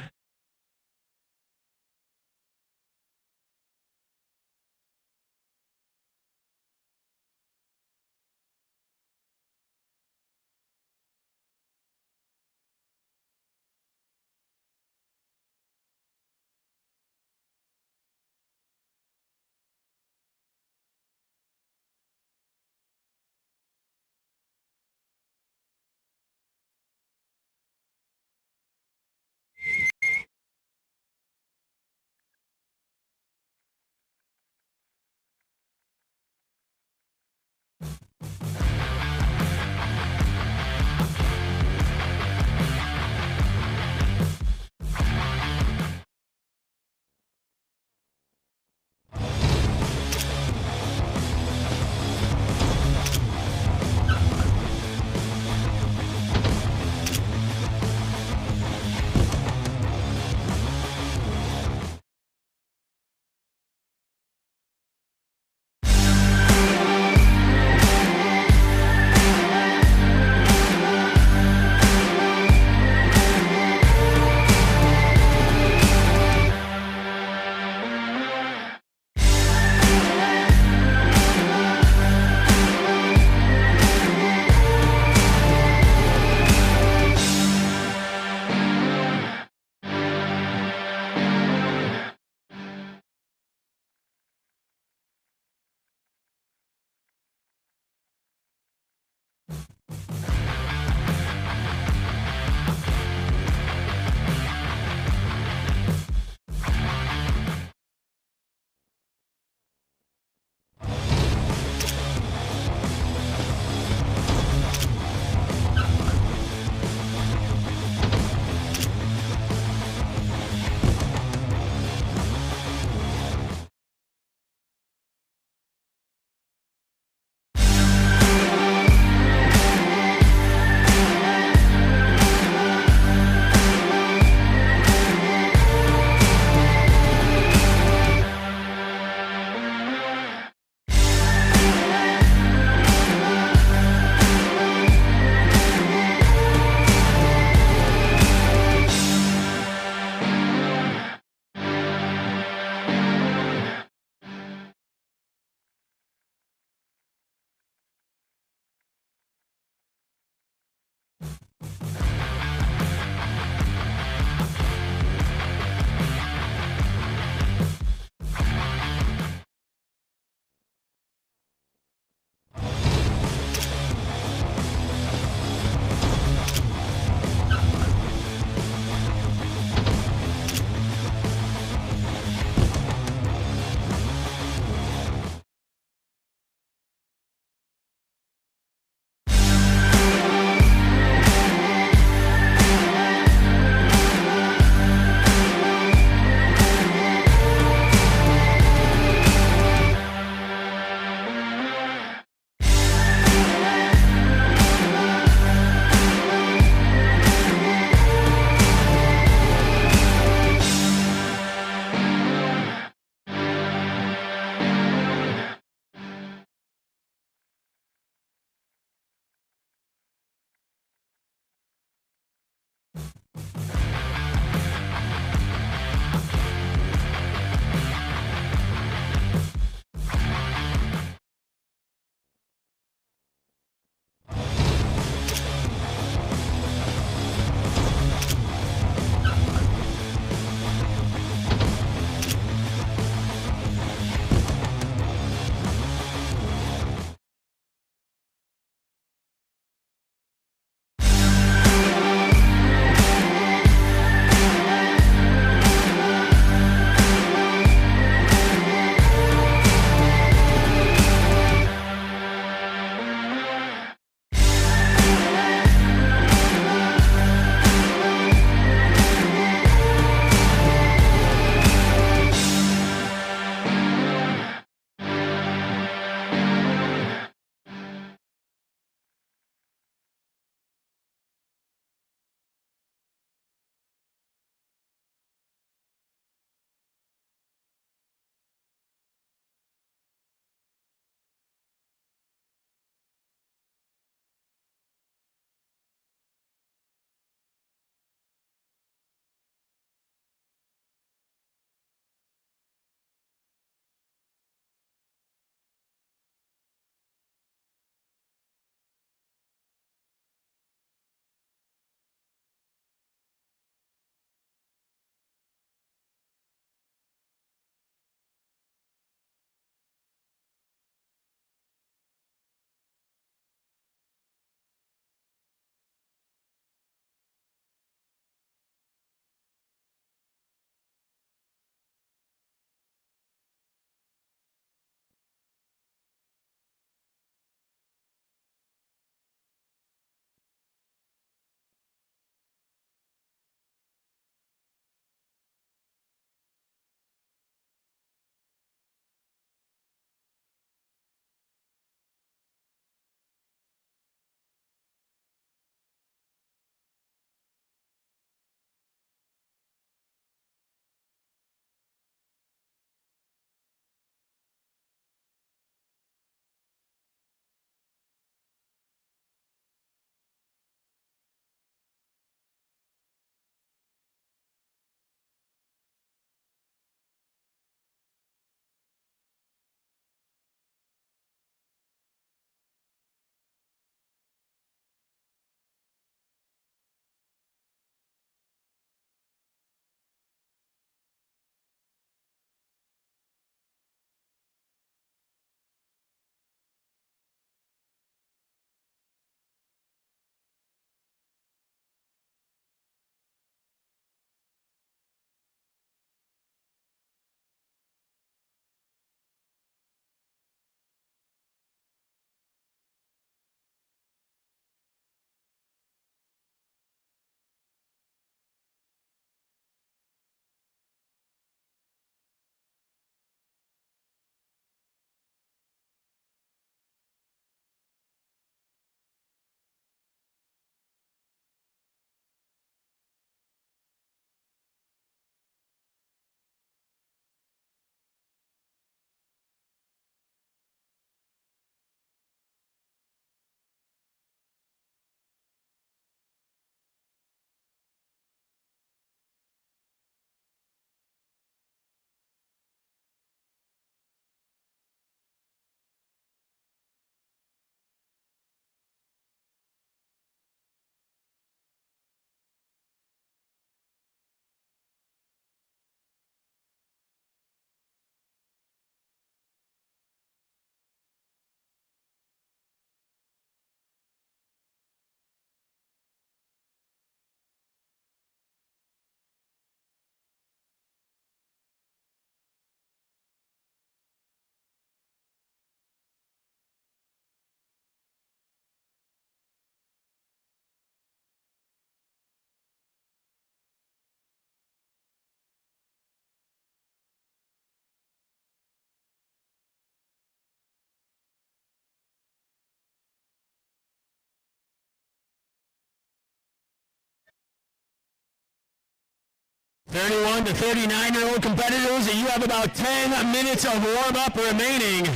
31 to 39-year-old competitors, and you have about 10 minutes of warm-up remaining.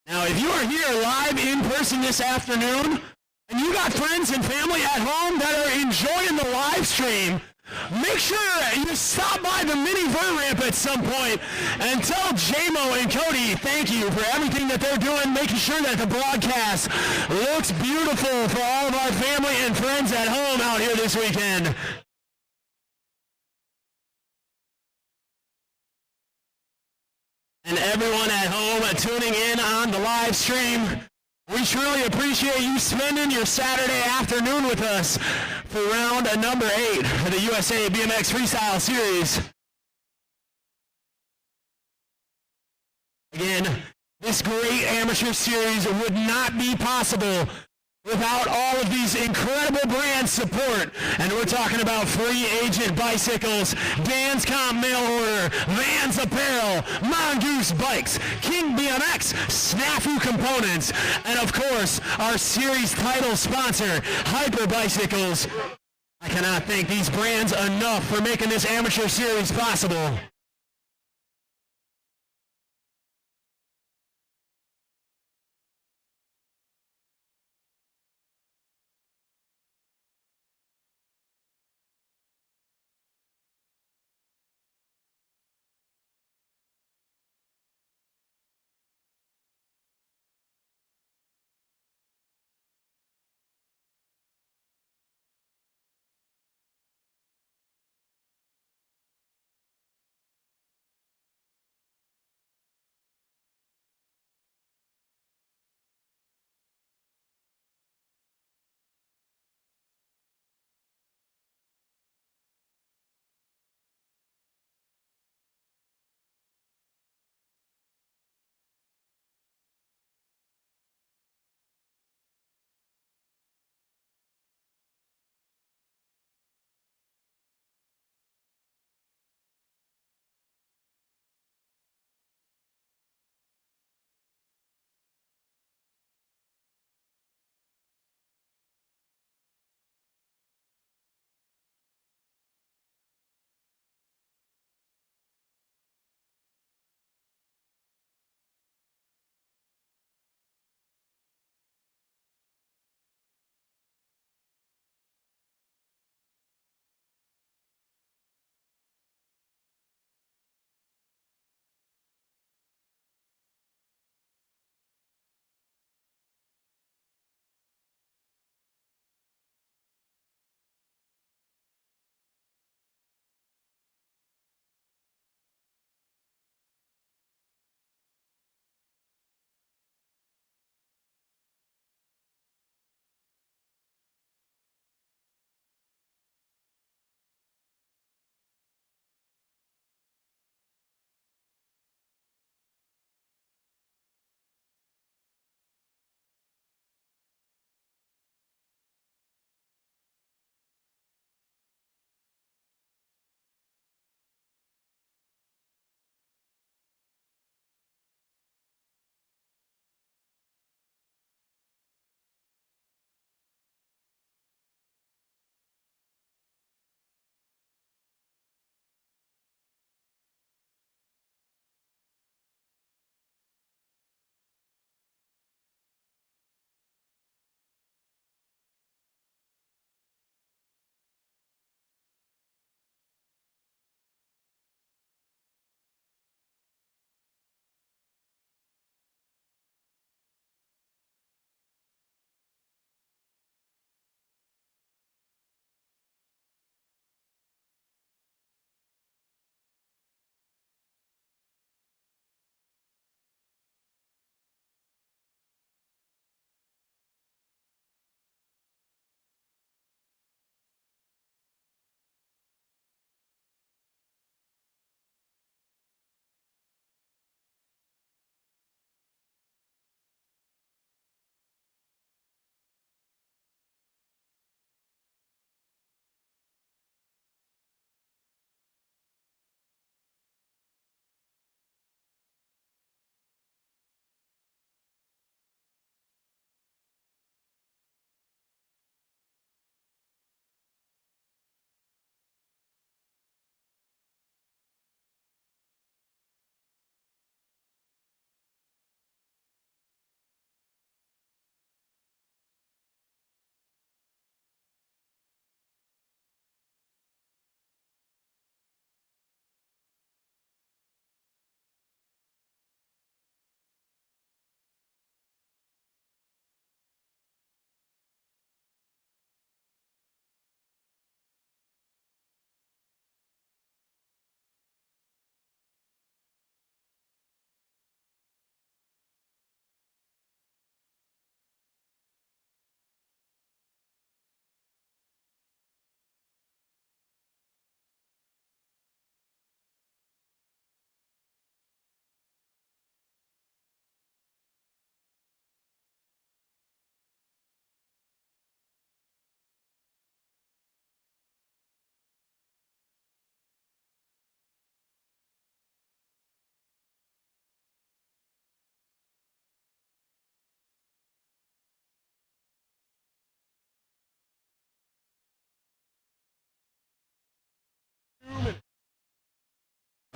Now, if you are here live in person this afternoon, and you got friends and family at home that are enjoying the live stream, make sure you stop by the mini vert ramp at some point and tell J-Mo and Cody thank you for everything that they're doing, making sure that the broadcast looks beautiful for all of our family and friends at home out here this weekend. And everyone at home tuning in on the live stream, we truly appreciate you spending your Saturday afternoon with us for round number 8 of the USA BMX Freestyle Series. Again, this great amateur series would not be possible without all of these incredible brand support. And we're talking about Free Agent Bicycles, Dan's Comp Mail Order, Vans Apparel, Mongoose Bikes, King BMX, Snafu Components, and of course, our series title sponsor, Hyper Bicycles. I cannot thank these brands enough for making this amateur series possible.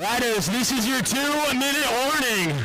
Riders, this is your 2-minute warning.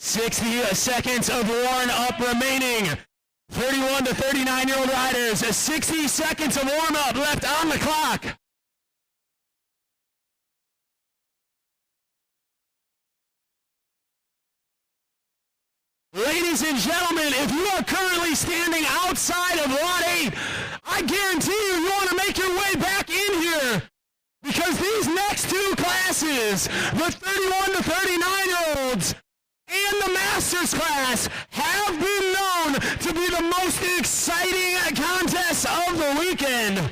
"60 seconds of warm-up remaining. 31 to 39-year-old riders, 60 seconds of warm-up left on the clock." Ladies and gentlemen, if you are currently standing outside of Lot 8, I guarantee you want to make your way back in here, because these next two classes, the 31 to 39-year-olds and the Masters class, have been known to be the most exciting contests of the weekend.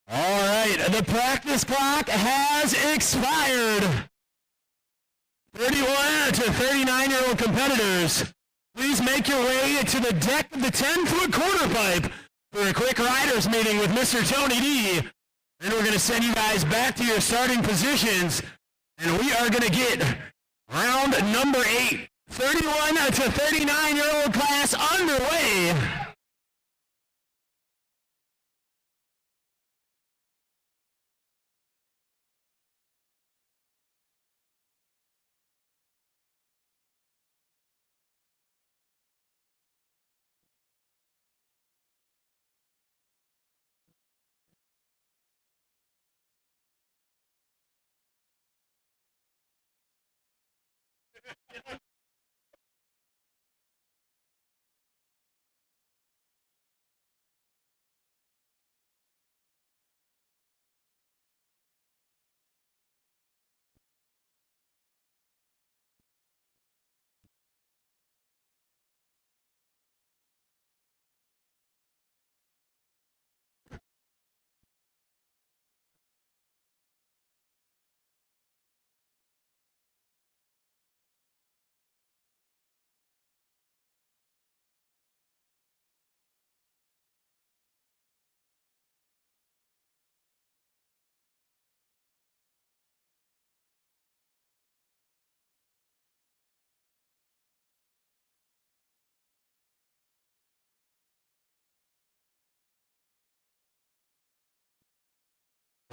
All right, the practice clock has expired. 31 to 39-year-old competitors, please make your way to the deck of the 10-foot quarter pipe for a quick riders meeting with Mr. Tony D. And we're going to send you guys back to your starting positions, and we are going to get round number 8, 31 to 39-year-old class underway.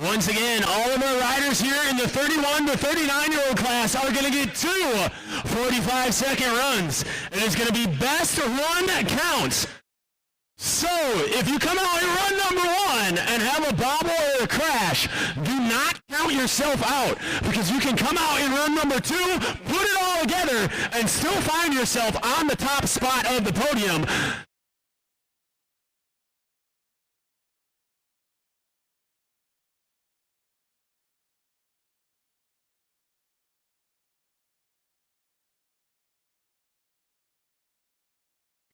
Once again, all of our riders here in the 31 to 39-year-old class are going to get 2 45-second runs. And it's going to be best run counts. So, if you come out in run number 1 and have a bobble or a crash, do not count yourself out, because you can come out in run number 2, put it all together, and still find yourself on the top spot of the podium.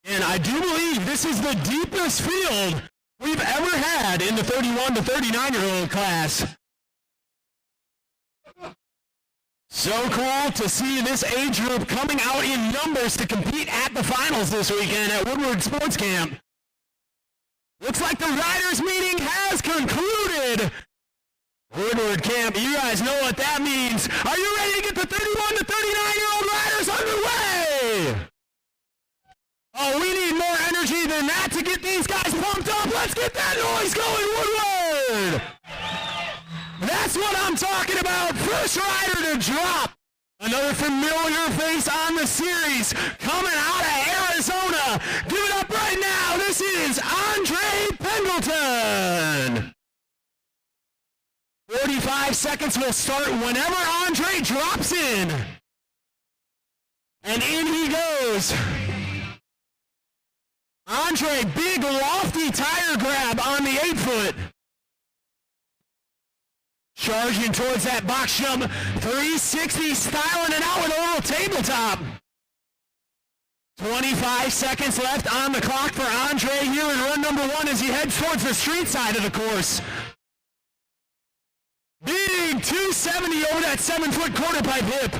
And I do believe this is the deepest field we've ever had in the 31 to 39-year-old class. So cool to see this age group coming out in numbers to compete at the finals this weekend at Woodward Sports Camp. Looks like the riders meeting has concluded. Woodward Camp, you guys know what that means. Are you ready to get the 31 to 39-year-old riders underway? Oh, we need more energy than that to get these guys pumped up. Let's get that noise going, Woodward. That's what I'm talking about. First rider to drop. Another familiar face on the series coming out of Arizona. Give it up right now. This is Andre Pendleton. 45 seconds will start whenever Andre drops in. And in he goes. Andre, big lofty tire grab on the 8-foot. Charging towards that box jump, 360, styling it out with a little tabletop. 25 seconds left on the clock for Andre here in run number 1 as he heads towards the street side of the course. Big 270 over that 7-foot quarter pipe hip.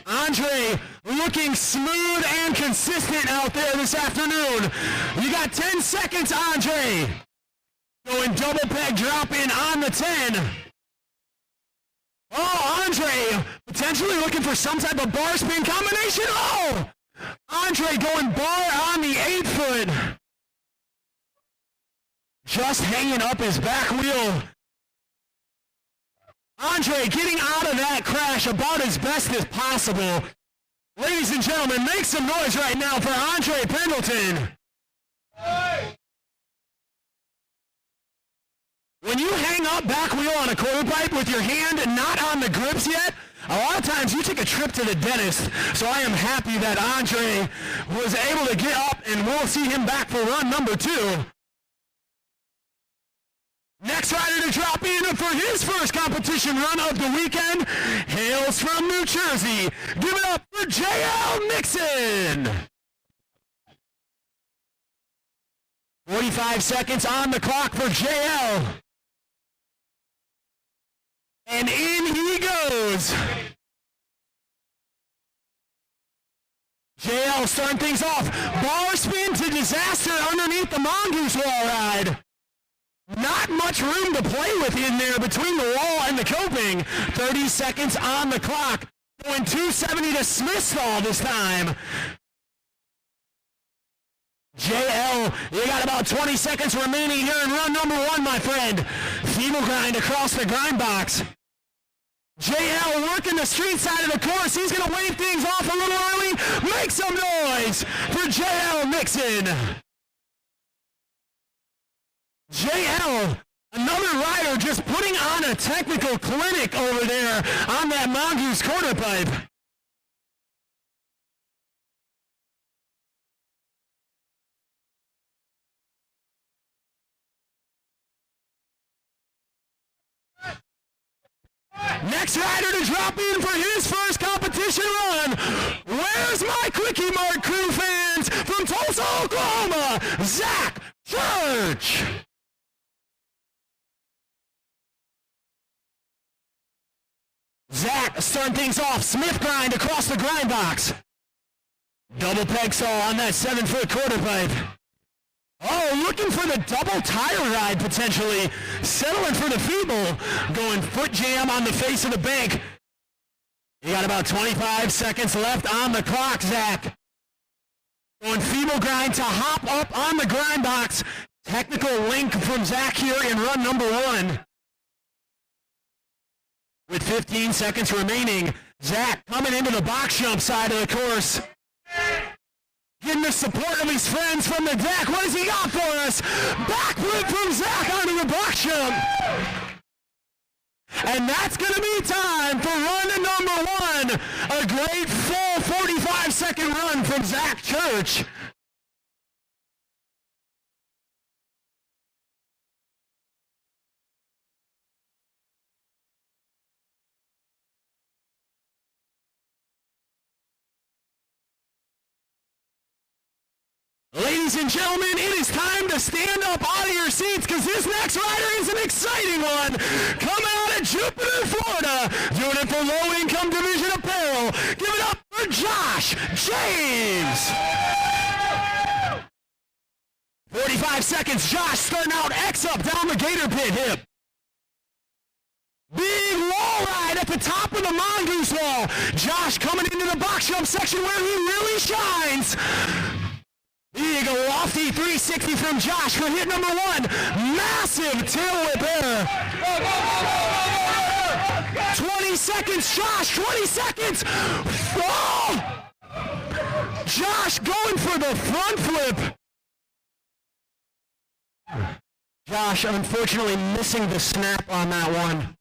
Andre looking smooth and consistent out there this afternoon. You got 10 seconds, Andre. Going double peg drop in on the 10. Oh, Andre potentially looking for some type of bar spin combination. Oh! Andre going bar on the 8-foot. Just hanging up his back wheel. Andre getting out of that crash about as best as possible. Ladies and gentlemen, make some noise right now for Andre Pendleton. Hey. When you hang up back wheel on a quarter pipe with your hand not on the grips yet, a lot of times you take a trip to the dentist. So I am happy that Andre was able to get up, and we'll see him back for run number 2. Next rider to drop in for his first competition run of the weekend hails from New Jersey. Give it up for J.L. Nixon. 45 seconds on the clock for J.L. And in he goes. J.L. starting things off. Bar spin to disaster underneath the mongoose wall ride. Not much room to play with in there between the wall and the coping. 30 seconds on the clock. Going 270 to Smithstall this time. JL, you got about 20 seconds remaining here in run number 1, my friend. Feeble grind across the grind box. JL working the street side of the course. He's going to wave things off a little early. Make some noise for JL Nixon. JL, another rider just putting on a technical clinic over there on that mongoose quarter pipe. Next rider to drop in for his first competition run. Where's my Quickie Mart crew fans from Tulsa, Oklahoma? Zach Church. Zach starting things off. Smith grind across the grind box. Double peg saw on that 7-foot quarter pipe. Oh, looking for the double tire ride potentially. Settling for the feeble. Going foot jam on the face of the bank. You got about 25 seconds left on the clock, Zach. Going feeble grind to hop up on the grind box. Technical link from Zach here in run number 1. With 15 seconds remaining, Zach coming into the box jump side of the course. Getting the support of his friends from the deck. What has he got for us? Backflip from Zach onto the box jump. And that's going to be time for run number 1. A great full 45-second run from Zach Church. Ladies and gentlemen, it is time to stand up out of your seats because this next rider is an exciting one. Coming out of Jupiter, Florida, doing it for low-income division apparel. Give it up for Josh James. 45 seconds, Josh starting out X up down the gator pit hip. Big wall ride at the top of the mongoose wall. Josh coming into the box jump section where he really shines. Big lofty 360 from Josh for hit number one. Massive tail whip there. 20 seconds, Josh, 20 seconds. Oh! Josh going for the front flip. Josh unfortunately missing the snap on that one.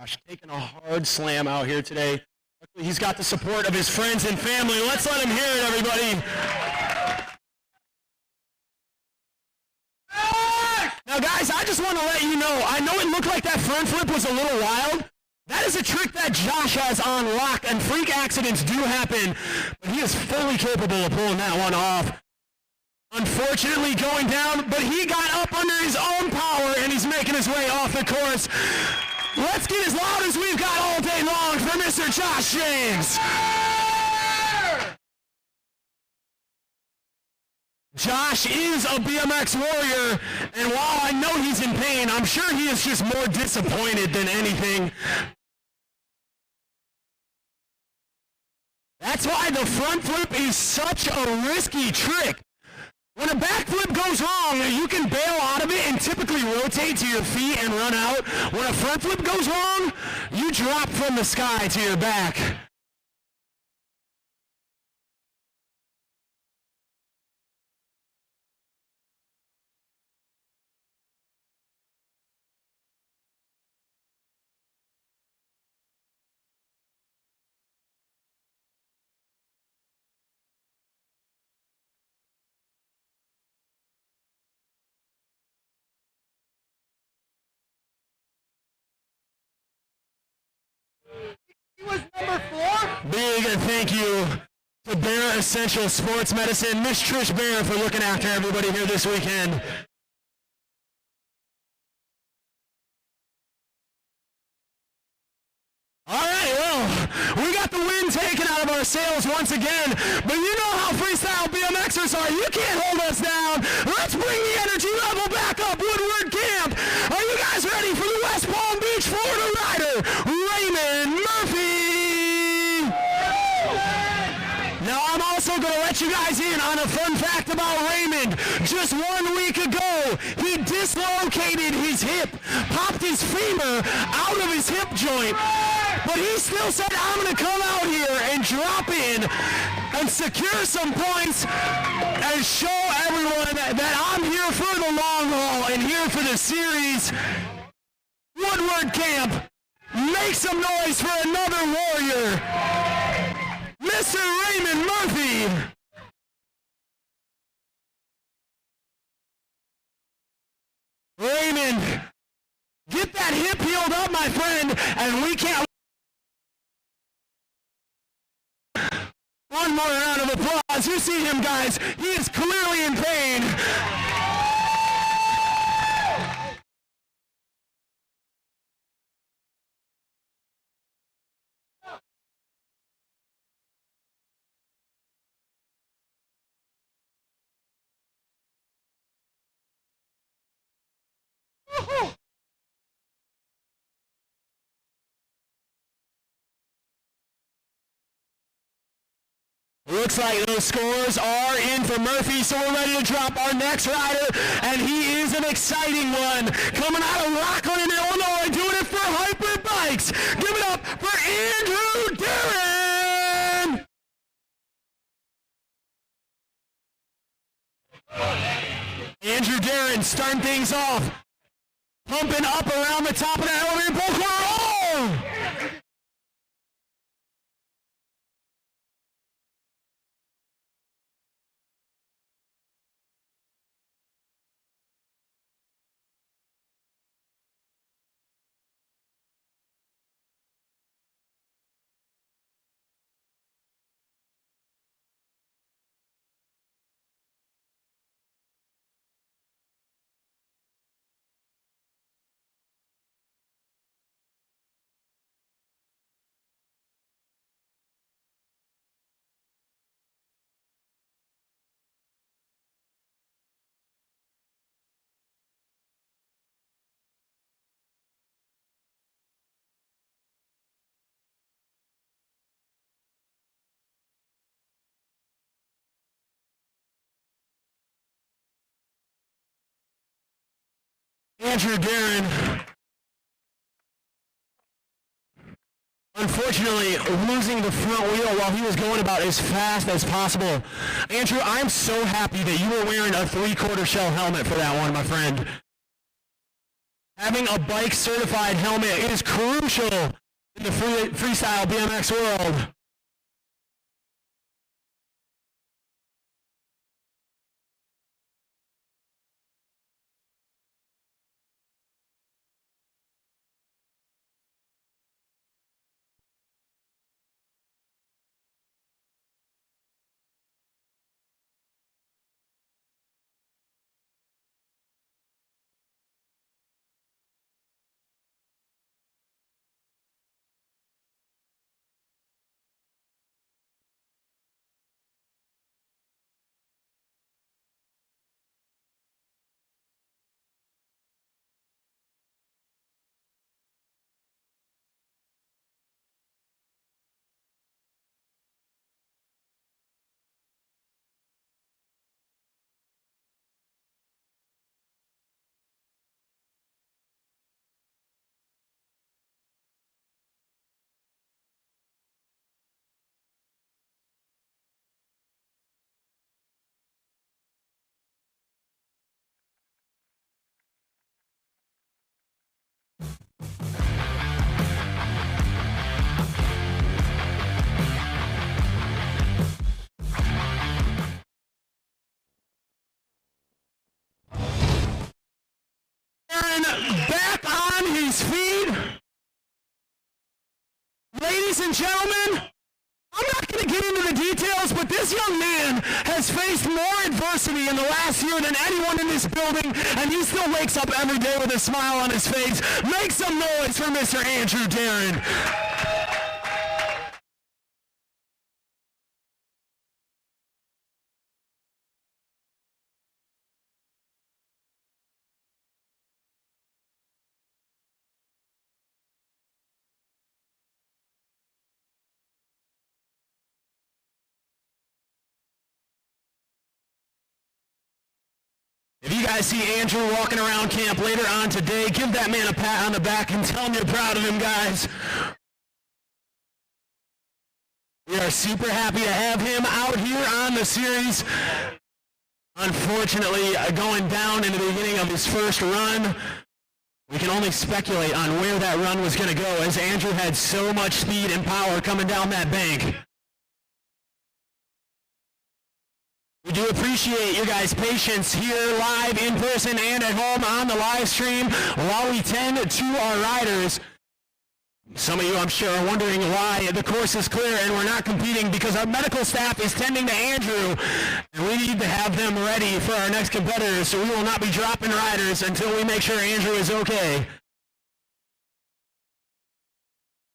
Josh taking a hard slam out here today. Luckily, he's got the support of his friends and family. Let's let him hear it, everybody. Now, guys, I just want to let you know, I know it looked like that front flip was a little wild. That is a trick that Josh has on lock, and freak accidents do happen, but he is fully capable of pulling that one off. Unfortunately going down, but he got up under his own power, and he's making his way off the course. Let's get as loud as we've got all day long for Mr. Josh James. Josh is a BMX warrior, and while I know he's in pain, I'm sure he is just more disappointed than anything. That's why the front flip is such a risky trick. When a backflip goes wrong, you can bail out of it and typically rotate to your feet and run out. When a front flip goes wrong, you drop from the sky to your back. to thank you to Bear Essential Sports Medicine, Miss Trish Bear, for looking after everybody here this weekend. All right, well, we got the wind taken out of our sails once again, but you know how freestyle BMXers are. You can't hold us down. Let's bring the energy level back up, Woodward Camp. Are you guys ready for the West Palm Beach, Florida rider, Raymond Murphy? Now, I'm also going to let you guys in on a fun fact about Raymond. Just 1 week ago, he dislocated his hip, popped his femur out of his hip joint, but he still said, I'm going to come out here and drop in and secure some points and show everyone that I'm here for the long haul and here for the series. Woodward Camp, make some noise for another warrior, Mr. Raymond Murphy. Raymond, get that hip healed up, my friend, and we can't. One more round of applause. You see him, guys. He is clearly in pain. Looks like those scores are in for Murphy, so we're ready to drop our next rider, and he is an exciting one. Coming out of Rockland, Illinois, doing it for Hyper Bikes. Give it up for Andrew Darren! Andrew Darren starting things off. Pumping up around the top of the elevator pole. Oh! Andrew Darren, unfortunately, losing the front wheel while he was going about as fast as possible. Andrew, I'm so happy that you were wearing a 3/4 shell helmet for that one, my friend. Having a bike certified helmet is crucial in the freestyle BMX world. Back on his feet. Ladies and gentlemen, I'm not going to get into the details, but this young man has faced more adversity in the last year than anyone in this building, and he still wakes up every day with a smile on his face. Make some noise for Mr. Andrew Darren. If you guys see Andrew walking around camp later on today, give that man a pat on the back and tell him you're proud of him, guys. We are super happy to have him out here on the series. Unfortunately, going down in the beginning of his first run, we can only speculate on where that run was going to go, as Andrew had so much speed and power coming down that bank. We do appreciate your guys' patience here live in person and at home on the live stream while we tend to our riders. Some of you, I'm sure, are wondering why the course is clear and we're not competing, because our medical staff is tending to Andrew, and we need to have them ready for our next competitors, so we will not be dropping riders until we make sure Andrew is okay.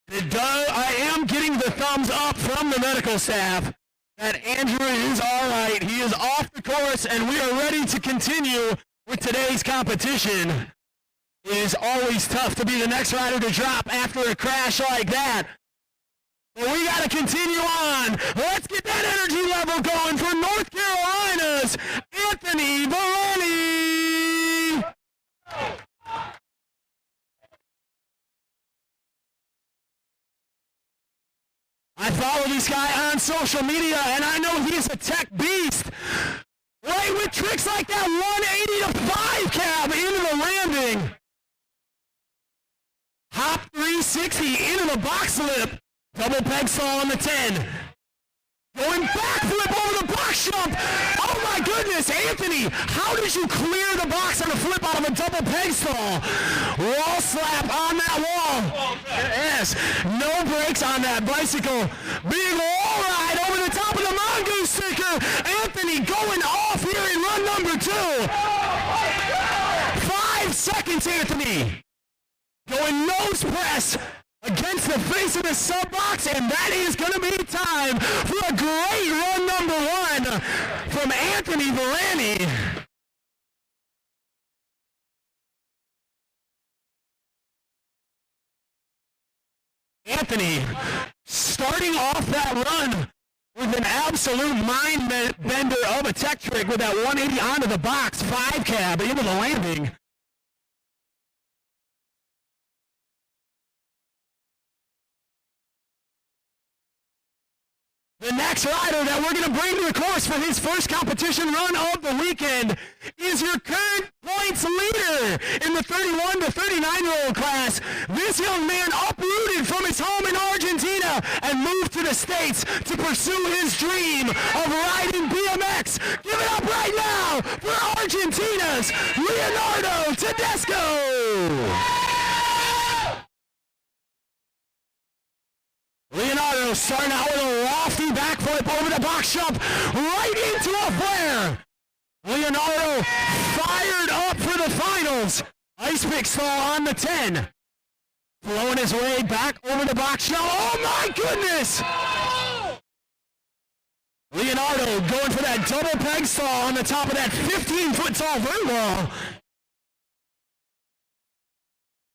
I am getting the thumbs up from the medical staff that Andrew is all right. He is off the course, and we are ready to continue with today's competition. It is always tough to be the next rider to drop after a crash like that. But we got to continue on. Let's get that energy level going for North Carolina's Anthony Valani. I follow this guy on social media, and I know he's a tech beast. Right, with tricks like that 180 to 5 cab into the landing. Hop 360 into the box flip. Double peg stall on the 10. Going backflip over the box jump. Oh my goodness, Anthony, how did you clear the box on a flip out of a double peg stall? Wall slap on that wall. Yes, no brakes on that bicycle. Big wall ride over the top of the mongoose sticker. Anthony going off here in run number 2. 5 seconds, Anthony. Going nose press against the face of the sub box, and that is going to be time for a great run number 1 from Anthony Valani. Anthony starting off that run with an absolute mind bender of a tech trick with that 180 onto the box, 5 cab into the landing. The next rider that we're going to bring to the course for his first competition run of the weekend is your current points leader in the 31 to 39-year-old class. This young man uprooted from his home in Argentina and moved to the States to pursue his dream of riding BMX. Give it up right now for Argentina's Leonardo Tedesco. Leonardo starting out with a lofty backflip over the box jump, right into a flare. Leonardo fired up for the finals. Ice pick stall on the 10. Flowing his way back over the box jump. Oh my goodness! Leonardo going for that double peg stall on the top of that 15-foot tall vert wall.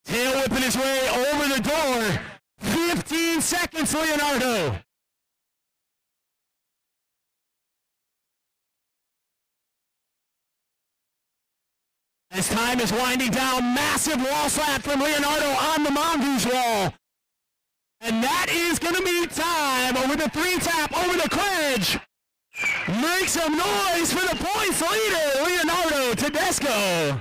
Tail whipping his way over the door. 15 seconds, Leonardo. As time is winding down, massive wall slap from Leonardo on the mongoose wall. And that is going to be time with a 3-tap over the cledge. Make some noise for the points leader, Leonardo Tedesco.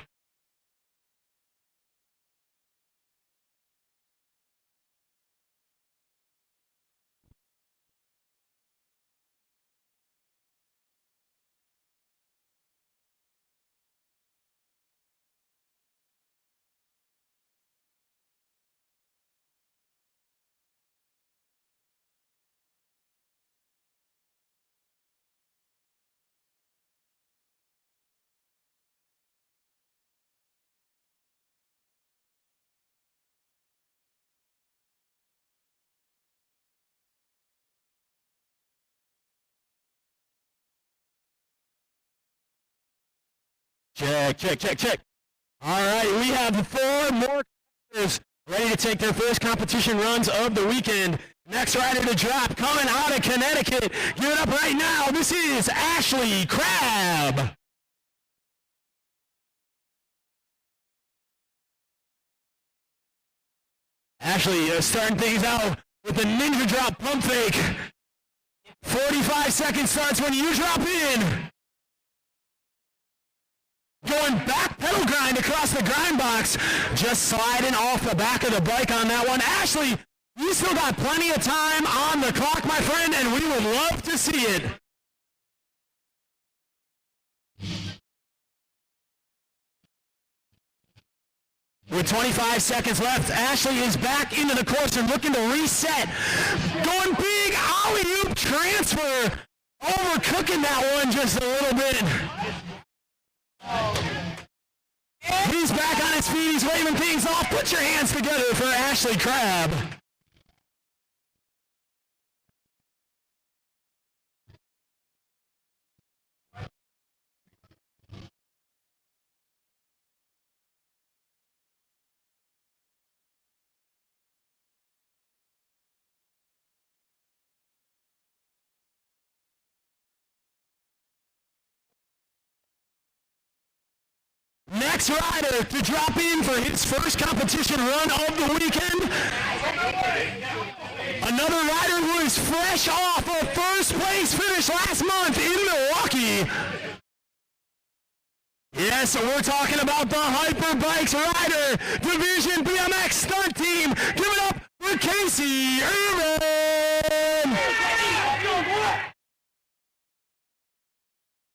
Check, check, check, check. All right, we have 4 more competitors ready to take their first competition runs of the weekend. Next rider to drop, coming out of Connecticut. Give it up right now. This is Ashley Crabb. Ashley starting things out with the ninja drop pump fake. 45 seconds starts when you drop in. Going back pedal grind across the grind box. Just sliding off the back of the bike on that one. Ashley, you still got plenty of time on the clock, my friend, and we would love to see it. With 25 seconds left, Ashley is back into the course and looking to reset. Going big alley-oop transfer. Overcooking that one just a little bit. He's back on his feet. He's waving things off. Put your hands together for Ashley Crabb. Next rider to drop in for his first competition run of the weekend. Another rider who is fresh off a first place finish last month in Milwaukee. Yes, we're talking about the Hyperbikes rider, Division BMX stunt team. Give it up for Casey Irvin.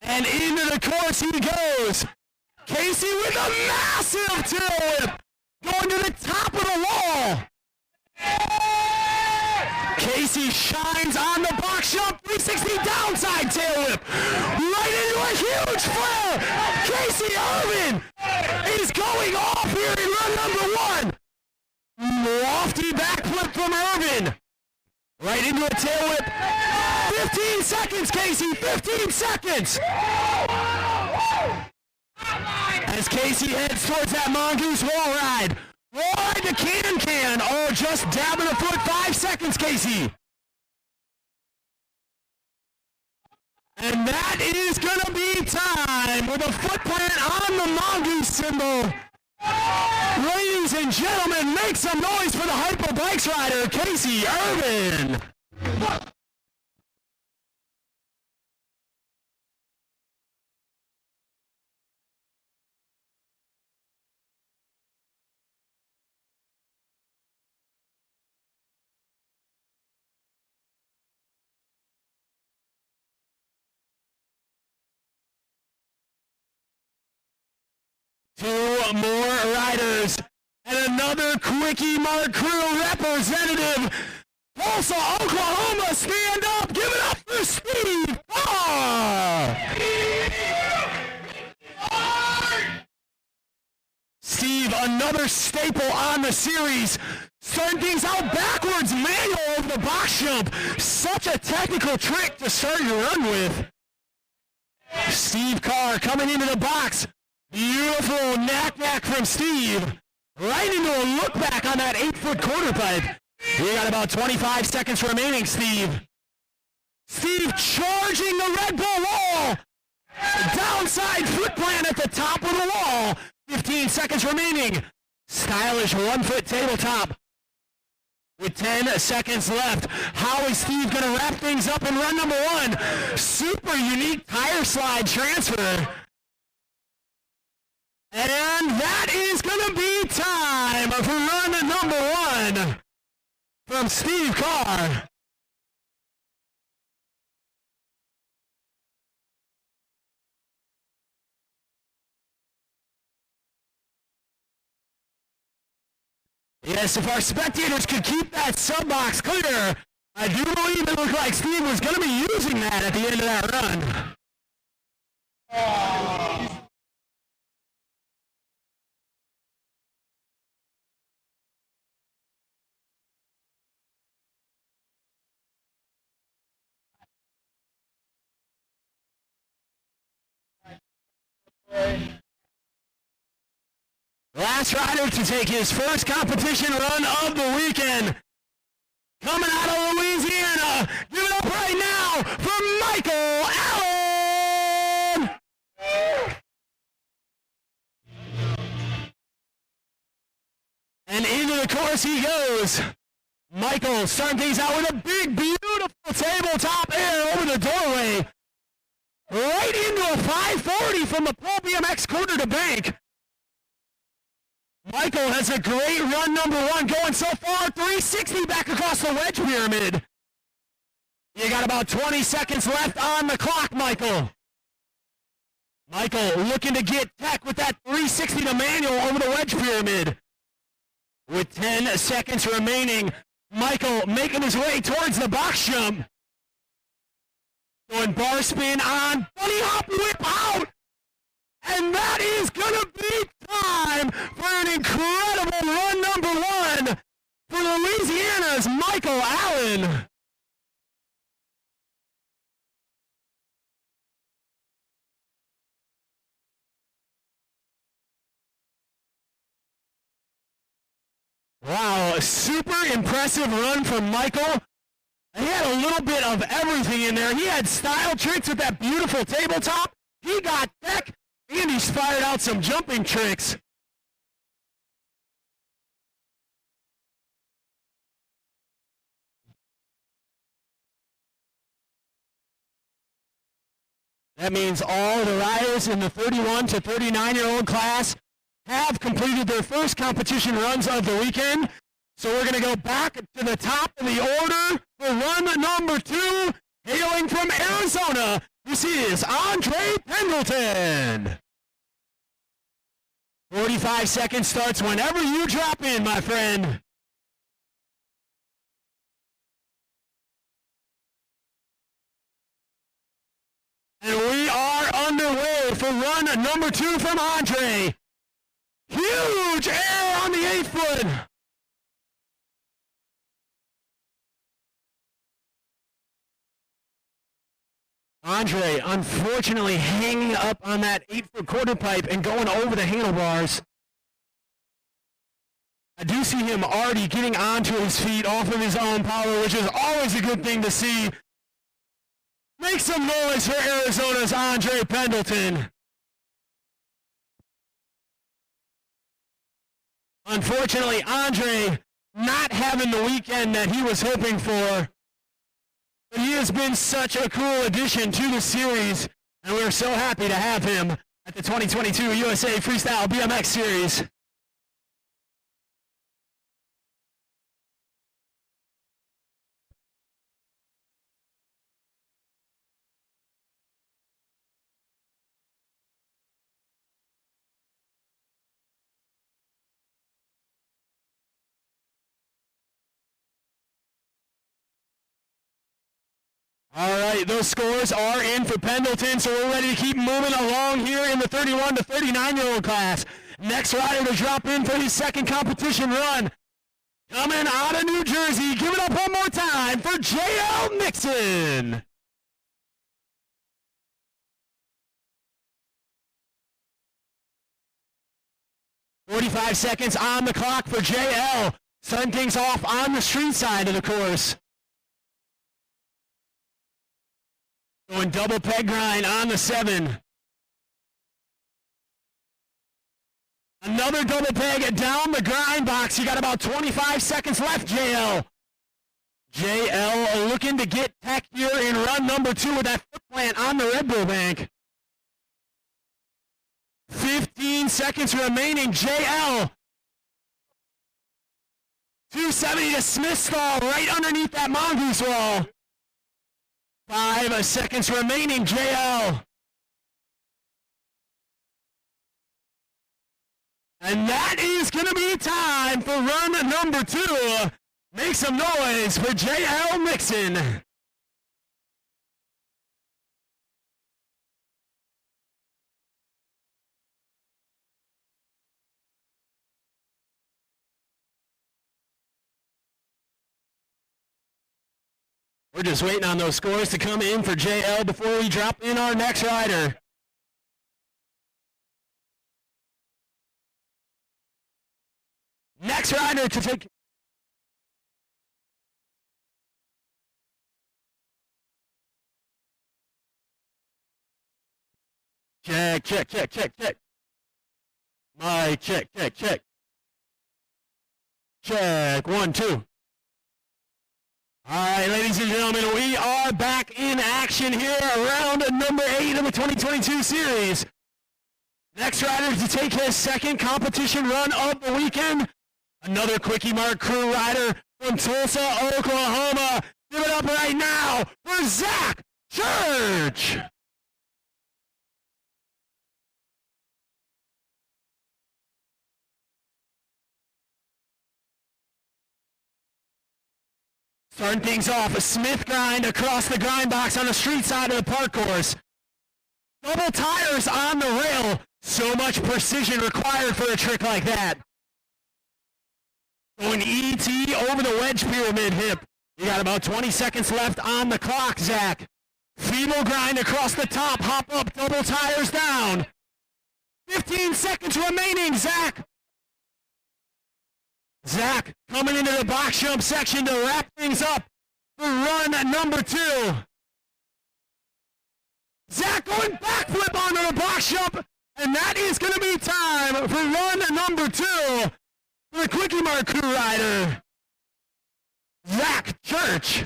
And into the course he goes. Casey with a massive tail whip, going to the top of the wall. Casey shines on the box jump, 360 downside tail whip, right into a huge flare. Casey Irvin is going off here in run number 1. Lofty backflip from Irvin, right into a tail whip. 15 seconds, Casey, 15 seconds. As Casey heads towards that mongoose wall ride. Wall ride to can. Oh, just dabbing a foot. 5 seconds, Casey. And that is going to be time with a foot plant on the mongoose symbol. Ladies and gentlemen, make some noise for the Hyperbikes rider, Casey Irvin. Two more riders and another Quickie Mart Crew representative. Tulsa, Oklahoma, stand up. Give it up for Steve Carr. Steve, another staple on the series. Starting things out backwards, manual over the box jump. Such a technical trick to start your run with. Steve Carr coming into the box. Beautiful knack from Steve. Right into a look back on that 8-foot quarter pipe. We got about 25 seconds remaining, Steve. Steve charging the Red Bull wall. Downside foot plant at the top of the wall. 15 seconds remaining. Stylish 1-foot tabletop. With 10 seconds left. How is Steve going to wrap things up in run number 1? Super unique tire slide transfer. And that is going to be time for run number 1 from Steve Carr. Yes, if our spectators could keep that sub box clear, I do believe it looked like Steve was going to be using that at the end of that run. last rider to take his first competition run of the weekend. Coming out of Louisiana, give it up right now for Michael Allen! And into the course he goes. Michael starting things out with a big, beautiful tabletop air over the doorway. Right into a 540 from the pole BMX quarter to bank. Michael has a great run number one going so far. 360 back across the wedge pyramid. You got about 20 seconds left on the clock, Michael. Michael looking to get tech with that 360 to manual over the wedge pyramid. With 10 seconds remaining, Michael making his way towards the box jump. Going bar spin on, bunny hop, whip out. And that is going to be time for an incredible run number one for Louisiana's Michael Allen. Wow, a super impressive run from Michael. He had a little bit of everything in there. He had style tricks with that beautiful tabletop. He got tech, and he's fired out some jumping tricks. That means all the riders in the 31 to 39-year-old class have completed their first competition runs of the weekend. So we're going to go back to the top of the order for run number two, hailing from Arizona. This is Andre Pendleton. 45 seconds starts whenever you drop in, my friend. And we are underway for run number two from Andre. Huge air on the 8-foot. Andre, unfortunately, hanging up on that 8-foot quarter pipe and going over the handlebars. I do see him already getting onto his feet off of his own power, which is always a good thing to see. Make some noise for Arizona's Andre Pendleton. Unfortunately, Andre not having the weekend that he was hoping for. But he has been such a cool addition to the series, and we're so happy to have him at the 2022 USA Freestyle BMX Series. All right, those scores are in for Pendleton, so we're ready to keep moving along here in the 31 to 39-year-old class. Next rider to drop in for his second competition run. Coming out of New Jersey, give it up one more time for J.L. Nixon. .45 seconds on the clock for J.L. Starting things off on the street side of the course. Going double peg grind on the 7. Another double peg down the grind box. You got about 25 seconds left, JL. JL looking to get tech here in run number 2 with that foot plant on the Red Bull bank. 15 seconds remaining, JL. 270 to Smith stall right underneath that mongoose wall. 5 seconds remaining, JL. And that is going to be time for run number 2. Make some noise for J.L. Nixon. We're just waiting on those scores to come in for JL before we drop in our next rider. Next rider to take... Check, check, check, check, check. Mic, check, check, check. Check, 1, 2. All right, ladies and gentlemen, we are back in action here, round number 8 of the 2022 series. Next rider to take his second competition run of the weekend, another Quickie Mart crew rider from Tulsa, Oklahoma. Give it up right now for Zach Church. Starting things off, a Smith grind across the grind box on the street side of the park course. Double tires on the rail. So much precision required for a trick like that. Going ET over the wedge pyramid hip. You got about 20 seconds left on the clock, Zach. Feeble grind across the top, hop up, double tires down. 15 seconds remaining, Zach. Zach coming into the box jump section to wrap things up for run number 2. Zach going backflip onto the box jump, and that is going to be time for run number 2 for the Quickie Mart crew rider, Zach Church.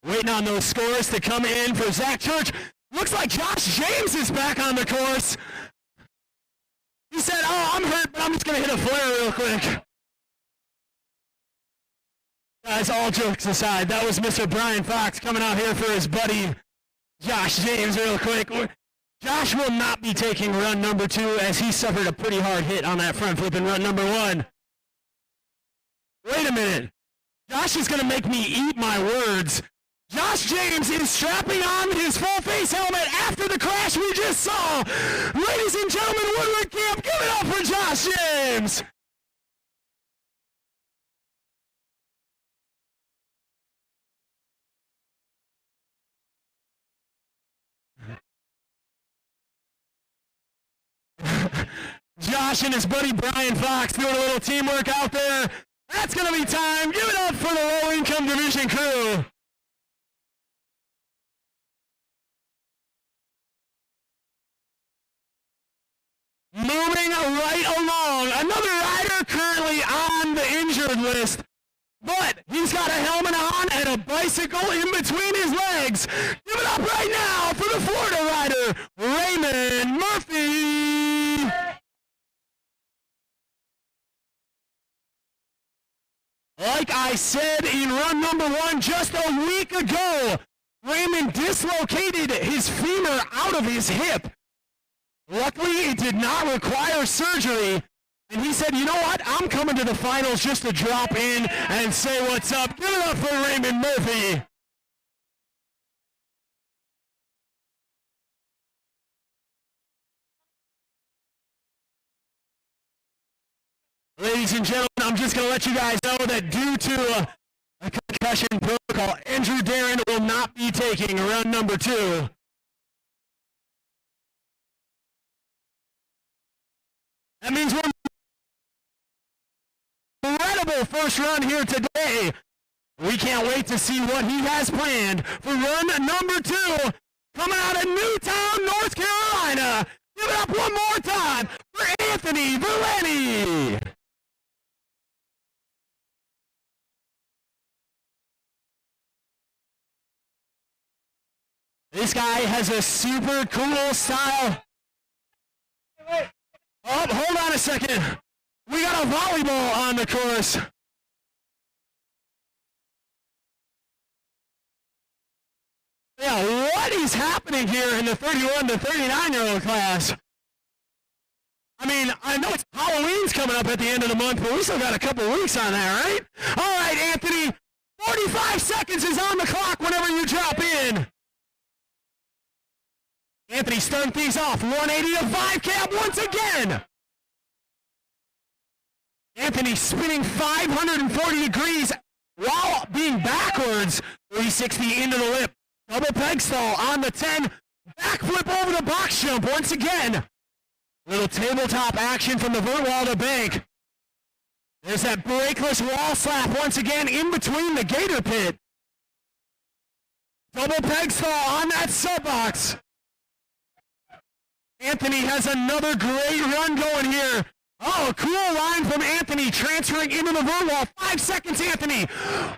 Waiting on those scores to come in for Zach Church. Looks like Josh James is back on the course. He said, oh, I'm hurt, but I'm just going to hit a flare real quick. Guys, all jokes aside, that was Mr. Brian Fox coming out here for his buddy Josh James real quick. Josh will not be taking run number 2 as he suffered a pretty hard hit on that front flip in run number 1. Wait a minute. Josh is going to make me eat my words. Josh James is strapping on his full face helmet after the crash we just saw. Ladies and gentlemen, Woodward Camp, give it up for Josh James. Josh and his buddy Brian Fox doing a little teamwork out there. That's going to be time. Give it up for the low-income division crew. Moving right along, another rider currently on the injured list, but he's got a helmet on and a bicycle in between his legs. Give it up right now for the Florida rider, Raymond Murphy. Like I said in run number 1 just a week ago, Raymond dislocated his femur out of his hip. Luckily, it did not require surgery, and he said, you know what, I'm coming to the finals just to drop in and say what's up. Give it up for Raymond Murphy. Ladies and gentlemen, I'm just going to let you guys know that due to a concussion protocol, Andrew Darren will not be taking run number 2. That means we're incredible first run here today. We can't wait to see what he has planned for run number 2. Coming out of Newtown, North Carolina. Give it up one more time for Anthony Verlani. This guy has a super cool style. Oh, hold on a second. We got a volleyball on the course. Yeah, what is happening here in the 31 to 39-year-old class? I mean, I know it's Halloween's coming up at the end of the month, but we still got a couple weeks on that, right? All right, Anthony, 45 seconds is on the clock whenever you drop in. Anthony starting things off, 180 to 5 cab once again. Anthony spinning 540 degrees while being backwards. 360 into the lip. Double peg stall on the 10. Backflip over the box jump once again. Little tabletop action from the vert wall to bank. There's that brakeless wall slap once again in between the gator pit. Double peg stall on that sub box. Anthony has another great run going here. Oh, a cool line from Anthony transferring into the vert wall. 5 seconds, Anthony.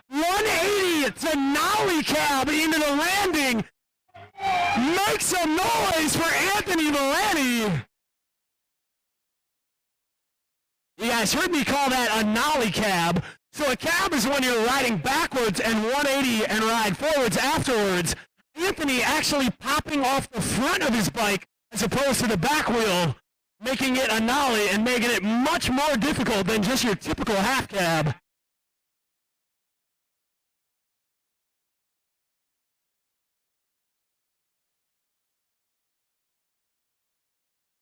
180 to nollie cab into the landing. Make some noise for Anthony Valenti. You guys heard me call that a nollie cab. So a cab is when you're riding backwards and 180 and ride forwards afterwards. Anthony actually popping off the front of his bike as opposed to the back wheel, making it a nollie and making it much more difficult than just your typical half cab.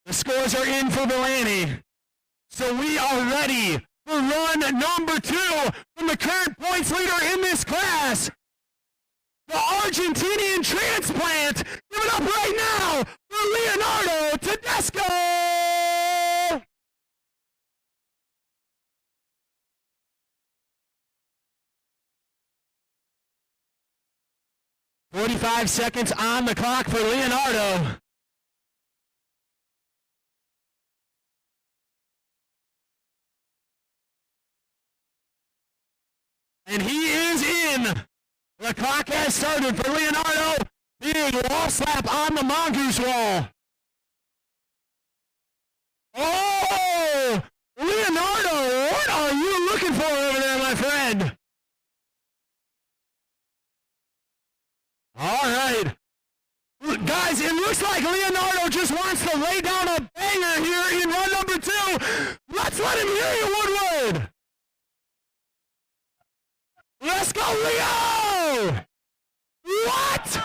The scores are in for Valenti. So we are ready for run number 2 from the current points leader in this class, the Argentinian transplant. Give it up right now for Leonardo Tedesco! 45 seconds on the clock for Leonardo. And he is in. The clock has started for Leonardo. Big wall slap on the mongoose wall. Oh! Leonardo, what are you looking for over there, my friend? All right. Guys, it looks like Leonardo just wants to lay down a banger here in run number 2. Let's let him hear you, Woodward. Let's go, Leo! What?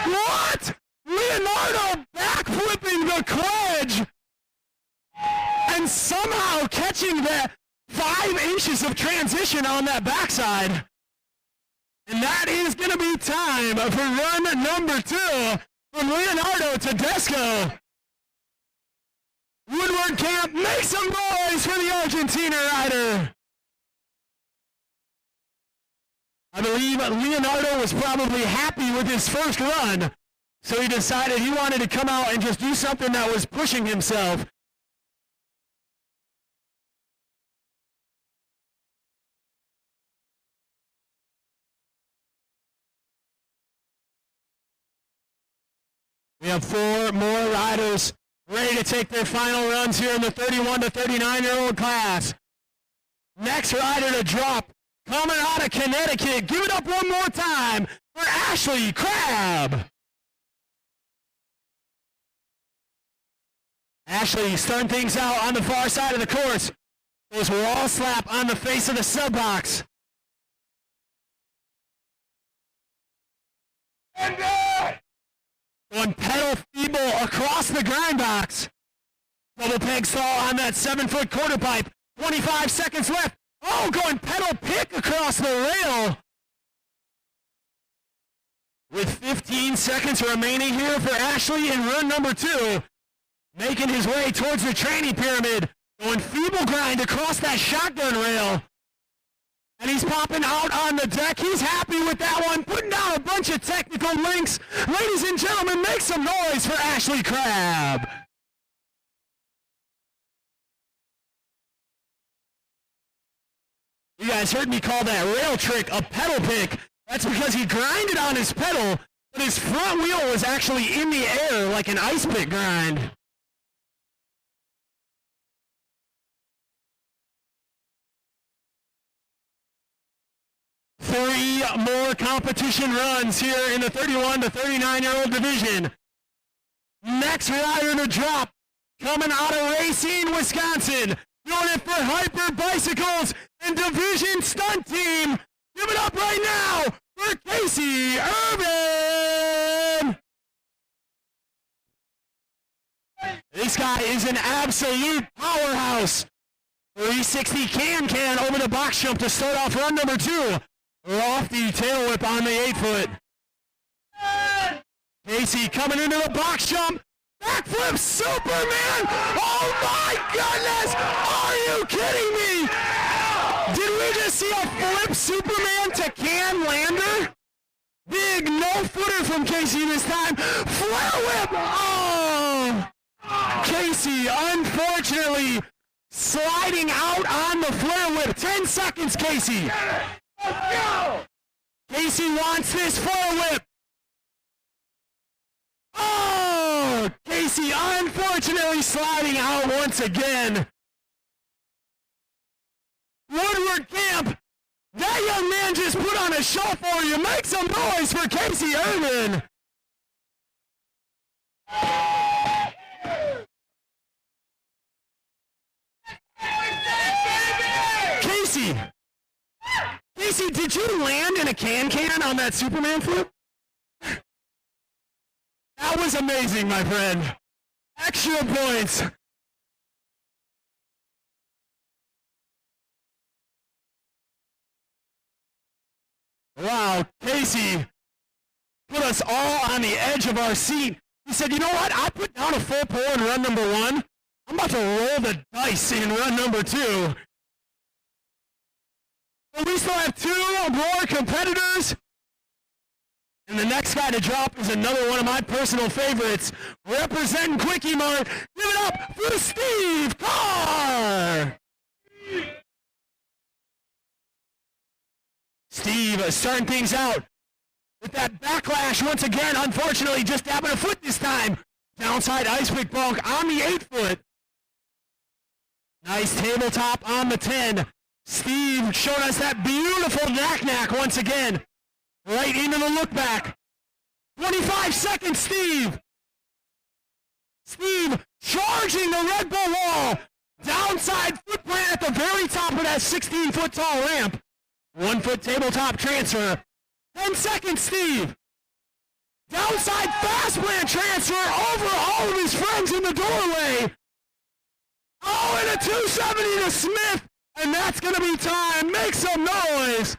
What? Leonardo backflipping the cledge and somehow catching that 5 inches of transition on that backside. And that is going to be time for run number 2 from Leonardo Tedesco. Woodward Camp, make some noise for the Argentina rider. I believe Leonardo was probably happy with his first run, so he decided he wanted to come out and just do something that was pushing himself. We have 4 more riders ready to take their final runs here in the 31 to 39-year-old class. Next rider to drop, coming out of Connecticut, give it up one more time for Ashley Crabb. Ashley starting things out on the far side of the course. Goes wall slap on the face of the sub box. Going pedal feeble across the grind box. Double peg stall on that 7-foot quarter pipe. 25 seconds left. Oh, going pedal pick across the rail. With 15 seconds remaining here for Ashley in run number 2. Making his way towards the tranny pyramid. Going feeble grind across that shotgun rail. And he's popping out on the deck. He's happy with that one. Putting down a bunch of technical links. Ladies and gentlemen, make some noise for Ashley Crabb. You guys heard me call that rail trick a pedal pick. That's because he grinded on his pedal, but his front wheel was actually in the air like an ice pick grind. Three more competition runs here in the 31 to 39-year-old division. Next rider to drop, coming out of Racine, Wisconsin. Doing it for Hyper Bicycles and Division Stunt Team. Give it up right now for Casey Irvin. This guy is an absolute powerhouse. 360 can over the box jump to start off run number 2. Lofty tail whip on the 8-foot. Casey coming into the box jump. Backflip Superman! Oh my goodness! Are you kidding me? Did we just see a flip Superman to can lander? Big no-footer from Casey this time. Flare whip! Oh! Casey, unfortunately, sliding out on the flare whip. 10 seconds, Casey. Let's go! Casey wants this flare whip. Oh! Casey, unfortunately, sliding out once again. Woodward Camp, that young man just put on a show for you. Make some noise for Casey Irvin. Casey, did you land in a can on that Superman flip? That was amazing, my friend. Extra points. Wow, Casey put us all on the edge of our seat. He said, you know what? I put down a full pull in run number 1. I'm about to roll the dice in run number 2. But we still have 2 more competitors. And the next guy to drop is another one of my personal favorites. Representing Quickie Mart. Give it up for Steve Carr. Steve starting things out with that backlash once again. Unfortunately, just dabbing a foot this time. Downside ice pick bonk on the 8-foot. Nice tabletop on the 10. Steve showing us that beautiful knack once again. Right into the look back. 25 seconds, Steve. Steve charging the Red Bull wall. Downside foot plant at the very top of that 16-foot tall ramp. 1-foot tabletop transfer. 10 seconds, Steve. Downside fast plant transfer over all of his friends in the doorway. Oh, and a 270 to Smith. And that's going to be time. Make some noise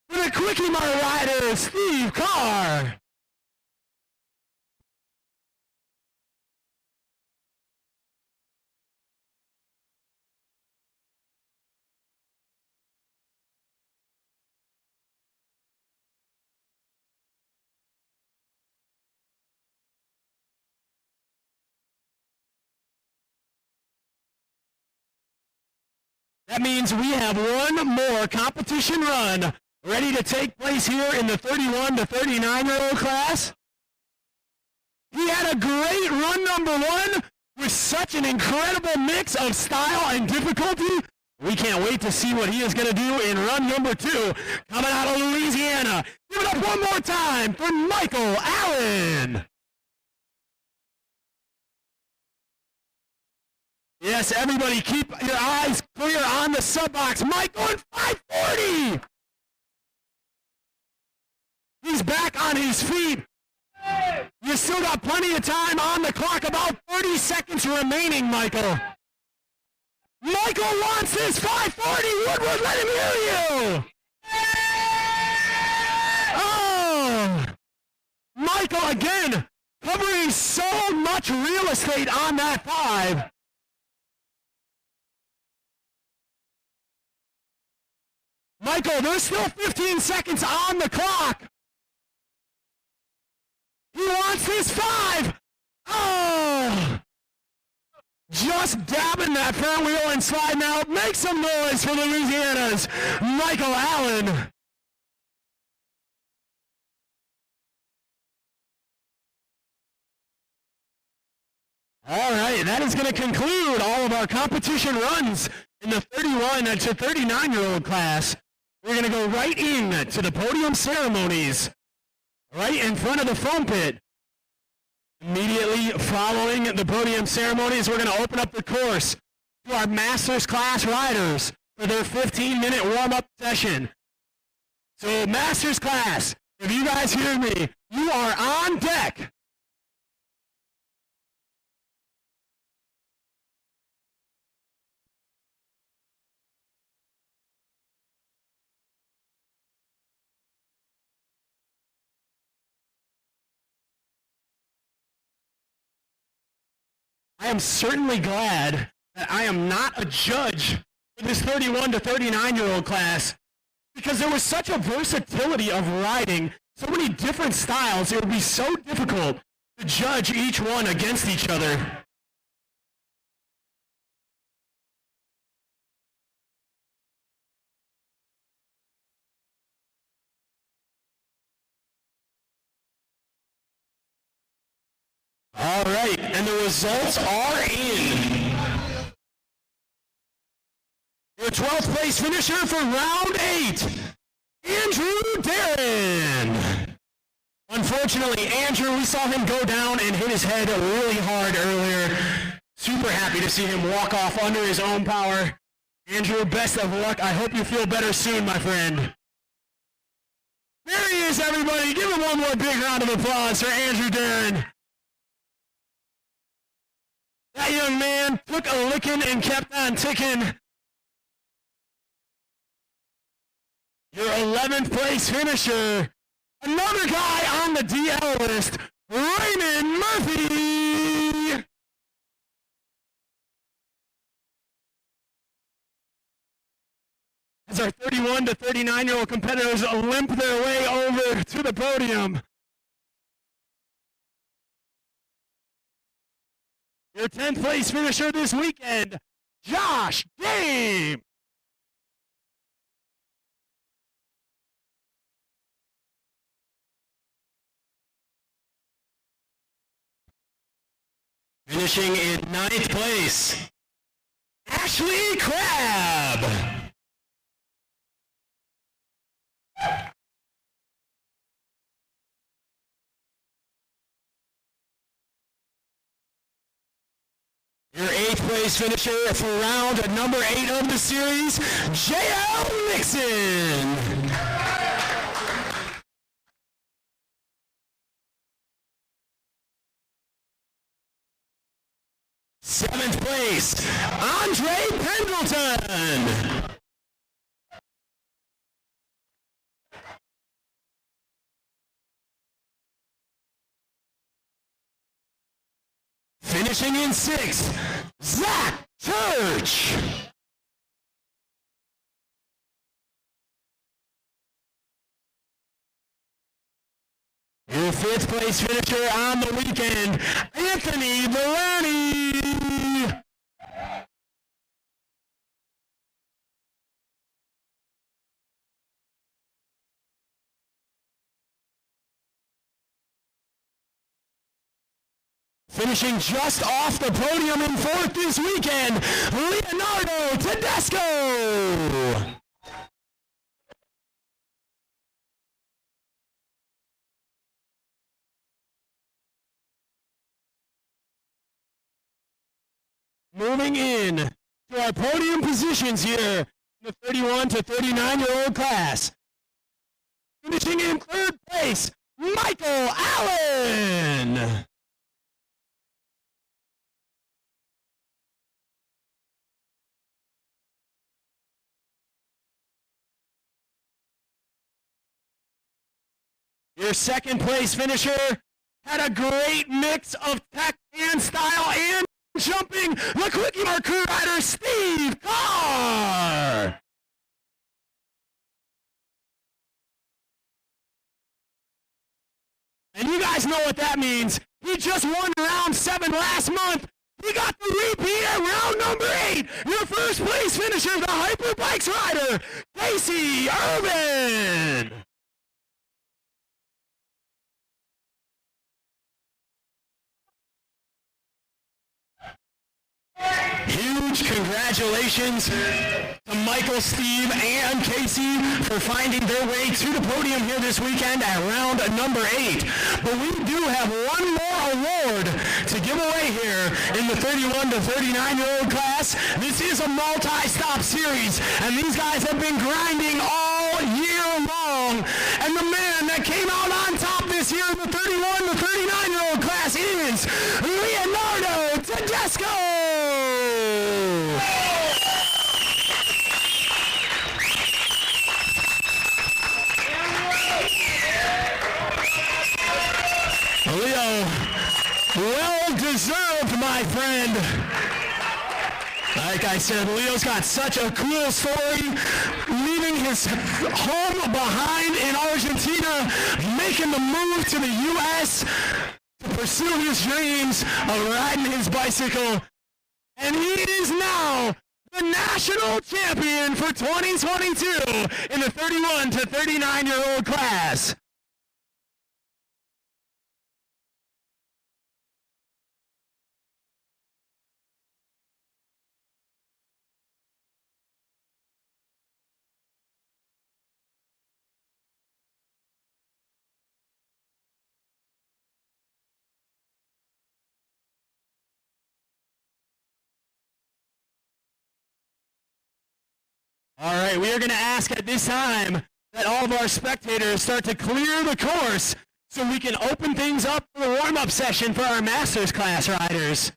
for the Quickie Mart rider, Steve Carr. That means we have one more competition run ready to take place here in the 31 to 39-year-old class. He had a great run number 1 with such an incredible mix of style and difficulty. We can't wait to see what he is going to do in run number 2 coming out of Louisiana. Give it up one more time for Michael Allen. Yes, everybody keep your eyes clear on the sub box. Mike going 540. He's back on his feet. You still got plenty of time on the clock, about 30 seconds remaining, Michael. Michael wants his 540. Woodward, let him hear you. Oh, Michael again covering so much real estate on that 5. Michael, there's still 15 seconds on the clock. He wants his 5. Oh! Just dabbing that front wheel and sliding out. Make some noise for Louisiana's Michael Allen. All right, that is going to conclude all of our competition runs in the 31 to 39-year-old class. We're going to go right in to the podium ceremonies, right in front of the foam pit. Immediately following the podium ceremonies, we're going to open up the course to our Masters class riders for their 15-minute warm-up session. So Masters class, if you guys hear me, you are on deck. I am certainly glad that I am not a judge for this 31 to 39-year-old class, because there was such a versatility of riding, so many different styles, it would be so difficult to judge each one against each other. All right, and the results are in. Your 12th place finisher for round 8, Andrew Darren. Unfortunately, Andrew, we saw him go down and hit his head really hard earlier. Super happy to see him walk off under his own power. Andrew, best of luck. I hope you feel better soon, my friend. There he is, everybody. Give him one more big round of applause for Andrew Darren. That young man took a licking and kept on ticking. Your 11th place finisher, another guy on the DL list, Raymond Murphy. As our 31 to 39-year-old competitors limp their way over to the podium. Your 10th place finisher this weekend, Josh Dame. Finishing in 9th place, Ashley Crabb. Your 8th place finisher for round number 8 of the series, J.L. Nixon. 7th place, Andre Pendleton. Finishing in 6th, Zach Church. Your 5th place finisher on the weekend, Anthony Delaney. Finishing just off the podium in 4th this weekend, Leonardo Tedesco. Moving in to our podium positions here in the 31 to 39-year-old class. Finishing in 3rd place, Michael Allen. Your 2nd place finisher had a great mix of tech and style and jumping, the Quickie Mart crew rider, Steve Carr. And you guys know what that means. He just won round 7 last month. He got the repeat at round number 8. Your 1st place finisher, the Hyperbikes rider, Casey Urban. Huge congratulations to Michael, Steve, and Casey for finding their way to the podium here this weekend at round number 8. But we do have one more award to give away here in the 31 to 39-year-old class. This is a multi-stop series, and these guys have been grinding all year long. And the man that came out on top this year in the 31 to 39-year-old class is Leonardo Tedesco. Leo, well deserved, my friend. Like I said, Leo's got such a cool story, leaving his home behind in Argentina, making the move to the U.S. to pursue his dreams of riding his bicycle. And he is now the national champion for 2022 in the 31 to 39-year-old class. All right, we are going to ask at this time that all of our spectators start to clear the course so we can open things up for the warm-up session for our Masters class riders.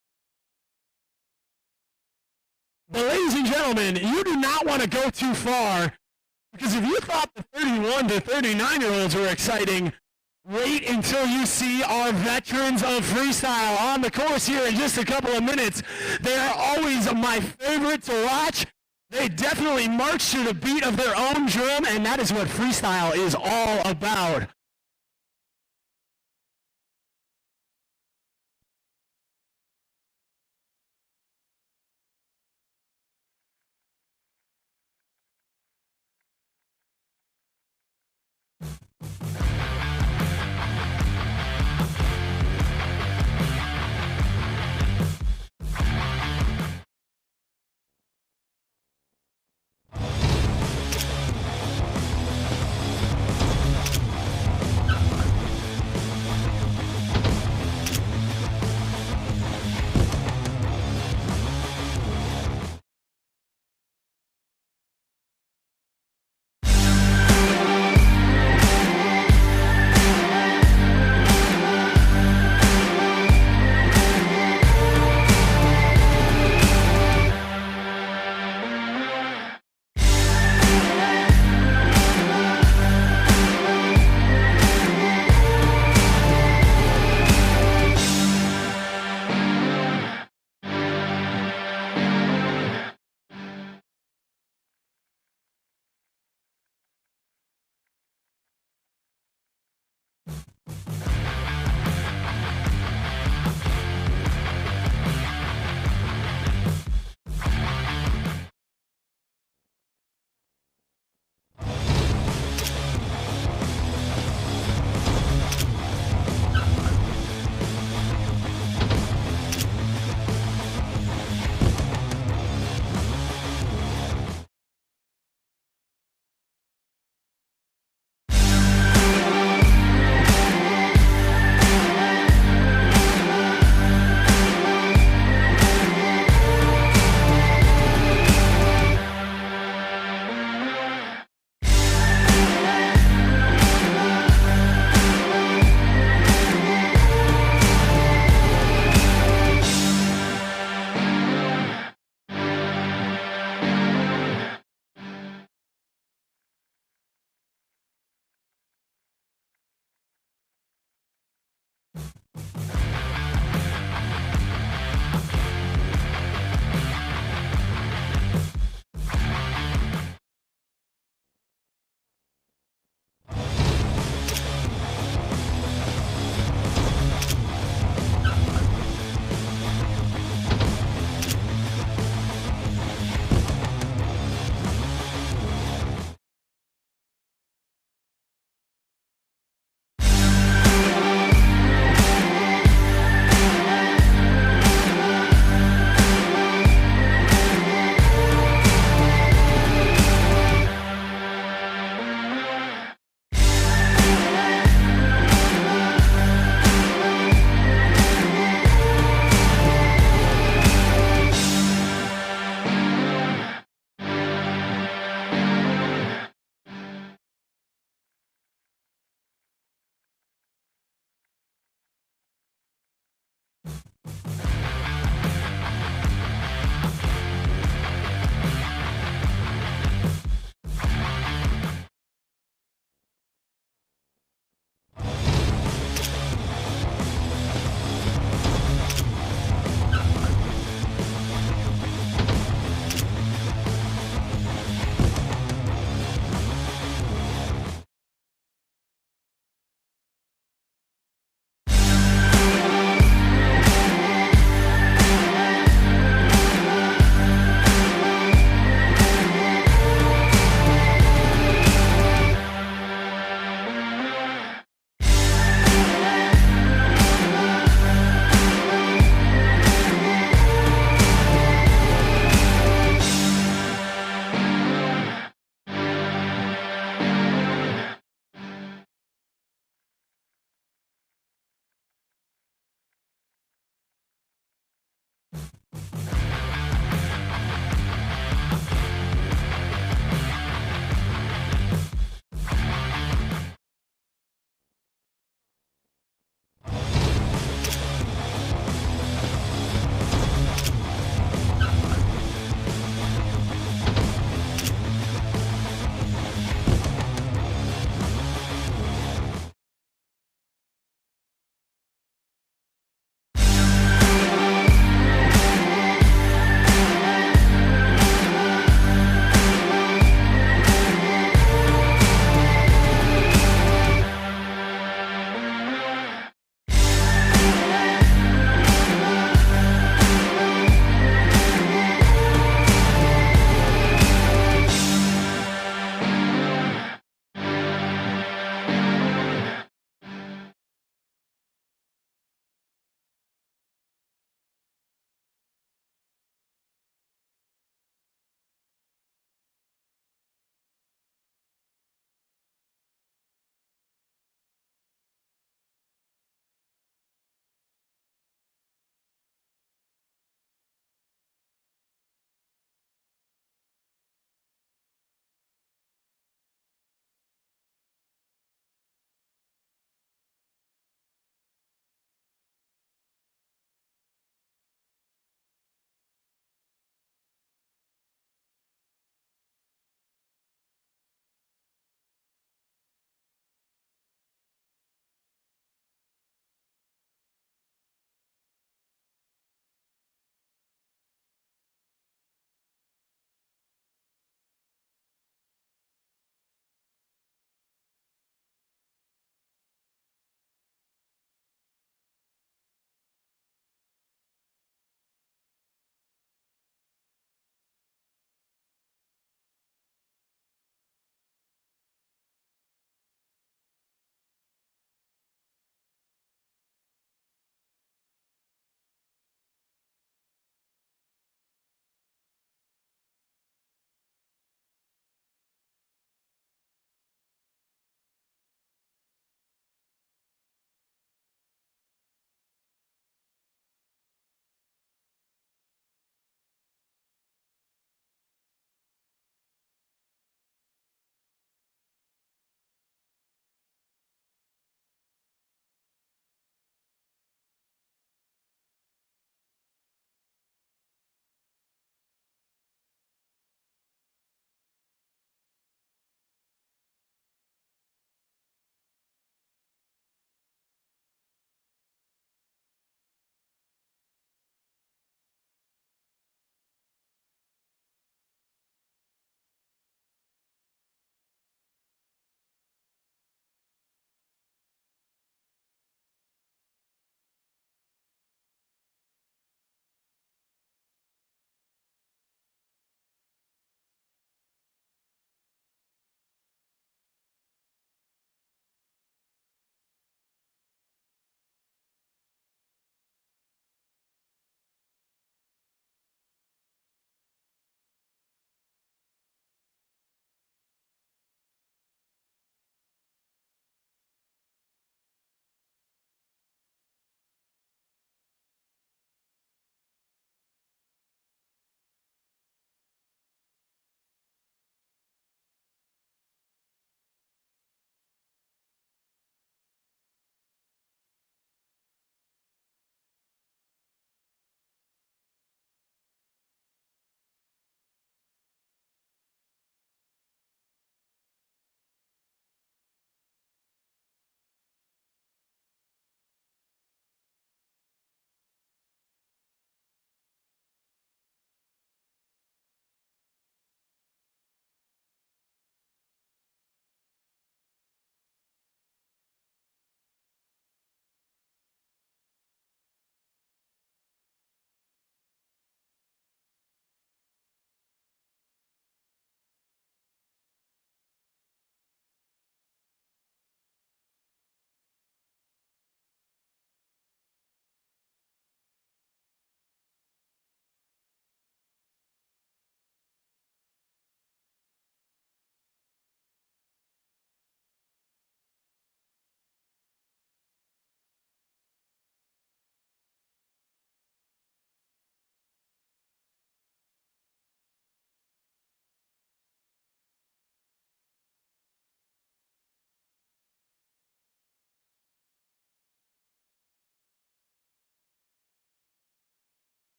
But ladies and gentlemen, you do not want to go too far, because if you thought the 31 to 39-year-olds were exciting, wait until you see our veterans of freestyle on the course here in just a couple of minutes. They are always my favorite to watch. They definitely march to the beat of their own drum, and that is what freestyle is all about.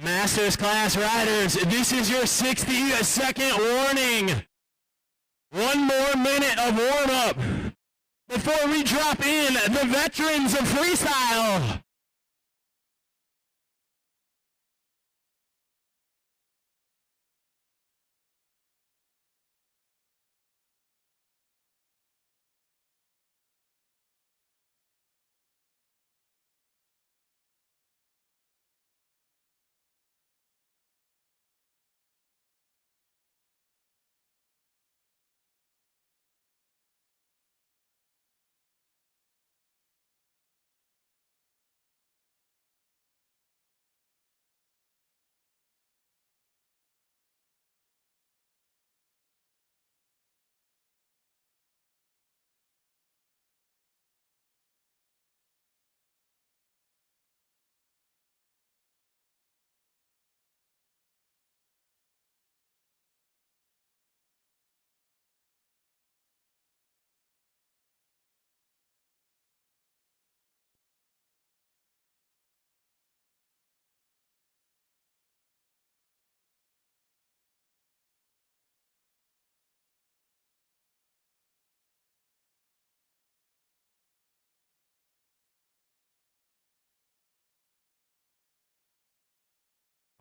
Masters class riders, this is your 60-second warning. One more minute of warm-up before we drop in the veterans of freestyle.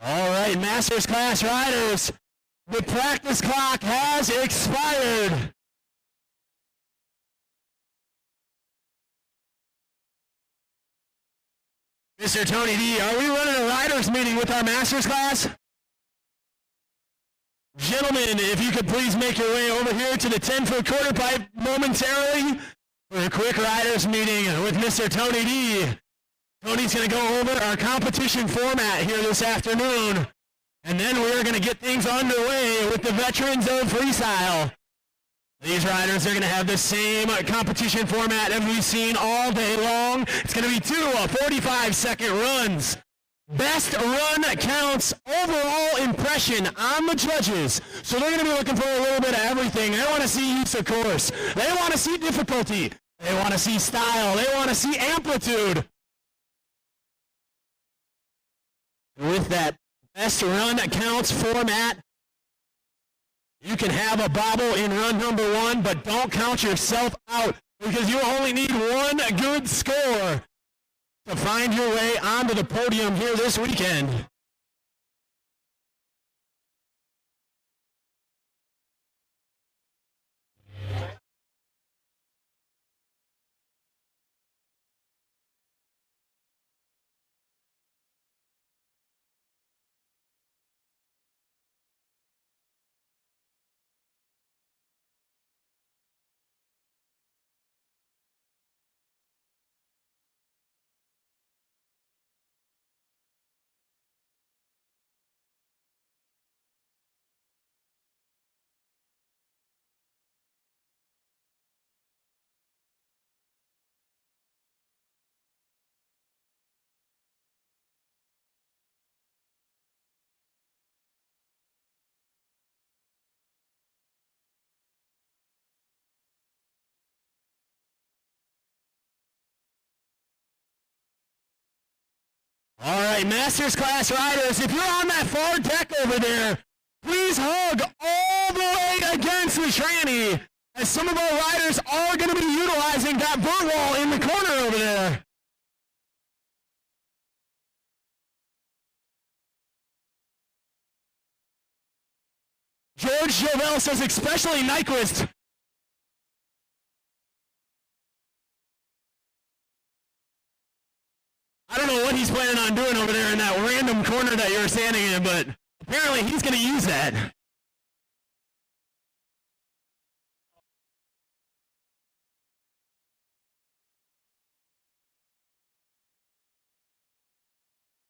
All right, Masters class riders, the practice clock has expired. Mr. Tony D, are we running a riders meeting with our Masters class? Gentlemen, if you could please make your way over here to the 10-foot quarter pipe momentarily for a quick riders meeting with Mr. Tony D. Tony's going to go over our competition format here this afternoon, and then we're going to get things underway with the veterans of freestyle. These riders are going to have the same competition format that we've seen all day long. It's going to be 2 45-second runs. Best run counts, overall impression on the judges. So they're going to be looking for a little bit of everything. They want to see use of course. They want to see difficulty. They want to see style. They want to see amplitude. With that best run counts format, you can have a bobble in run number 1, but don't count yourself out because you only need one good score to find your way onto the podium here this weekend. All right, Masters class riders, if you're on that far deck over there, please hug all the way against the tranny, as some of our riders are going to be utilizing that vert wall in the corner over there. George Jovel says, especially Nyquist. I don't know what he's planning on doing over there in that random corner that you're standing in, but apparently he's going to use that.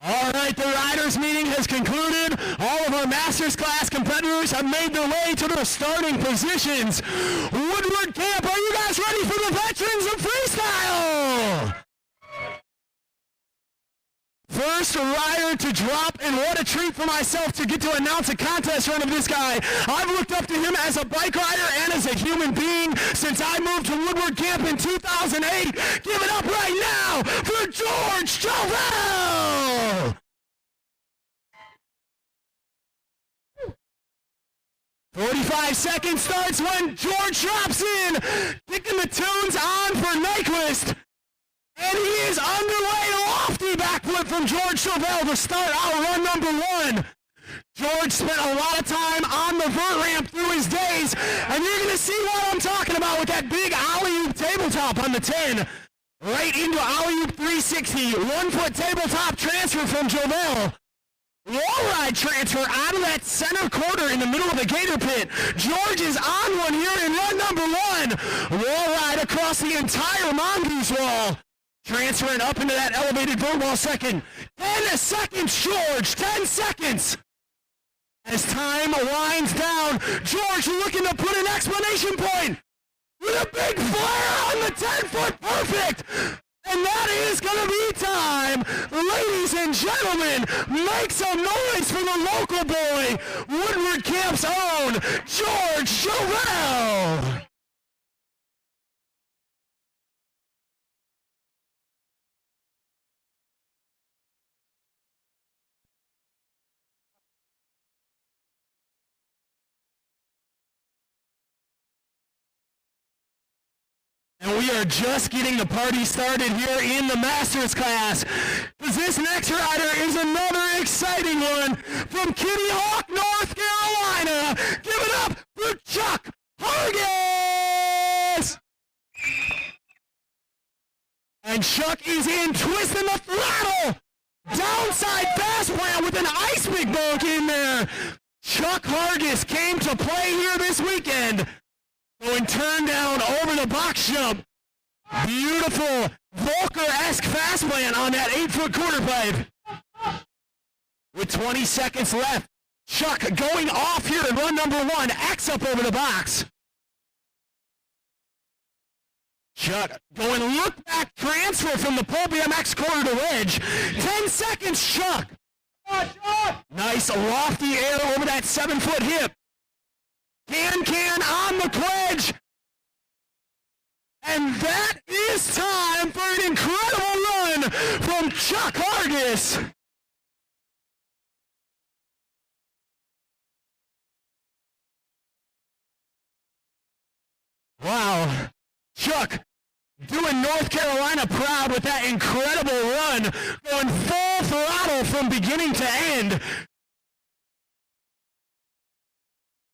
All right, the riders meeting has concluded. All of our Masters class competitors have made their way to their starting positions. Woodward Camp, are you guys ready for the veterans of freestyle? First rider to drop, and what a treat for myself to get to announce a contest run of this guy. I've looked up to him as a bike rider and as a human being since I moved to Woodward Camp in 2008. Give it up right now for George Jovel! 45 seconds starts when George drops in, kicking the tunes on for Nyquist. And he is underway. Lofty backflip from George Chauvel to start out run number one. George spent a lot of time on the vert ramp through his days, and you're going to see what I'm talking about with that big alley-oop tabletop on the 10. Right into alley-oop 360, 1-foot tabletop transfer from Chauvel. Wall ride transfer out of that center quarter in the middle of the gator pit. George is on one here in run number one. Wall ride across the entire mongoose wall. Transferring up into that elevated vert wall second. 10 seconds, George, 10 seconds. As time winds down, George looking to put an exclamation point with a big flare on the 10-foot perfect. And that is going to be time. Ladies and gentlemen, make some noise for the local boy, Woodward Camp's own, George Chauvel. And we are just getting the party started here in the Masters class, because this next rider is another exciting one from Kitty Hawk, North Carolina. Give it up for Chuck Hargis! And Chuck is in, twisting the throttle! Downside fast plant with an ice big bonk in there. Chuck Hargis came to play here this weekend. Going turn down over the box jump. Beautiful Volker-esque fast plant on that 8-foot quarter pipe. With 20 seconds left, Chuck going off here in run number one. X up over the box. Chuck going look back transfer from the pole BMX quarter to wedge. 10 seconds, Chuck. Nice lofty air over that 7-foot hip. Can on the wedge. And that is time for an incredible run from Chuck Hargis. Wow. Chuck doing North Carolina proud with that incredible run, going full throttle from beginning to end.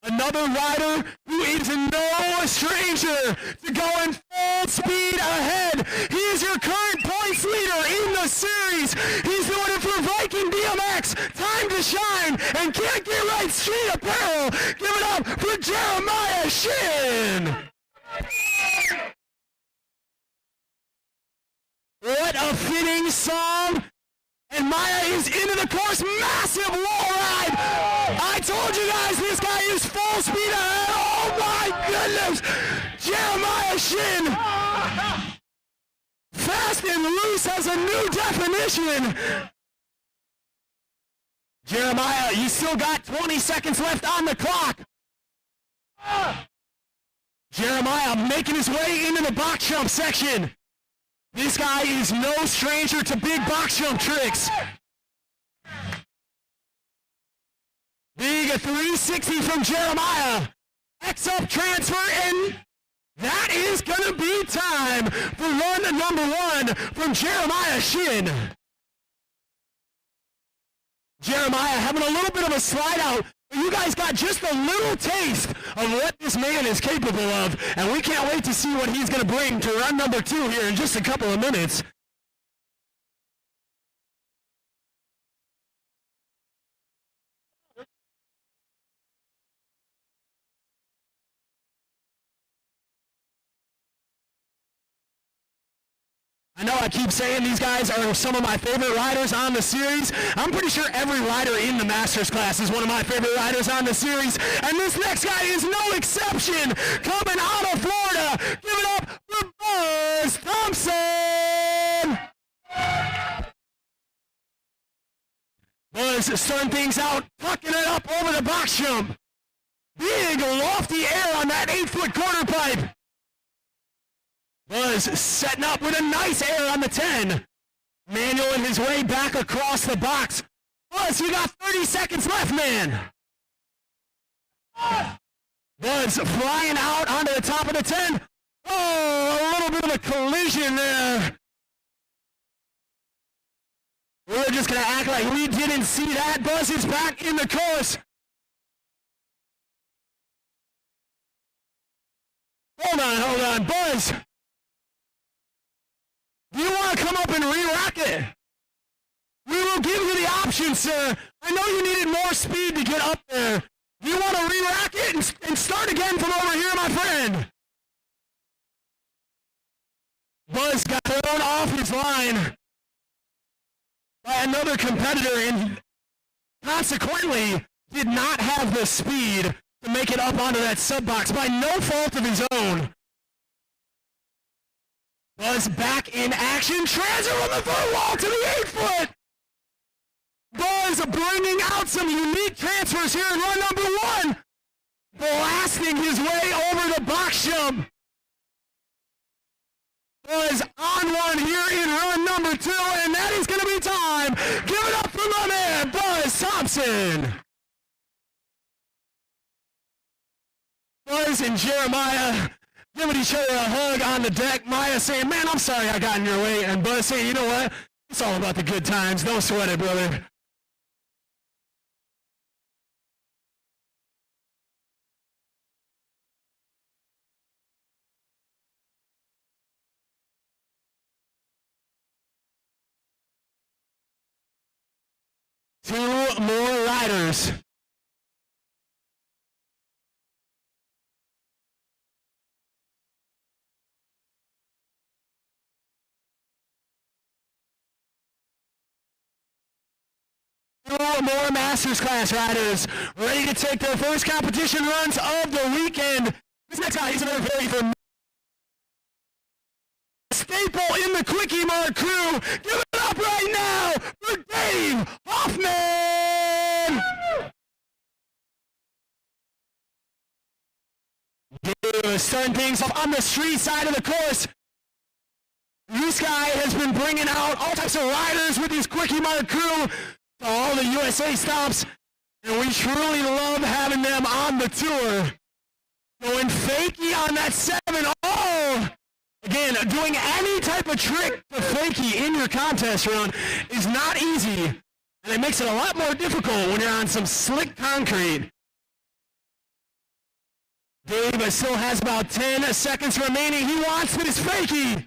Another rider who is no stranger to going full speed ahead. He is your current points leader in the series. He's doing it for Viking BMX. Time to shine and can't get right street apparel. Give it up for Jeremiah Shin. What a fitting song. And Maya is into the course. Massive wall ride. I told you guys this guy is full speed ahead. Oh my goodness. Jeremiah Shin. Fast and loose has a new definition. Jeremiah, you still got 20 seconds left on the clock. Jeremiah making his way into the box jump section. This guy is no stranger to big box jump tricks. Big 360 from Jeremiah. X up transfer, and that is going to be time for run number one from Jeremiah Shin. Jeremiah having a little bit of a slide out. You guys got just a little taste of what this man is capable of, and we can't wait to see what he's going to bring to run number two here in just a couple of minutes. I know I keep saying these guys are some of my favorite riders on the series. I'm pretty sure every rider in the Masters class is one of my favorite riders on the series. And this next guy is no exception. Coming out of Florida, give it up for Buzz Thompson. Buzz starting things out, tucking it up over the box jump. Big lofty air on that 8-foot quarter pipe. Buzz setting up with a nice air on the 10. Manualing his way back across the box. Buzz, you got 30 seconds left, man. Buzz flying out onto the top of the 10. Oh, a little bit of a collision there. We're just going to act like we didn't see that. Buzz is back in the course. Hold on. Buzz, do you want to come up and re-rack it? We will give you the option, sir. I know you needed more speed to get up there. Do you want to re-rack it and start again from over here, my friend? Buzz got thrown off his line by another competitor and consequently did not have the speed to make it up onto that sub box by no fault of his own. Buzz back in action, transfer from the foot wall to the 8-foot. Buzz bringing out some unique transfers here in run number 1. Blasting his way over the box jump. Buzz on one here in run number 2, and that is going to be time. Give it up for my man, Buzz Thompson. Buzz and Jeremiah giving each other a hug on the deck. Maya saying, man, I'm sorry I got in your way. And Buzz saying, you know what? It's all about the good times. Don't sweat it, brother. Two more riders. Two more Masters class riders ready to take their first competition runs of the weekend. This next guy is another very familiar staple in the Quickie Mart crew. Give it up right now for Dave Hoffman! Dave starting things off on the street side of the course. This guy has been bringing out all types of riders with his Quickie Mart crew to all the USA stops, and we truly love having them on the tour. Going fakie on that 7. Oh! Again, doing any type of trick to fakie in your contest run is not easy, and it makes it a lot more difficult when you're on some slick concrete. Dave still has about 10 seconds remaining. He wants this fakie.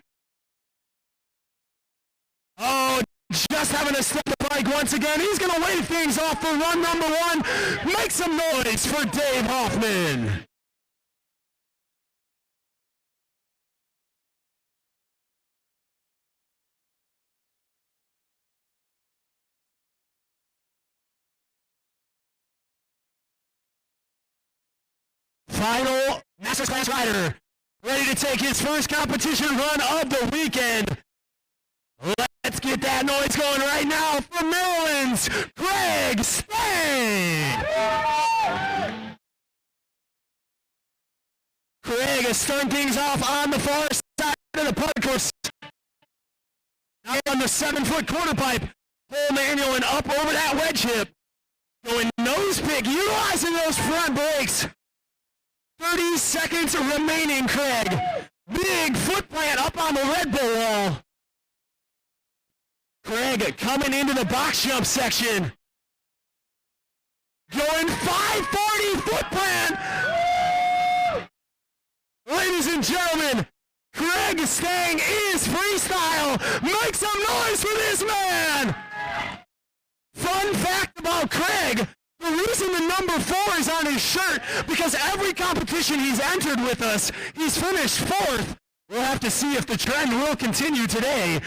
Oh, just having to step the bike once again. He's going to wave things off for run number 1. Make some noise for Dave Hoffman. Final Masters class rider, ready to take his first competition run of the weekend. Let's get that noise going right now for Maryland's Craig Stang. Craig is starting things off on the far side of the putt course. Now on the 7-foot quarter pipe, full manual and up over that wedge hip. Going nose pick, utilizing those front brakes. 30 seconds remaining, Craig. Big foot plant up on the Red Bull wall. Craig coming into the box jump section. Going 540 foot plant. Ladies and gentlemen, Craig Stang is freestyle. Make some noise for this man. Fun fact about Craig. The reason the number 4 is on his shirt, because every competition he's entered with us, he's finished 4th. We'll have to see if the trend will continue today.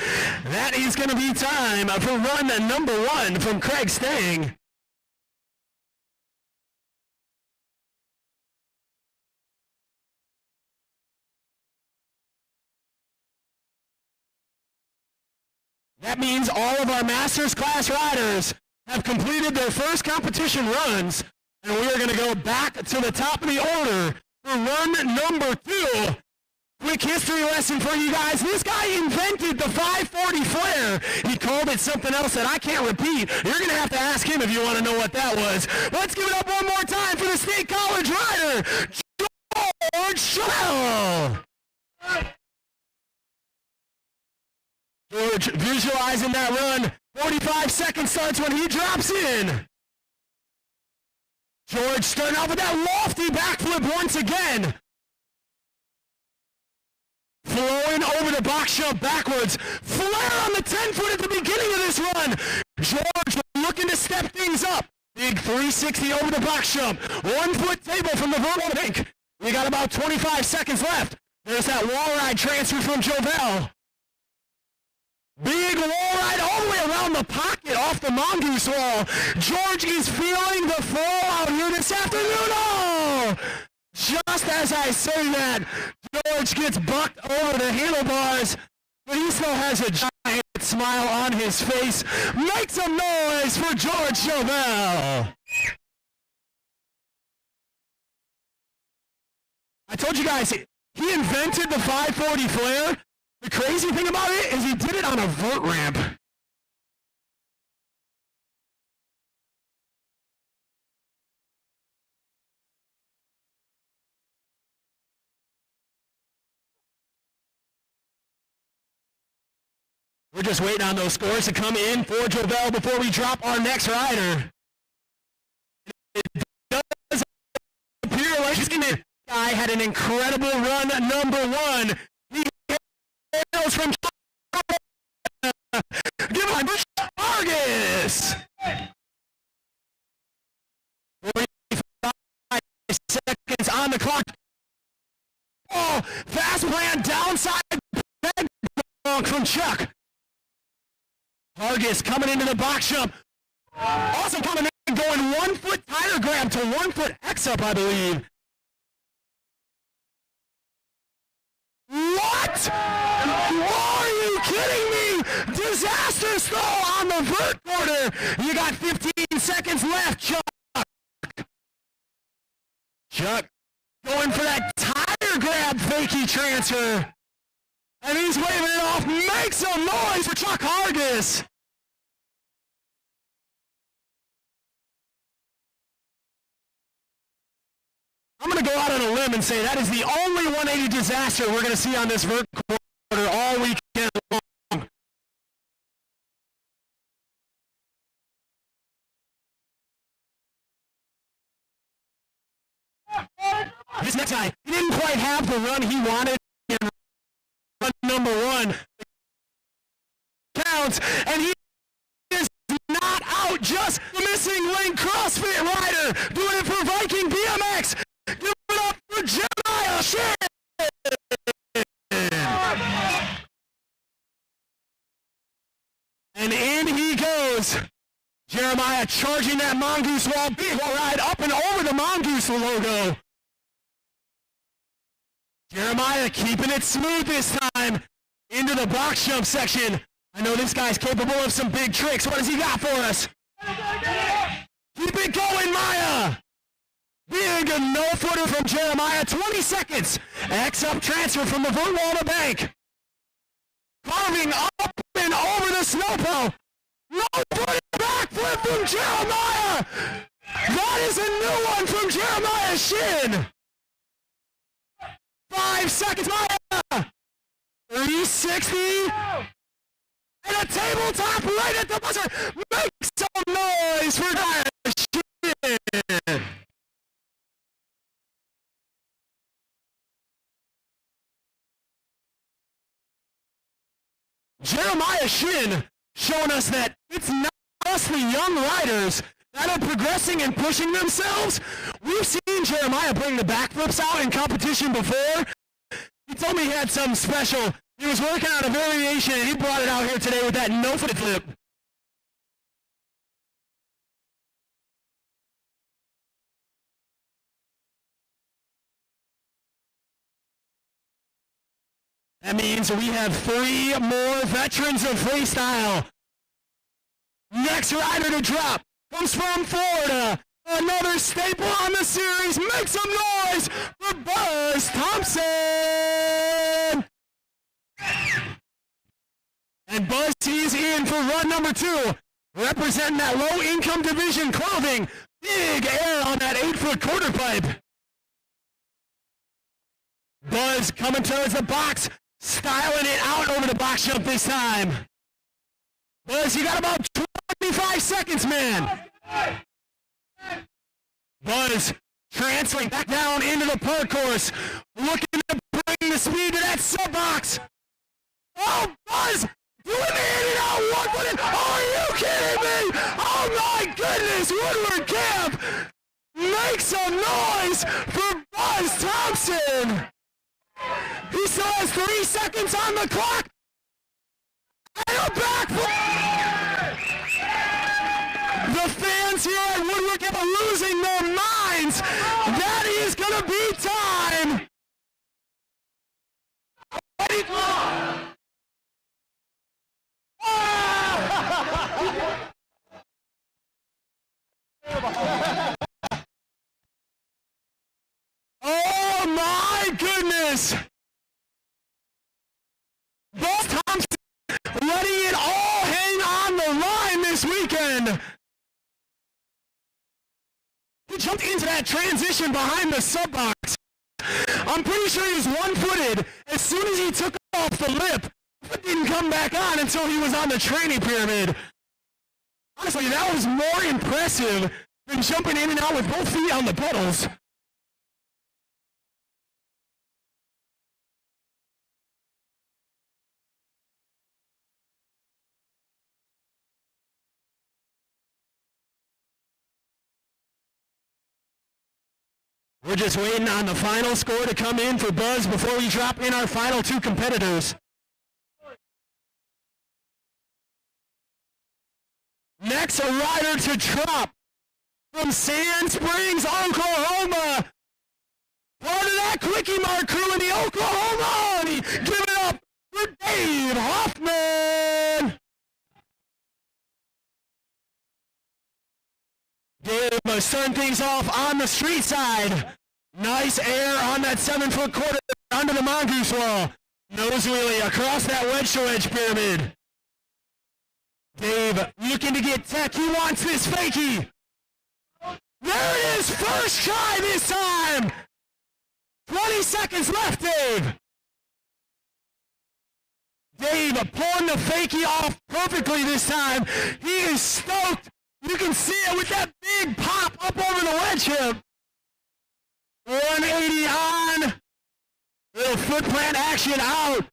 That is going to be time for run number 1 from Craig Stang. That means all of our Masters class riders have completed their first competition runs, and we are going to go back to the top of the order for run number 2. Quick history lesson for you guys. This guy invented the 540 flare. He called it something else that I can't repeat. You're going to have to ask him if you want to know what that was. Let's give it up one more time for the State College rider, George Schell. George visualizing that run. 45 seconds starts when he drops in. George starting off with that lofty backflip once again. Flowing over the box jump backwards. Flare on the 10-foot at the beginning of this run. George looking to step things up. Big 360 over the box jump. 1 foot table from the vertical bank. We got about 25 seconds left. There's that wall ride transfer from Jovel. Big wall ride all the way around the pocket off the mongoose wall. George is feeling the flow out here this afternoon. Oh! Just as I say that, George gets bucked over the handlebars, but he still has a giant smile on his face. Make some noise for George Jovel. I told you guys, he invented the 540 flare. The crazy thing about it is he did it on a vert ramp. We're just waiting on those scores to come in for Jovel before we drop our next rider. It does appear like this guy had an incredible run, number 1. He hails from give on Argus. 45 seconds on the clock. Oh, fast plan downside from Chuck. Argus coming into the box jump. Also coming in, going 1 foot tire grab to 1 foot X up, I believe. What? Are you kidding me? Disaster throw on the vert corner. You got 15 seconds left, Chuck. Chuck going for that tire grab fakie transfer. And he's waving it off. Make some noise for Chuck Argus. I'm going to go out on a limb and say that is the only 180 disaster we're going to see on this vert quarter all weekend long. This next guy, he didn't quite have the run he wanted in run number 1. Counts, and he is not out, just the missing link CrossFit rider, doing it for Viking BMX. Give it up for Jeremiah Shin. And in he goes. Jeremiah charging that mongoose wall, big wall ride up and over the mongoose logo. Jeremiah keeping it smooth this time into the box jump section. I know this guy's capable of some big tricks. What does he got for us? Keep it going, Maya. Big no-footer from Jeremiah. 20 seconds. X up transfer from the vert wall to bank. Carving up and over the snowplow. No-footer backflip from Jeremiah. That is a new one from Jeremiah Shin. 5 seconds, Maya. 360. And a tabletop right at the buzzer. Make some noise for Jeremiah Shin. Jeremiah Shin showing us that it's not just the young riders that are progressing and pushing themselves. We've seen Jeremiah bring the backflips out in competition before. He told me he had something special. He was working on a variation and he brought it out here today with that no-foot flip. That means we have 3 more veterans of freestyle. Next rider to drop comes from Florida. Another staple on the series. Make some noise for Buzz Thompson. And Buzz is in for run number 2. Representing that low-income division clothing. Big air on that 8-foot quarter pipe. Buzz coming towards the box, styling it out over the box jump this time. Buzz, you got about 25 seconds, man. Buzz transferring back down into the park course, looking to bring the speed to that sub box. Oh, Buzz doing the in and out one-footed. Oh, are you kidding me? Oh my goodness, Woodward Camp makes some noise for Buzz Thompson. He still has 3 seconds on the clock. And a backflip. The fans here at Woodward Camp are losing their minds. That is going to be time. Oh my goodness! Buzz Thompson letting it all hang on the line this weekend. He jumped into that transition behind the sub box. I'm pretty sure he was one-footed. As soon as he took off the lip, it didn't come back on until he was on the training pyramid. Honestly, that was more impressive than jumping in and out with both feet on the pedals. We're just waiting on the final score to come in for Buzz before we drop in our final 2 competitors. Next, a rider to drop from Sand Springs, Oklahoma. Part of that Quickie Mart crew in the Oklahoma Army. Give it up for Dave Hoffman. Dave starting things off on the street side. Nice air on that 7-foot quarter under the mongoose wall. Nose wheelie across that wedge-to-wedge pyramid. Dave looking to get tech. He wants this fakie. There it is. First try this time. 20 seconds left, Dave. Dave pulling the fakie off perfectly this time. He is stoked. You can see it with that big pop up over the wedge hip. 180 on. Little foot plant action out.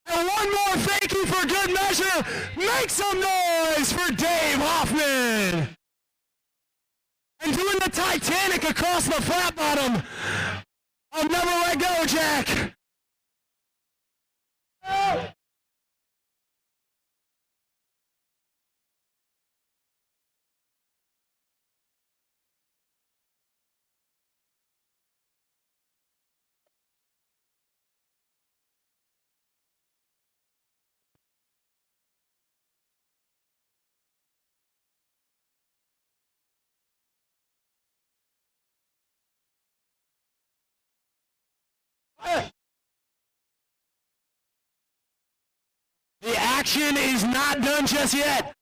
And one more fakie for good measure. Make some noise for Dave Hoffman. And doing the Titanic across the flat bottom. I'll never let go, Jack. Oh. The action is not done just yet.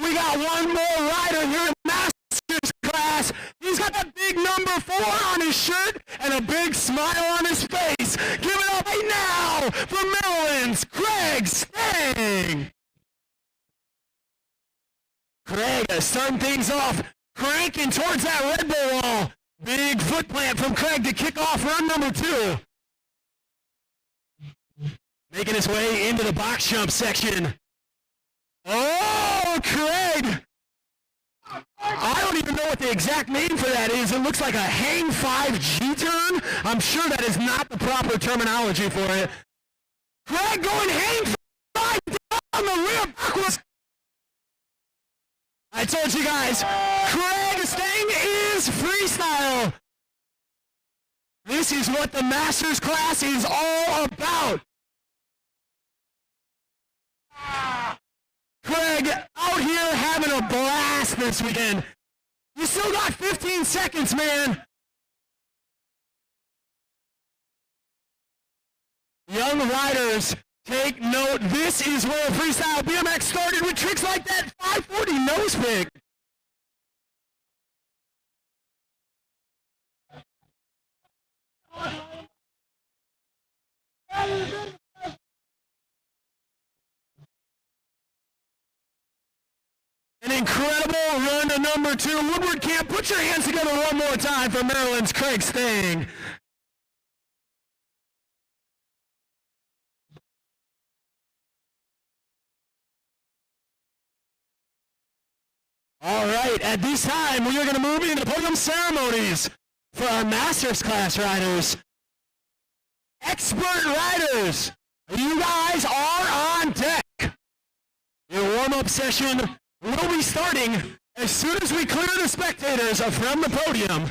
We got one more rider here in Masters class. He's got that big number 4 on his shirt and a big smile on his face. Give it up right now for Maryland's Craig Stang. Craig starting things off, cranking towards that Red Bull wall. Big foot plant from Craig to kick off run number 2. Making his way into the box jump section. Oh, Craig! I don't even know what the exact name for that is. It looks like a hang 5 G-turn. I'm sure that is not the proper terminology for it. Craig going hang 5 down the rear backwards. I told you guys, Craig Stang is freestyle. This is what the Masters class is all about. Craig out here having a blast this weekend. You still got 15 seconds, man. Young riders, take note. This is where freestyle BMX started with tricks like that 540 nose pick. An incredible run to number 2. Woodward Camp, put your hands together one more time for Maryland's Craig Stang. All right, at this time, we are going to move into the podium ceremonies for our Masters class riders. Expert riders, you guys are on deck. Your warm-up session will be starting as soon as we clear the spectators from the podium.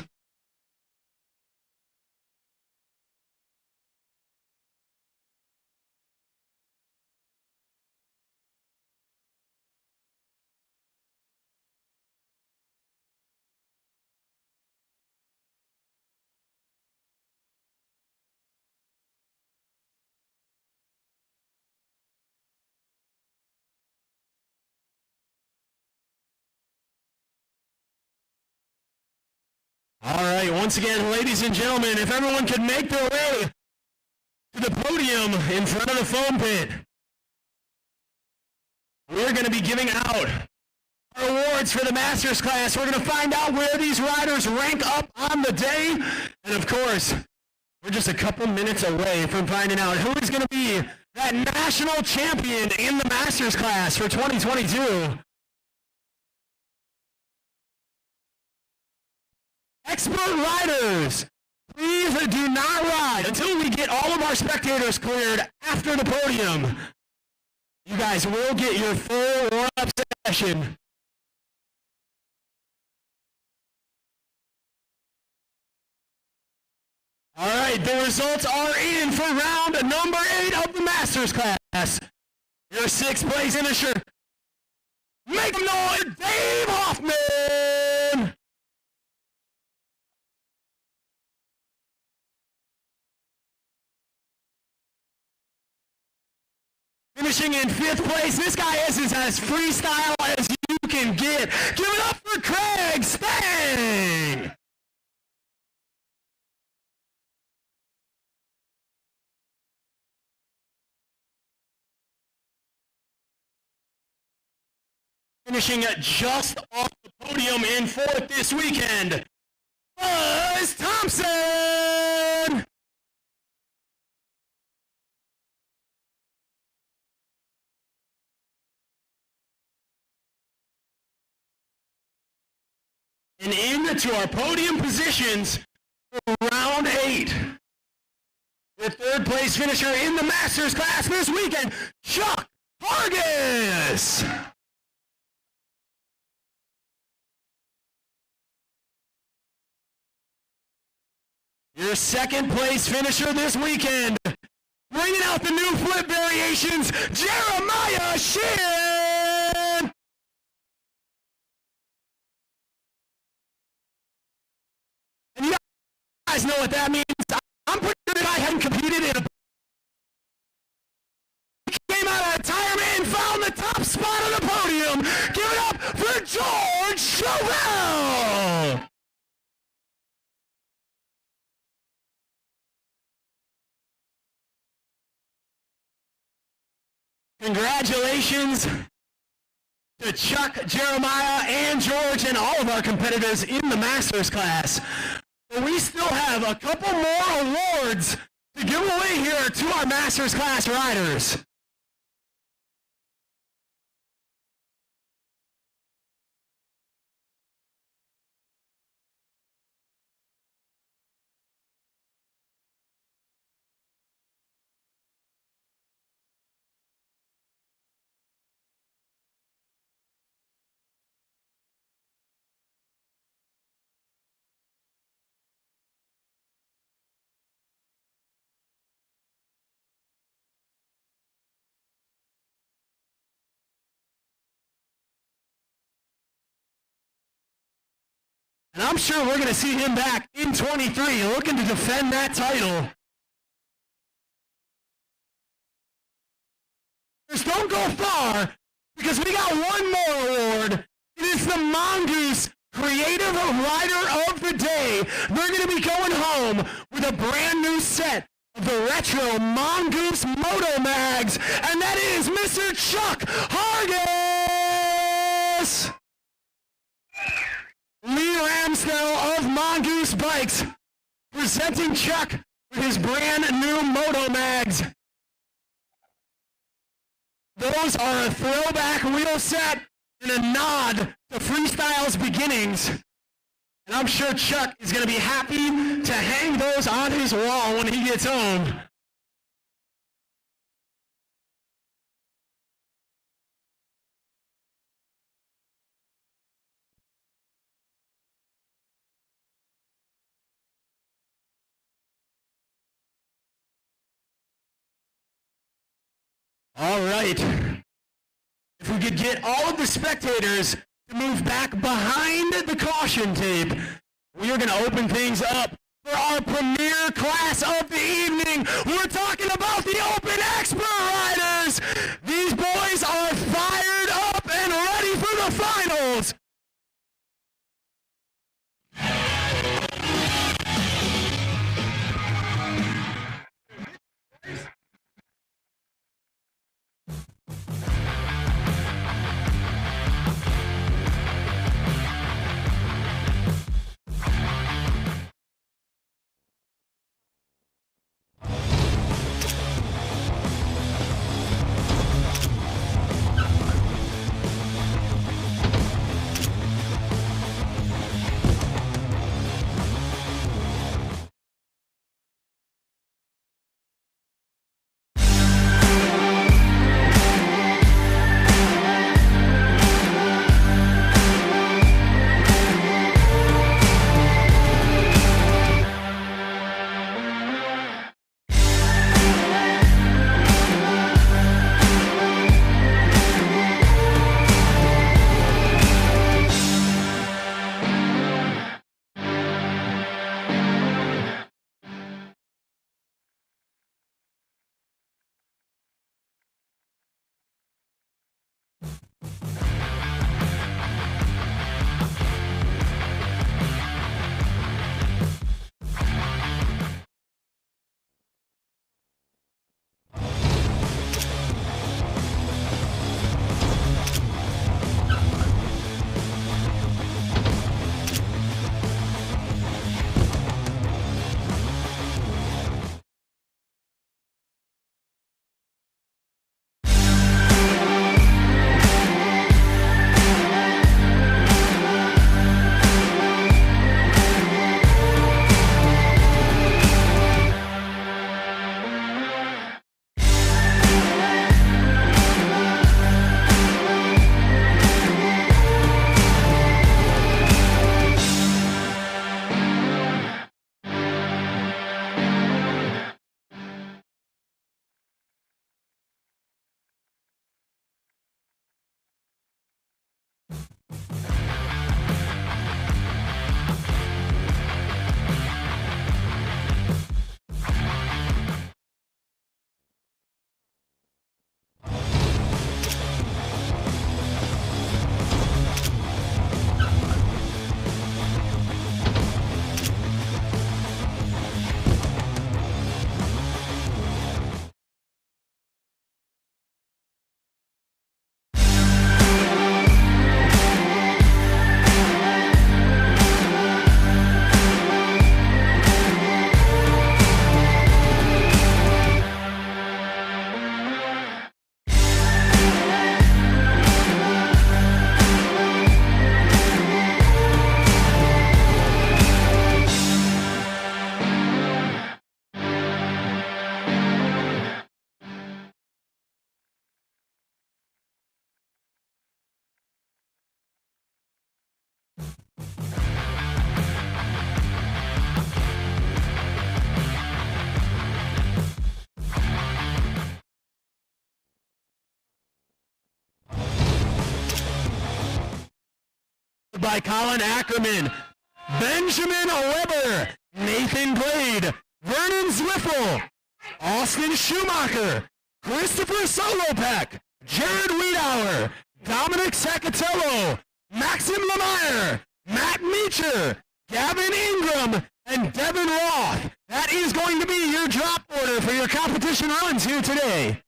All right, once again, ladies and gentlemen, if everyone could make their way to the podium in front of the foam pit, we're going to be giving out our awards for the Masters class. We're going to find out where these riders rank up on the day. And of course, we're just a couple minutes away from finding out who is going to be that national champion in the Masters class for 2022. Expert riders, please do not ride until we get all of our spectators cleared after the podium. You guys will get your full warm-up session. All right, the results are in for round number 8 of the Masters class. Your 6th place finisher, make some noise, Dave Hoffman! Finishing in 5th place, this guy is as freestyle as you can get. Give it up for Craig Stang! Finishing just off the podium in 4th this weekend, Buzz Thompson! And into our podium positions for round 8. The 3rd place finisher in the Masters class this weekend, Chuck Hargis. Your 2nd place finisher this weekend, bringing out the new flip variations, Jeremiah Sheehan. And you guys know what that means. I'm pretty sure that I hadn't competed in a... Came out of retirement and found the top spot on the podium. Give it up for George Chauvel! Congratulations to Chuck, Jeremiah, and George, and all of our competitors in the Masters class. But we still have a couple more awards to give away here to our Masters class riders. And I'm sure we're going to see him back in 23, looking to defend that title. Just don't go far, because we got one more award. It is the Mongoose Creative Rider of the Day. They're going to be going home with a brand new set of the retro Mongoose Moto Mags, and that is Mr. Chuck Hargis. Lee Ramsdale of Mongoose Bikes presenting Chuck with his brand new Moto Mags. Those are a throwback wheel set and a nod to Freestyle's beginnings. And I'm sure Chuck is going to be happy to hang those on his wall when he gets home. All right. If we could get all of the spectators to move back behind the caution tape, we are going to open things up for our premier class of the evening. We're talking about the Open Expert Riders. These boys are fired up and ready for the finals. By Colin Ackerman, Benjamin Weber, Nathan Glade, Vernon Zwiffel, Austin Schumacher, Christopher Solopek, Jared Wiedauer, Dominic Sacatello, Maxim Lemire, Matt Meacher, Gavin Ingram, and Devin Roth. That is going to be your drop order for your competition runs here today.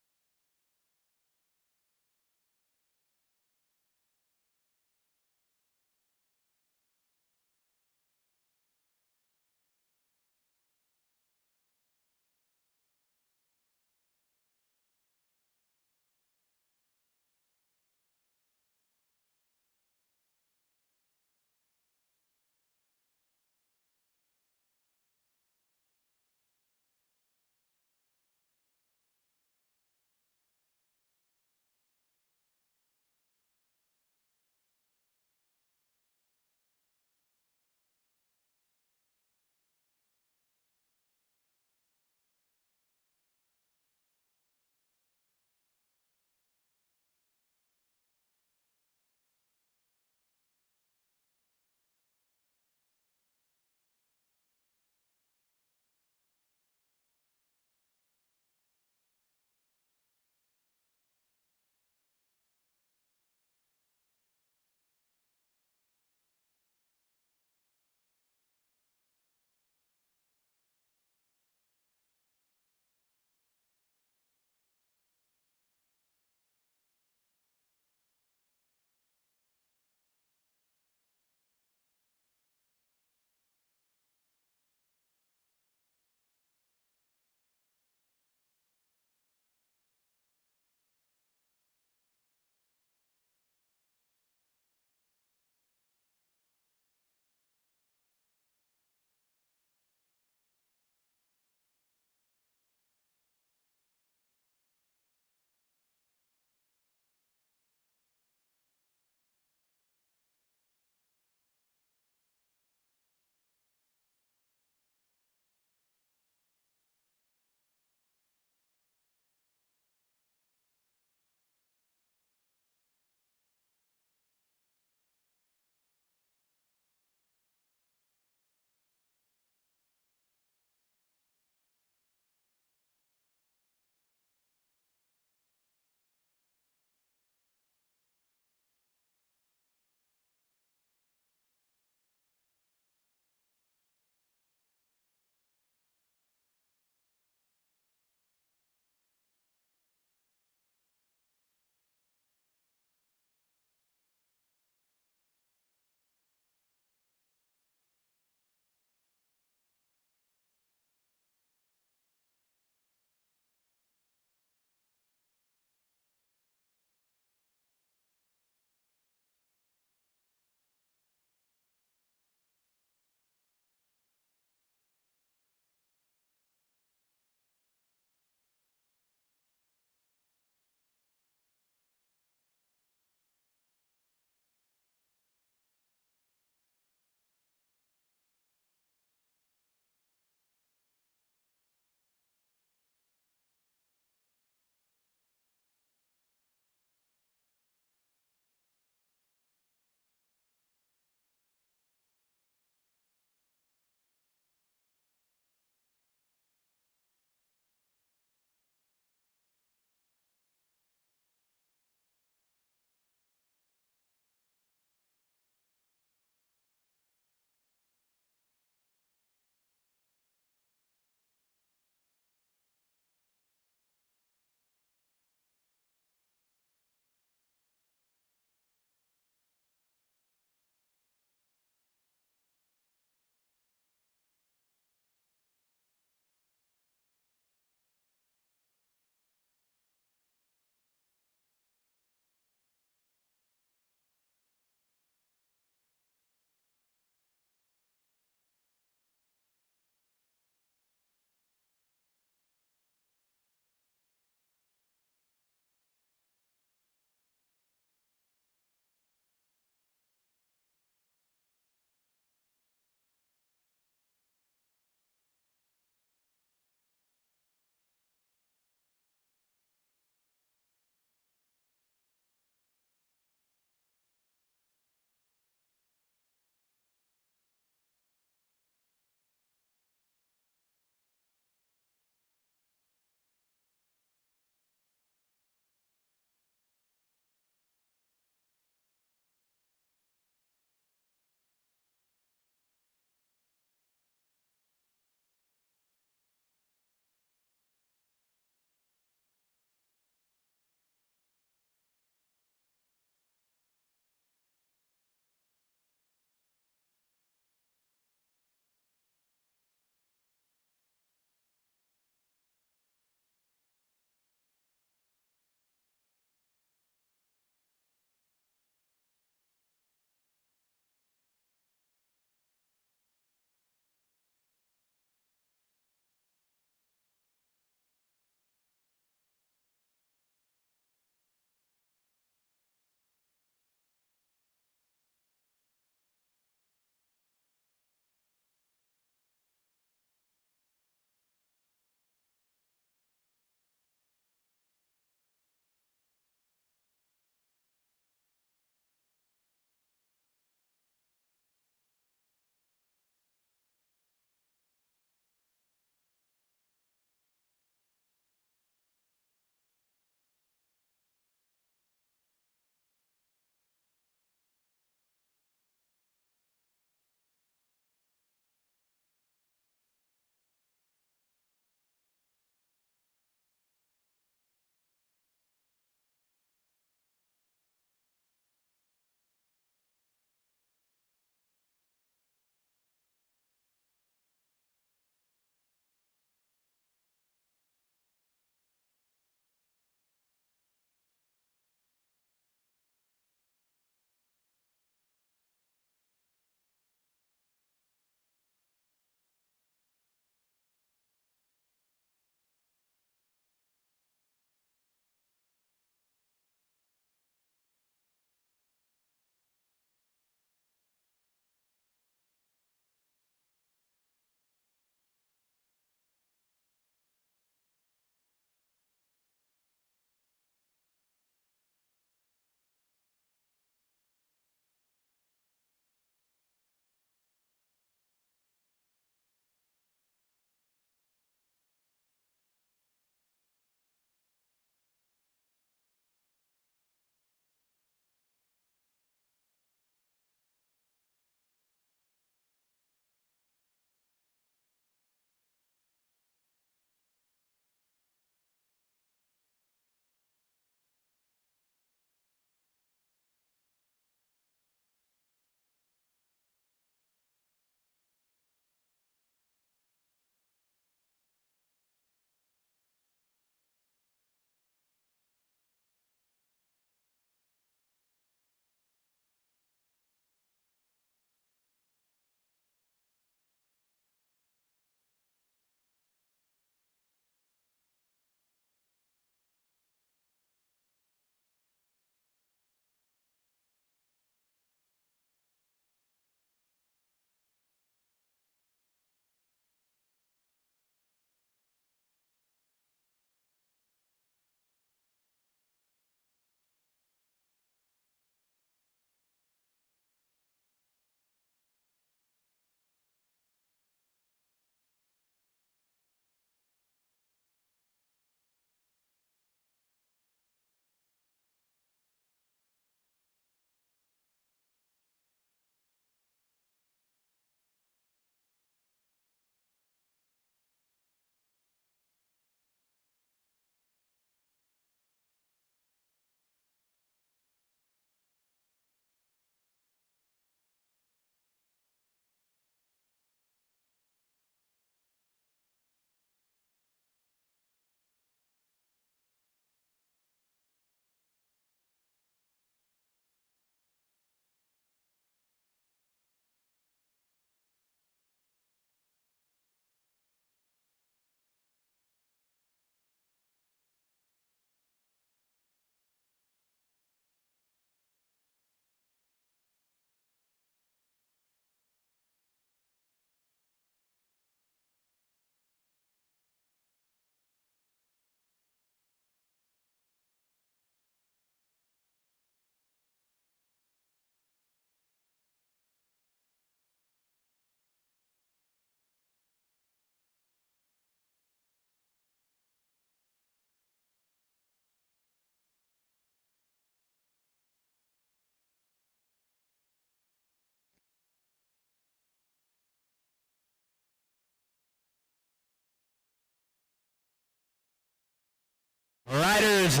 riders.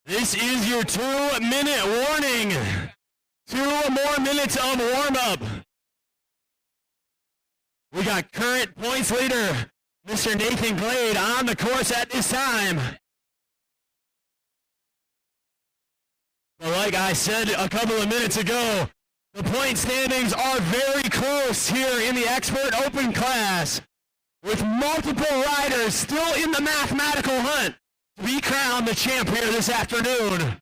This is your 2-minute warning. 2 more minutes of warm-up. We got current points leader, Mr. Nathan Glade, on the course at this time. But like I said a couple of minutes ago, the point standings are very close here in the Expert Open class, with multiple riders still in the mathematical hunt to be crowned the champ here this afternoon.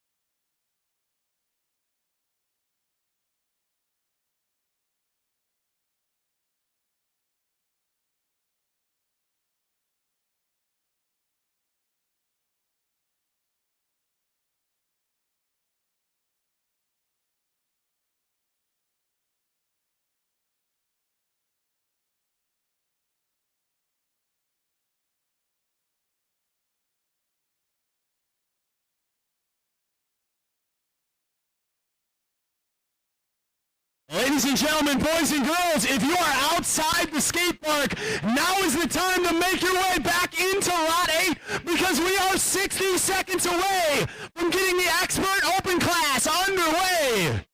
Ladies and gentlemen, boys and girls, if you are outside the skate park, now is the time to make your way back into Lot 8 because we are 60 seconds away from getting the Expert Open class underway.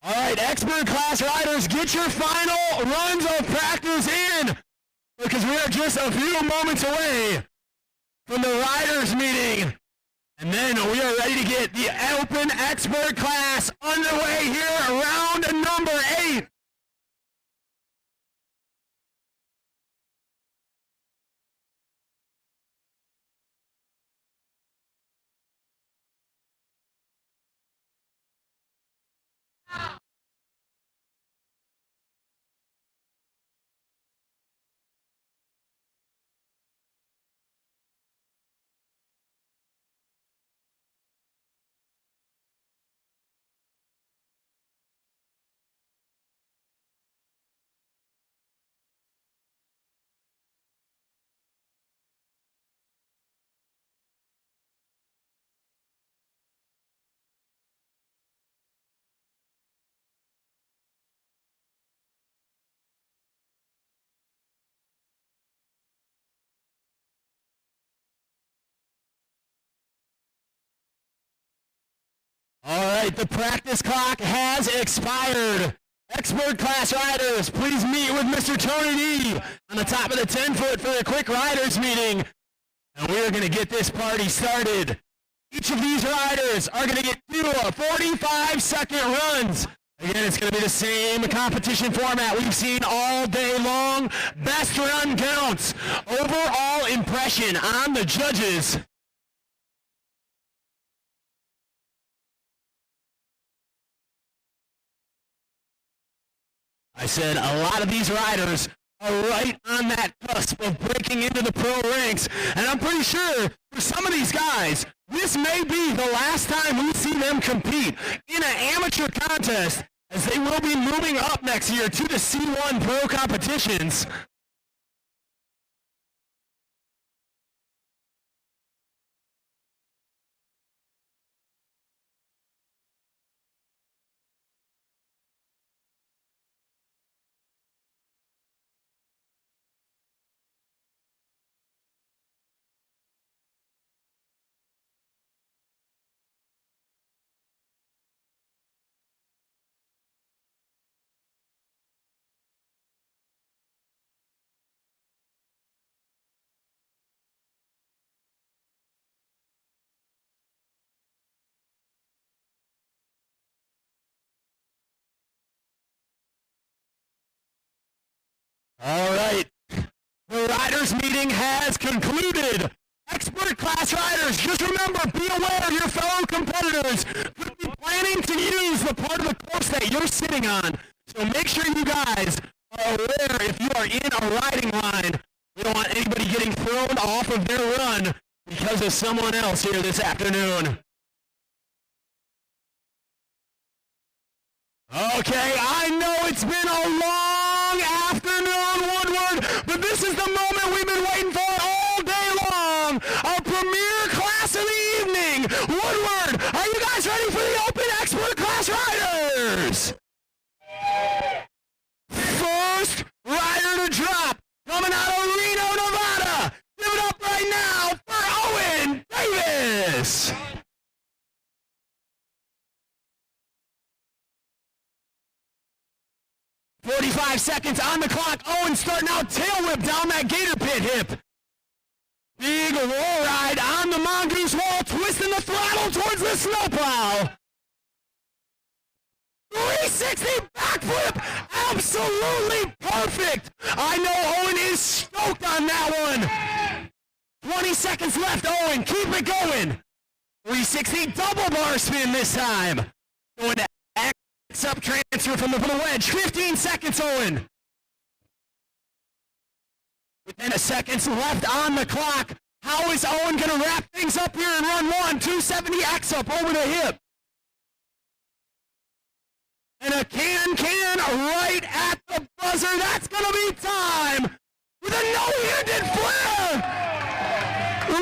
All right, expert class riders, get your final runs of practice in because we are just a few moments away from the riders meeting. And then we are ready to get the open expert class underway here, round number 8. All right, the practice clock has expired. Expert class riders, please meet with Mr. Tony D on the top of the 10-foot for a quick riders meeting. And we are going to get this party started. Each of these riders are going to get 2 45-second runs. Again, it's going to be the same competition format we've seen all day long. Best run counts. Overall impression on the judges. I said a lot of these riders are right on that cusp of breaking into the pro ranks, and I'm pretty sure for some of these guys, this may be the last time we see them compete in an amateur contest, as they will be moving up next year to the C1 Pro competitions. riders meeting has concluded. Expert class riders, just remember, be aware of your fellow competitors could be planning to use the part of the course that you're sitting on. So make sure you guys are aware if you are in a riding line. We don't want anybody getting thrown off of their run because of someone else here this afternoon. Okay, I know it's been a long afternoon, Woodward, but this is the moment we've been waiting for all day long. Our premier class of the evening. Woodward, are you guys ready for the Open Expert Class Riders? First rider to drop, coming out of Reno, Nevada. Give it up right now for Owen Davis. "45 seconds on the clock. Owen starting out tail whip down that gator pit hip. Big roll ride on the mongoose wall, twisting the throttle towards the snowplow. 360 backflip, absolutely perfect. I know Owen is stoked on that one. 20 seconds left, Owen, keep it going. 360 double bar spin this time. Going to up transfer from the wedge. 15 seconds, Owen. With 10 seconds left on the clock. How is Owen going to wrap things up here in run one? 270 X up over the hip. And a can right at the buzzer. That's going to be time with a no-handed flare.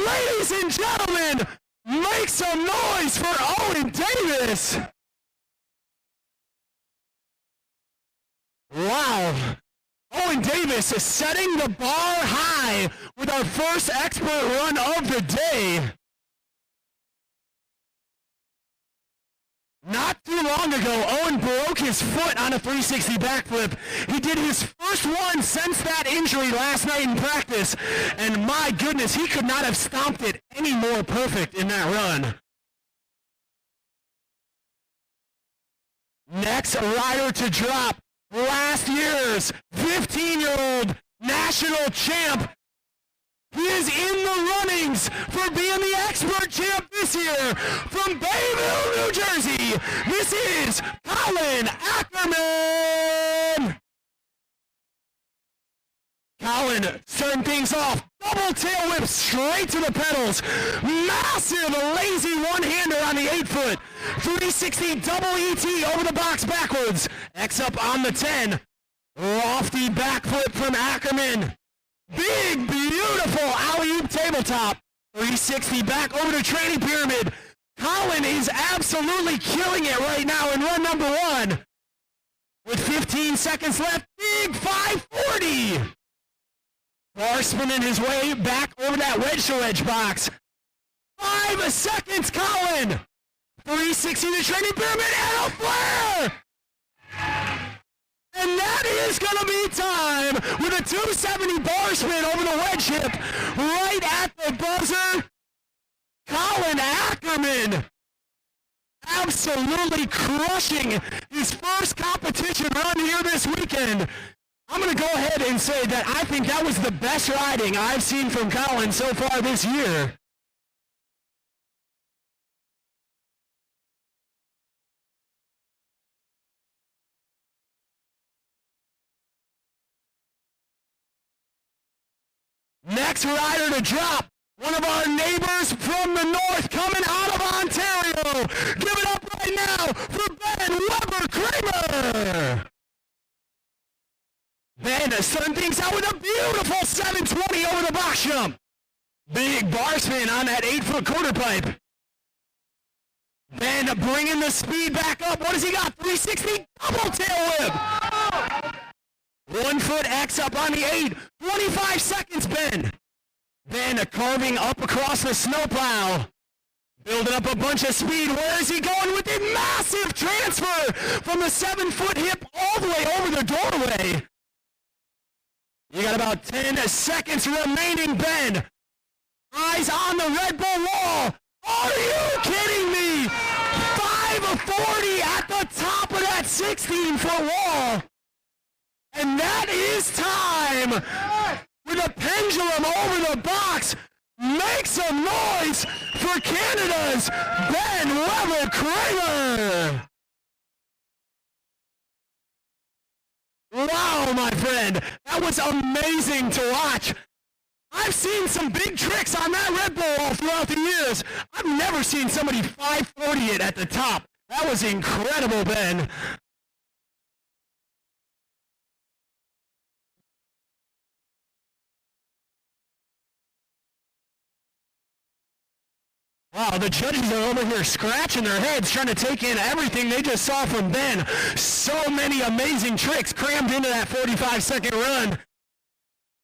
Ladies and gentlemen, make some noise for Owen Davis. Wow. Owen Davis is setting the bar high with our first expert run of the day. Not too long ago, Owen broke his foot on a 360 backflip. He did his first one since that injury last night in practice, and my goodness, he could not have stomped it any more perfect in that run. Next rider to drop. Last year's 15-year-old national champ. He is in the runnings for being the expert champ this year from Bayville, New Jersey. This is Colin Ackerman. Colin starting things off. Double tail whip straight to the pedals. Massive lazy one-hander on the 8-foot. 360 double ET over the box backwards. X up on the 10. Lofty backflip from Ackerman. Big, beautiful alley-oop tabletop. 360 back over to training pyramid. Colin is absolutely killing it right now in run number one. With 15 seconds left, big 540. Bar spinning his way back over that wedge-to-wedge box. 5 seconds, Colin. 360 to training pyramid and a flare. And that is going to be time with a 270 bar spin over the wedge hip right at the buzzer. Colin Ackerman absolutely crushing his first competition run here this weekend. I'm going to go ahead and say that I think that was the best riding I've seen from Colin so far this year. Next rider to drop, one of our neighbors from the north coming out of Ontario. Give it up right now for Ben Weber Kramer. Ben starting things out with a beautiful 720 over the box jump. Big bar spin on that 8-foot quarter pipe. Ben bringing the speed back up. What has he got? 360 double tail whip. 1 foot X up on the 8. 25 seconds, Ben. Ben carving up across the snowplow. Building up a bunch of speed. Where is he going with a massive transfer from the 7-foot hip all the way over the doorway? You got about 10 seconds remaining, Ben. Eyes on the Red Bull wall. Are you kidding me? 540 at the top of that 16-foot wall. And that is time with a pendulum over the box. Make some noise for Canada's Ben Weber-Kramer. Wow, my friend, that was amazing to watch. I've seen some big tricks on that Red Bull throughout the years. I've never seen somebody 540 it at the top. That was incredible, Ben. Wow, the judges are over here scratching their heads trying to take in everything they just saw from Ben. So many amazing tricks crammed into that 45-second run.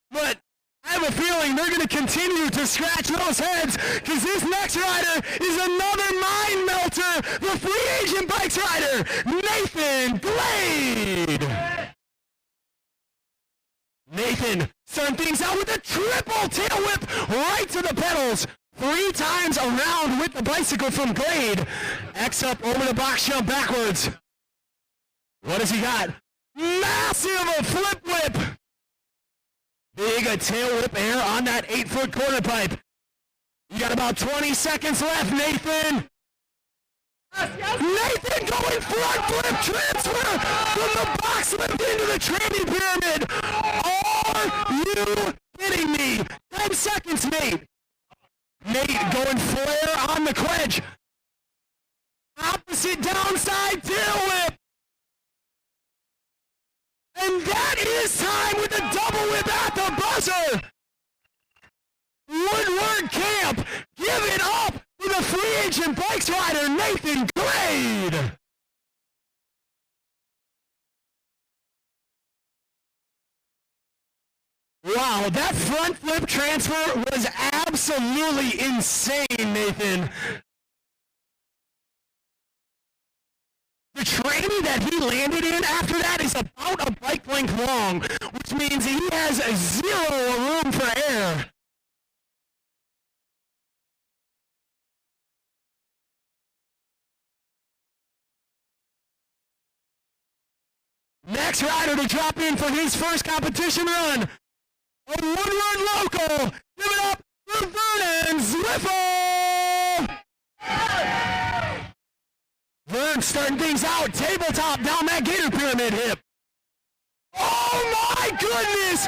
But I have a feeling they're going to continue to scratch those heads because this next rider is another mind melter, the free agent bikes rider, Nathan Glade. Nathan starting things out with a triple tail whip right to the pedals. 3 times around with the bicycle from Glade. X up over the box jump backwards. What has he got? Massive flip whip. Big tail whip air on that 8-foot quarter pipe. You got about 20 seconds left, Nathan. Nathan going front flip transfer from the box lift into the training pyramid. Are you kidding me? 10 seconds, Nate. Nate going flare on the quench. Opposite downside tail whip. And that is time with a double whip at the buzzer. Woodward Camp, give it up for the free agent bikes rider, Nathan Glade. Wow, that front flip transfer was absolutely insane, Nathan. The training that he landed in after that is about a bike length long, which means he has 0 room for air. Next rider to drop in for his first competition run, a Woodward local. Give it up for Vernon Zwiffel. Vern starting things out, tabletop down that gator pyramid hip. Oh my goodness!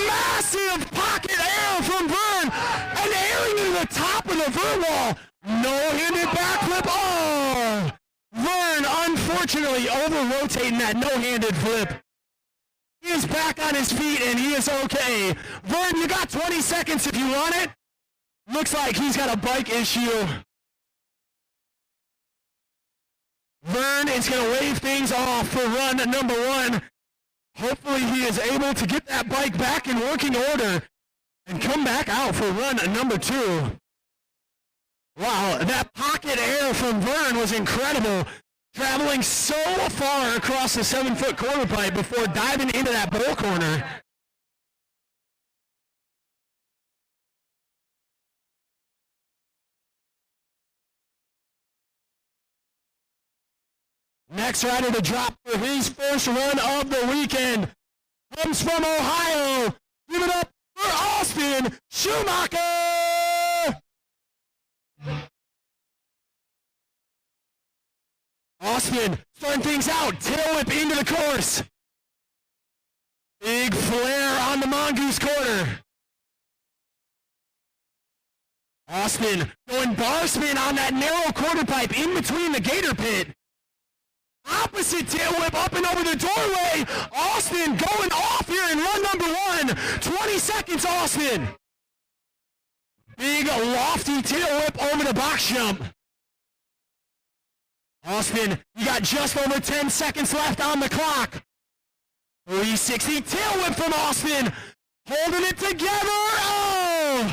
Massive pocket air from Vern and airing to the top of the Vern wall. No-handed backflip. Oh! Vern unfortunately over-rotating that no-handed flip. He is back on his feet and he is okay. Vern, you got 20 seconds if you want it. Looks like he's got a bike issue. Vern is going to wave things off for run number 1. Hopefully he is able to get that bike back in working order and come back out for run number 2. Wow, that pocket air from Vern was incredible. Traveling so far across the 7-foot quarter pipe before diving into that bowl corner. Next rider to drop for his first run of the weekend comes from Ohio. Give it up for Austin Schumacher. Austin starting things out, tail whip into the course. Big flare on the mongoose quarter. Austin going bar spin on that narrow quarter pipe in between the gator pit. Opposite tail whip up and over the doorway. Austin going off here in run number 1. 20 seconds, Austin. Big lofty tail whip over the box jump. Austin, you got just over 10 seconds left on the clock. 360 tail whip from Austin. Holding it together. Oh!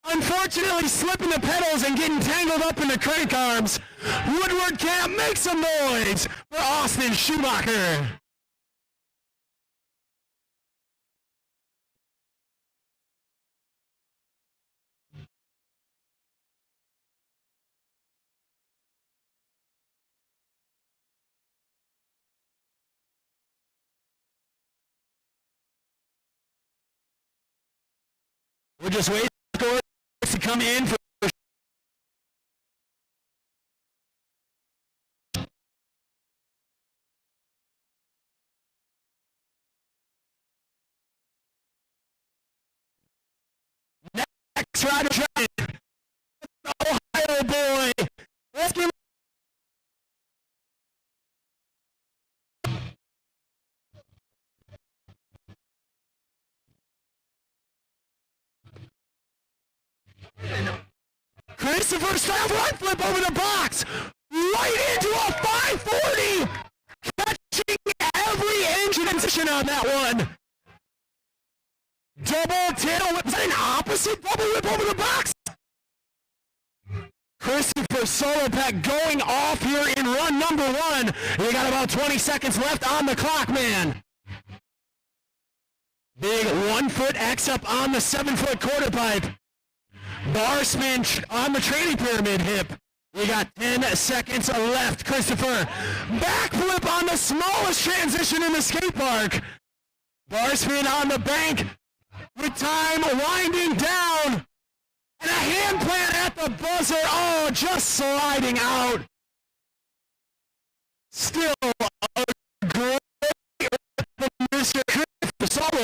Unfortunately slipping the pedals and getting tangled up in the crank arms. Woodward Camp, make some noise for Austin Schumacher. We're just waiting for scores to come in for next rider trying. Ohio boy. Let's give Christopher style front flip over the box, right into a 540, catching every inch of transition on that one. Double tail whip, is that an opposite double whip over the box? Christopher solo pack going off here in run number 1. You got about 20 seconds left on the clock, man. Big 1-foot X up on the 7-foot quarter pipe. Bar spin on the training pyramid hip. We got 10 seconds left. Christopher, backflip on the smallest transition in the skate park. Bar spin on the bank with time winding down. And a hand plant at the buzzer. Oh, just sliding out. Still a great from Mr. Christopher Solo.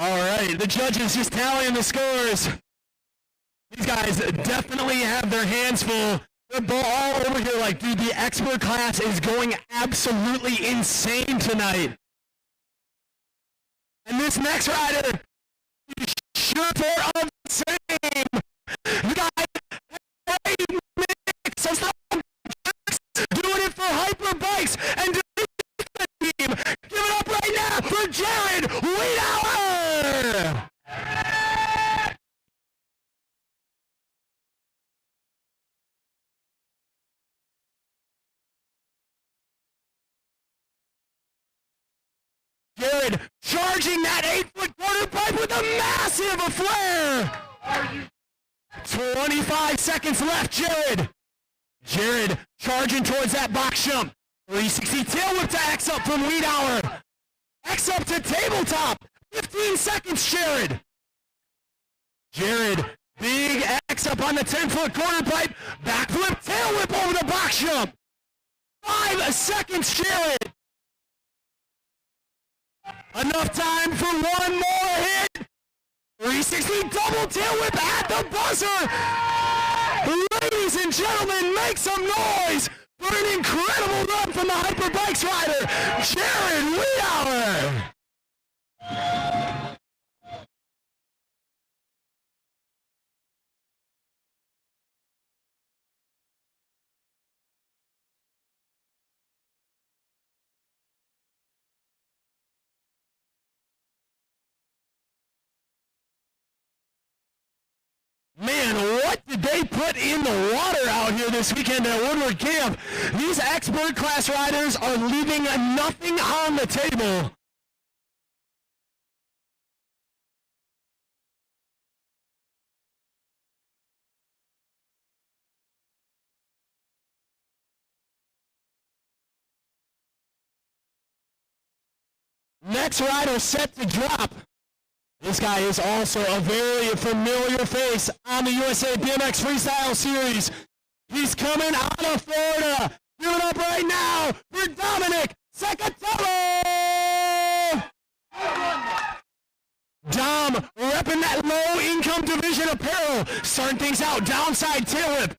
All right, the judges just tallying the scores. These guys definitely have their hands full. They're all over here like, dude, the expert class is going absolutely insane tonight. And this next rider is sure for of the same. You got BMX, so stop doing it for hyper bikes and the team. Give it up right now for Jared Wiedauer. Jared charging that 8-foot quarter pipe with a massive flare. 25 seconds left, Jared. Jared charging towards that box jump. 360 tail whip to X up from Wiedauer. X up to tabletop. 15 seconds, Jared. Jared, big X up on the 10-foot quarter pipe. Backflip tail whip over the box jump. 5 seconds, Jared. Enough time for one more hit. 360 double tail whip at the buzzer. Ladies and gentlemen, make some noise for an incredible run from the Hyperbikes rider, Jared Wiedauer. Man, what did they put in the water out here this weekend at Woodward Camp? These expert class riders are leaving nothing on the table. Next rider set to drop. This guy is also a very familiar face on the USA BMX Freestyle Series. He's coming out of Florida. Give it up right now for Dominic Secatello. Dom repping that low-income division apparel. Starting things out, downside tail whip.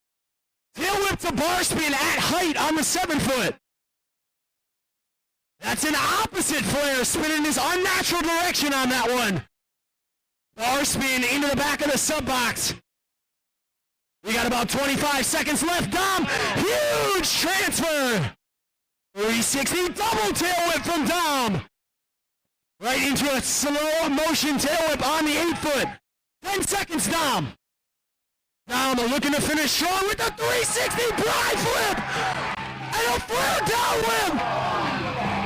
Tail whip to bar spin at height on the 7-foot. That's an opposite flare, spinning his unnatural direction on that one. Bar spin into the back of the sub box. We got about 25 seconds left. Dom, huge transfer. 360 double tail whip from Dom. Right into a slow motion tail whip on the 8-foot. 10 seconds, Dom. Dom looking to finish strong with a 360 bride flip. And a flare down whip.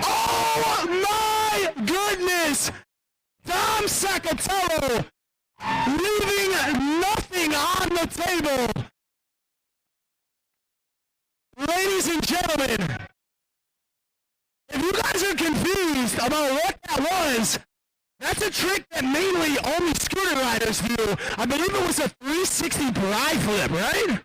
Oh my goodness. Dom Sacatello leaving nothing on the table. Ladies and gentlemen, if you guys are confused about what that was, that's a trick that mainly only scooter riders do. I believe it was a 360 bride flip, right?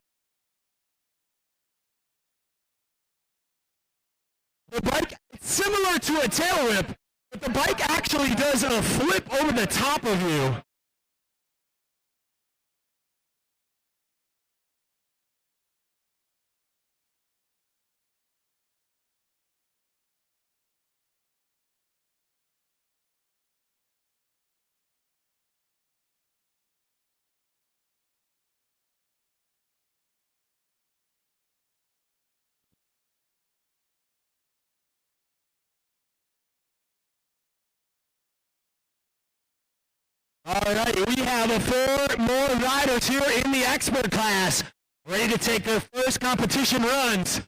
The bike, it's similar to a tail whip, but the bike actually does a flip over the top of you. All right, we have 4 more riders here in the expert class, ready to take their first competition runs.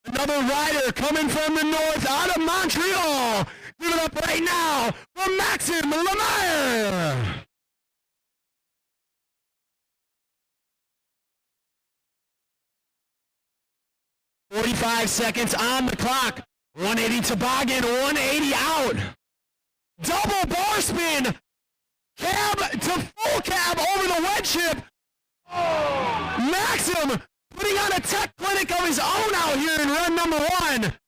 Another rider coming from the north out of Montreal. Give it up right now for Maxim Lemire. "45 seconds on the clock. 180 toboggan, 180 out. Double bar spin. Cab to full cab over the wedge chip. Maxim putting on a tech clinic of his own out here in run number 1.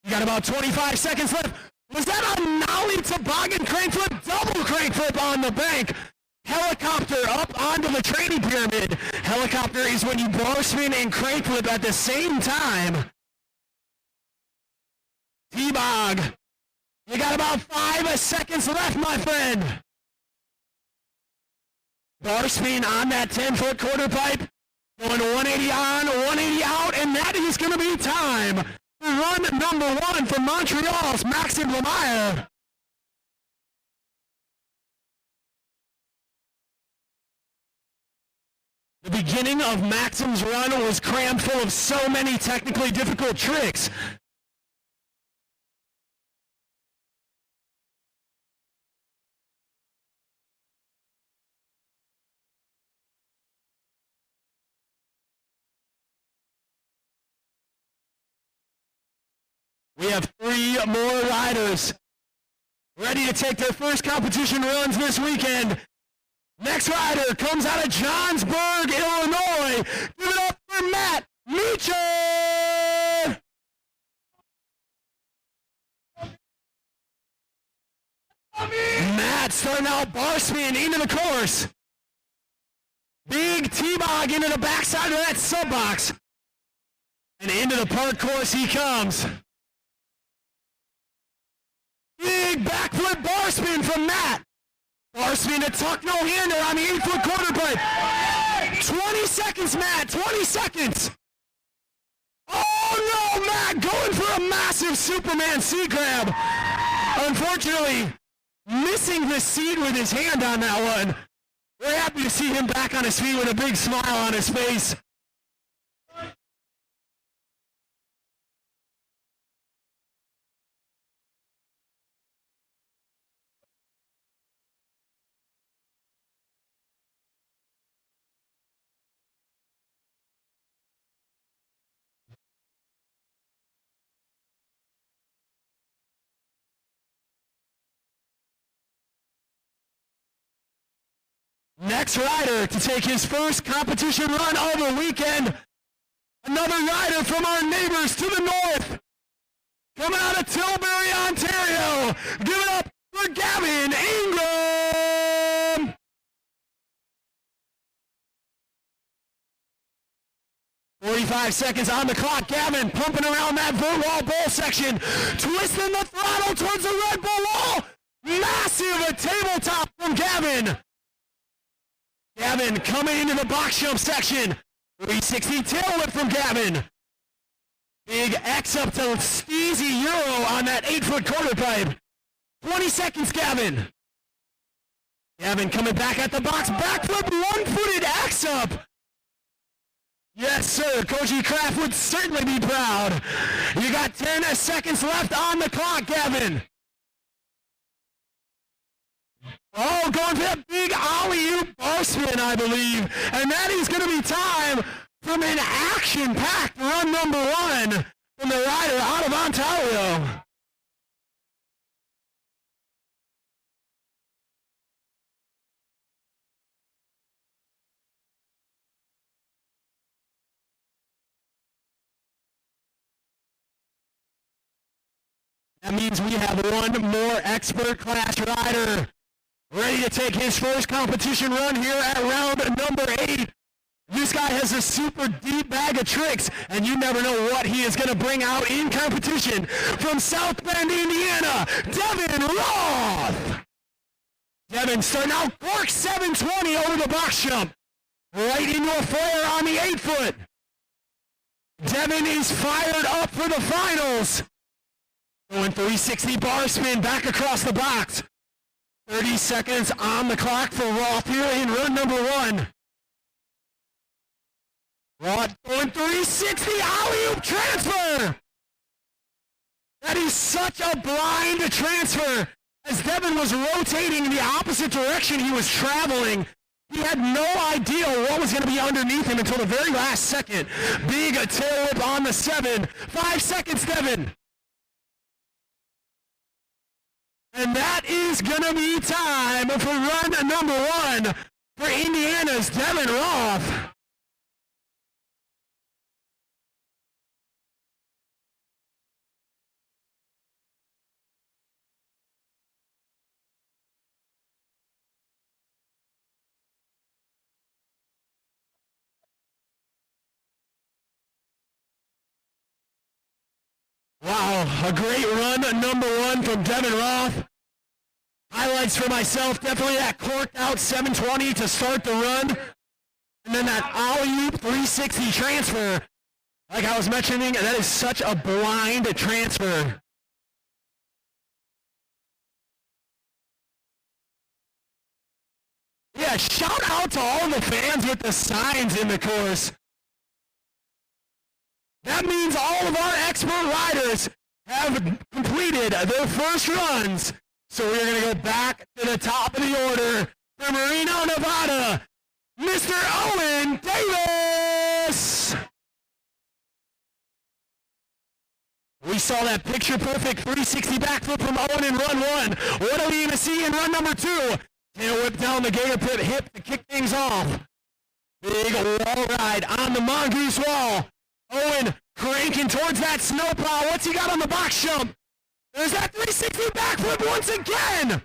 You got about 25 seconds left. Was that a nollie toboggan crank flip? Double crank flip on the bank. Helicopter up onto the training pyramid. Helicopter is when you bar spin and crank flip at the same time. T-bog. You got about 5 seconds left, my friend. Bar spin on that 10-foot quarter pipe. Going 180 on, 180 out, and that is going to be time for run number 1 for Montreal's Maxim Lemire. The beginning of Maxim's run was crammed full of so many technically difficult tricks. We have 3 more riders ready to take their first competition runs this weekend. Next rider comes out of Johnsburg, Illinois. Give it up for Matt Meacher. Matt starting out bar spin into the course. Big T-bog into the backside of that sub box. And into the park course he comes. Big backflip bar spin from Matt. Bar spin to tuck no-hander on the 8-foot quarter pipe. 20 seconds, Matt, 20 seconds. Oh no, Matt going for a massive Superman seat grab. Unfortunately, missing the seat with his hand on that one. We're happy to see him back on his feet with a big smile on his face. Next rider to take his first competition run of the weekend. Another rider from our neighbors to the north. Coming out of Tilbury, Ontario. Give it up for Gavin Ingram. "45 seconds on the clock. Gavin pumping around that vert wall bowl section. Twisting the throttle towards the Red Bull wall. Massive tabletop from Gavin. Gavin coming into the box jump section. 360 tail whip from Gavin. Big X up to Steezy Euro on that 8-foot quarter pipe. 20 seconds, Gavin. Gavin coming back at the box. Backflip, one-footed X up. Yes, sir. Koji Kraft would certainly be proud. You got 10 seconds left on the clock, Gavin. Oh, going for that big alley-oop bar spin, I believe. And that is going to be time from an action-packed run number 1 from the rider out of Ontario. That means we have one more expert class rider ready to take his first competition run here at round number 8. This guy has a super deep bag of tricks, and you never know what he is going to bring out in competition. From South Bend, Indiana, Devin Roth. Devin starting out cork 720 over the box jump. Right into a flare on the 8-foot. Devin is fired up for the finals. Going 360 bar spin back across the box. 30 seconds on the clock for Roth here in run number 1. Roth going 360 alley-oop transfer. That is such a blind transfer. As Devin was rotating in the opposite direction he was traveling, he had no idea what was going to be underneath him until the very last second. Big tail whip on the 7. 5 seconds, Devin. And that is going to be time for run number 1 for Indiana's Devin Roth. Wow, a great run, number 1 from Devin Roth. Highlights for myself, definitely that corked out 720 to start the run. And then that alley-oop 360 transfer. Like I was mentioning, that is such a blind transfer. Yeah, shout out to all the fans with the signs in the course. That means all of our expert riders have completed their first runs. So we're going to go back to the top of the order for Reno, Nevada, Mr. Owen Davis. We saw that picture-perfect 360 backflip from Owen in run 1. What are we going to see in run number 2? Tail whip down the gator pit hip to kick things off. Big wall ride on the mongoose wall. Owen cranking towards that snowplow. What's he got on the box jump? There's that 360 backflip once again.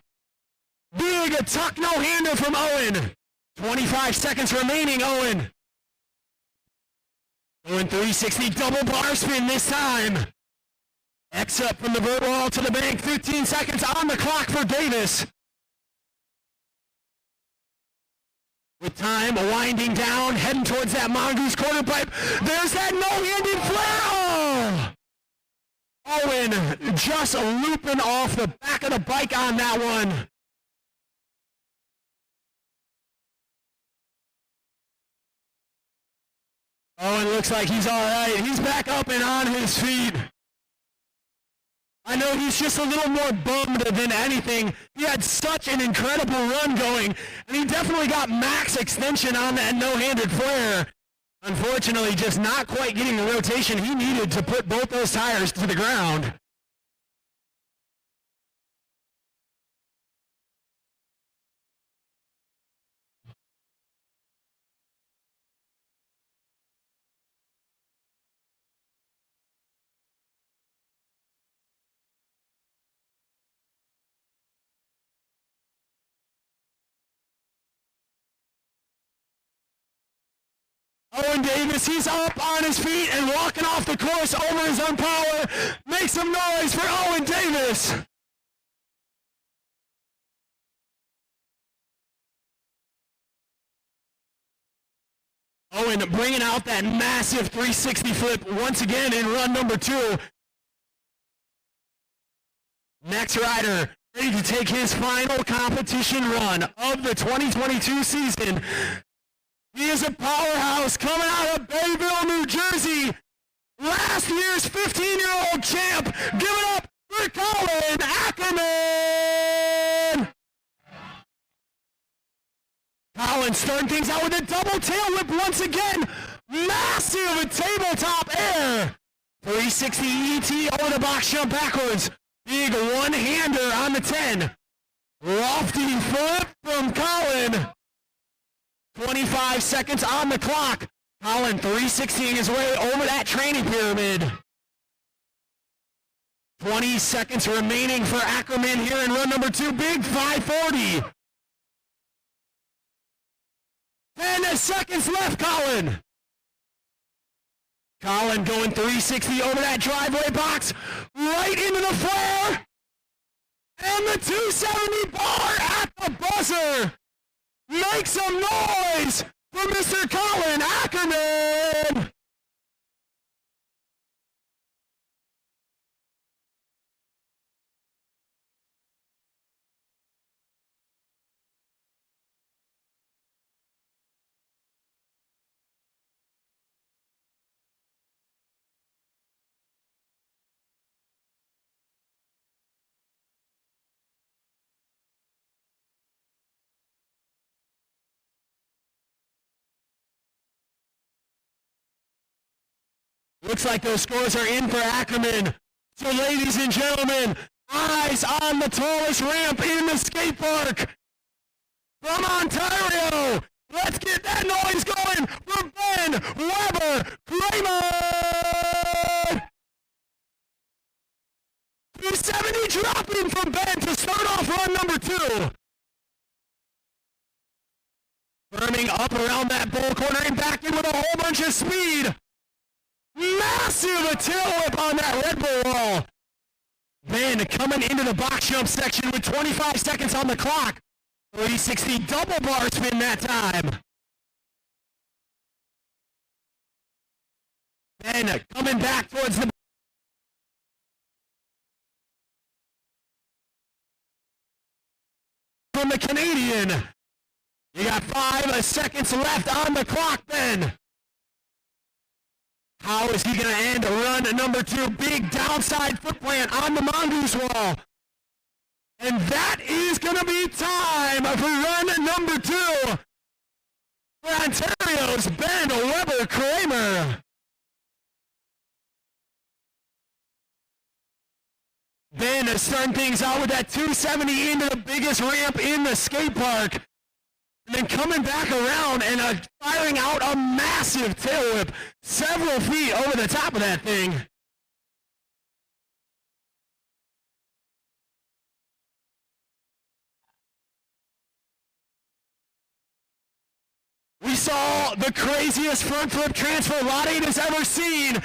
Big tuck no-hander from Owen. 25 seconds remaining, Owen. Owen 360 double bar spin this time. X up from the vert wall to the bank. 15 seconds on the clock for Davis. With time winding down, heading towards that mongoose quarter pipe. There's that no-handed flare. Oh! Owen just looping off the back of the bike on that one. Owen looks like he's all right. He's back up and on his feet. I know he's just a little more bummed than anything. He had such an incredible run going, and he definitely got max extension on that no-handed flare. Unfortunately, just not quite getting the rotation he needed to put both those tires to the ground. Owen Davis, he's up on his feet and walking off the course over his own power. Make some noise for Owen Davis. Cowan bringing out that massive 360 flip once again in run number 2. Next rider ready to take his final competition run of the 2022 season. He is a powerhouse coming out of Bayville, New Jersey. Last year's 15-year-old champ. Give it up for Colin Ackerman. Colin starting things out with a double tail whip once again. Massive tabletop air. 360 ET over the box jump backwards. Big one-hander on the 10. Lofty flip from Colin. 25 seconds on the clock. Colin 360ing his way over that training pyramid. 20 seconds remaining for Ackerman here in run number 2. Big 540. 10 seconds left, Colin. Colin going 360 over that driveway box, right into the flare. And the 270 bar at the buzzer. Make some noise for Mr. Colin Ackerman. Looks like those scores are in for Ackerman. So ladies and gentlemen, eyes on the tallest ramp in the skate park. From Ontario, let's get that noise going for Ben Weber Kramer. 270 dropping from Ben to start off run number 2. Burning up around that bull corner and back in with a whole bunch of speed. Massive tail whip on that Red Bull wall. Ben coming into the box jump section with 25 seconds on the clock. 360 double bar spin that time. Ben coming back towards the from the Canadian. You got 5 seconds left on the clock, Ben. How is he going to end run number 2? Big downside foot plant on the mongoose wall. And that is going to be time for run number 2 for Ontario's Ben Weber Kramer. Ben is starting things out with that 270 into the biggest ramp in the skate park. And then coming back around and firing out a massive tail whip several feet over the top of that thing. We saw the craziest front flip transfer Lot 8 has ever seen.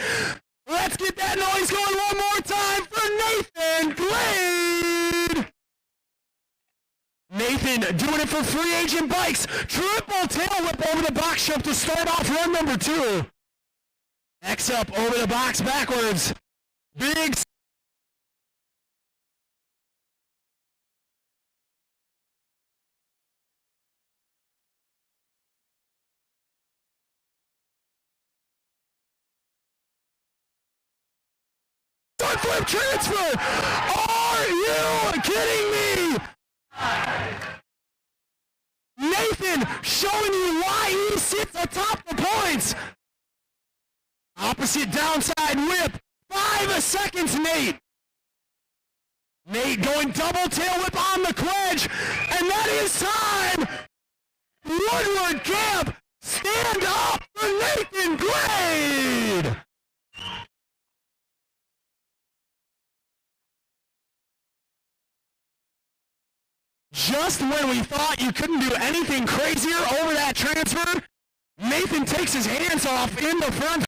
Let's get that noise going one more time for Nathan Glade. Nathan doing it for Free Agent Bikes. Triple tail whip over the box jump to start off run number 2. X up over the box backwards. Big front flip transfer. Are you kidding me? Nathan showing you why he sits atop the points. Opposite downside whip. 5 seconds, Nate. Nate going double tail whip on the quench. And that is time. Woodward Camp, stand up for Nathan Glade. Just when we thought you couldn't do anything crazier over that transfer, Nathan takes his hands off in the front.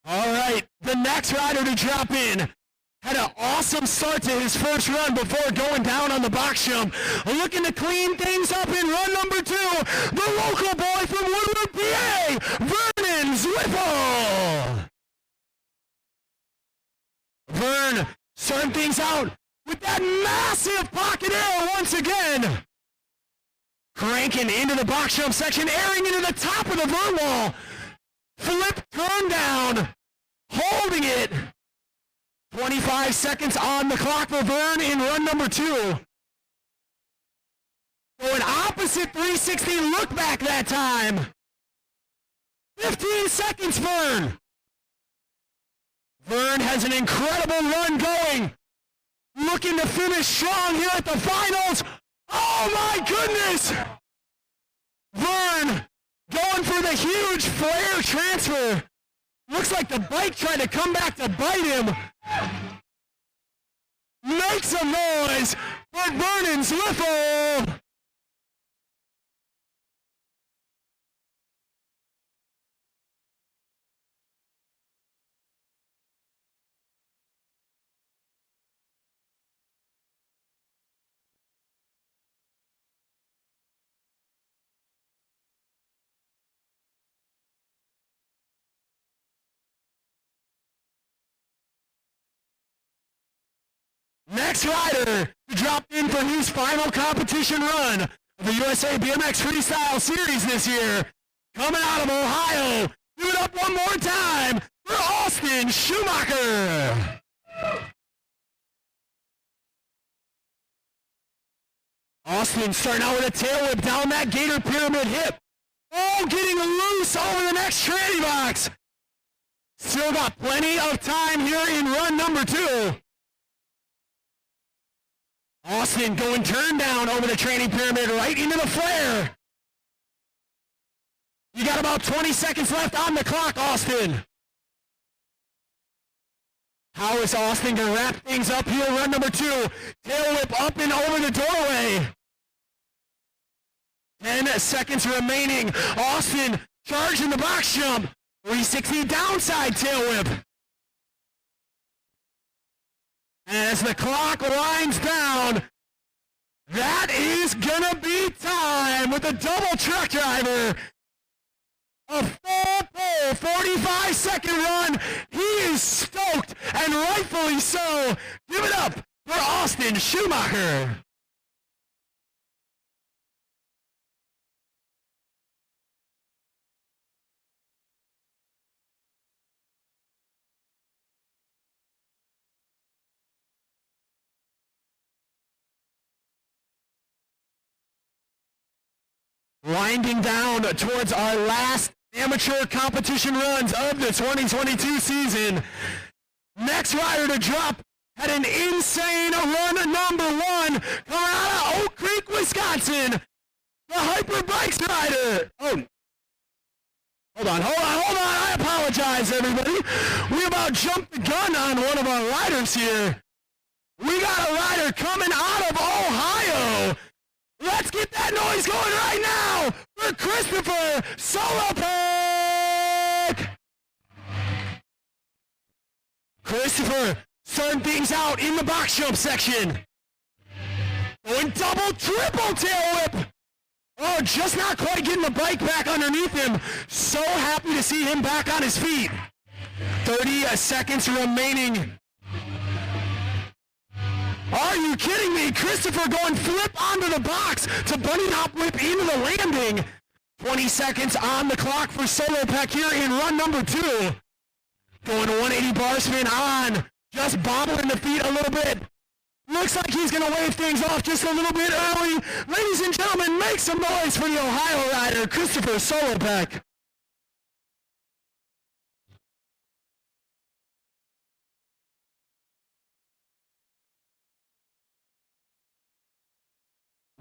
All right, the the next rider to drop in. Had an awesome start to his first run before going down on the box jump. Looking to clean things up in run number 2. The local boy from Woodward, PA, Vernon Zwifel. Vern starting things out with that massive pocket arrow once again. Cranking into the box jump section, airing into the top of the vert wall. Flip, turn down, holding it. 25 seconds on the clock for Vern in run number 2. Going opposite 360 look back that time. 15 seconds, Vern. Vern has an incredible run going. Looking to finish strong here at the finals. Oh my goodness! Vern going for the huge flare transfer. Looks like the bike tried to come back to bite him. Make some noise for Vernon Zwifel. Next rider to drop in for his final competition run of the USA BMX Freestyle Series this year. Coming out of Ohio, give it up one more time for Austin Schumacher. Austin starting out with a tail whip down that gator pyramid hip. Oh, getting loose over the next tranny box. Still got plenty of time here in run number 2. Austin going turn down over the training pyramid right into the flare. You got about 20 seconds left on the clock, Austin. How is Austin going to wrap things up here? Run number 2. Tail whip up and over the doorway. 10 seconds remaining. Austin charging the box jump. 360 downside tail whip. As the clock winds down, that is gonna be time with a double truck driver. A full pole, 45-second run. He is stoked, and rightfully so. Give it up for Austin Schumacher. Winding down towards our last amateur competition runs of the 2022 season. Next rider to drop had an insane run number 1 coming out of Oak Creek, Wisconsin. The Hyper Bikes rider. Oh, hold on. I apologize, everybody. We about jumped the gun on one of our riders here. We got a rider coming out of Ohio. Let's get that noise going right now for Christopher Solopek! Christopher starting things out in the box jump section. Going double, triple tail whip. Oh, just not quite getting the bike back underneath him. So happy to see him back on his feet. 30 seconds remaining. Are you kidding me? Christopher going flip onto the box to bunny hop whip into the landing. 20 seconds on the clock for Solopek here in run number 2. Going to 180 bar spin on. Just bobbling the feet a little bit. Looks like he's going to wave things off just a little bit early. Ladies and gentlemen, make some noise for the Ohio rider, Christopher Solopek.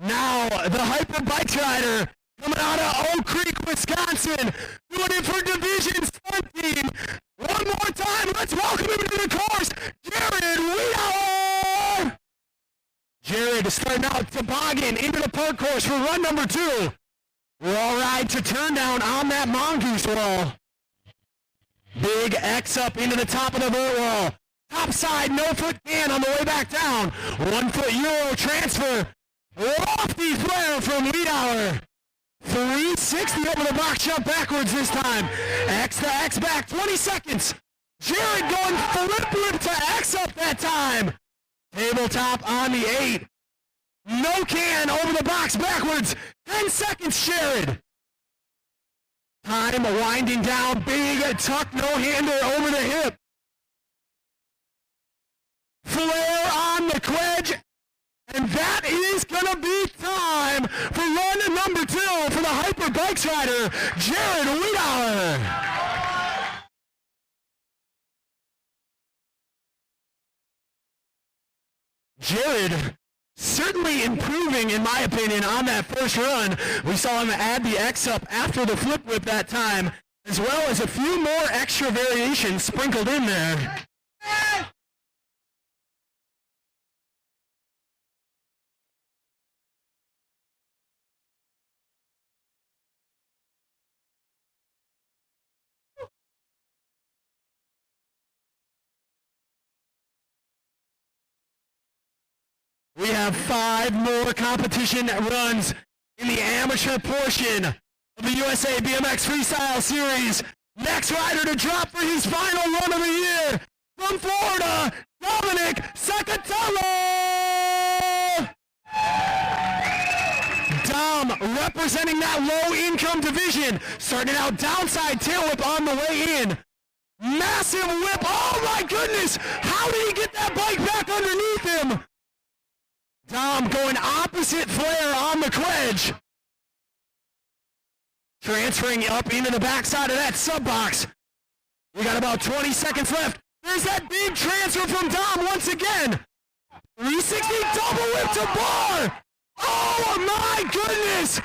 Now, the Hyper Bikes rider coming out of Oak Creek, Wisconsin, doing it for Division 17. One more time, let's welcome him to the course, Jared Wiedauer. Jared starting out toboggan into the park course for run number 2. We're all right to turn down on that mongoose wall. Big X up into the top of the vert wall. Top side, no foot can on the way back down. 1 foot Euro transfer. Lofty flare from Wiedauer. 360 over the box jump backwards this time. X to X back, 20 seconds. Jared going flip to X up that time. Tabletop on the 8. No can over the box backwards. 10 seconds, Jared. Time winding down. Big tuck, no-hander over the hip. Flare on the quedge. And that is going to be time for run number 2 for the Hyper Bikes rider, Jared Wiedauer. Jared certainly improving, in my opinion, on that first run. We saw him add the X up after the flip whip that time, as well as a few more extra variations sprinkled in there. We have 5 more competition runs in the amateur portion of the USA BMX Freestyle Series. Next rider to drop for his final run of the year, from Florida, Dominic Sacatello! Dom representing that low-income division, starting out downside tail whip on the way in. Massive whip, oh my goodness! How did he get that bike back underneath him? Dom going opposite flare on the quedge. Transferring up into the backside of that sub box. We got about 20 seconds left. There's that big transfer from Dom once again. 360 double whip to bar. Oh my goodness.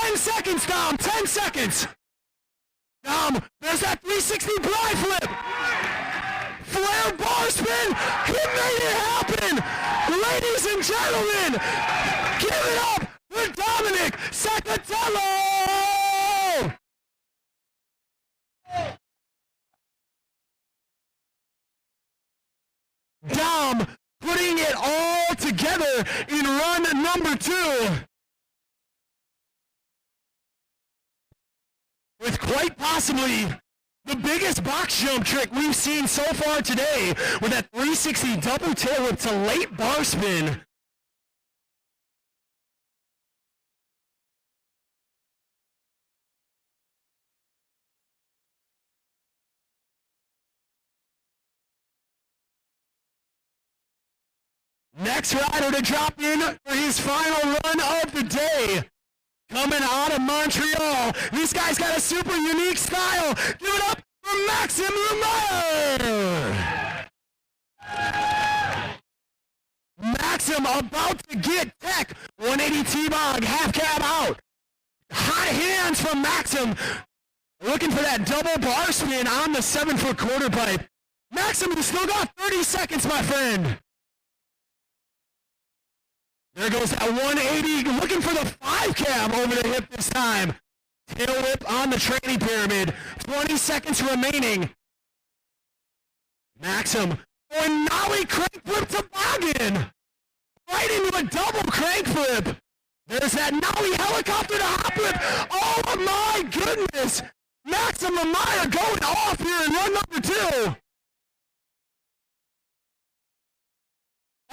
10 seconds, Dom, 10 seconds. Dom, there's that 360 ply flip. Flare bar spin, he made it happen! Ladies and gentlemen, give it up for Dominic Sacatello! Dom putting it all together in run number 2. With quite possibly the biggest box jump trick we've seen so far today, with that 360 double tail whip to late bar spin. Next rider to drop in for his final run of the day. Coming out of Montreal, this guy's got a super unique style. Give it up for Maxim Lemire! Maxim about to get tech. 180 T-Bog, half cab out. Hot hands from Maxim. Looking for that double bar spin on the 7-foot quarter pipe. Maxim, you still got 30 seconds, my friend. There goes that 180, looking for the 5 cab over the hip this time. Tail whip on the tranny pyramid. 20 seconds remaining. Maxim, going nollie crank flip toboggan. Right into a double crank flip. There's that nollie helicopter to hop flip. Oh my goodness. Maxim Lemire going off here in run number 2.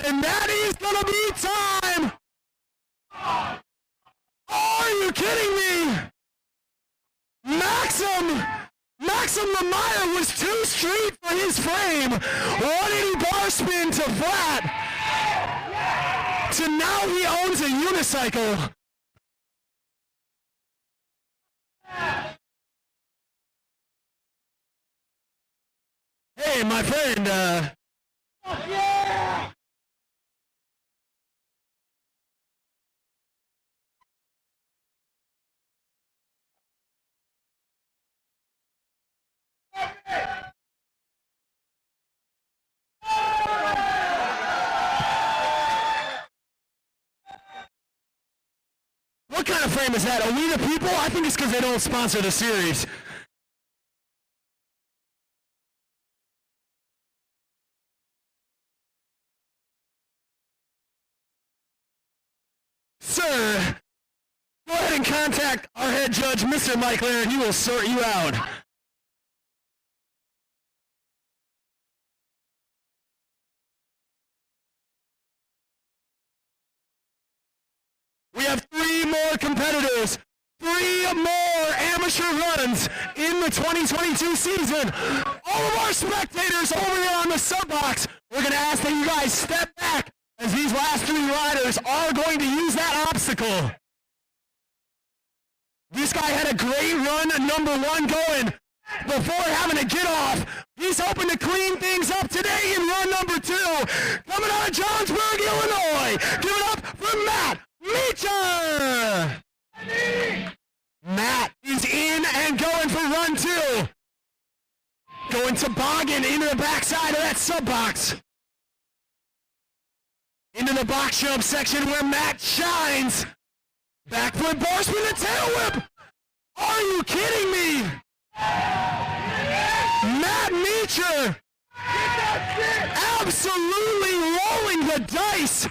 And that is going to be time. Are you kidding me? Maxim Lemire was too straight for his frame. 180 bar spin to flat. To now he owns a unicycle. Hey, my friend, yeah! What kind of frame is that? Are we the people? I think it's because they don't sponsor the series. sir. Go ahead and contact our head judge, Mr. Mike Laird. He will sort you out. We have 3 more competitors, 3 more amateur runs in the 2022 season. All of our spectators over here on the sub box, we're going to ask that you guys step back as these last 3 riders are going to use that obstacle. This guy had a great run, number 1 going before having to get off. He's hoping to clean things up today in run number 2. Coming out of Johnsburg, Illinois. Give it up for Matt Meacher. Matt is in and going for run 2. Going toboggan into the backside of that sub box. Into the box jump section where Matt shines. Backflip bar spin and tail whip. Are you kidding me? Matt Meacher absolutely rolling the dice.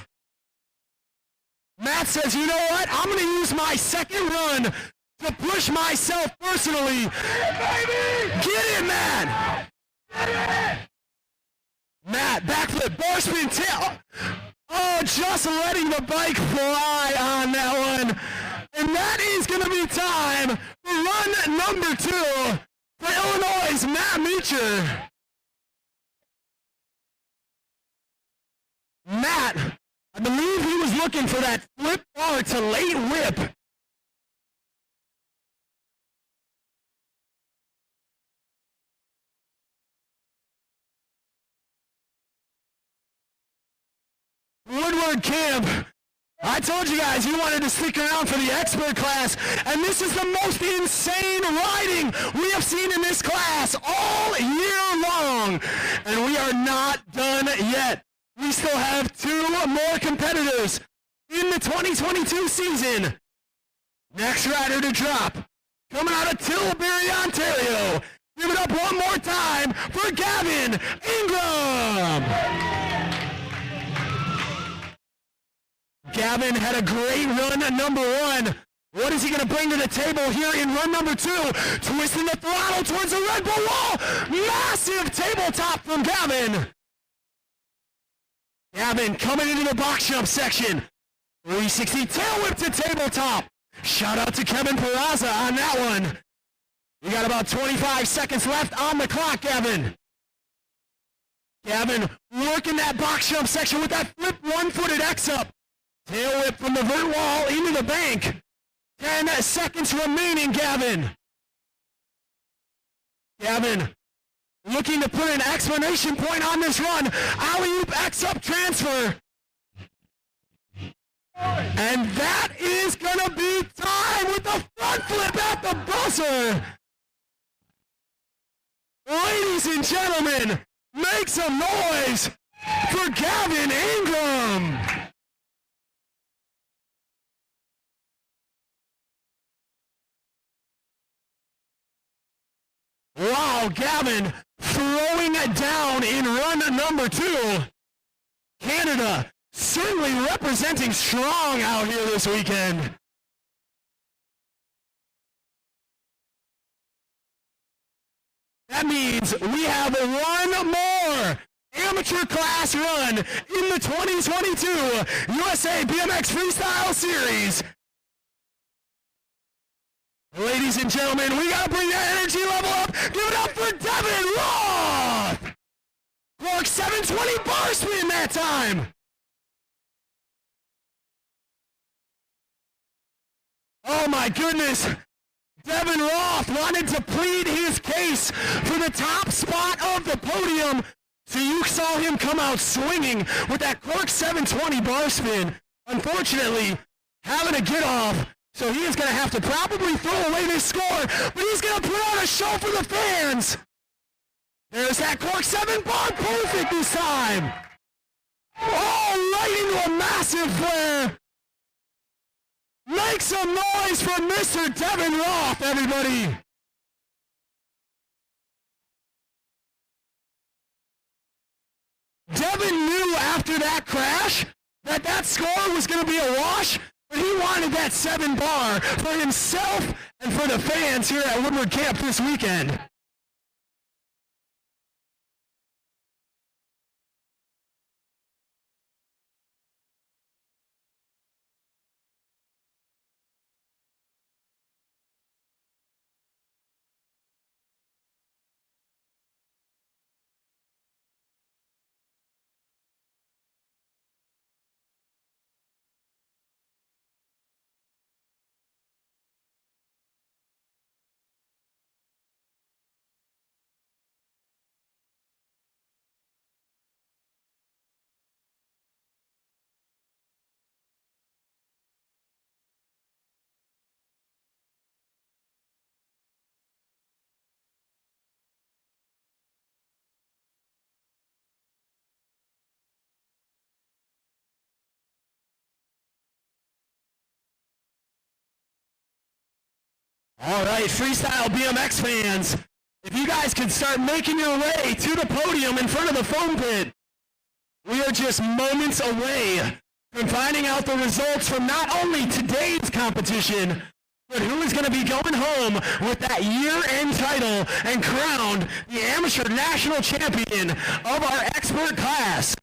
Matt says, you know what? I'm going to use my second run to push myself personally. Get it, Matt. Matt, backflip, bar spin, tail. Oh, just letting the bike fly on that one. And that is going to be time for run number 2 for Illinois' Matt Meacher. Matt, I believe he was looking for that flip bar to late whip. Woodward Camp. I told you guys you wanted to stick around for the expert class, and this is the most insane riding we have seen in this class all year long. And we are not done yet. We still have 2 more competitors in the 2022 season. Next rider to drop, coming out of Tilbury, Ontario. Give it up one more time for Gavin Ingram. Gavin had a great run at number 1. What is he going to bring to the table here in run number 2? Twisting the throttle towards the Red Bull wall. Massive tabletop from Gavin. Gavin coming into the box jump section. 360 tail whip to tabletop. Shout out to Kevin Peraza on that one. You got about 25 seconds left on the clock, Gavin. Gavin working that box jump section with that flip one-footed X up. Tail whip from the vert wall into the bank. 10 seconds remaining, Gavin. Gavin looking to put an exclamation point on this run. Alley-oop X-up transfer. And that is going to be time with the front flip at the buzzer. Ladies and gentlemen, make some noise for Gavin Ingram. Wow, Gavin throwing it down in run number 2. Canada certainly representing strong out here this weekend. That means we have one more amateur class run in the 2022 USA BMX Freestyle Series. Ladies and gentlemen, we gotta bring that energy level up. Give it up for Devin Roth. Cork 720 bar spin that time. Oh my goodness. Devin Roth wanted to plead his case for the top spot of the podium. So you saw him come out swinging with that Cork 720 bar spin. Unfortunately, having to get off. So he is going to have to probably throw away this score, but he's going to put on a show for the fans. There's that Cork 7 bar, perfect this time. Oh, right into a massive flare. Make some noise for Mr. Devin Roth, everybody. Devin knew after that crash that that score was going to be a wash. but he wanted that 7 bar for himself and for the fans here at Woodward Camp this weekend. All right, freestyle BMX fans, if you guys could start making your way to the podium in front of the foam pit, we are just moments away from finding out the results from not only today's competition, but who is going to be going home with that year-end title and crowned the amateur national champion of our expert class.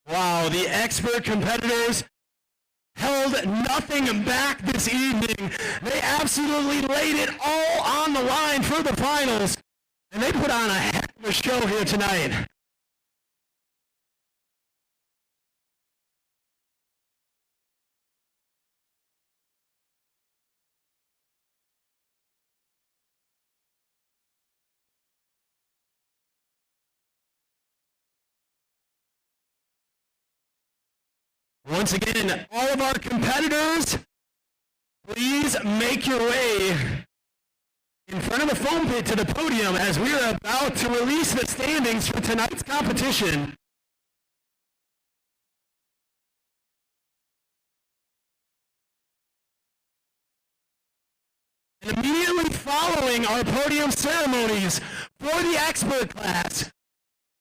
Wow, the expert competitors held nothing back this evening. They absolutely laid it all on the line for the finals, and they put on a heck of a show here tonight. Once again, all of our competitors, please make your way in front of the foam pit to the podium as we are about to release the standings for tonight's competition. And immediately following our podium ceremonies for the expert class,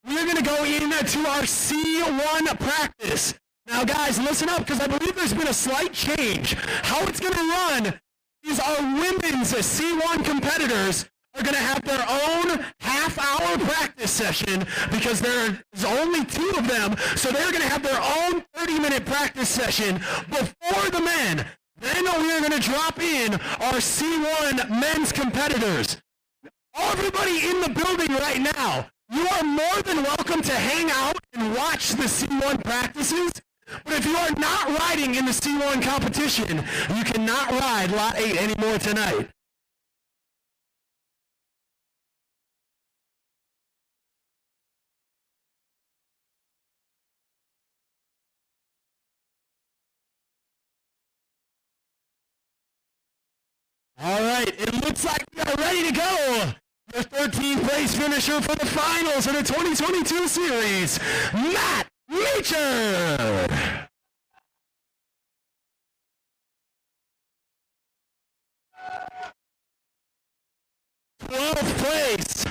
we're going to go into our C1 practice. Now guys, listen up, because I believe there's been a slight change. How it's going to run is our women's C1 competitors are going to have their own half-hour practice session because there's only 2 of them, so they're going to have their own 30-minute practice session before the men. Then we are going to drop in our C1 men's competitors. Everybody in the building right now, you are more than welcome to hang out and watch the C1 practices. But if you are not riding in the C1 competition, you cannot ride Lot 8 anymore tonight. All right, it looks like we are ready to go. Your 13th place finisher for the finals of the 2022 series, Matt Meacher. 12th place,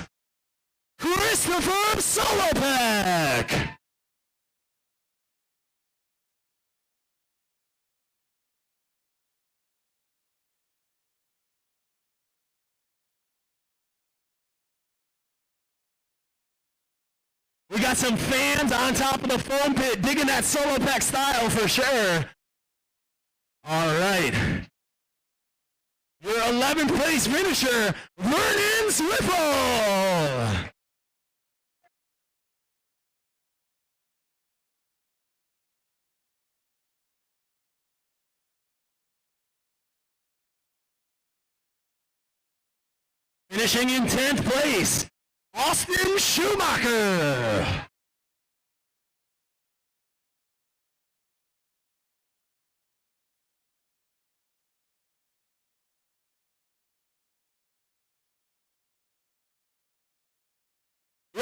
Christopher Solopek. We got some fans on top of the foam pit digging that Solopek style for sure. All right. Your 11th place finisher, Vernon Swiffle. Finishing in 10th place, Austin Schumacher.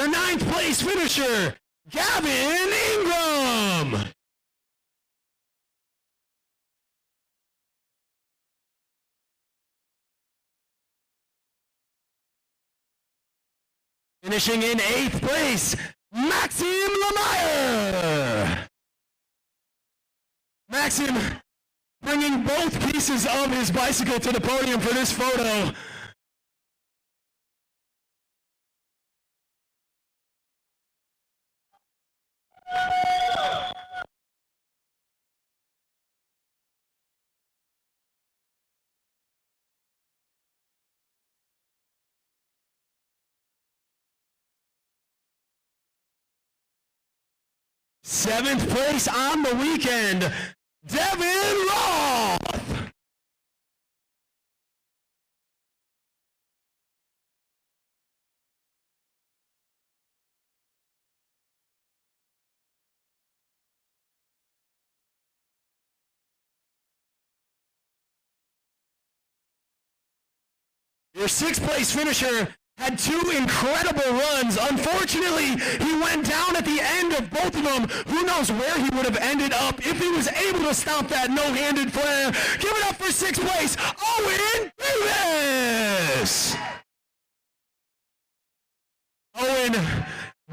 for 9th place finisher, Gavin Ingram. Finishing in 8th place, Maxime Lemire. Maxim bringing both pieces of his bicycle to the podium for this photo. Seventh place on the weekend, Devin Roth. Your 6th place finisher had 2 incredible runs. Unfortunately, he went down at the end of both of them. Who knows where he would have ended up if he was able to stop that no-handed flare. Give it up for 6th place, Owen Davis. Owen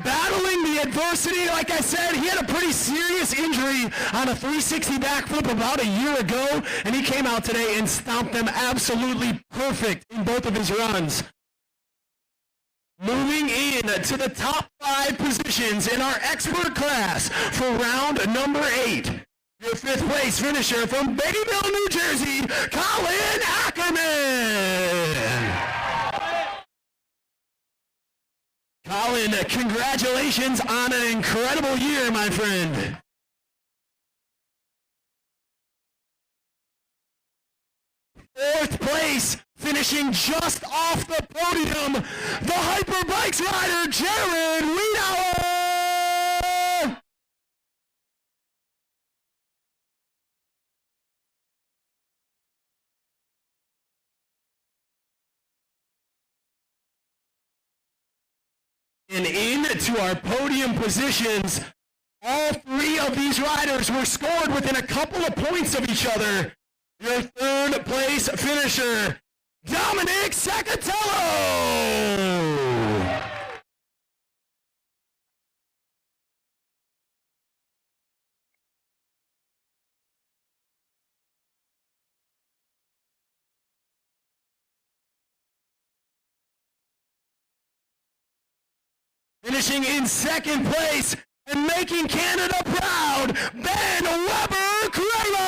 battling the adversity. Like I said, he had a pretty serious injury on a 360 backflip about a year ago, and he came out today and stomped them absolutely perfect in both of his runs. Moving in to the top 5 positions in our expert class for round number 8. Your 5th place finisher from Bayville, New Jersey, Colin Ackerman. Colin, congratulations on an incredible year, my friend. 4th place, finishing just off the podium, the Hyperbikes rider, Jared Wiedauer. And into our podium positions, all 3 of these riders were scored within a couple of points of each other. Your 3rd place finisher, Dominic Sacatello. Finishing in 2nd place and making Canada proud, Ben Weber-Kramer.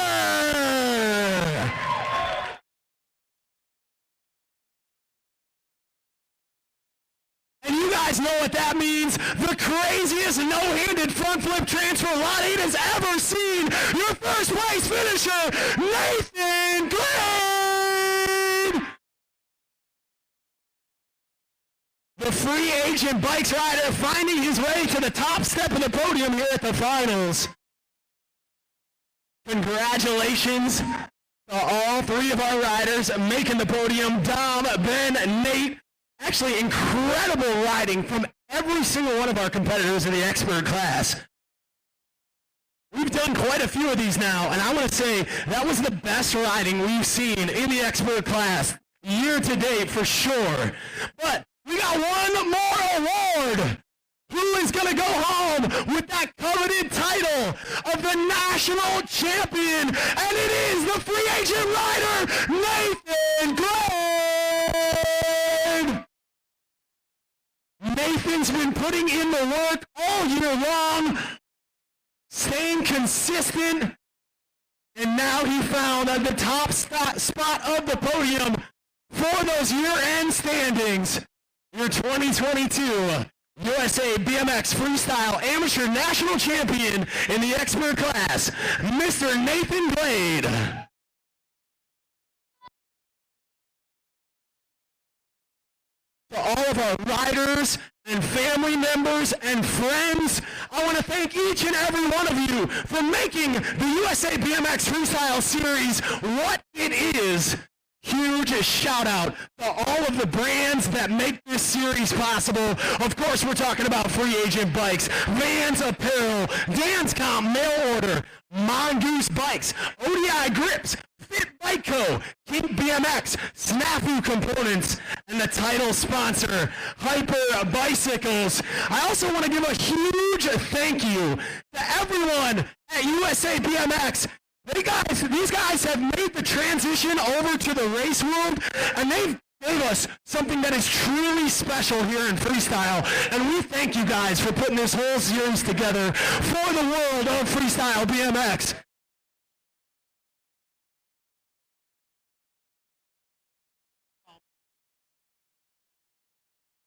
And you guys know what that means. The craziest no-handed front flip transfer Lot 8 has ever seen. Your 1st place finisher, Nathan Glade. The free agent bikes rider finding his way to the top step of the podium here at the finals. Congratulations to all 3 of our riders making the podium. Dom, Ben, Nate. Actually, incredible riding from every single one of our competitors in the expert class. We've done quite a few of these now, and I want to say that was the best riding we've seen in the expert class year to date for sure. But we got one more award. Who is going to go home with that coveted title of the national champion? And it is the free agent rider, Nathan Glade. Nathan's been putting in the work all year long, staying consistent, and now he found the top spot of the podium for those year-end standings. Your 2022 USA BMX Freestyle Amateur National Champion in the expert class, Mr. Nathan Glade. To all of our riders and family members and friends, I want to thank each and every one of you for making the USA BMX Freestyle Series what it is. Huge shout out to all of the brands that make this series possible. Of course, we're talking about Free Agent Bikes, Vans Apparel, Dan's Comp Mail Order, Mongoose Bikes, ODI Grips, Fit Bike Co., King BMX, Snafu Components, and the title sponsor, Hyper Bicycles. I also want to give a huge thank you to everyone at USA BMX. These guys have made the transition over to the race world, and they've gave us something that is truly special here in freestyle. And we thank you guys for putting this whole series together for the world of freestyle BMX.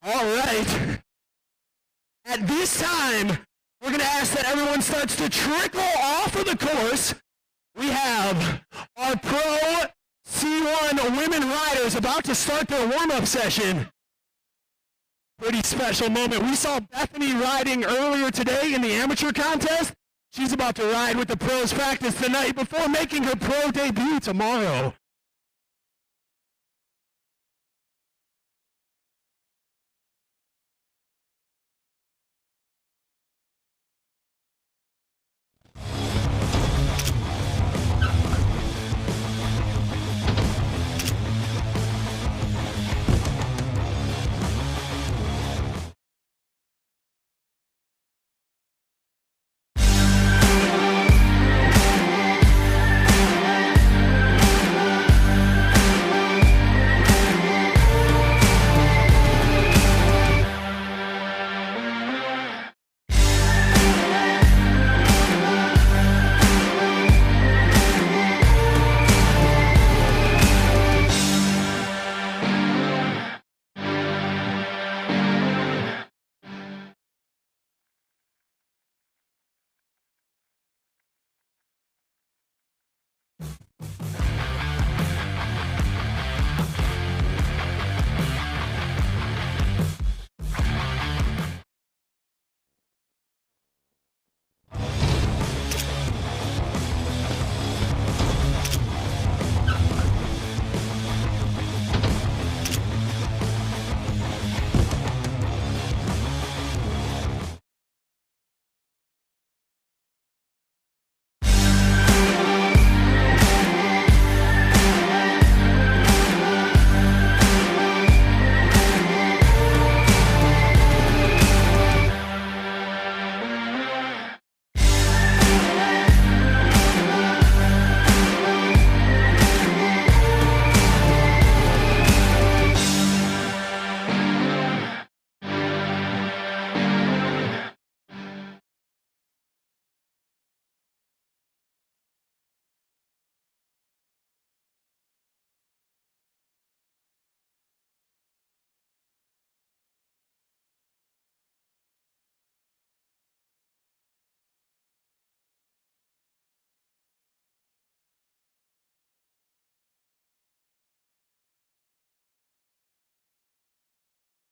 All right. At this time, we're going to ask that everyone starts to trickle off of the course. We have our Pro C1 women riders about to start their warm-up session. Pretty special moment. We saw Bethany riding earlier today in the amateur contest. She's about to ride with the pros practice tonight before making her pro debut tomorrow.